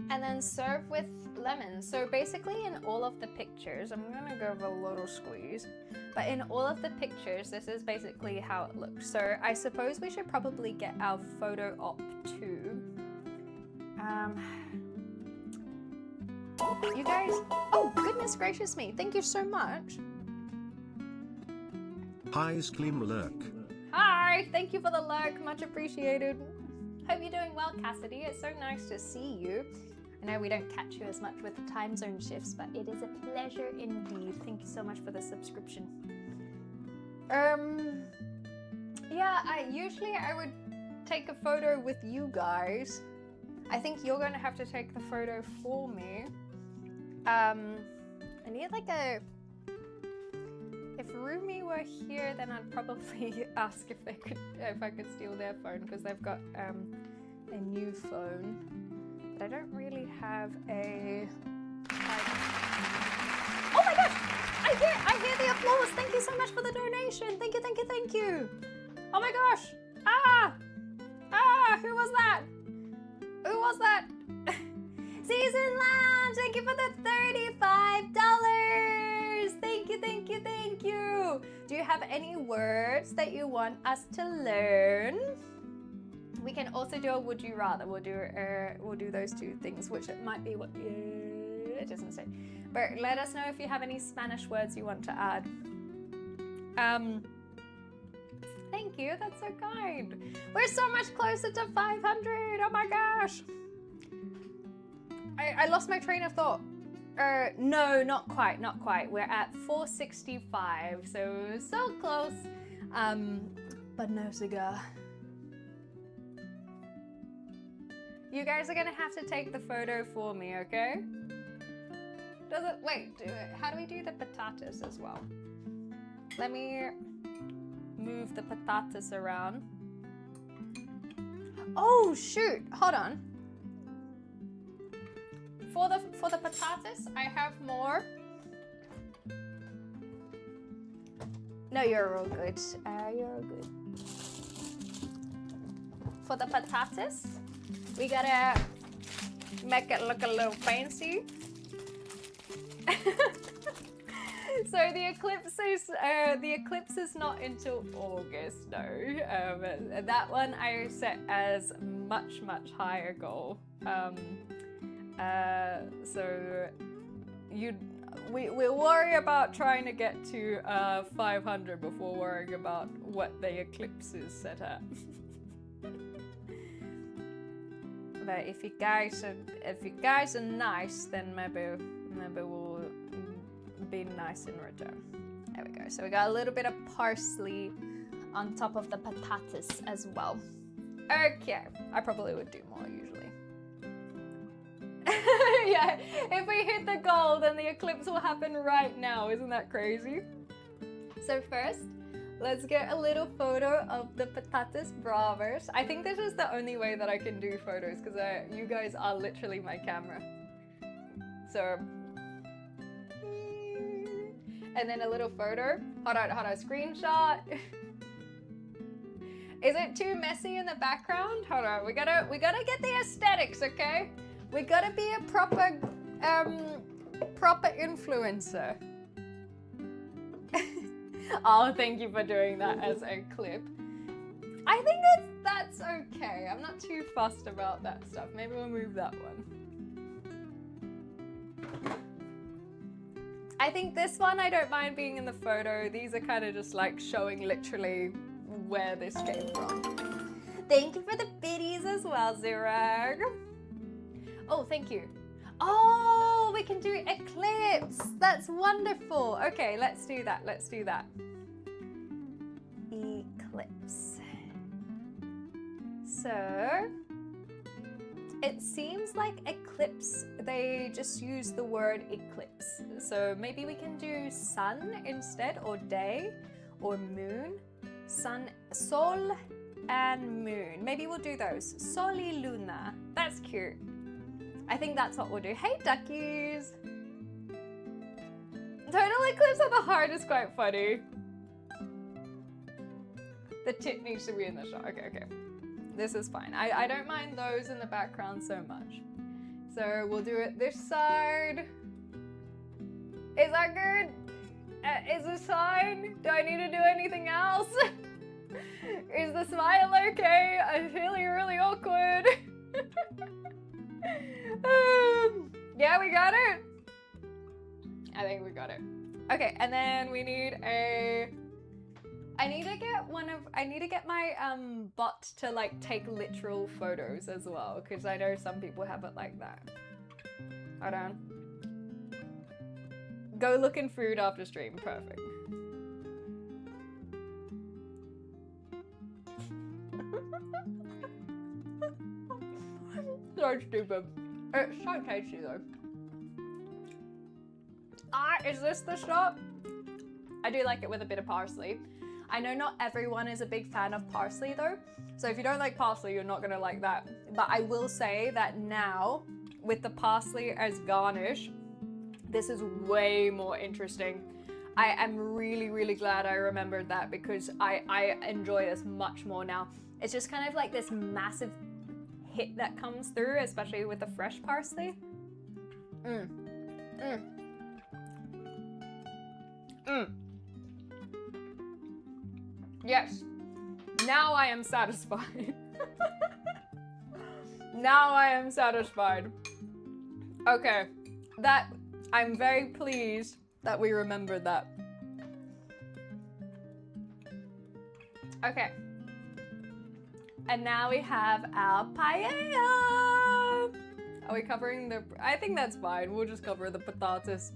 And then serve with lemon. So basically in all of the pictures, I'm gonna give a little squeeze, but in all of the pictures, this is basically how it looks. So I suppose we should probably get our photo op too. You guys, oh goodness gracious me, thank you so much. Hi, Sklim Lurk. Hi, thank you for the lurk, much appreciated. Hope you're doing well, Cassidy. It's so nice to see you. I know we don't catch you as much with the time zone shifts, but it is a pleasure indeed. Thank you so much for the subscription. Yeah, I would take a photo with you guys. I think you're gonna have to take the photo for me. I need like a... If Rumi were here, then I'd probably ask if I could steal their phone, because they've got a new phone. But I don't really have a... Oh my gosh! I hear the applause! Thank you so much for the donation! Thank you, thank you, thank you! Oh my gosh! Who was that? Who was that? Season Lounge! Thank you for the $35! Thank you, thank you, thank you! Do you have any words that you want us to learn? We can also do a would you rather. We'll do those two things, which it might be what it doesn't say. But let us know if you have any Spanish words you want to add. Thank you, that's so kind. We're so much closer to 500. Oh my gosh. I lost my train of thought. No, not quite, not quite. We're at 465, so close. But no cigar. You guys are gonna have to take the photo for me, okay? Wait, how do we do the patatas as well? Let me move the patatas around. Oh shoot, hold on. for the potatoes, I have more. No, you're all good. You're all good. For the potatoes, we gotta make it look a little fancy. So the eclipse is not until August, no. That one I set as much higher goal. So we'll worry about trying to get to 500 before worrying about what the eclipse is set at. But if you guys are nice, then maybe we'll be nice in return. There we go. So we got a little bit of parsley on top of the potatoes as well. Okay, I probably would do more usually. Yeah, if we hit the goal, then the eclipse will happen right now. Isn't that crazy? So first, let's get a little photo of the potatoes bravers. I think this is the only way that I can do photos because you guys are literally my camera. So, and then a little photo. Hold on, screenshot. Is it too messy in the background? Hold on, we gotta get the aesthetics, okay? We gotta be a proper influencer. Oh, thank you for doing that as a clip. I think that's okay. I'm not too fussed about that stuff. Maybe we'll move that one. I think this one I don't mind being in the photo. These are kind of just like showing literally where this came from. Thank you for the biddies as well, Zirag. Oh, thank you. Oh, we can do eclipse. That's wonderful. Okay, let's do that. Let's do that. Eclipse. So, it seems like eclipse, they just use the word eclipse. So maybe we can do sun instead, or day, or moon. Sun, sol, and moon. Maybe we'll do those. Sol y luna. That's cute. I think that's what we'll do. Hey, duckies! Total eclipse of the heart is quite funny. The tit needs to be in the shot. Okay. This is fine. I don't mind those in the background so much. So we'll do it this side. Is that good? Is this fine? Do I need to do anything else? Is the smile okay? I'm feeling really awkward. Yeah, we got it. I think we got it. Okay, and then we need a. I need to get my bot to like take literal photos as well, because I know some people have it like that. Hold on. Go looking food after stream. Perfect. So stupid. It's so tasty though. Is this the shot? I do like it with a bit of parsley. I know not everyone is a big fan of parsley though, so if you don't like parsley, you're not gonna like that. But I will say that now, with the parsley as garnish, this is way more interesting. I am really glad I remembered that, because I enjoy this much more now. It's just kind of like this massive hit that comes through, especially with the fresh parsley. Yes, now I am satisfied. Now I am satisfied. Okay, I'm very pleased that we remembered that. Okay. And now we have our paella. Are we covering the... I think that's fine. We'll just cover the potatoes.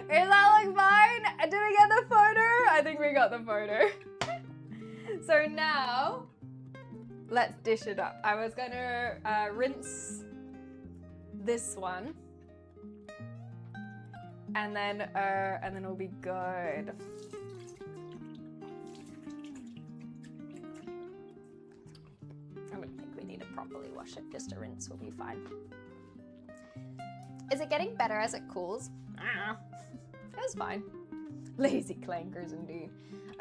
Does that look fine? Did we get the photo? I think we got the photo. So now, let's dish it up. I was gonna rinse this one. And then we'll be good. I'm gonna quickly need to properly wash it. Just a rinse will be fine. Is it getting better as it cools? It was fine. Lazy clankers indeed.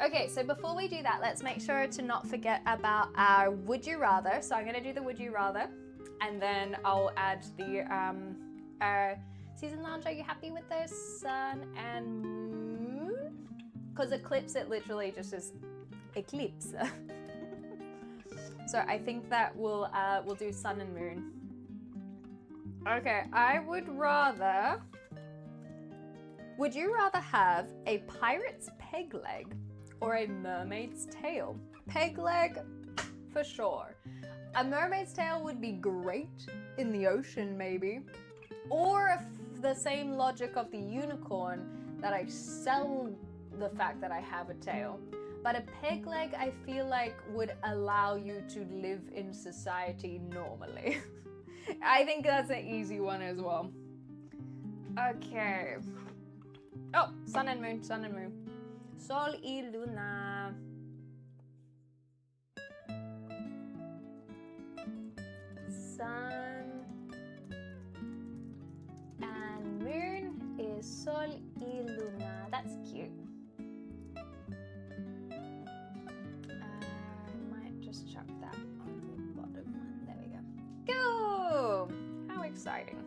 Okay, so before we do that, let's make sure to not forget about our would you rather. So I'm gonna do the would you rather, and then I'll add the season lounge. Are you happy with the sun and moon? Because eclipse, it literally just is eclipse. So I think that we'll do sun and moon. Okay, I would rather. Would you rather have a pirate's peg leg or a mermaid's tail? Peg leg, for sure. A mermaid's tail would be great in the ocean, maybe. Or the same logic of the unicorn, that I sell the fact that I have a tail. But a peg leg, I feel like, would allow you to live in society normally. I think that's an easy one as well. Okay. Oh, sun and moon, sun and moon. Sol y luna. Sun and moon is sol y luna. That's cute. I might just chuck that on the bottom one. There we go. Go! How exciting.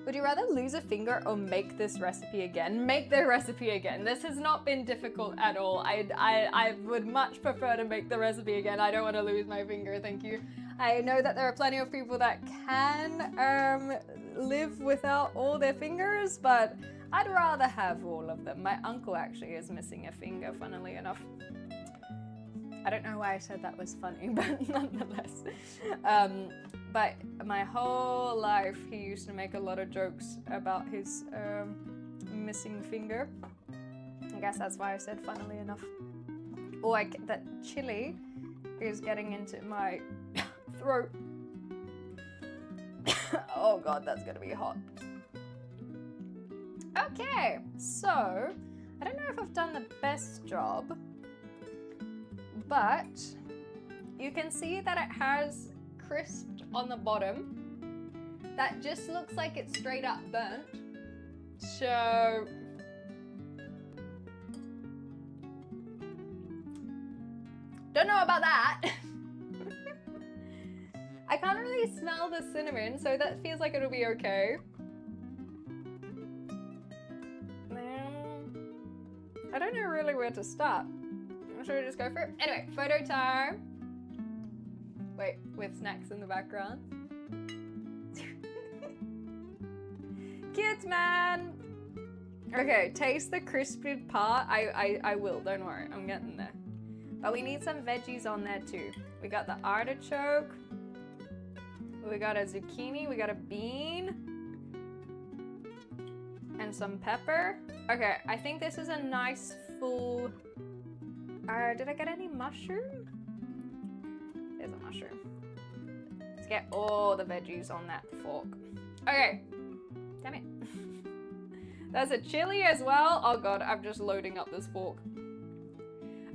Would you rather lose a finger or make this recipe again? Make the recipe again. This has not been difficult at all. I would much prefer to make the recipe again. I don't want to lose my finger, thank you. I know that there are plenty of people that can live without all their fingers, but I'd rather have all of them. My uncle actually is missing a finger, funnily enough. I don't know why I said that was funny, but nonetheless. But my whole life, he used to make a lot of jokes about his missing finger. I guess that's why I said funnily enough. Oh, that chili is getting into my throat. Oh God, that's gonna be hot. Okay, so I don't know if I've done the best job, but you can see that it has crisped on the bottom. That just looks like it's straight up burnt. So don't know about that. I can't really smell the cinnamon, so that feels like it'll be okay. I don't know really where to start. Should we just go for it? Anyway, photo time. Wait, with snacks in the background. Kids, man! Okay, taste the crispy part. I will, don't worry, I'm getting there. But we need some veggies on there too. We got the artichoke. We got a zucchini, we got a bean. And some pepper. Okay, I think this is a nice full... did I get any mushroom? There's a mushroom. Let's get all the veggies on that fork. Okay. Damn it. There's a chili as well. Oh God, I'm just loading up this fork.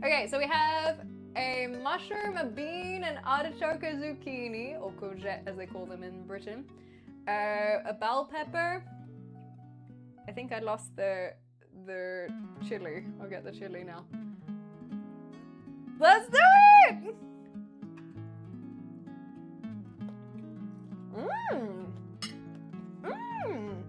Okay, so we have a mushroom, a bean, an artichoke, a zucchini, or courgette as they call them in Britain. A bell pepper. I think I lost the chili. I'll get the chili now. Let's do it! Mmm. Mmm.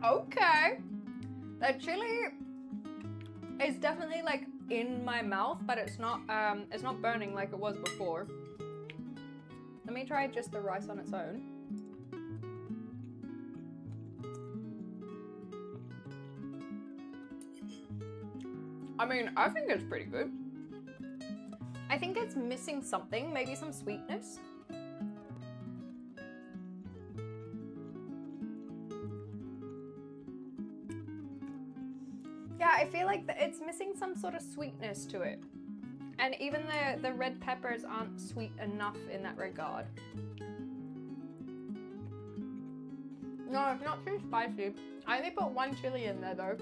Okay. The chili is definitely like in my mouth, but it's not burning like it was before. Let me try just the rice on its own. I mean, I think it's pretty good. I think it's missing something, maybe some sweetness. Yeah, I feel like it's missing some sort of sweetness to it. And even the red peppers aren't sweet enough in that regard. No, it's not too spicy. I only put 1 chili in there though.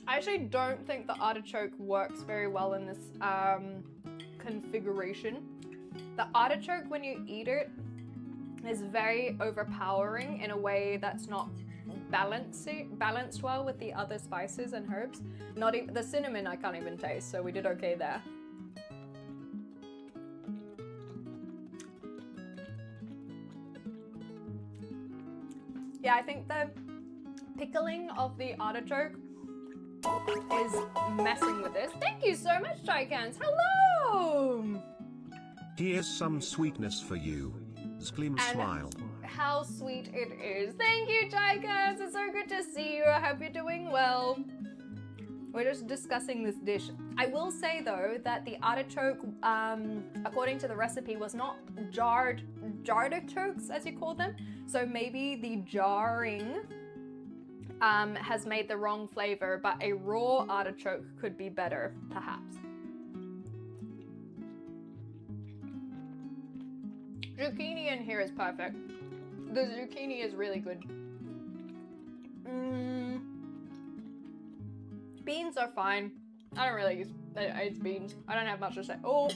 I actually don't think the artichoke works very well in this configuration. The artichoke, when you eat it, is very overpowering in a way that's not balanced well with the other spices and herbs. Not even the cinnamon I can't even taste, so we did okay there. Yeah, I think the pickling of the artichoke is messing with this. Thank you so much, Chicans. Hello! Here's some sweetness for you. Skleem smile. How sweet it is. Thank you, Chicans. It's so good to see you. I hope you're doing well. We're just discussing this dish. I will say though that the artichoke, according to the recipe, was not jarred artichokes, as you call them. So maybe the jarring has made the wrong flavor, but a raw artichoke could be better, perhaps. Zucchini in here is perfect. The zucchini is really good. Beans are fine. I don't really eat beans. I don't have much to say. Oh,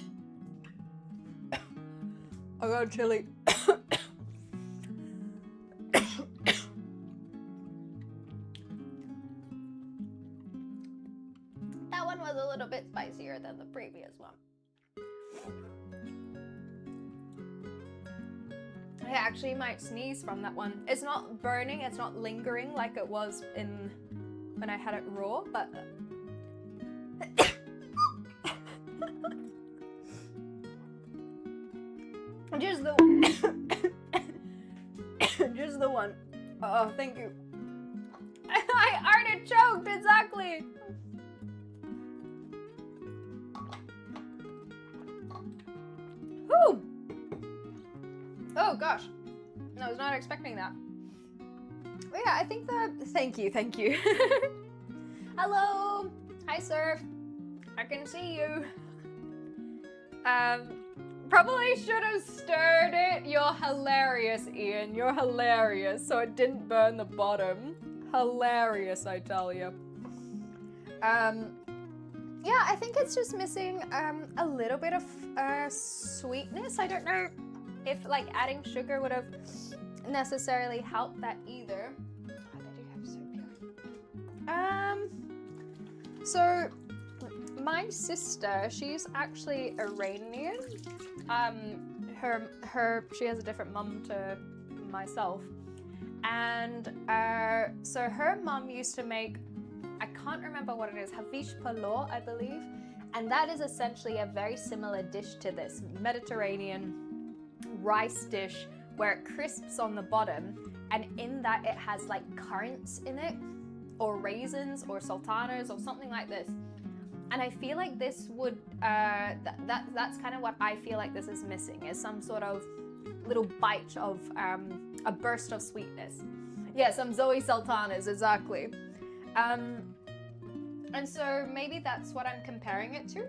I got chili. That one was a little bit spicier than the previous one. I actually might sneeze from that one. It's not burning, it's not lingering like it was in when I had it raw, but just the one. Oh, thank you. I artichoked, exactly. Whew. Oh gosh, I was not expecting that. But yeah, I think that, thank you. Hello, hi Surf, I can see you. Probably should have stirred it. You're hilarious, Ian, you're hilarious. So it didn't burn the bottom. Hilarious, I tell you. Yeah, I think it's just missing a little bit of sweetness. I don't know if like adding sugar would have necessarily helped that either. How did you have so pure? So my sister, she's actually Iranian. She has a different mum to myself, and so her mum used to make, I can't remember what it is, havish palo, I believe, and that is essentially a very similar dish to this Mediterranean rice dish where it crisps on the bottom, and in that it has like currants in it, or raisins, or sultanas, or something like this. And I feel like this would, that's kind of what I feel like this is missing, is some sort of little bite of a burst of sweetness. Yeah, some Zoe sultanas, exactly. And so maybe that's what I'm comparing it to,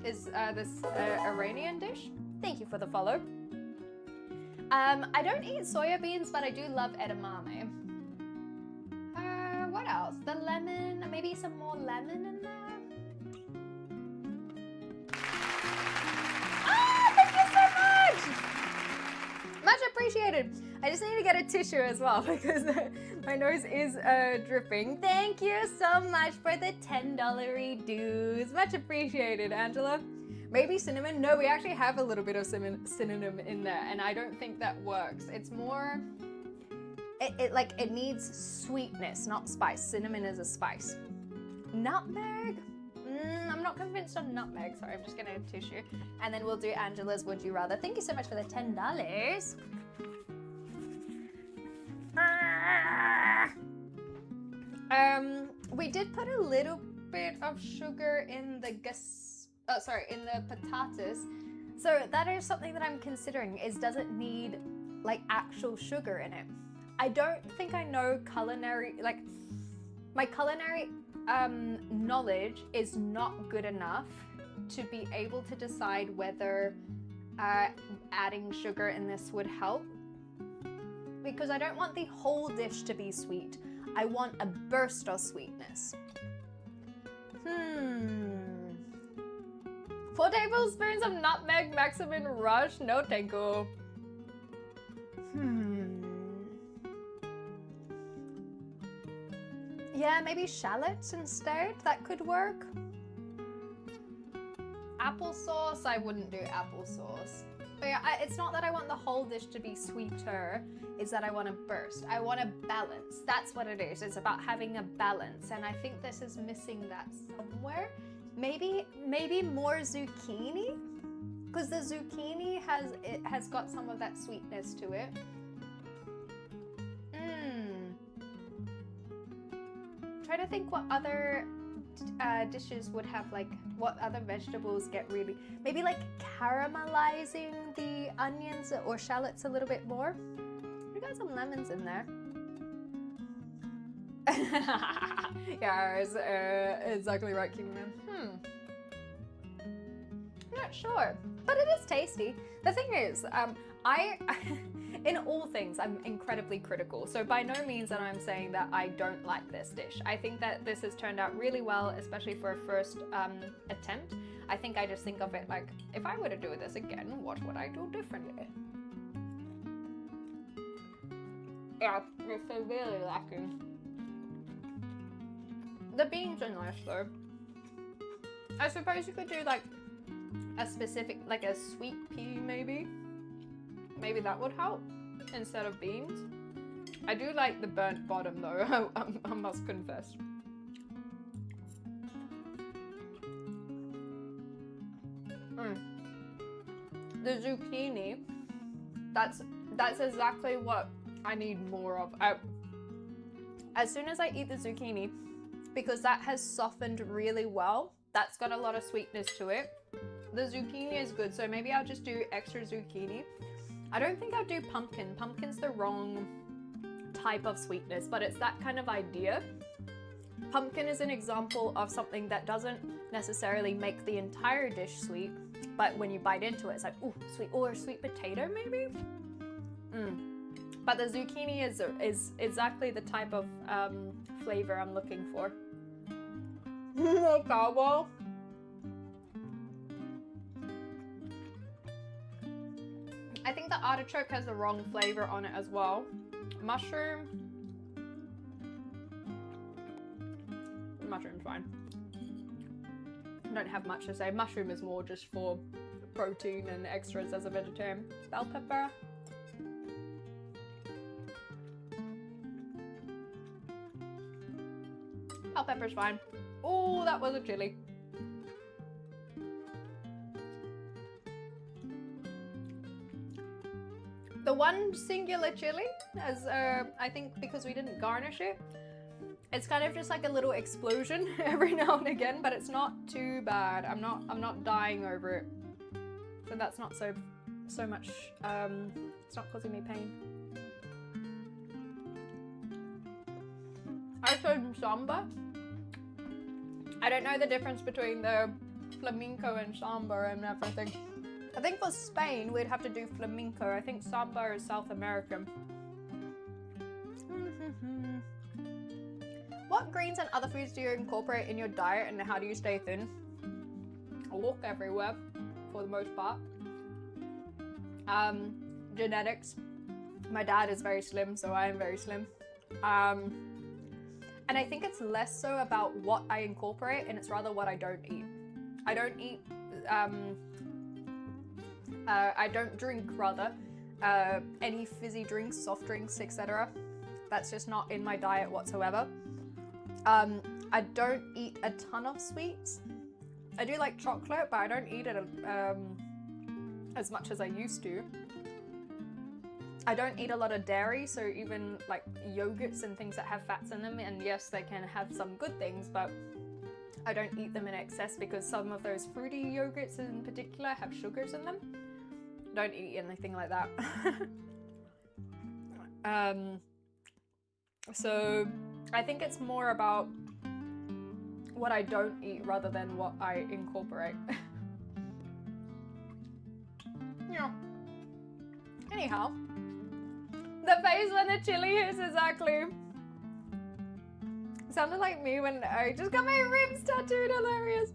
is this Iranian dish. Thank you for the follow. I don't eat soya beans, but I do love edamame. What else? The lemon, maybe some more lemon in there. Thank you so much! Much appreciated. I just need to get a tissue as well because my nose is dripping. Thank you so much for the $10 dues. Much appreciated, Angela. Maybe cinnamon? No, we actually have a little bit of cinnamon in there, and I don't think that works. It's more, it needs sweetness, not spice. Cinnamon is a spice. Nutmeg? I'm not convinced on nutmeg. Sorry, I'm just gonna tissue. And then we'll do Angela's Would You Rather. Thank you so much for the $10. We did put a little bit of sugar in the in the potatoes. So that is something that I'm considering, is does it need like actual sugar in it? I don't think I know culinary, like my culinary knowledge is not good enough to be able to decide whether adding sugar in this would help. because I don't want the whole dish to be sweet. I want a burst of sweetness. 4 tablespoons of nutmeg Maximin Rush? No, thank you. Yeah, maybe shallots instead? That could work. Applesauce? I wouldn't do applesauce. But yeah, it's not that I want the whole dish to be sweeter, it's that I want a burst. I want a balance. That's what it is. It's about having a balance, and I think this is missing that somewhere. Maybe more zucchini? Because the zucchini has got some of that sweetness to it. Trying to think what other dishes would have, like, what other vegetables get really, maybe like caramelizing the onions or shallots a little bit more. We got some lemons in there. Yeah, it's exactly right, Kingman. Not sure, but it is tasty. The thing is, I in all things, I'm incredibly critical. So by no means that I'm saying that I don't like this dish. I think that this has turned out really well, especially for a first attempt. I think I just think of it like, if I were to do this again, what would I do differently? Yeah, it's so really lacking. The beans are nice though. I suppose you could do like a specific, like a sweet pea maybe. Maybe that would help instead of beans. I do like the burnt bottom though, I must confess. The zucchini, that's exactly what I need more of. As soon as I eat the zucchini, because that has softened really well, that's got a lot of sweetness to it. The zucchini is good, so maybe I'll just do extra zucchini. I don't think I'll do pumpkin. Pumpkin's the wrong type of sweetness, but it's that kind of idea. Pumpkin is an example of something that doesn't necessarily make the entire dish sweet, but when you bite into it, it's like, ooh, sweet, or sweet potato maybe? But the zucchini is exactly the type of flavor I'm looking for. Cowbell. I think the artichoke has the wrong flavor on it as well. Mushroom. Mushroom's fine. I don't have much to say. Mushroom is more just for protein and extras as a vegetarian. Bell pepper. Bell pepper's fine. Oh, that was a chili. The one singular chili, as I think because we didn't garnish it, it's kind of just like a little explosion every now and again, but it's not too bad. I'm not dying over it, so that's not so much. It's not causing me pain. I showed samba. I don't know the difference between the flamenco and samba and everything. I think for Spain, we'd have to do flamenco. I think samba is South American. What greens and other foods do you incorporate in your diet, and how do you stay thin? I walk everywhere, for the most part. Genetics. My dad is very slim, so I am very slim. And I think it's less so about what I incorporate, and it's rather what I don't eat. I don't eat... I don't drink, rather, any fizzy drinks, soft drinks, etc. That's just not in my diet whatsoever. I don't eat a ton of sweets. I do like chocolate, but I don't eat it as much as I used to. I don't eat a lot of dairy, so even like yogurts and things that have fats in them, and yes, they can have some good things, but I don't eat them in excess because some of those fruity yogurts in particular have sugars in them. Don't eat anything like that. So I think it's more about what I don't eat rather than what I incorporate. Yeah. Anyhow, The face when the chili hits, exactly. Sounded like me when I just got my ribs tattooed. Hilarious.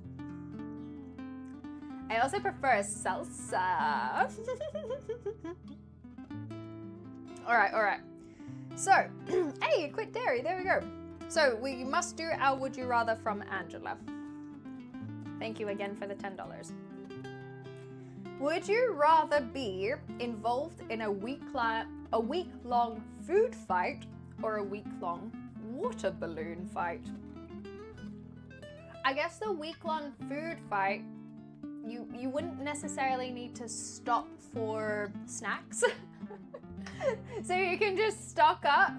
I also prefer salsa. Alright. So, hey, you quit dairy. There we go. So, we must do our Would You Rather from Angela. Thank you again for the $10. Would you rather be involved in a week-long food fight or a week-long water balloon fight? I guess the week-long food fight, you wouldn't necessarily need to stop for snacks. So you can just stock up.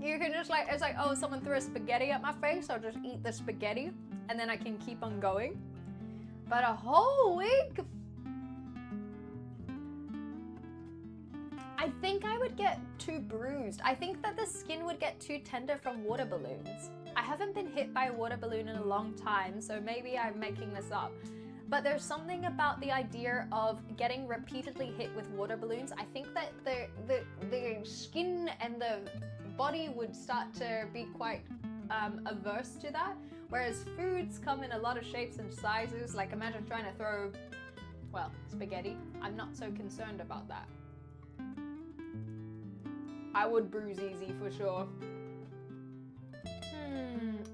You can just it's like, oh, someone threw a spaghetti at my face, I'll just eat the spaghetti and then I can keep on going. But a whole week? I think I would get too bruised. I think that the skin would get too tender from water balloons. I haven't been hit by a water balloon in a long time, so maybe I'm making this up. But there's something about the idea of getting repeatedly hit with water balloons. I think that the skin and the body would start to be quite averse to that. Whereas foods come in a lot of shapes and sizes. Like imagine trying to throw, well, spaghetti. I'm not so concerned about that. I would bruise easy for sure.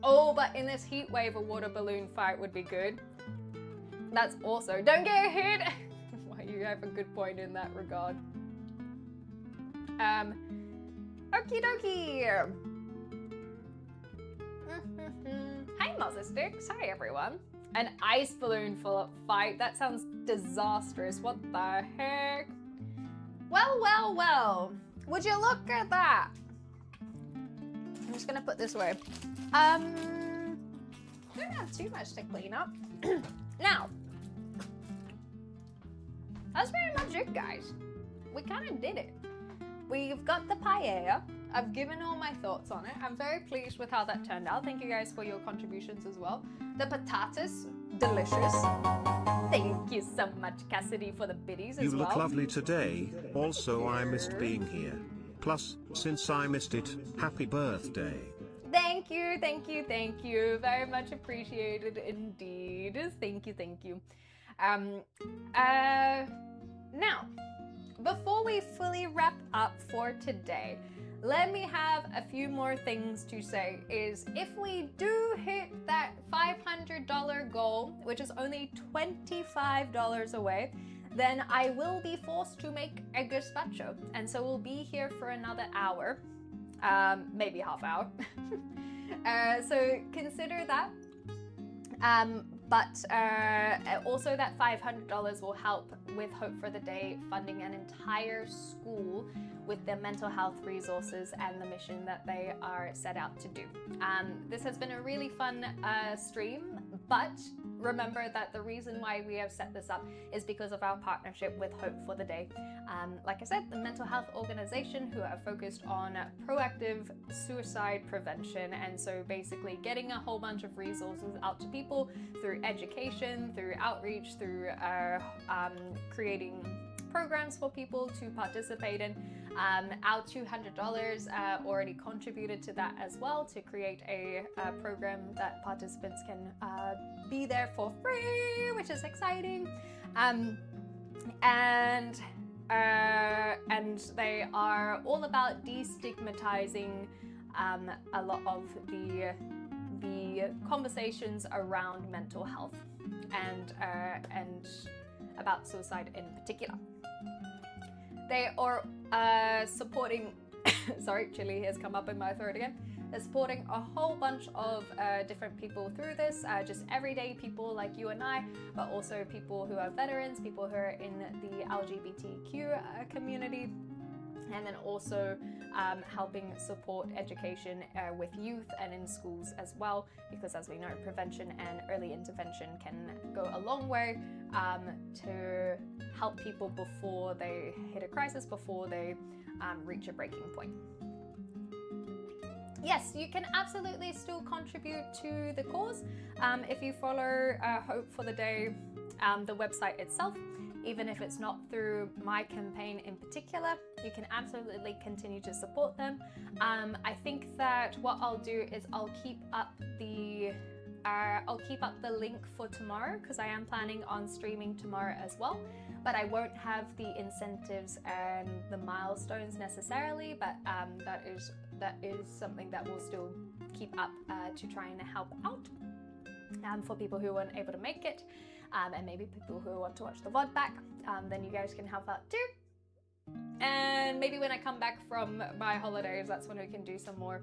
Oh, but in this heat wave, a water balloon fight would be good. That's also, don't get hit. Well, you have a good point in that regard. Okie dokie. Hi, Muzzer Sticks. Hi, everyone. An ice balloon fight. That sounds disastrous. What the heck? Well. Would you look at that? I'm just gonna put this away. Don't have too much to clean up. Now, that's very much it, guys. We kind of did it. We've got the paella. I've given all my thoughts on it. I'm very pleased with how that turned out. Thank you guys for your contributions as well. The potatoes, delicious. Thank you so much, Cassidy, for the biddies as well. You look lovely today. Also, I missed being here. Plus, since I missed it, happy birthday. Thank you. Very much appreciated indeed. Thank you. Now, before we fully wrap up for today, let me have a few more things to say. Is if we do hit that $500 goal, which is only $25 away, then I will be forced to make a gazpacho. And so we'll be here for another hour, maybe half hour. So consider that. But also that $500 will help with Hope for the Day funding an entire school with their mental health resources and the mission that they are set out to do. This has been a really fun stream, but remember that the reason why we have set this up is because of our partnership with Hope for the Day. Like I said, the mental health organization who are focused on proactive suicide prevention, and so basically getting a whole bunch of resources out to people through education, through outreach, through creating programs for people to participate in. Our $200 already contributed to that as well, to create a program that participants can be there for free, which is exciting. And they are all about destigmatizing a lot of the conversations around mental health and about suicide in particular. They are supporting, sorry, chili has come up in my throat again. They're supporting a whole bunch of different people through this, just everyday people like you and I, but also people who are veterans, people who are in the LGBTQ community, and then also helping support education with youth and in schools as well, because as we know, prevention and early intervention can go a long way to help people before they hit a crisis, before they reach a breaking point. Yes, you can absolutely still contribute to the cause if you follow Hope for the Day, the website itself. even if it's not through my campaign in particular, you can absolutely continue to support them. I think that what I'll do is I'll keep up the link for tomorrow, because I am planning on streaming tomorrow as well, but I won't have the incentives and the milestones necessarily, but that is something that we'll still keep up to try and help out for people who weren't able to make it, and maybe people who want to watch the VOD back, then you guys can help out too. And maybe when I come back from my holidays, that's when we can do some more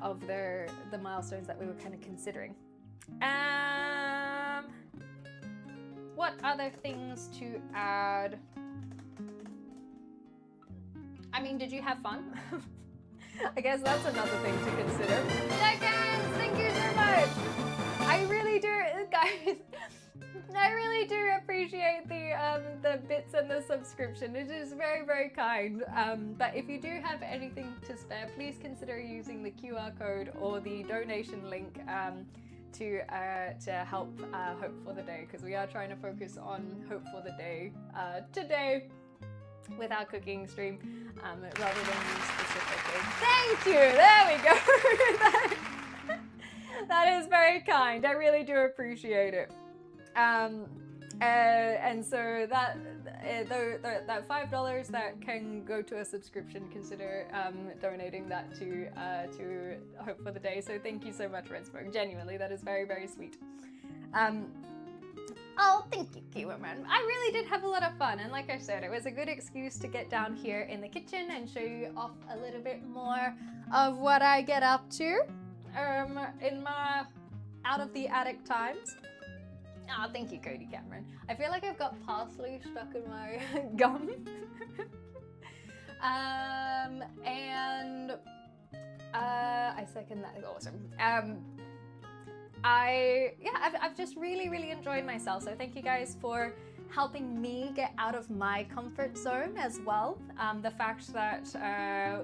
of the milestones that we were kind of considering. What other things to add? I mean, did you have fun? I guess that's another thing to consider. Seconds, thank you so much. I really do, guys. I really do appreciate the bits and the subscription. It is very, very kind. But if you do have anything to spare, please consider using the QR code or the donation link to help Hope for the Day, because we are trying to focus on Hope for the Day today with our cooking stream, rather than me specifically. Thank you! There we go! That is very kind. I really do appreciate it. And so that $5 that can go to a subscription, consider donating that to Hope for the Day. So thank you so much, Red Smoke. Genuinely, that is very, very sweet. Oh, thank you, Kiwaman. I really did have a lot of fun, and like I said, it was a good excuse to get down here in the kitchen and show you off a little bit more of what I get up to in my out of the attic times. Oh, thank you, Cody Cameron. I feel like I've got parsley stuck in my gum. I second that. Awesome. I've just really enjoyed myself. So thank you guys for helping me get out of my comfort zone as well. The fact that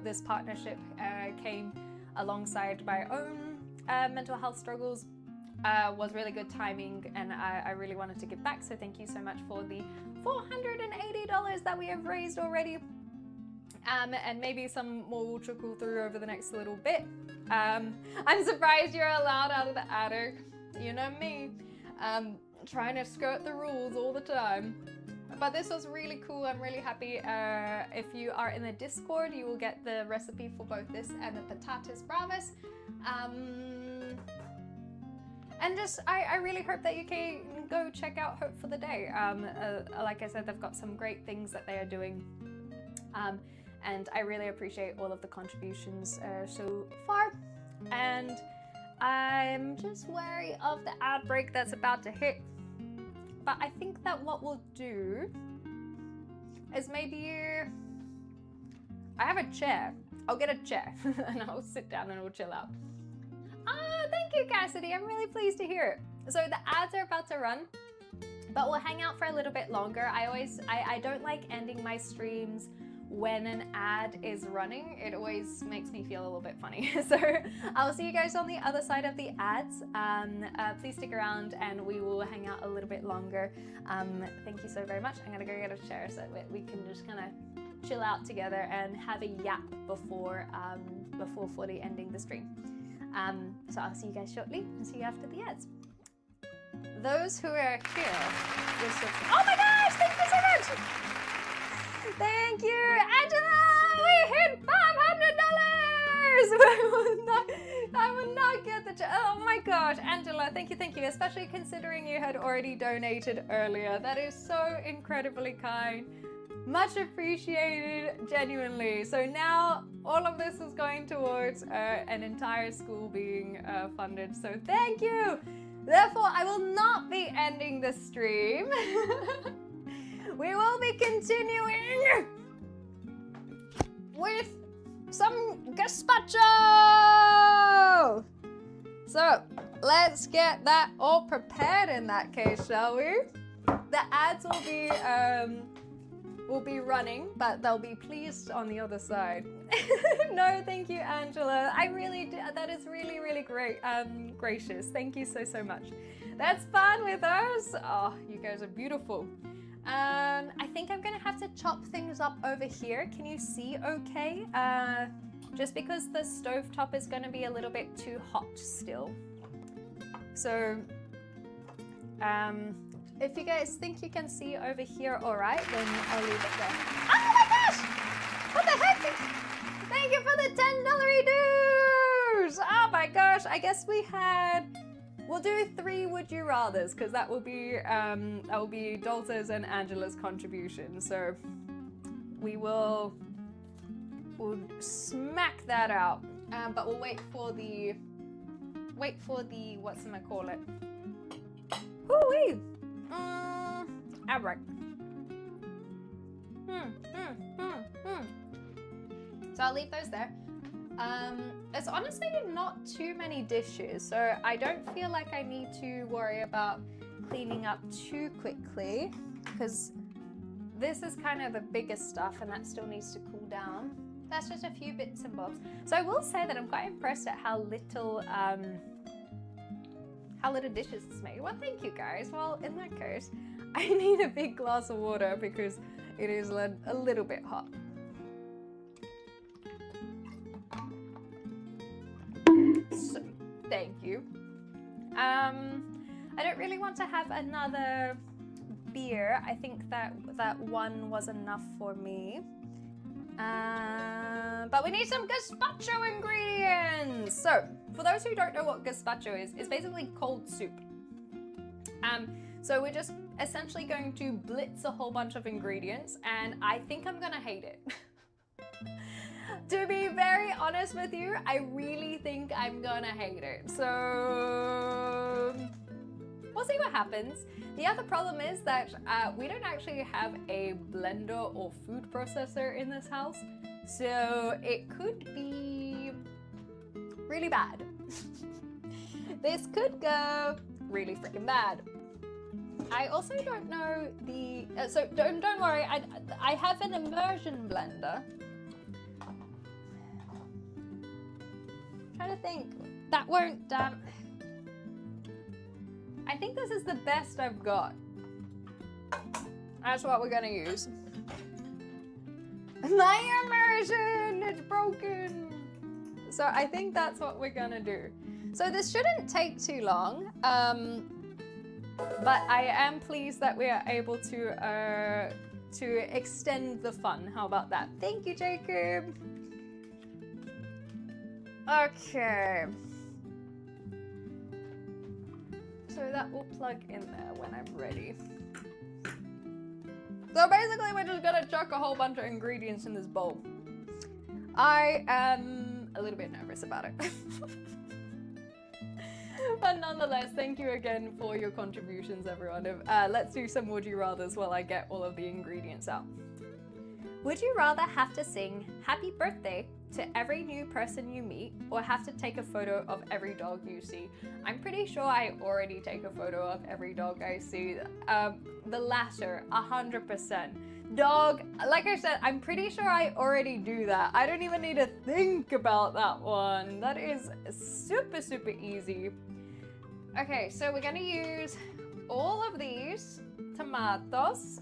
this partnership came alongside my own mental health struggles was really good timing, and I really wanted to give back. So thank you so much for the $480 that we have raised already. And maybe some more will trickle through over the next little bit. I'm surprised you're allowed out of the attic. You know me, trying to skirt the rules all the time. But this was really cool. I'm really happy. If you are in the Discord, you will get the recipe for both this and the patatas bravas. And just, I really hope that you can go check out Hope for the Day. Like I said, they've got some great things that they are doing. And I really appreciate all of the contributions so far. And I'm just wary of the outbreak that's about to hit. But I think that what we'll do is maybe I have a chair. I'll get a chair and I'll sit down and we'll chill out. Oh, thank you, Cassidy. I'm really pleased to hear it. So the ads are about to run, but we'll hang out for a little bit longer. I don't like ending my streams when an ad is running. It always makes me feel a little bit funny. So I'll see you guys on the other side of the ads. Please stick around and we will hang out a little bit longer. Thank you so very much. I'm gonna go get a chair so that we can just kind of chill out together and have a yap before fully ending the stream. So I'll see you guys shortly and see you after the ads. Those who are here will oh my gosh, thank you so much! Thank you, Angela! We hit $500! I will not get the oh my gosh, Angela, thank you, especially considering you had already donated earlier. That is so incredibly kind. Much appreciated, genuinely. So now all of this is going towards an entire school being funded. So thank you. Therefore, I will not be ending the stream. We will be continuing with some gazpacho. So let's get that all prepared in that case, shall we? The ads will be running, but they'll be pleased on the other side. No, thank you, Angela. I really do. That is really, really great. Gracious. Thank you so much. That's fun with us. Oh, you guys are beautiful. I think I'm gonna have to chop things up over here. Can you see okay? Just because the stovetop is gonna be a little bit too hot still. So, if you guys think you can see over here all right, then I'll leave it there. Oh my gosh! What the heck? Thank you for the $10 dues! Oh my gosh, I guess we'll do 3 would you rathers, because that will be Dolta's and Angela's contribution. So we'll smack that out. But we'll wait for the whatchamacallit. Woo-wee! Abric. So I'll leave those there. It's honestly not too many dishes, so I don't feel like I need to worry about cleaning up too quickly, because this is kind of the biggest stuff and that still needs to cool down. That's just a few bits and bobs. So I will say that I'm quite impressed at how little dishes it's made. Well, thank you guys. Well, in that case, I need a big glass of water because it is a little bit hot. So, thank you. I don't really want to have another beer. I think that one was enough for me. But we need some gazpacho ingredients. So, for those who don't know what gazpacho is, it's basically cold soup. So we're just essentially going to blitz a whole bunch of ingredients, and I think I'm gonna hate it. To be very honest with you, I really think I'm gonna hate it. So we'll see what happens. The other problem is that we don't actually have a blender or food processor in this house, so it could be really bad. This could go really freaking bad. I also don't know the so don't worry. I have an immersion blender. Trying to think. That won't I think this is the best I've got. That's what we're gonna use. My immersion! It's broken! So I think that's what we're gonna do. So this shouldn't take too long. But I am pleased that we are able to extend the fun. How about that? Thank you, Jacob. Okay. So that will plug in there when I'm ready. So basically we're just gonna chuck a whole bunch of ingredients in this bowl. I am a little bit nervous about it. But nonetheless, thank you again for your contributions, everyone. Let's do some would you rathers while I get all of the ingredients out. Would you rather have to sing happy birthday to every new person you meet, or have to take a photo of every dog you see? I'm pretty sure I already take a photo of every dog I see. The latter, 100%. Dog, like I said, I'm pretty sure I already do that. I don't even need to think about that one. That is super, super easy. Okay, so we're gonna use all of these tomatoes.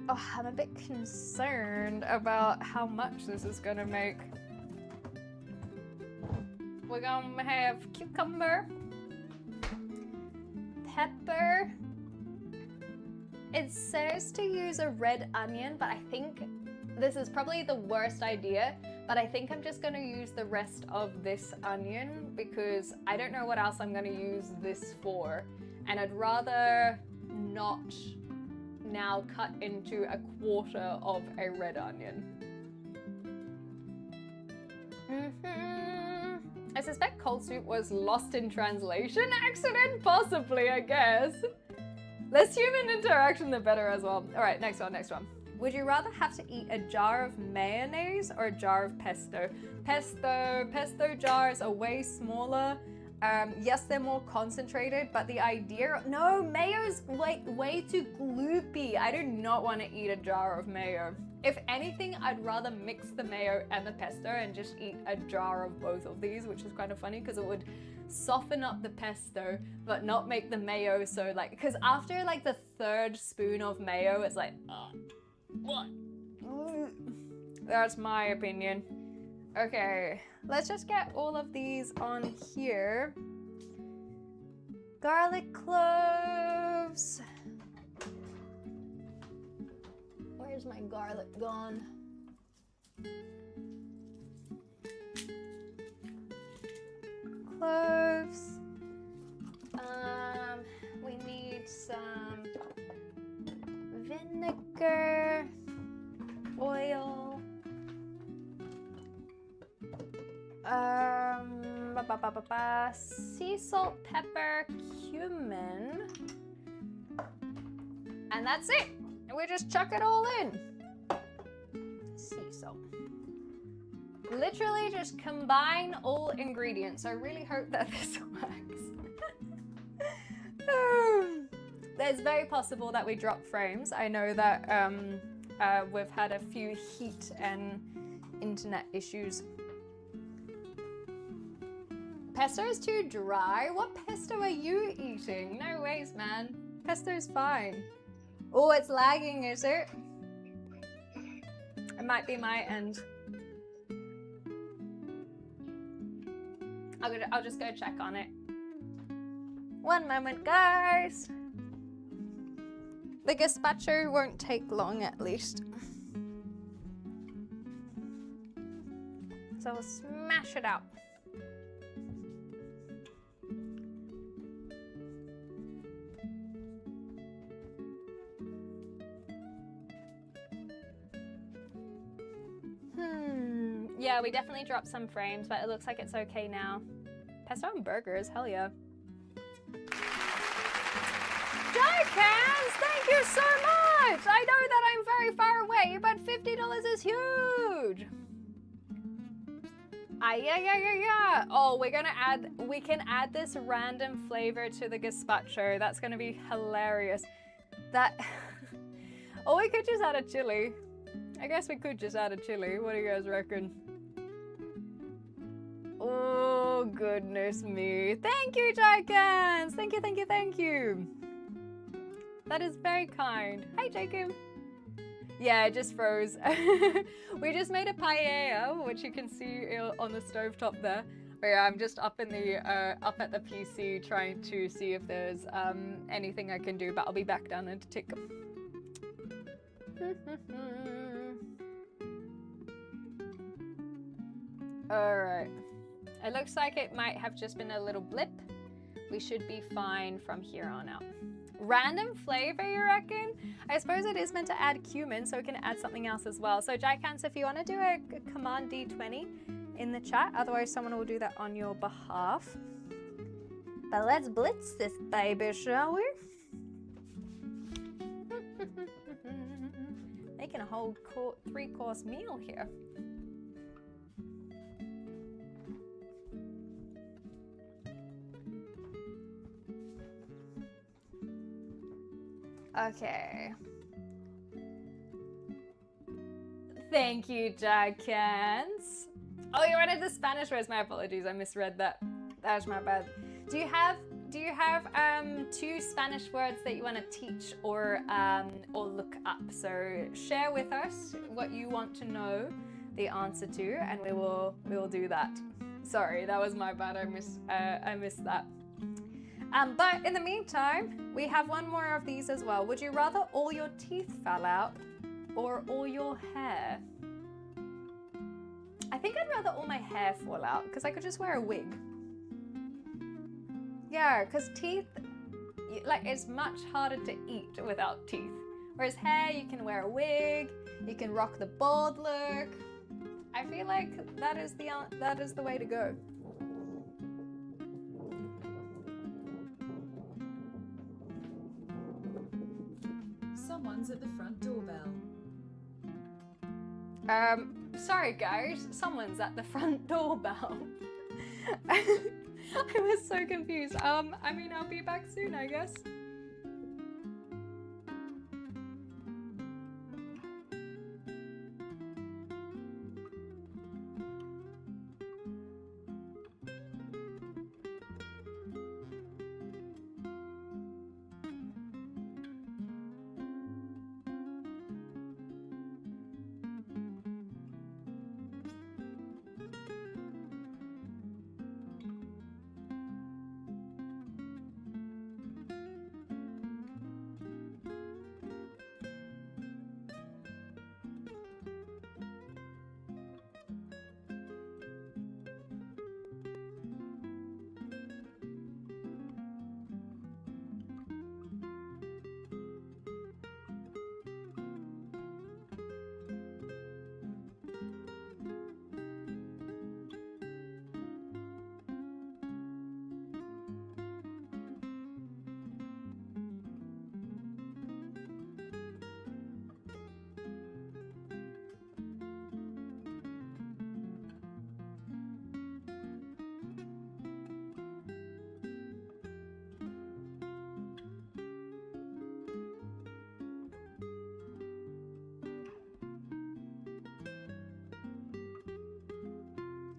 Oh, I'm a bit concerned about how much this is gonna make. We're gonna have cucumber, pepper. It says to use a red onion, but I think this is probably the worst idea, but I think I'm just gonna use the rest of this onion because I don't know what else I'm gonna use this for. And I'd rather not now cut into a quarter of a red onion. I suspect cold soup was lost in translation accident, possibly, I guess. Less human interaction, the better as well. All right, next one. Would you rather have to eat a jar of mayonnaise or a jar of pesto? Pesto jars are way smaller. Yes, they're more concentrated, but the idea, no, mayo's like way too gloopy. I do not want to eat a jar of mayo. If anything, I'd rather mix the mayo and the pesto and just eat a jar of both of these, which is kind of funny because it would soften up the pesto, but not make the mayo so like, because after like the third spoon of mayo, it's like, what? That's my opinion. Okay, let's just get all of these on here. Garlic cloves. Where's my garlic gone? Cloves. We need some vinegar, oil. Sea salt, pepper, cumin, and that's it. And we just chuck it all in. Sea salt. Literally just combine all ingredients. I really hope that this works. It's very possible that we drop frames. I know that we've had a few heat and internet issues. Pesto is too dry? What pesto are you eating? No ways, man. Pesto's fine. Oh, it's lagging, is it? It might be my end. I'll just go check on it. One moment, guys. The gazpacho won't take long, at least. So we'll smash it out. Yeah, we definitely dropped some frames, but it looks like it's okay now. Pesto on burgers, hell yeah. Jackass, thank you so much! I know that I'm very far away, but $50 is huge! Yeah. Oh, we can add this random flavor to the gazpacho. That's gonna be hilarious. Oh, we could just add a chili. I guess we could just add a chili. What do you guys reckon? Oh, goodness me. Thank you, Jicans! Thank you. That is very kind. Hi, Jacob. Yeah, it just froze. We just made a paella, which you can see on the stovetop there. But yeah, I'm just up at the PC trying to see if there's anything I can do, but I'll be back down in a tick. Alright. It looks like it might have just been a little blip. We should be fine from here on out. Random flavor, you reckon? I suppose it is meant to add cumin, so we can add something else as well. So Jicans, if you want to do a Command D20 in the chat, otherwise someone will do that on your behalf. But let's blitz this baby, shall we? Making a whole 3-course meal here. Okay. Thank you, Jacans. Oh, you wanted the Spanish words. My apologies. I misread that. That was my bad. Do you have 2 Spanish words that you want to teach or look up? So share with us what you want to know the answer to, and we will do that. Sorry, that was my bad. I missed that. But in the meantime, we have one more of these as well. Would you rather all your teeth fell out or all your hair? I think I'd rather all my hair fall out because I could just wear a wig. Yeah, because teeth, like, it's much harder to eat without teeth. Whereas hair, you can wear a wig, you can rock the bald look. I feel like that is the way to go. Someone's at the front doorbell. Sorry guys, someone's at the front doorbell. I was so confused. I mean, I'll be back soon, I guess.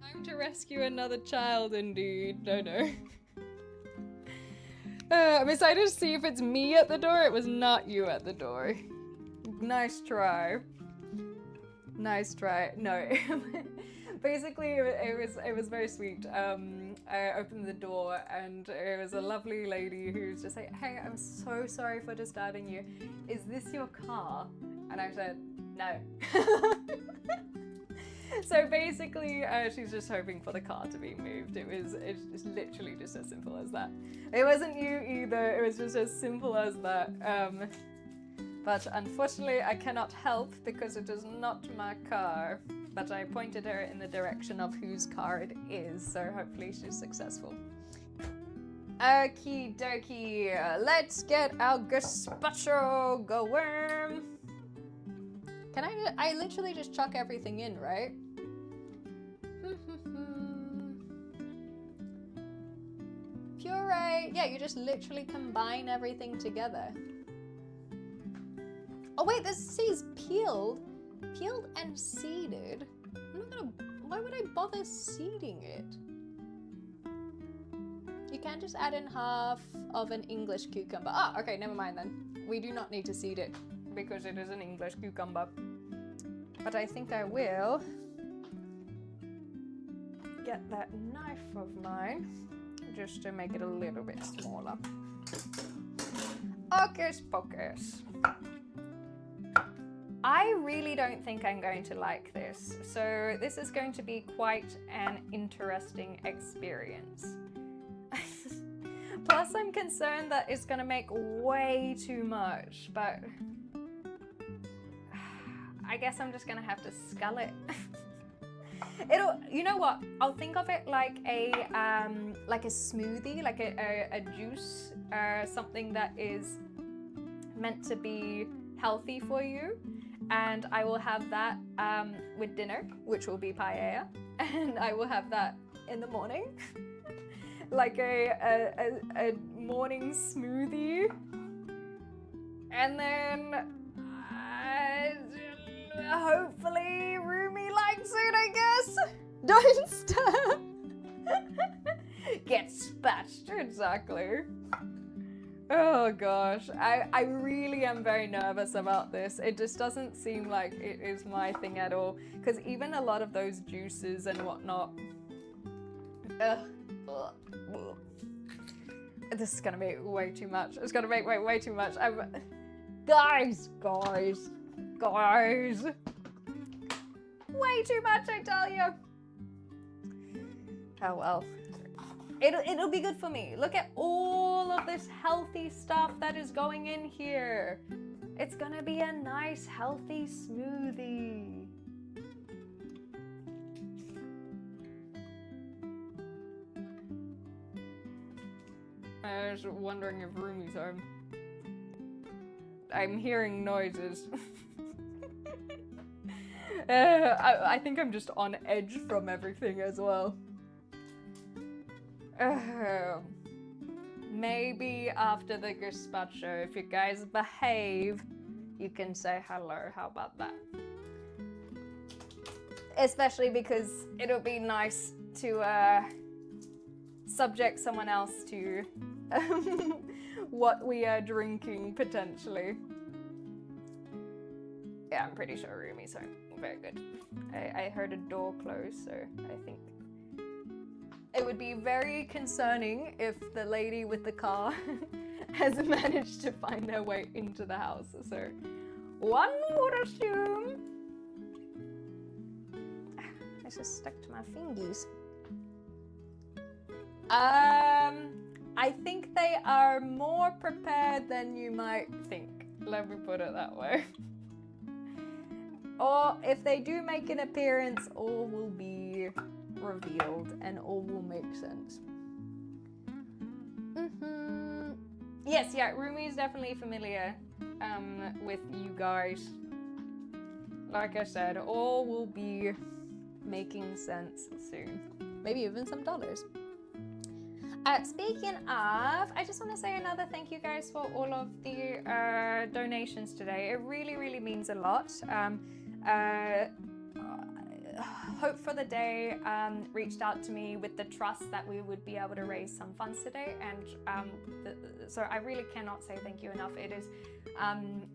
Time to rescue another child, indeed. No. I'm excited to see if it's me at the door. It was not you at the door. Nice try. Nice try. No. Basically, it was very sweet. I opened the door and it was a lovely lady who was just like, "Hey, I'm so sorry for disturbing you. Is this your car?" And I said, "No." So basically, she's just hoping for the car to be moved. It's literally just as simple as that. It wasn't you either. It was just as simple as that. But unfortunately, I cannot help because it is not my car. But I pointed her in the direction of whose car it is, so hopefully she's successful. Okie dokie, let's get our gazpacho going. Can I literally just chuck everything in, right? Puree, yeah, you just literally combine everything together. Oh wait, this says peeled and seeded. Why would I bother seeding it? You can just add in half of an English cucumber. Ah, okay, never mind then. We do not need to seed it because it is an English cucumber. But I think I will get that knife of mine just to make it a little bit smaller. Hocus pocus. I really don't think I'm going to like this, so this is going to be quite an interesting experience. Plus, I'm concerned that it's going to make way too much, but I guess I'm just going to have to scull it. You know what? I'll think of it like a smoothie, like a juice, something that is meant to be healthy for you. And I will have that with dinner, which will be paella, and I will have that in the morning, like a morning smoothie, and then hopefully Rumi likes it, I guess. Don't stir. Get spatched, exactly. Oh gosh, I really am very nervous about this. It just doesn't seem like it is my thing at all. Because even a lot of those juices and whatnot. This is gonna be way too much. It's gonna make way too much. Guys! Way too much, I tell you. Oh well. It'll be good for me. Look at all of this healthy stuff that is going in here. It's gonna be a nice healthy smoothie. I was wondering if Rumi's home. I'm hearing noises. I think I'm just on edge from everything as well. Maybe after the gazpacho, if you guys behave, you can say hello. How about that? Especially because it'll be nice to subject someone else to what we are drinking potentially. Yeah, I'm pretty sure Rumi's home. Very good. I heard a door close, so I think it would be very concerning if the lady with the car has managed to find their way into the house. So one would assume. It's just stuck to my fingies. I think they are more prepared than you might think. Let me put it that way. Or if they do make an appearance, all will be revealed and all will make sense. Yes, yeah, Rumi is definitely familiar with you guys. Like I said, all will be making sense soon. Maybe even some dollars. Speaking of, I just want to say another thank you guys for all of the donations today. It really, really means a lot. Hope for the Day reached out to me with the trust that we would be able to raise some funds today, and so I really cannot say thank you enough. It is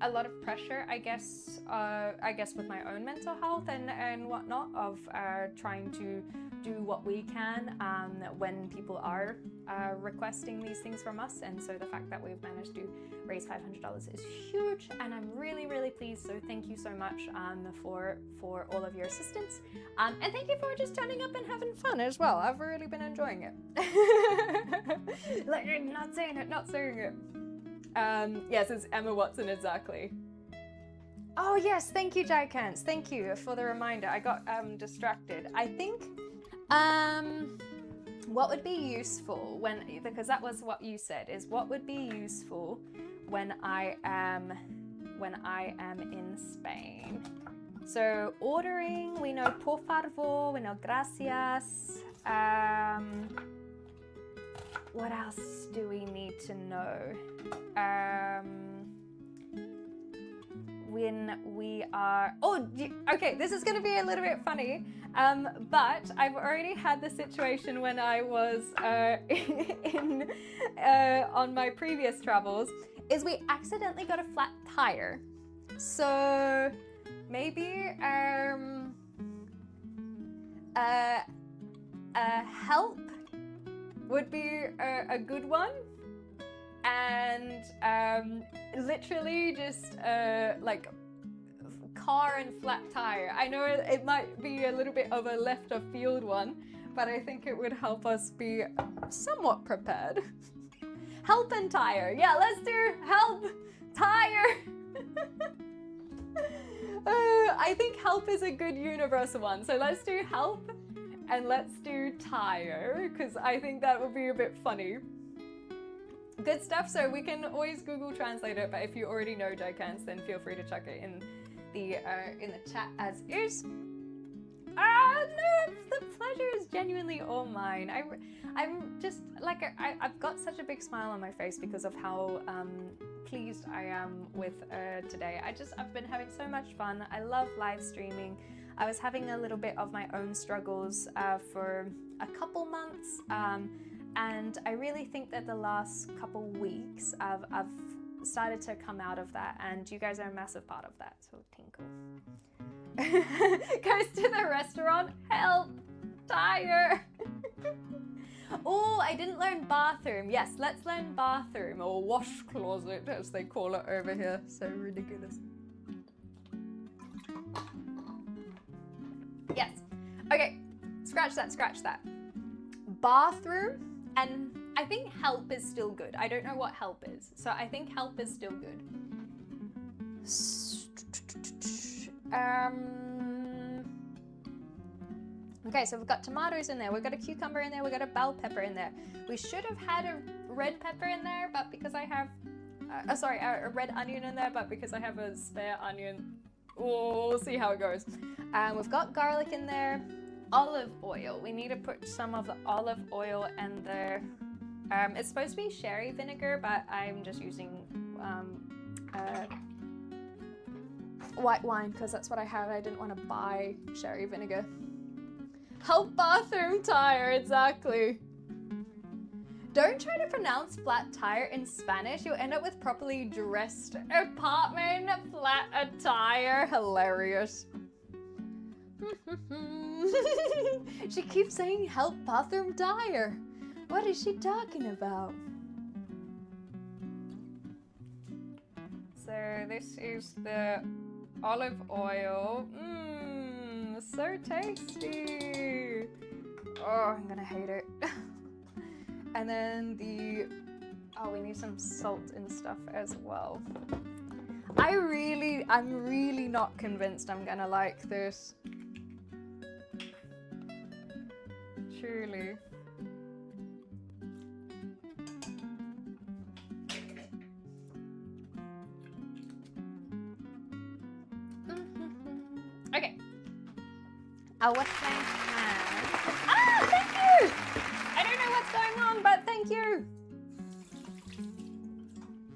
a lot of pressure, I guess with my own mental health and whatnot, of trying to do what we can when people are requesting these things from us, and so the fact that we've managed to raise $500 is huge, and I'm really, really pleased. So thank you so much for all of your assistance, and thank you for just turning up and having fun as well. I've really been enjoying it. Like, not saying it. Yes, it's Emma Watson, exactly. Oh yes, thank you, Jykans. Thank you for the reminder. I got distracted. I think what would be useful because that was what you said, is what would be useful when I am in Spain. So ordering, we know por favor, we know gracias. What else do we need to know? When we are, okay, this is gonna be a little bit funny, but I've already had the situation when I was on my previous travels, is we accidentally got a flat tire. So maybe help would be a good one. And literally just like car and flat tire. I know it might be a little bit of a left of field one, but I think it would help us be somewhat prepared. Help and tire. Yeah, let's do help, tire. I think help is a good universal one. So let's do help and let's do tire, because I think that would be a bit funny. Good stuff. So we can always Google Translate it, but if you already know Jykans, then feel free to chuck it in the chat as is. No, the pleasure is genuinely all mine. I'm just like I've got such a big smile on my face because of how pleased I am with today. I've been having so much fun. I love live streaming. I was having a little bit of my own struggles for a couple months. And I really think that the last couple weeks I've started to come out of that, and you guys are a massive part of that, so tinkle. Goes to the restaurant, help, tire. Oh, I didn't learn bathroom. Yes, let's learn bathroom, or wash closet as they call it over here. So ridiculous. Yes, okay, scratch that. Bathroom. And I think help is still good. I don't know what help is, so I think help is still good. Okay, so we've got tomatoes in there, we've got a cucumber in there, we've got a bell pepper in there. We should have had a red pepper in there, but because I have, a red onion in there, but because I have a spare onion, we'll see how it goes. We've got garlic in there. olive oil. We need to put some of the olive oil and the it's supposed to be sherry vinegar, but I'm just using white wine because that's what I have. I didn't want to buy sherry vinegar. Help bathroom tire, exactly. Don't try to pronounce flat tire in Spanish. You'll end up with properly dressed apartment flat attire. Hilarious. She keeps saying help bathroom tire. What is she talking about? So this is the olive oil. Mmm, so tasty. Oh, I'm gonna hate it. And then we need some salt and stuff as well. I'm really not convinced I'm gonna like this. Truly. Okay. I'll wash my hands. Ah, thank you! I don't know what's going on, but thank you!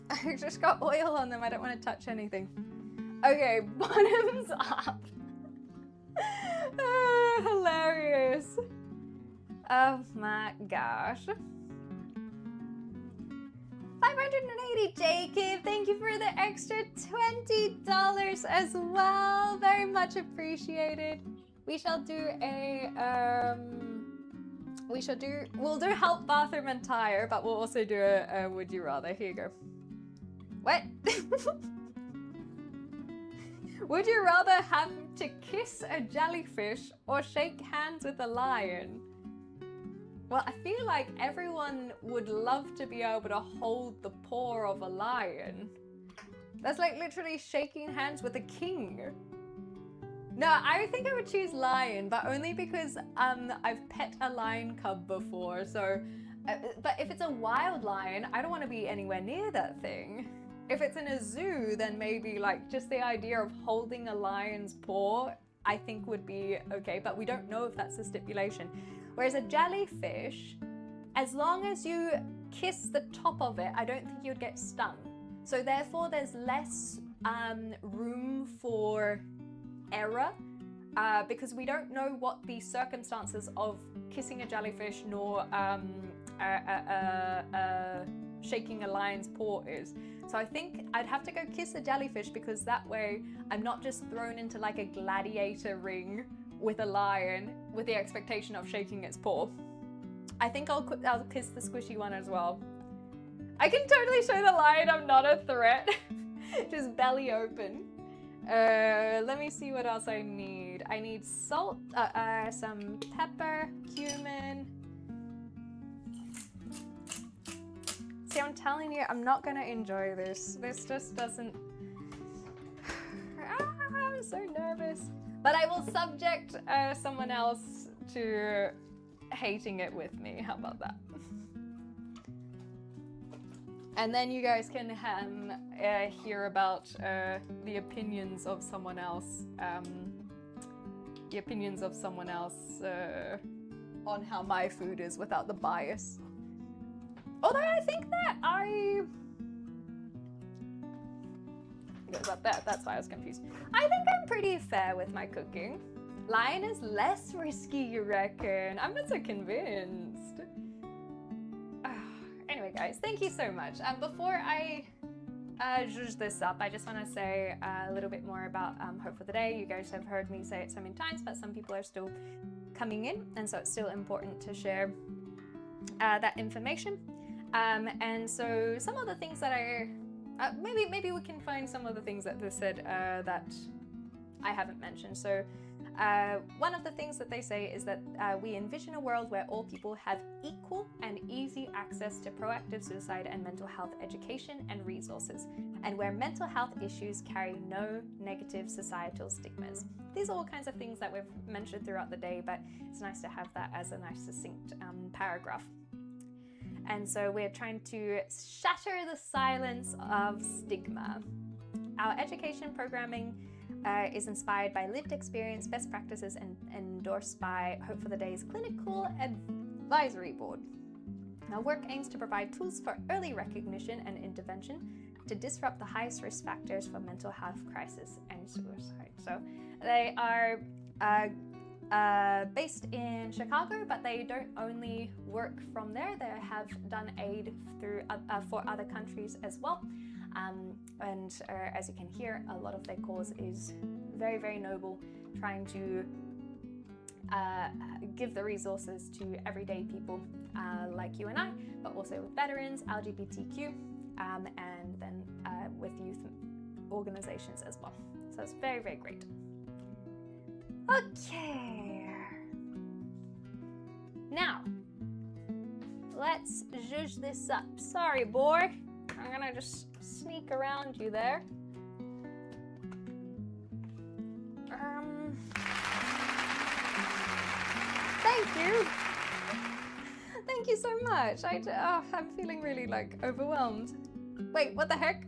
I just got oil on them. I don't want to touch anything. Okay, bottoms up. Hilarious. Oh my gosh. 580 Jacob, thank you for the extra $20 as well. Very much appreciated. We shall do a we'll do help bathroom and tire, but we'll also do a would you rather. Here you go. What? Would you rather have to kiss a jellyfish or shake hands with a lion? Well, I feel like everyone would love to be able to hold the paw of a lion. That's like literally shaking hands with a king. No, I think I would choose lion, but only because I've pet a lion cub before. So, but if it's a wild lion, I don't want to be anywhere near that thing. If it's in a zoo, then maybe like just the idea of holding a lion's paw, I think would be okay, but we don't know if that's the stipulation. Whereas a jellyfish, as long as you kiss the top of it, I don't think you'd get stung. So therefore there's less room for error because we don't know what the circumstances of kissing a jellyfish nor shaking a lion's paw is. So I think I'd have to go kiss a jellyfish because that way I'm not just thrown into like a gladiator ring with a lion with the expectation of shaking its paw. I think I'll kiss the squishy one as well. I can totally show the lion I'm not a threat. Just belly open. Let me see what else I need. I need salt, some pepper, cumin. See, I'm telling you, I'm not gonna enjoy this. This just doesn't... I'm so nervous. But I will subject someone else to hating it with me. How about that? And then you guys can hear about the opinions of someone else. On how my food is without the bias. Although I think that it goes up there, that's why I was confused. I think I'm pretty fair with my cooking. Lion is less risky, you reckon? I'm not so convinced. Anyway, guys, thank you so much. Before I zhuzh this up, I just want to say a little bit more about Hope for the Day. You guys have heard me say it so many times, but some people are still coming in, and so it's still important to share that information. And so some of the things that maybe we can find some of the things that they said that I haven't mentioned. So one of the things that they say is that we envision a world where all people have equal and easy access to proactive suicide and mental health education and resources, and where mental health issues carry no negative societal stigmas. These are all kinds of things that we've mentioned throughout the day, but it's nice to have that as a nice succinct paragraph. And so we're trying to shatter the silence of stigma. Our education programming is inspired by lived experience, best practices, and endorsed by Hope for the Day's Clinical Advisory Board. Our work aims to provide tools for early recognition and intervention to disrupt the highest risk factors for mental health crisis and suicide. So they are based in Chicago, but they don't only work from there. They have done aid through for other countries as well. And as you can hear, a lot of their cause is very, very noble, trying to give the resources to everyday people like you and I, but also with veterans, LGBTQ, and then with youth organizations as well. So it's very, very great. Okay. Now, let's zhuzh this up. Sorry, boy. I'm gonna just sneak around you there. Thank you. Thank you so much. I'm feeling really like overwhelmed. Wait, what the heck?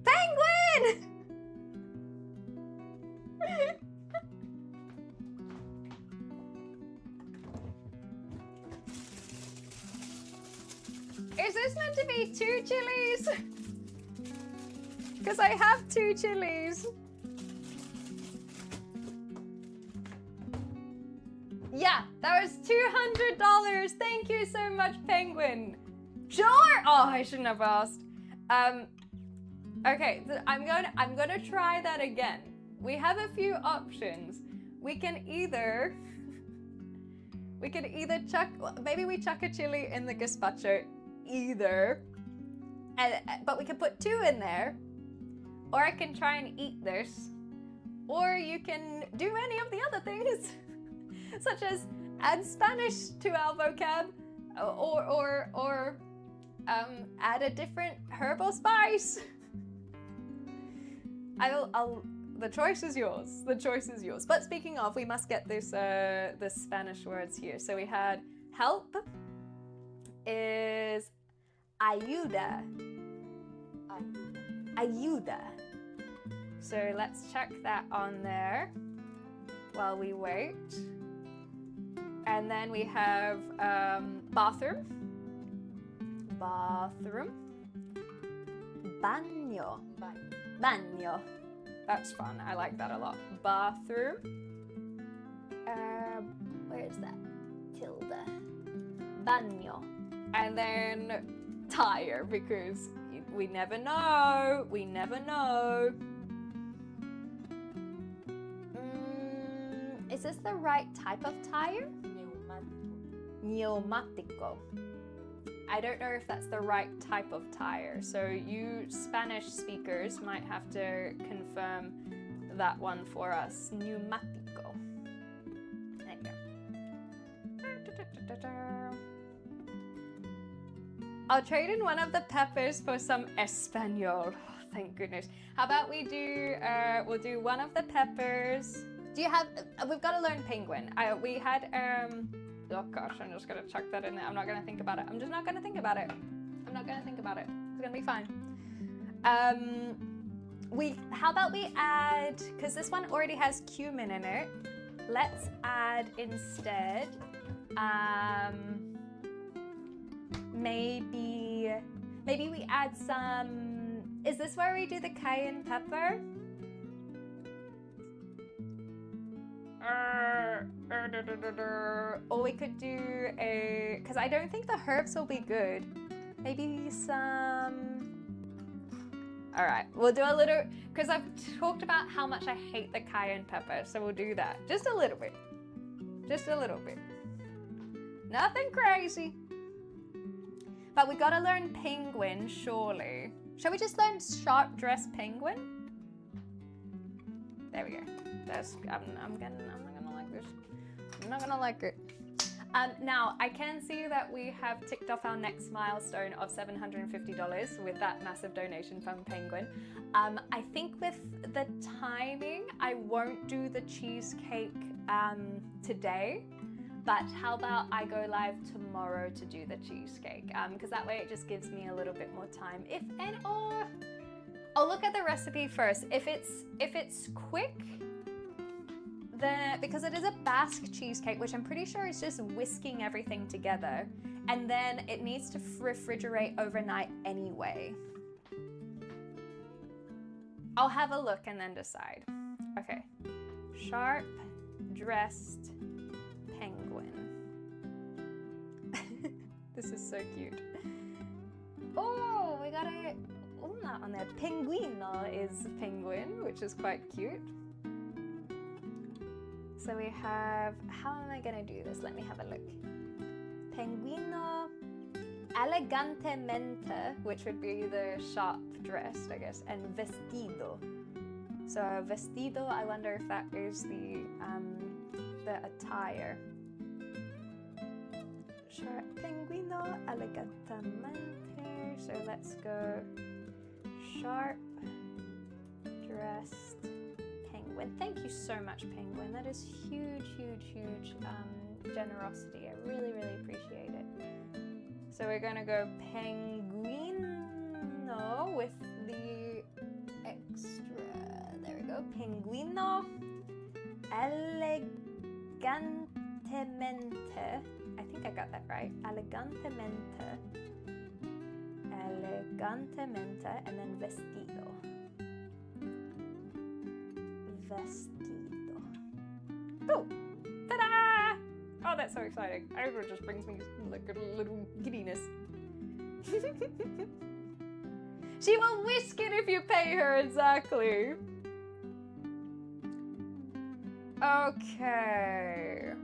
Penguin! Is this meant to be 2 chilies? Because I have 2 chilies. Yeah, that was $200. Thank you so much, Penguin. Sure. Oh, I shouldn't have asked. Okay, I'm gonna try that again. We have a few options. We can either chuck, maybe we chuck a chili in the gazpacho, either, but we can put 2 in there, or I can try and eat this, or you can do any of the other things, such as add Spanish to our vocab, or add a different herb or spice. The choice is yours. The choice is yours. But speaking of, we must get this the Spanish words here. So we had help is ayuda. Ayuda. So let's check that on there while we wait. And then we have bathroom. Bathroom. Baño. Baño. That's fun. I like that a lot. Bathroom. Where's that? Tilde. Baño. And then tire, because we never know. We never know. Is this the right type of tire? Pneumatico. I don't know if that's the right type of tire, so you Spanish speakers might have to confirm that one for us. Pneumatico. There you go. I'll trade in one of the peppers for some Espanol. Oh, thank goodness. How about we do, we'll do one of the peppers. Do you have, we've got to learn penguin. We had, oh gosh, I'm just gonna chuck that in there. I'm not gonna think about it. I'm just not gonna think about it. I'm not gonna think about it. It's gonna be fine. How about we add, because this one already has cumin in it. Let's add instead, maybe we add some, is this where we do the cayenne pepper? Or we could do a, because I don't think the herbs will be good. Maybe some, all right, we'll do a little, because I've talked about how much I hate the cayenne pepper, so we'll do that. Just a little bit. Just a little bit. Nothing crazy. But we gotta learn penguin, surely. Shall we just learn sharp dress penguin? There we go. That's, I'm not gonna like this. I'm not gonna like it. Now, I can see that we have ticked off our next milestone of $750 with that massive donation from Penguin. I think with the timing, I won't do the cheesecake today. but how about I go live tomorrow to do the cheesecake? Because that way it just gives me a little bit more time. Or I'll look at the recipe first. If it's quick, then because it is a Basque cheesecake, which I'm pretty sure is just whisking everything together, and then it needs to refrigerate overnight anyway. I'll have a look and then decide. Okay, sharp dressed penguin. This is so cute. Oh, we got a umlaut on there. Penguino is penguin, which is quite cute. So we have, how am I gonna do this? Let me have a look. Penguino elegantemente, which would be the sharp dressed, I guess, and vestido. So vestido, I wonder if that is the attire. Sharp penguino elegantemente. So let's go sharp dressed penguin. Thank you so much, penguin. That is huge, huge, huge generosity. I really, really appreciate it. So we're gonna go penguino with the extra. There we go. Penguino elegantemente. I think I got that right. Elegantemente. Elegantemente, and then vestido. Vestido. Oh! Ta-da! Oh, that's so exciting. It just brings me like a little giddiness. She will whisk it if you pay her, exactly. Okay.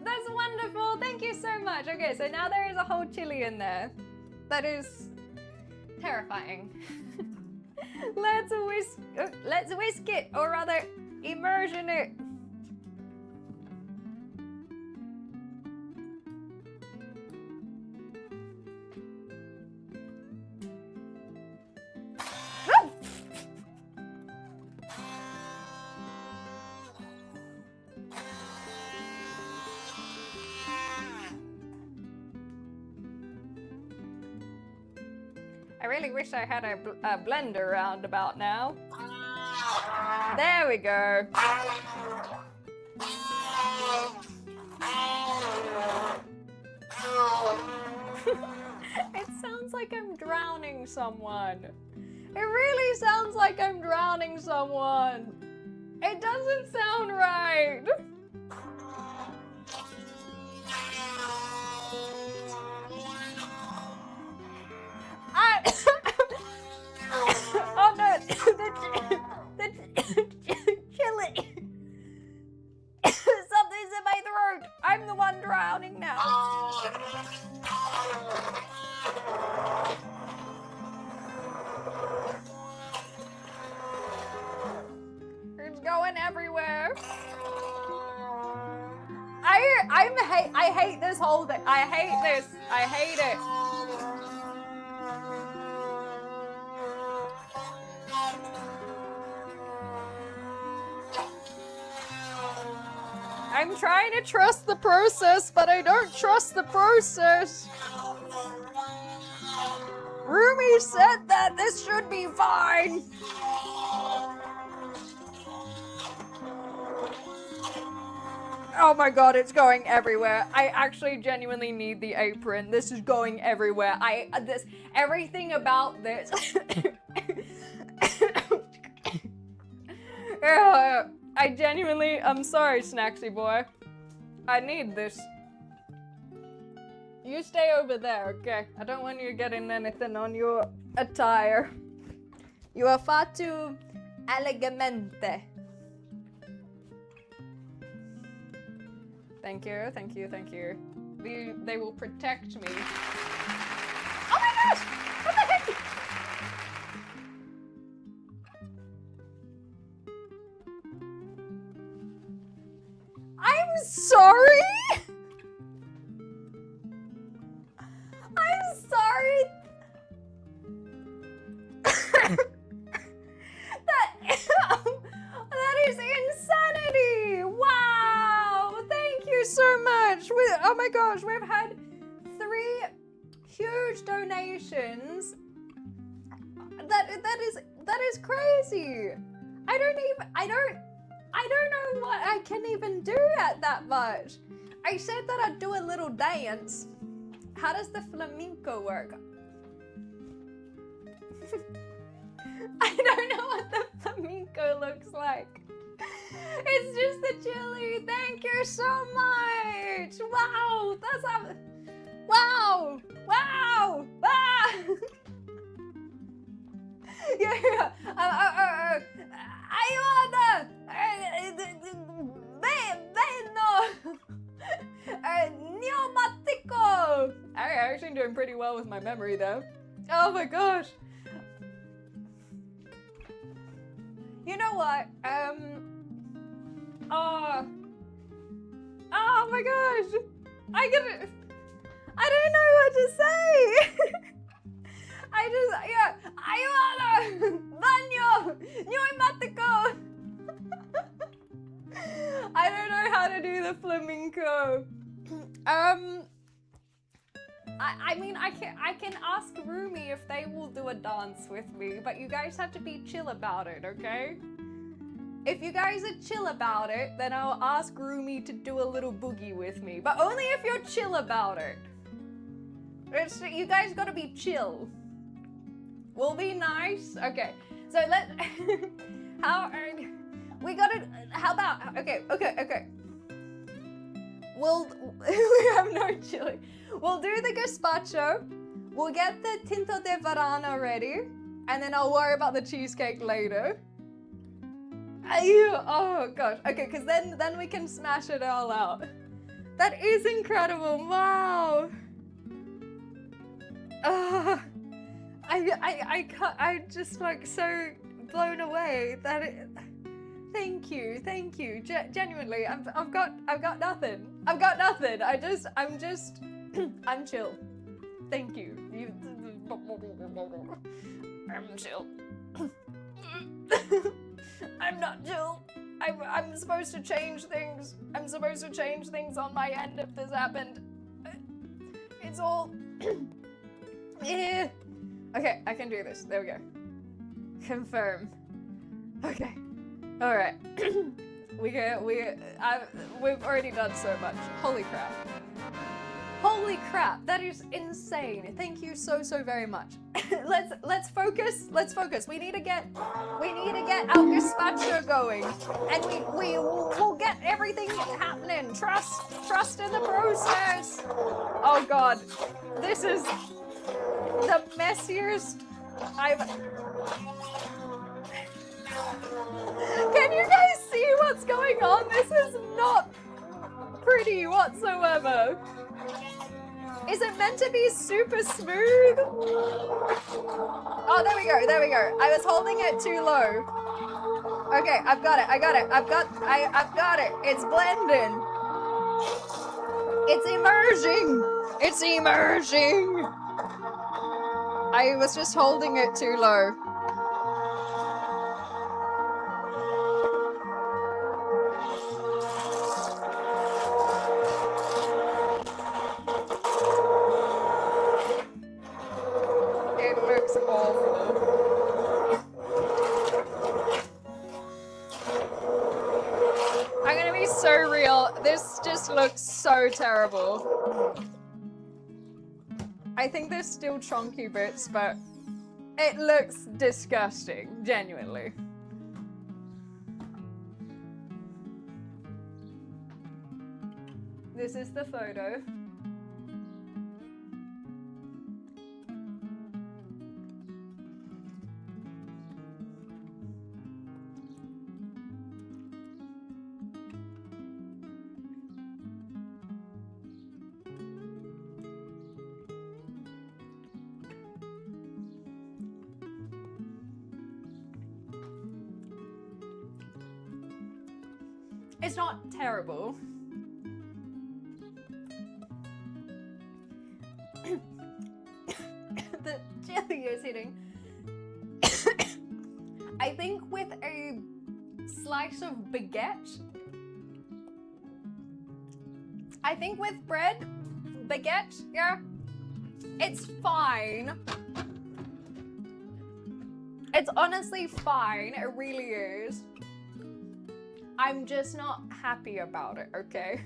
That's wonderful. Thank you so much. Okay, so now there is a whole chili in there. That is terrifying. Let's whisk it, or rather, immersion it. I really wish I had a blender around about now. There we go. It sounds like I'm drowning someone. It really sounds like I'm drowning someone. It doesn't sound right. Oh no, the chili. Something's in my throat. I'm the one drowning now. It's going everywhere. I hate this whole thing. I hate this. I hate it. I'm trying to trust the process, but I don't trust the process. Rumi said that this should be fine. Oh my god, it's going everywhere. I actually genuinely need the apron. This is going everywhere. Everything about this. I genuinely, I'm sorry, Snacksy boy. I need this. You stay over there, okay? I don't want you getting anything on your attire. You are far too elegante. Thank you, thank you, thank you. They will protect me. Oh my gosh! What the heck? I'm sorry! I'm sorry! That is insanity! Wow! Thank you so much! Oh my gosh, we've had 3 huge donations. That is crazy. I don't know what I can even do at that much. I said that I'd do a little dance. How does the flamenco work? I don't know what the flamenco looks like. It's just the chili. Thank you so much. Wow, that's a wow. Ah! Yeah. Ayuda. Veno. Pneumatico. I'm actually doing pretty well with my memory though. Oh my gosh. You know what? Oh my gosh. I don't know what to say. Ayuda. Baño. Pneumatico. I don't know how to do the flamenco. I mean, I can ask Rumi if they will do a dance with me, but you guys have to be chill about it, okay? If you guys are chill about it, then I'll ask Rumi to do a little boogie with me, but only if you're chill about it. You guys gotta be chill. We'll be nice. Okay, so how about, okay. We have no chili. We'll do the gazpacho. We'll get the tinto de varana ready, and then I'll worry about the cheesecake later. Oh gosh. Okay, because then we can smash it all out. That is incredible. Wow. I'm just like so blown away that it. Thank you. Genuinely, I've got nothing. I'm chill. Thank you. I'm chill. I'm not chill. I'm supposed to change things. I'm supposed to change things on my end if this happened. It's all. Yeah. Okay, I can do this. There we go. Confirm. Okay. All right. We've already done so much. Holy crap. Holy crap, that is insane. Thank you so very much. let's focus. We need to get our gazpacho going, and we'll get everything happening. Trust in the process. Oh god. This is the messiest I've. Can you guys see what's going on? This is not pretty whatsoever. Is it meant to be super smooth? Oh, there we go. I was holding it too low. Okay, I've got it. I've got it. It's blending. It's emerging. I was just holding it too low. I'm gonna be so real. This just looks so terrible. I think there's still chunky bits, but it looks disgusting, genuinely. This is the photo. It's not terrible. The chili is hitting. I think with a slice of baguette, I think with bread, baguette, yeah, it's fine. It's honestly fine, it really is. I'm just not happy about it, okay?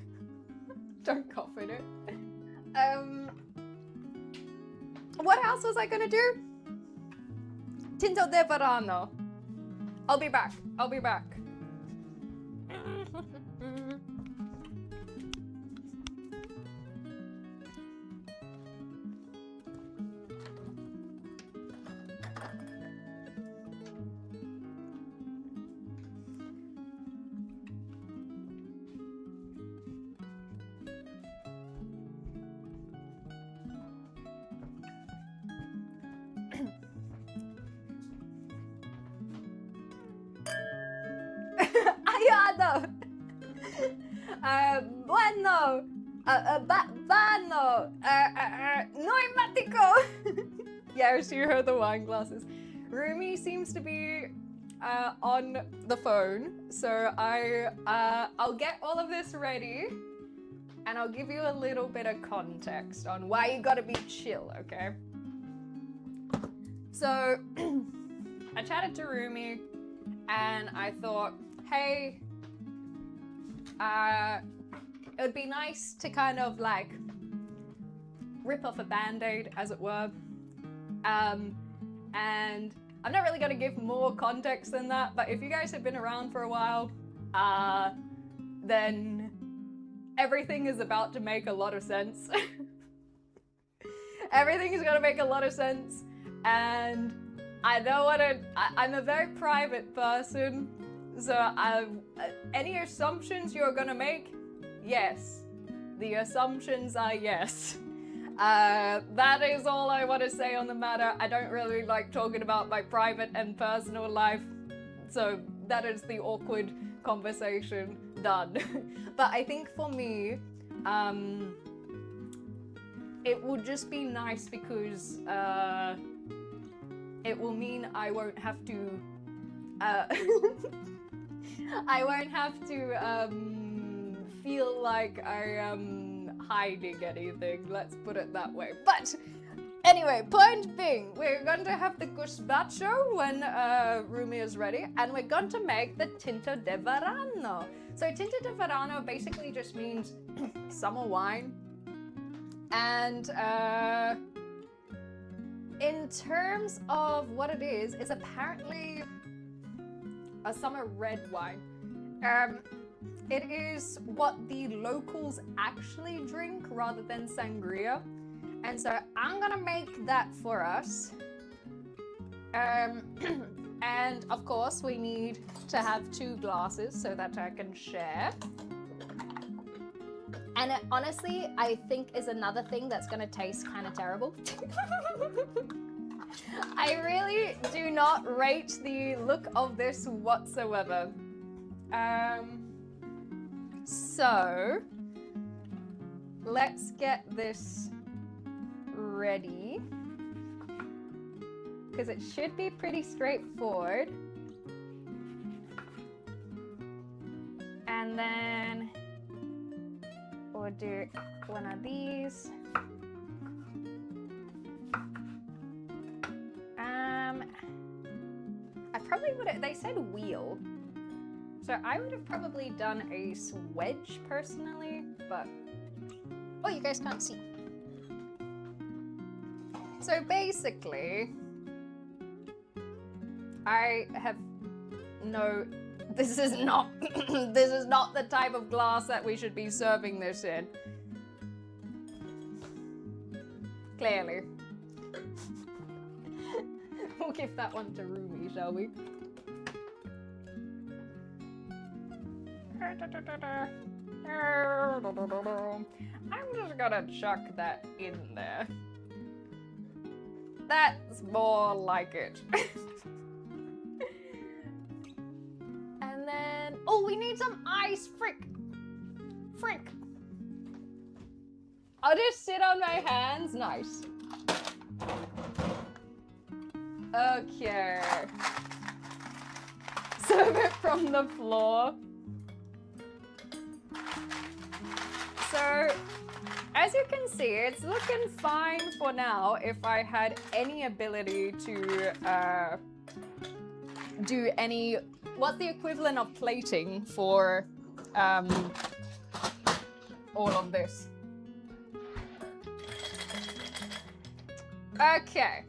Don't cough in it. What else was I gonna do? Tinto de Verano. I'll be back. I'll be back. Ayado. Bueno. Vano. Pneumatico. Yes, you heard the wine glasses. Rumi seems to be on the phone, so I'll get all of this ready, and I'll give you a little bit of context on why you gotta be chill, okay? So, I chatted to Rumi, and I thought, hey, it would be nice to kind of like rip off a band-aid, as it were. And I'm not really gonna give more context than that, but if you guys have been around for a while, then everything is about to make a lot of sense. Everything is gonna make a lot of sense, and I don't wanna, I'm a very private person, so any assumptions you're gonna make, yes. The assumptions are yes. That is all I want to say on the matter. I don't really like talking about my private and personal life, so that is the awkward conversation done. But I think for me, it would just be nice because it will mean I won't have to I won't have to feel like I am hiding anything, let's put it that way. But anyway, point being, we're going to have the gazpacho when Rumi is ready, and we're going to make the Tinto de Verano. So Tinto de Verano basically just means summer wine, and in terms of what it is, it's apparently a summer red wine. It is what the locals actually drink rather than sangria. And so I'm gonna make that for us. And of course we need to have 2 glasses so that I can share. And it, honestly, I think is another thing that's gonna taste kind of terrible. I really do not rate the look of this whatsoever. So let's get this ready, because it should be pretty straightforward. And then we'll do one of these. I probably would have, they said wheel. So I would have probably done a swedge personally, but oh, you guys can't see. So basically, I have no, this is not this is not the type of glass that we should be serving this in. Clearly. We'll give that one to Rumi, shall we? I'm just gonna chuck that in there. That's more like it. And then, oh, we need some ice, frick. I'll just sit on my hands, nice. Okay. Serve it from the floor. So, as you can see, it's looking fine for now if I had any ability to do any... What's the equivalent of plating for all of this? Okay.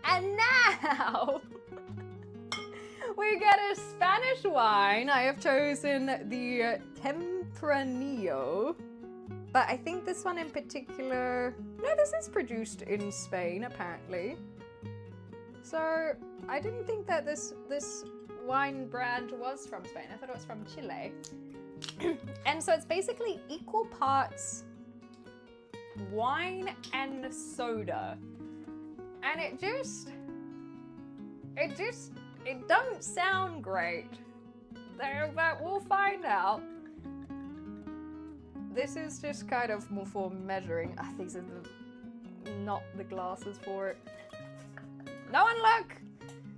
And now... we get a Spanish wine. I have chosen the Tempranillo. But I think this one in particular... No, this is produced in Spain, apparently. So, I didn't think that this wine brand was from Spain. I thought it was from Chile. And so it's basically equal parts wine and soda. And it don't sound great. But we'll find out. This is just kind of more for measuring. These are not the glasses for it. No one look!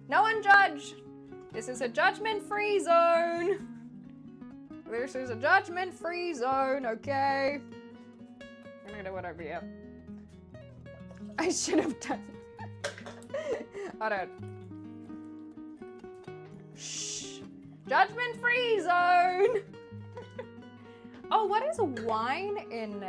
No one judge! This is a judgment-free zone! This is a judgment-free zone, okay? I'm gonna do whatever, yeah. I should have done... Hold on. Shh! Judgment-free zone! Oh, what is wine in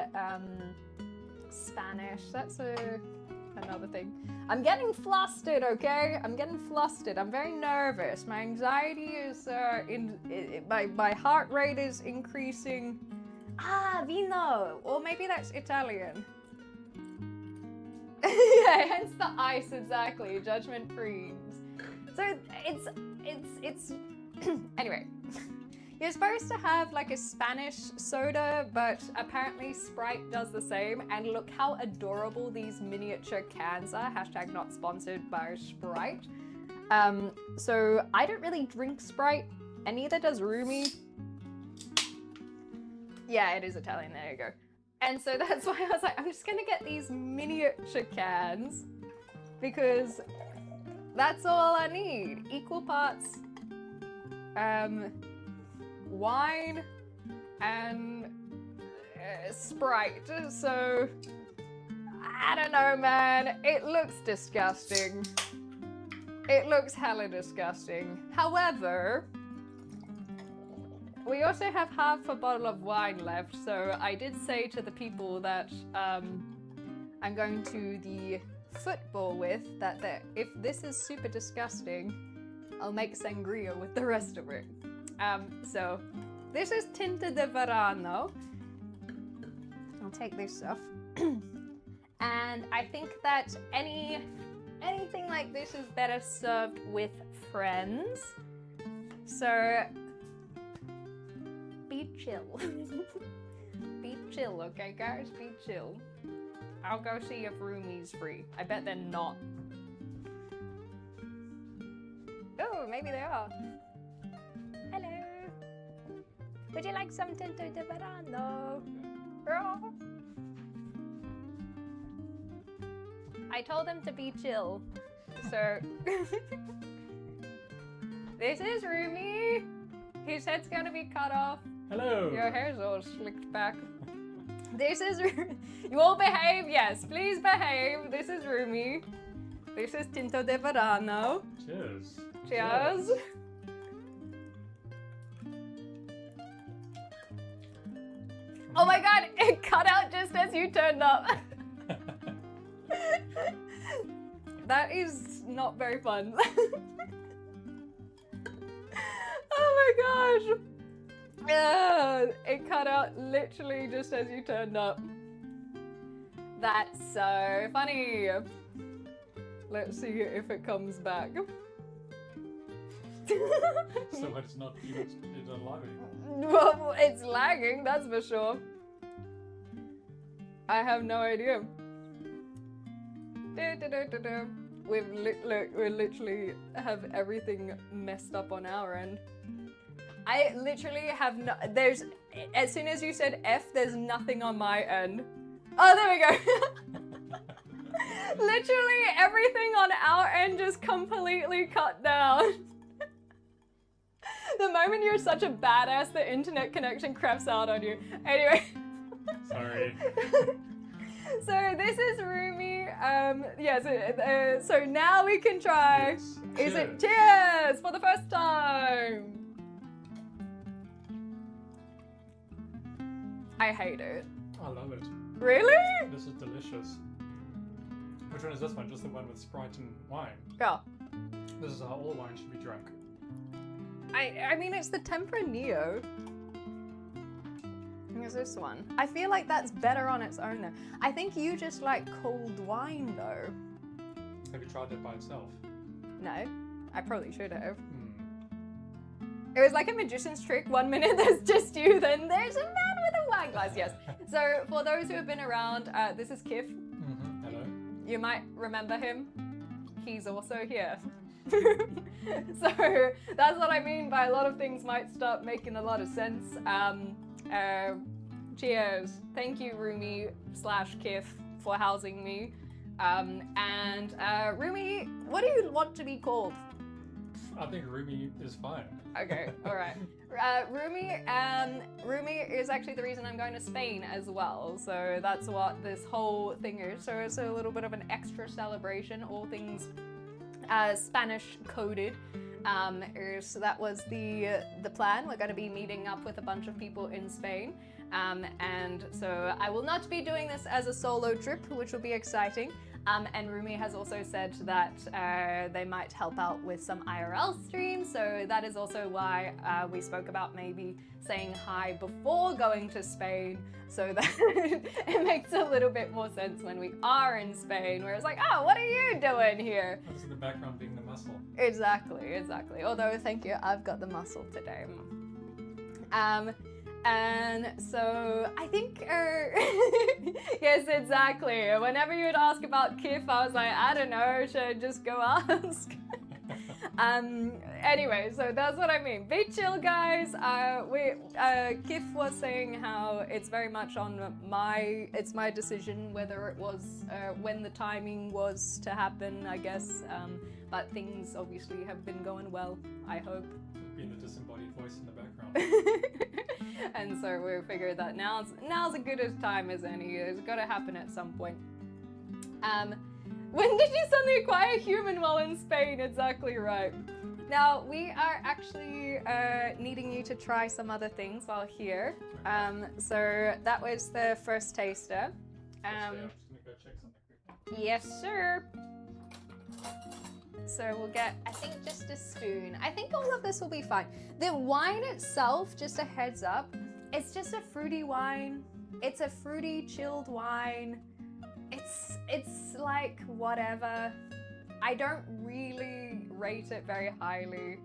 Spanish? That's another thing. I'm getting flustered, okay? I'm getting flustered. I'm very nervous. My anxiety is my heart rate is increasing. Ah, vino. Or maybe that's Italian. Yeah, hence the ice, exactly. Judgment free. So it's anyway. You're supposed to have like a Spanish soda, but apparently Sprite does the same. And look how adorable these miniature cans are. Hashtag not sponsored by Sprite. So I don't really drink Sprite, and neither does Rumi. Yeah, it is Italian, there you go. And so that's why I was like, I'm just gonna get these miniature cans because that's all I need. Equal parts wine and Sprite. So I don't know, man. It looks disgusting. It looks hella disgusting. However, we also have half a bottle of wine left, so I did say to the people that I'm going to the football with that if this is super disgusting, I'll make sangria with the rest of it. So this is Tinta de Verano. I'll take this off. And I think that anything like this is better served with friends. So be chill. Be chill, okay guys? Be chill. I'll go see if Rumi's free. I bet they're not. Oh, maybe they are. Hello. Would you like some Tinto de Verano? Oh. I told them to be chill. So this is Rumi. His head's gonna be cut off. Hello. Your hair's all slicked back. This is you all behave. Yes, please behave. This is Rumi. This is Tinto de Verano. Cheers. Cheers. Oh my god, it cut out just as you turned up. That is not very fun. Oh my gosh. It cut out literally just as you turned up. That's so funny. Let's see if it comes back. So it's not live anymore. Well, it's lagging, that's for sure. I have no idea. We literally have everything messed up on our end. I literally have no. There's. As soon as you said F, there's nothing on my end. Oh, there we go. Literally everything on our end just completely cut down. The moment you're such a badass, the internet connection craps out on you. Anyway. Sorry. So this is Rumi. So now we can try. Cheers. Is it cheers for the first time? I hate it. I love it. Really? This is delicious. Which one is this one? Just the one with Sprite and wine? Yeah. This is how all wine should be drunk. I mean, it's the Tempranillo. Here's this one. I feel like that's better on its own though. I think you just like cold wine though. Have you tried that by itself? No, I probably should have. Hmm. It was like a magician's trick. 1 minute there's just you, then there's a man with a wine glass. Yes. So for those who have been around, this is Kif. Mm-hmm. Hello. You might remember him. He's also here. So that's what I mean by a lot of things might start making a lot of sense. Cheers. Thank you, Rumi / Kif, for housing me. And Rumi, what do you want to be called? I think Rumi is fine. Okay, all right. Rumi is actually the reason I'm going to Spain as well. So that's what this whole thing is. So it's a little bit of an extra celebration, all things Spanish coded. So that was the plan. We're going to be meeting up with a bunch of people in Spain. And so I will not be doing this as a solo trip, which will be exciting. And Rumi has also said that they might help out with some IRL streams, so that is also why we spoke about maybe saying hi before going to Spain, so that it makes a little bit more sense when we are in Spain, where it's like, oh, what are you doing here? That's in the background being the muscle. Exactly. Although, thank you, I've got the muscle today. And so I think, yes, exactly. Whenever you'd ask about Kif, I was like, I don't know, should I just go ask? Anyway, so that's what I mean. Be chill, guys. Kif was saying how it's very much on my decision whether it was, when the timing was to happen, I guess. But things obviously have been going well, I hope. Being the disembodied voice in the background. And so we figured that now's as good a time as any. It's got to happen at some point. When did you suddenly acquire human while in Spain? Exactly right. Now we are actually needing you to try some other things while here. So that was the first taster. I'm just gonna go check something quick. Yes, sir. So we'll get, I think, just a spoon. I think all of this will be fine. The wine itself, just a heads up, it's just a fruity wine. It's a fruity, chilled wine. It's like whatever. I don't really rate it very highly.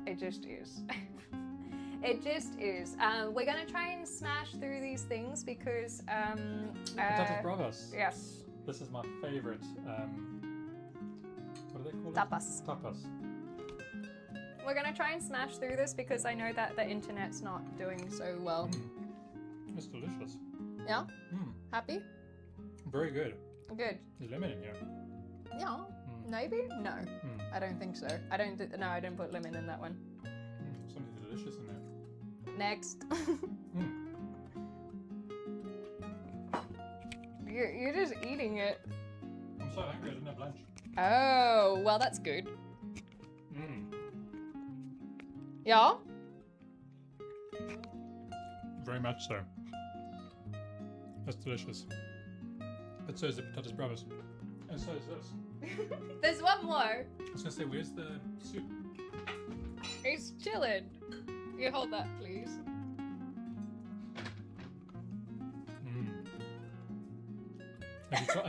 It just is. It just is. We're gonna try and smash through these things because Patatas bravas. Yes. This is my favorite. What do they call Tapas. it? Tapas. We're gonna try and smash through this because I know that the internet's not doing so well. It's delicious. Yeah? Happy? Very good. Good. There's lemon in here. Yeah. Maybe? No. I don't think so. I didn't put lemon in that one. Something delicious in there. Next. You're just eating it. I'm so hungry, I didn't have lunch. Oh, well, that's good. Yeah? Very much so. That's delicious. But so is the patatas bravas. And so is this. There's one more. I was gonna say, where's the soup? It's chilling. You hold that, please.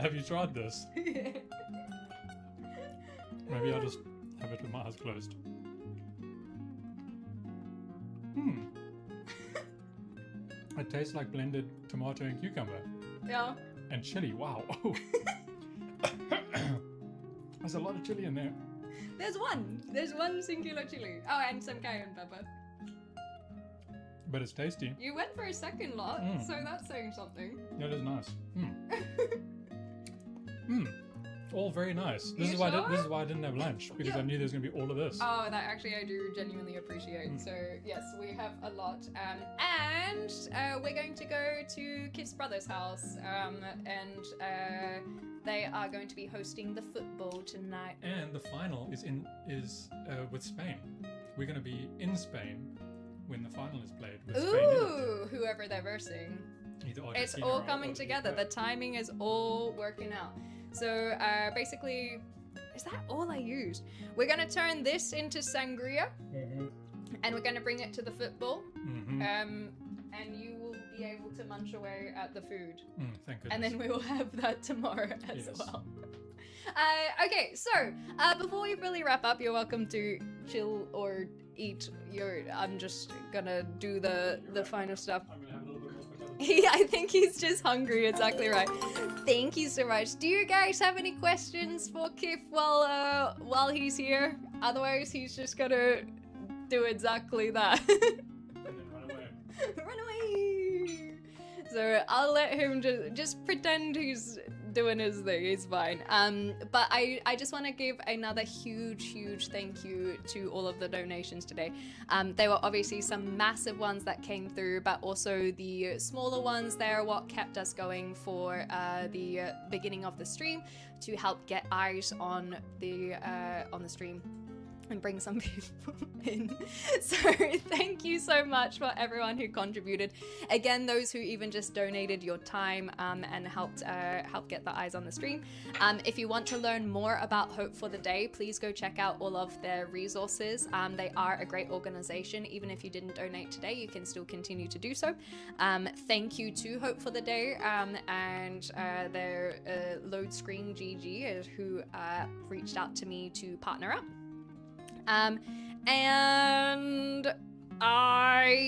Have you tried this? Maybe I'll just have it with my eyes closed. It tastes like blended tomato and cucumber. Yeah. And chili, wow. There's a lot of chili in there. There's one singular chili. Oh, and some cayenne pepper. But it's tasty. You went for a second lot, so that's saying something. That is nice. All very nice. This You is why sure? this is why I didn't have lunch, because I knew there was gonna be all of this. Oh, that actually I do genuinely appreciate. So yes, we have a lot, and we're going to go to Kif's brother's house, and they are going to be hosting the football tonight. And the final is with Spain. We're gonna be in Spain when the final is played. With Spain in Ooh, whoever they're versing. it. Either It's Argentina all or coming together. The timing is all working out. So basically, is that all I used? We're gonna turn this into sangria, and we're gonna bring it to the football. And you will be able to munch away at the food. Thank goodness. And then we will have that tomorrow as Yes. well. Okay, so before we really wrap up, you're welcome to chill or eat. I'm just gonna do the final stuff. I'm gonna have a little bit more for I think he's just hungry. Exactly right. Thank you so much. Do you guys have any questions for Kif while he's here? Otherwise, he's just gonna do exactly that. Run away! So I'll let him just pretend he's doing his thing. He's fine. But I just want to give another huge thank you to all of the donations today. There were obviously some massive ones that came through, but also the smaller ones. They're what kept us going for the beginning of the stream to help get eyes on the stream and bring some people in. So thank you so much for everyone who contributed. Again, those who even just donated your time and helped get the eyes on the stream. If you want to learn more about Hope for the Day, please go check out all of their resources. They are a great organization. Even if you didn't donate today, you can still continue to do so. Thank you to Hope for the Day and their Load Screen GG who reached out to me to partner up. And I'm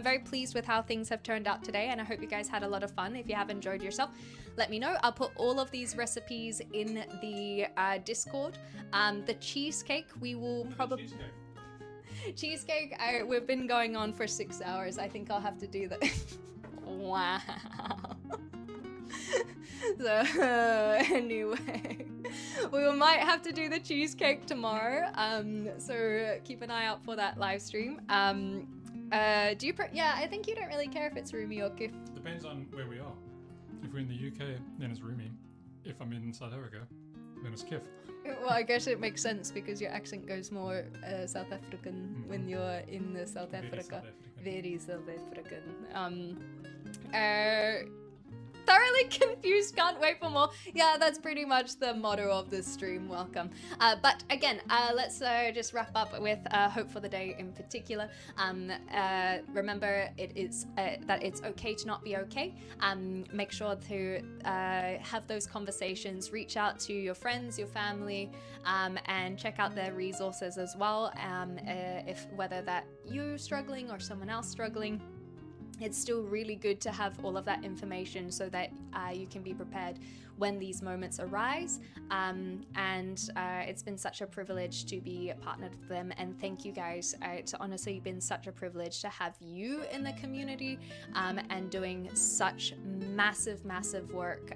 very pleased with how things have turned out today, and I hope you guys had a lot of fun. If you have enjoyed yourself, let me know. I'll put all of these recipes in the Discord. The cheesecake, we will probably... Cheesecake, we've been going on for 6 hours. I think I'll have to do that. Wow. So anyway, we might have to do the cheesecake tomorrow. So keep an eye out for that live stream. Do you? Yeah, I think you don't really care if it's roomy or Kif. Depends on where we are. If we're in the UK, then it's roomy. If I'm in South Africa, then it's Kif. Well, I guess it makes sense because your accent goes more South African when you're in the South Africa. Very South African. Thoroughly confused, can't wait for more. Yeah, that's pretty much the motto of this stream. Welcome. But again, let's just wrap up with Hope for the Day in particular. Remember, it is that it's okay to not be okay. Make sure to have those conversations. Reach out to your friends, your family, and check out their resources as well. If whether that you're struggling or someone else struggling, it's still really good to have all of that information so that you can be prepared when these moments arise. And it's been such a privilege to be partnered with them, and thank you guys. It's honestly been such a privilege to have you in the community and doing such massive work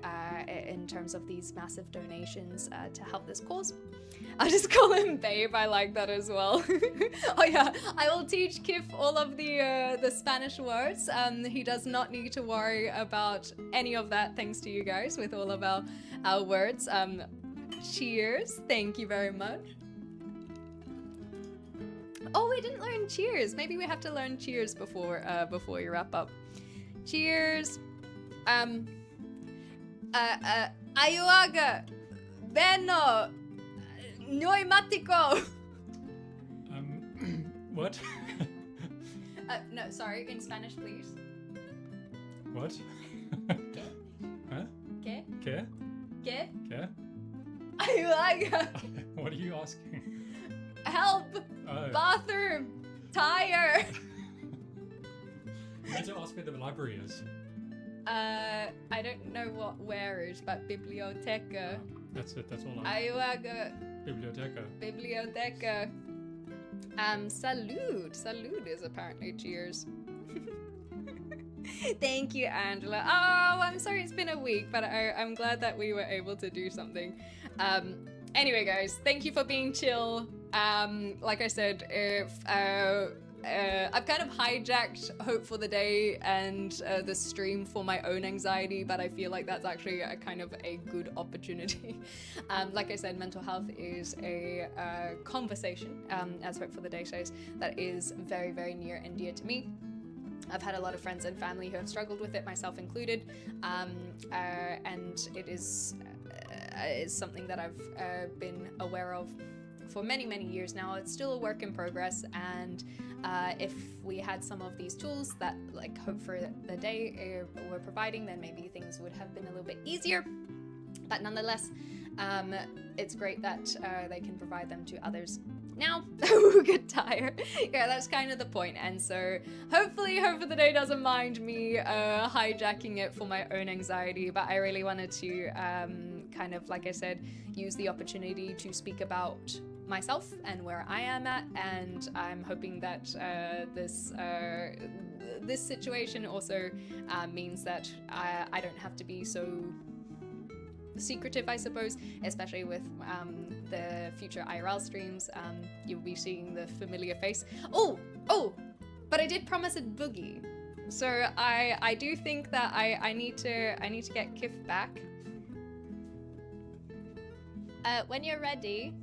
in terms of these massive donations to help this cause. I'll just call him Babe, I like that as well. Oh yeah, I will teach Kif all of the Spanish words. He does not need to worry about any of that thanks to you guys with all of our words. Cheers, thank you very much. Oh, we didn't learn cheers. Maybe we have to learn cheers before we wrap up. Cheers. Ayuaga. Beno. Pneumatico. What? No, sorry, in Spanish, please. What? ¿Qué? Huh? ¿Qué? ¿Qué? ¿Qué? ¿Qué? Ayuaga. What are you asking? Help! Oh. Bathroom! Tire! You need to ask where the library is. I don't know what where is, but biblioteca. That's it, that's all Ayuaga. Biblioteca. Biblioteca. Salud. Salud is apparently cheers. Thank you, Angela. Oh, I'm sorry it's been a week, but I'm glad that we were able to do something. Anyway, guys, thank you for being chill. Like I said, if I've kind of hijacked Hope for the Day and the stream for my own anxiety, but I feel like that's actually a kind of a good opportunity. Like I said, mental health is a conversation, as Hope for the Day says, that is very, very near and dear to me. I've had a lot of friends and family who have struggled with it, myself included, and it is something that I've been aware of for many, many years now. It's still a work in progress, and if we had some of these tools that like Hope for the Day were providing, then maybe things would have been a little bit easier. But nonetheless, it's great that they can provide them to others now. Who get tired. Yeah, that's kind of the point. And so hopefully Hope for the Day doesn't mind me hijacking it for my own anxiety, but I really wanted to kind of, like I said, use the opportunity to speak about myself and where I am at, and I'm hoping that this situation also means that I don't have to be so secretive, I suppose, especially with the future IRL streams. You'll be seeing the familiar face. Oh, but I did promise a boogie, so I do think that I need to get Kif back. When you're ready,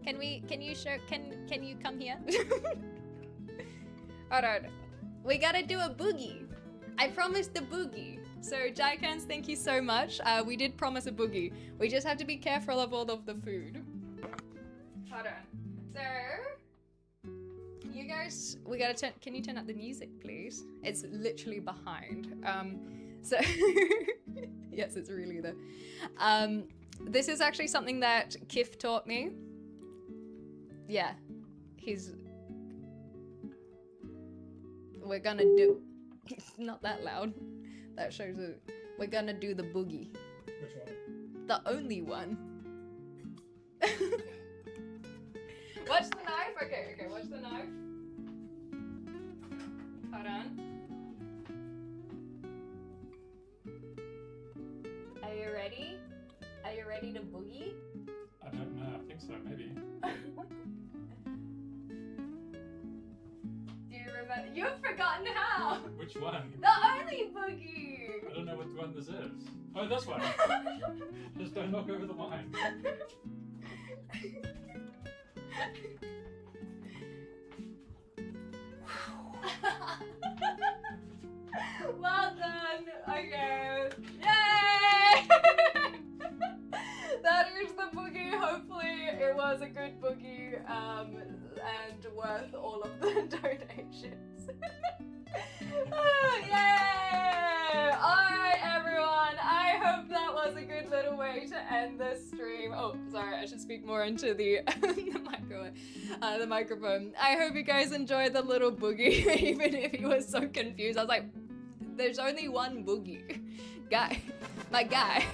can you come here? Hold on, we gotta do a boogie. I promised the boogie. So Jaikans, thank you so much. We did promise a boogie. We just have to be careful of all of the food. Hold on. So you guys, we gotta turn. Can you turn up the music, please? It's literally behind. So yes, it's really there. This is actually something that Kif taught me. Yeah, we're gonna do. Not that loud. That shows it. We're gonna do the boogie. Which one? The only one. Watch the knife. Okay, watch the knife. Hold on. Are you ready? Are you ready to boogie? I don't know. I think so. Maybe. Do you remember? You've forgotten how. Which one? The only boogie. I don't know which one this is. Oh, this one. Just don't knock over the wine. Well done. Okay. Yay! That is the boogie. Hopefully it was a good boogie and worth all of the donations. Yay! Alright everyone, I hope that was a good little way to end this stream. Oh, sorry, I should speak more into the, the microphone. I hope you guys enjoyed the little boogie, even if he was so confused. I was like, there's only one boogie. My guy.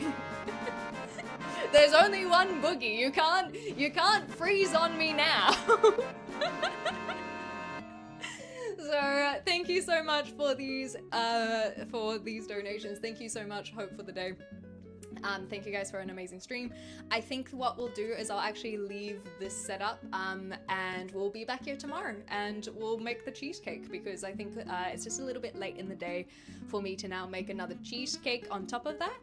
There's only one boogie. You can't freeze on me now. So thank you so much for these donations. Thank you so much, Hope for the Day. Thank you guys for an amazing stream. I think what we'll do is I'll actually leave this set up and we'll be back here tomorrow and we'll make the cheesecake, because I think it's just a little bit late in the day for me to now make another cheesecake on top of that.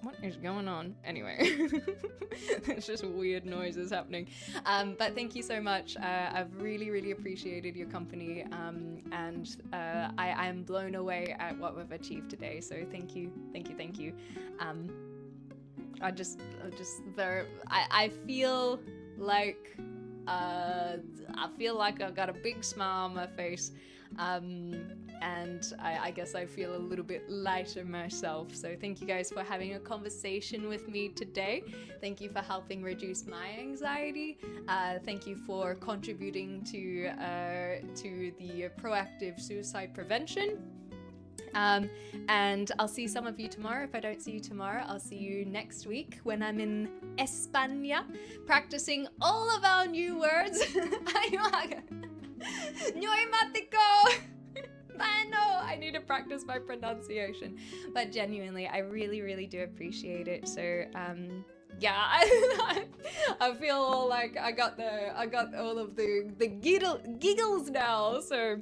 What is going on? Anyway, it's just weird noises happening. But thank you so much. I've really, really appreciated your company, and I am blown away at what we've achieved today. So thank you, thank you, thank you. I feel like I've got a big smile on my face. And I guess I feel a little bit lighter myself. So thank you guys for having a conversation with me today. Thank you for helping reduce my anxiety. Thank you for contributing to the proactive suicide prevention. And I'll see some of you tomorrow. If I don't see you tomorrow, I'll see you next week when I'm in España, practicing all of our new words. I know I need to practice my pronunciation, but genuinely, I really do appreciate it. So, yeah, I feel all like I got all of the giggles now. So,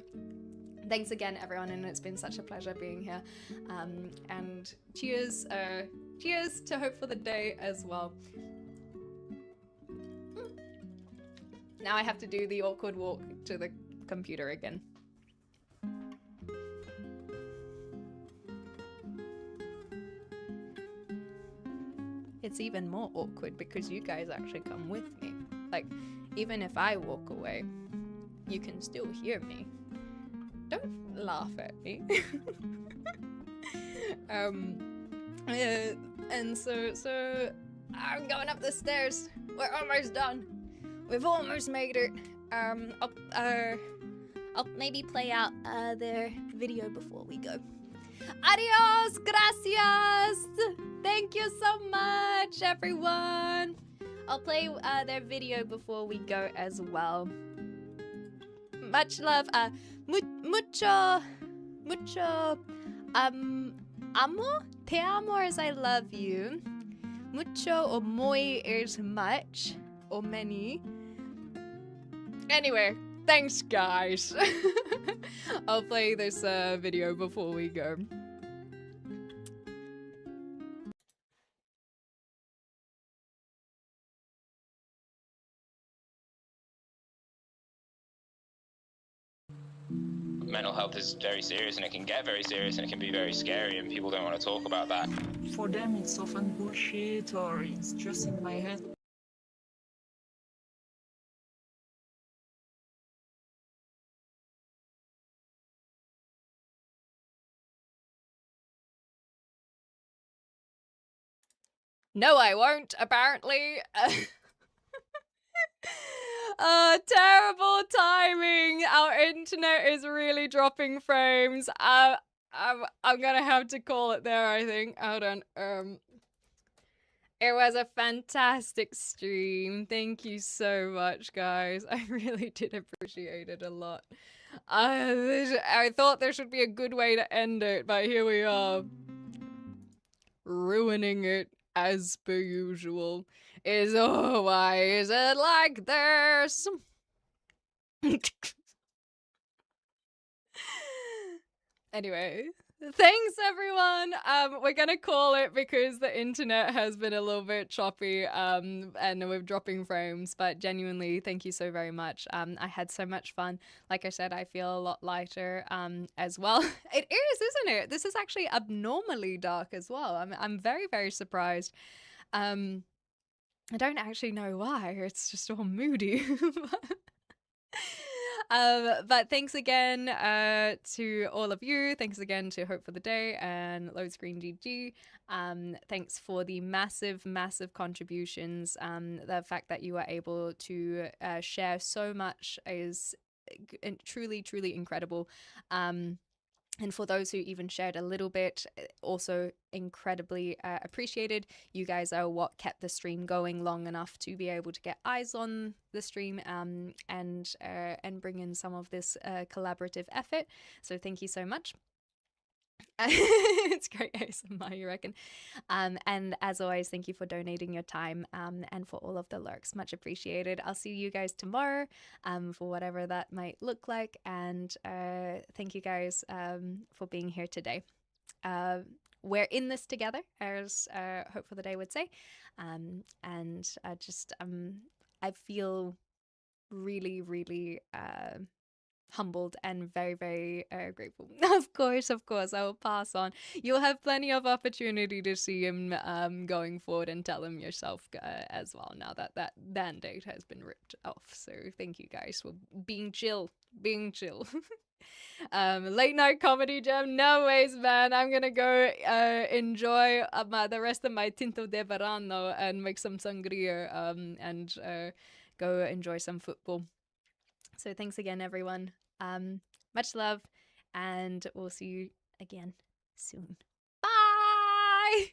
thanks again, everyone, and it's been such a pleasure being here. And cheers to Hope for the Day as well. Now I have to do the awkward walk to the computer again. It's even more awkward because you guys actually come with me. Like, even if I walk away, you can still hear me. Don't laugh at me. And so I'm going up the stairs. We're almost done. We've almost made it. I'll maybe play out their video before we go. Adios, gracias. Thank you so much, everyone. I'll play their video before we go as well. Much love. Mucho. Amo? Te amo as I love you. Mucho or muy is much or many. Anyway, thanks, guys. I'll play this video before we go. Mental health is very serious, and it can get very serious, and it can be very scary, and people don't want to talk about that. For them, it's often bullshit or it's just in my head. No, I won't, apparently. Terrible timing. Our internet is really dropping frames. I'm gonna have to call it there, I think. Hold on. It was a fantastic stream. Thank you so much, guys. I really did appreciate it a lot. I thought there should be a good way to end it, but here we are. Ruining it as per usual. Why is it like this? Anyway, thanks everyone. We're gonna call it because the internet has been a little bit choppy and we're dropping frames, but genuinely thank you so very much. I had so much fun. Like I said, I feel a lot lighter as well. It is, isn't it? This is actually abnormally dark as well. I'm very, very surprised. I don't actually know why. It's just all moody. But thanks again to all of you. Thanks again to Hope for the Day and Load Screen GG. Thanks for the massive, massive contributions. The fact that you were able to share so much is truly, truly incredible. And for those who even shared a little bit, also incredibly appreciated. You guys are what kept the stream going long enough to be able to get eyes on the stream and bring in some of this collaborative effort. So thank you so much. It's great ASMR, you reckon? And as always, thank you for donating your time and for all of the lurks. Much appreciated. I'll see you guys tomorrow for whatever that might look like. And thank you guys for being here today. We're in this together, as Hope for the Day would say. And I feel really, really humbled and very, very grateful. Of course, I will pass on. You'll have plenty of opportunity to see him going forward and tell him yourself as well, now that that band-aid has been ripped off. So thank you guys for being chill. Late night comedy jam, no ways, man. I'm gonna go enjoy the rest of my Tinto de Verano and make some sangria and go enjoy some football. So thanks again, everyone. Much love, and we'll see you again soon. Bye!